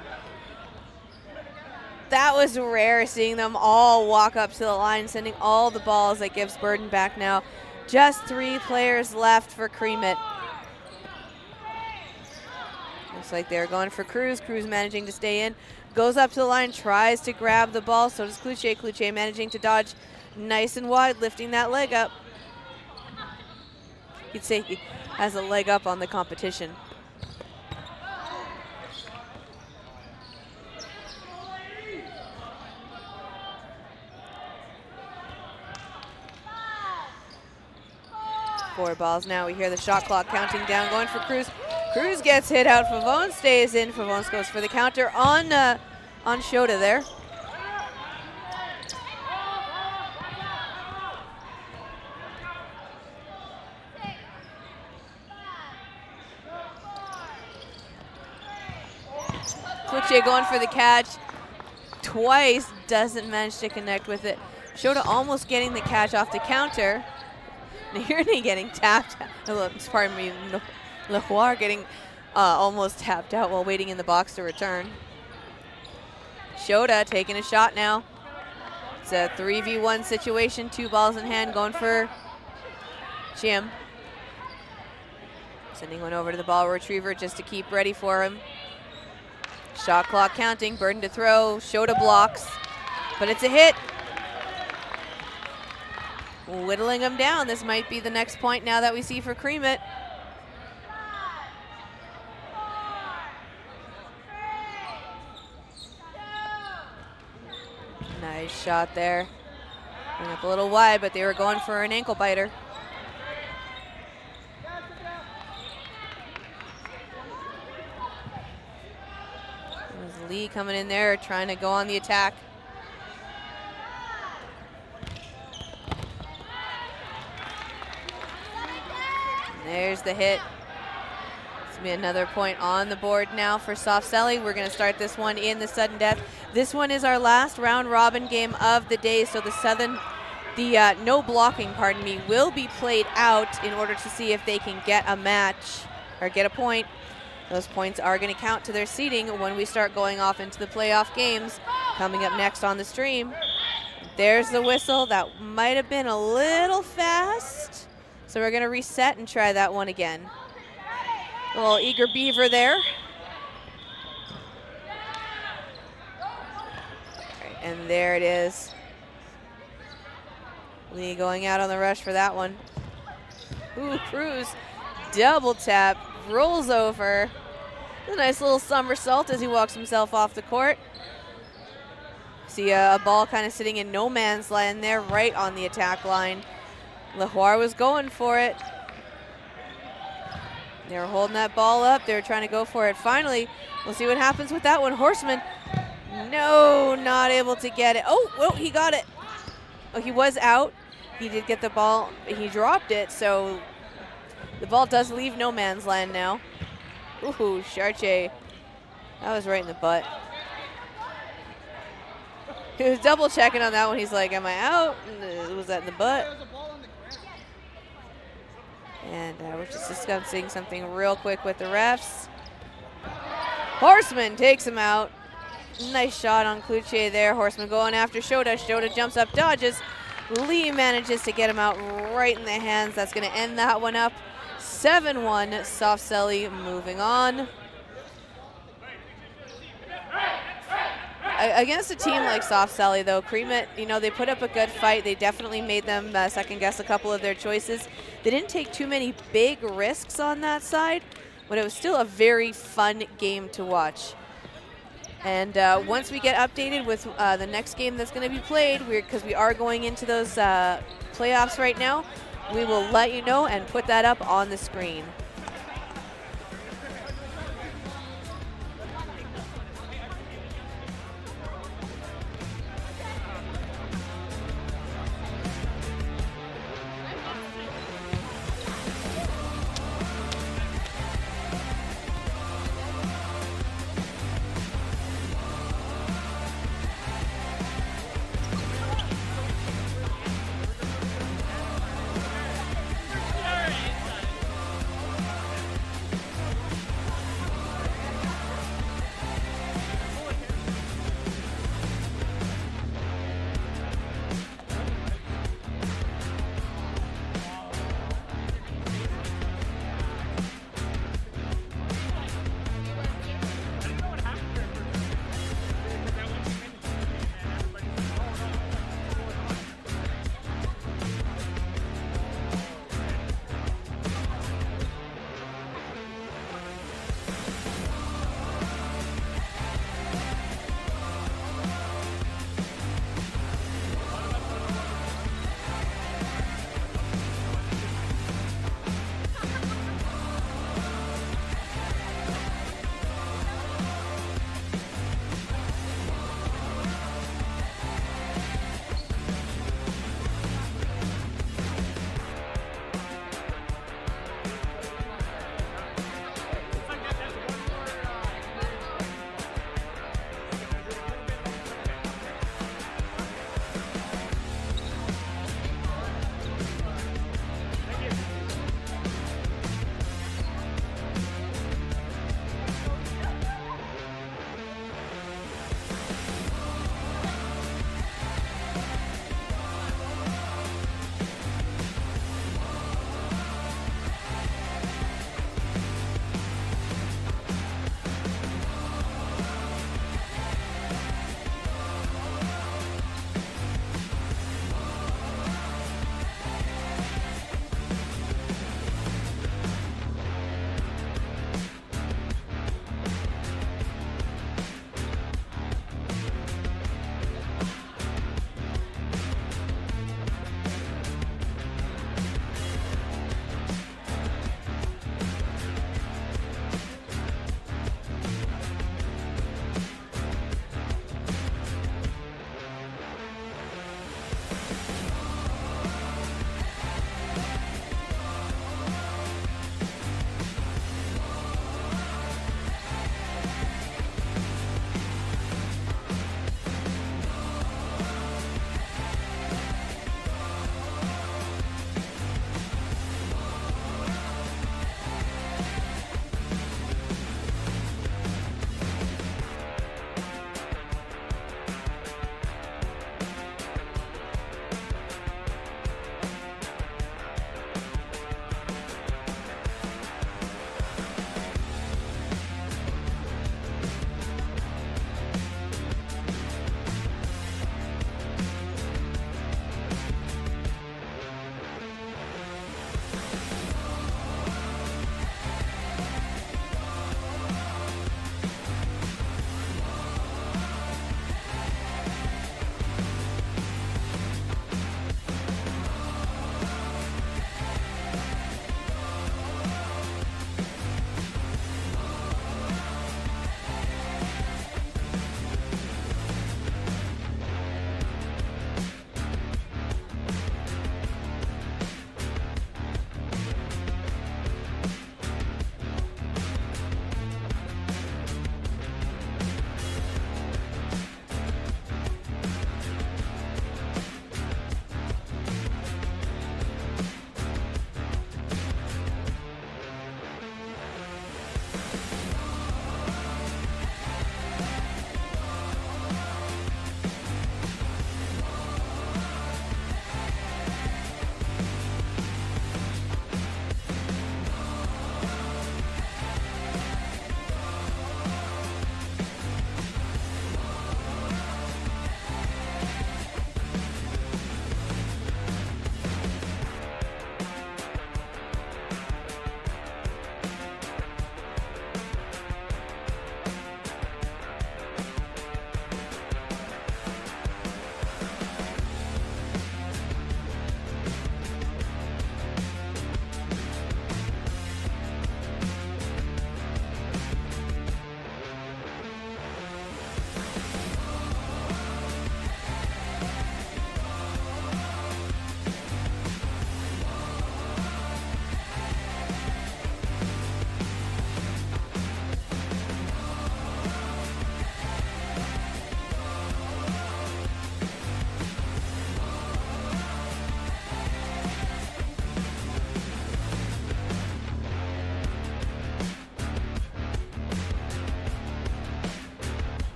S1: rare, seeing them all walk up to the line, sending all the balls. That gives Burden back now. Just 3 players left for C.R.E.A.M.I.T. Looks like they're going for Cruz. Cruz managing to stay in. Goes up to the line, tries to grab the ball. So does Cloutier. Cloutier managing to dodge nice and wide, lifting that leg up. You'd say he has a leg up on the competition. Four balls now. We hear the shot clock counting down, going for Cruz. Cruz gets hit out. Favone stays in. Favone goes for the counter on Shota there. Cloutier going for the catch twice, doesn't manage to connect with it. Shota almost getting the catch off the counter. Nahirni getting tapped. Pardon me, Leroy getting almost tapped out while waiting in the box to return. Shota taking a shot now. It's a 3v1 situation, 2 balls in hand, going for Jim. Sending one over to the ball retriever just to keep ready for him. Shot clock counting, Burden to throw. Shota blocks, but it's a hit. Whittling him down. This might be the next point now that we see for C.R.E.A.M.I.T. Nice shot there. Went up a little wide, but they were going for an ankle biter. There's Lee coming in there, trying to go on the attack. There's the hit. This will be another point on the board now for Soft Selly. We're going to start this one in the sudden death. This one is our last round robin game of the day, so the no blocking, pardon me, will be played out in order to see if they can get a match or get a point. Those points are going to count to their seeding when we start going off into the playoff games coming up next on the stream. There's the whistle. That might have been a little fast. So we're going to reset and try that one again. A little eager beaver there. Right, and there it is. Lee going out on the rush for that one. Ooh, Cruz, double tap, rolls over. A nice little somersault as he walks himself off the court. See a ball kind of sitting in no man's land there, right on the attack line. LaHoire was going for it. They were holding that ball up. They were trying to go for it. Finally, we'll see what happens with that one. Horseman, no, not able to get it. Oh, he got it. Oh, he was out. He did get the ball. He dropped it, so the ball does leave no man's land now. Ooh, C.R.E.A.M.I.T. That was right in the butt. He was double checking on that one. He's like, am I out? Was that in the butt? And we're just discussing something real quick with the refs. Horseman takes him out. Nice shot on Cloutier there. Horseman going after Shota. Shota jumps up, dodges. Lee manages to get him out right in the hands. That's going to end that one up. 7-1, Soft Selly moving on. Against a team like Soft Selly, though, C.R.E.A.M.I.T, they put up a good fight. They definitely made them second guess a couple of their choices. They didn't take too many big risks on that side, but it was still a very fun game to watch. And once we get updated with the next game that's going to be played, because we are going into those playoffs right now, we will let you know and put that up on the screen.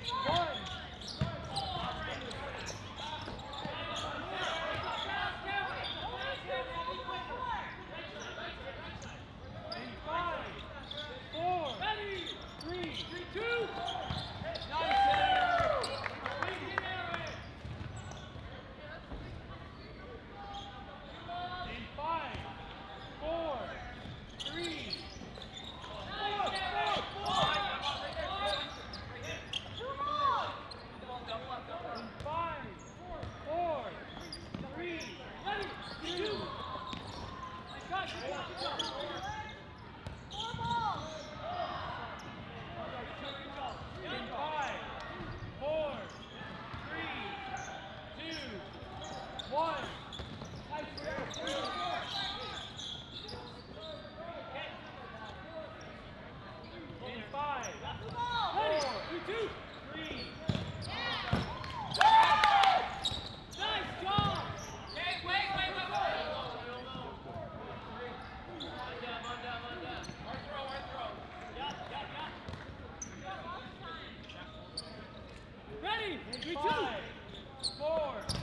S2: Ready? 3, 2. 5, 4.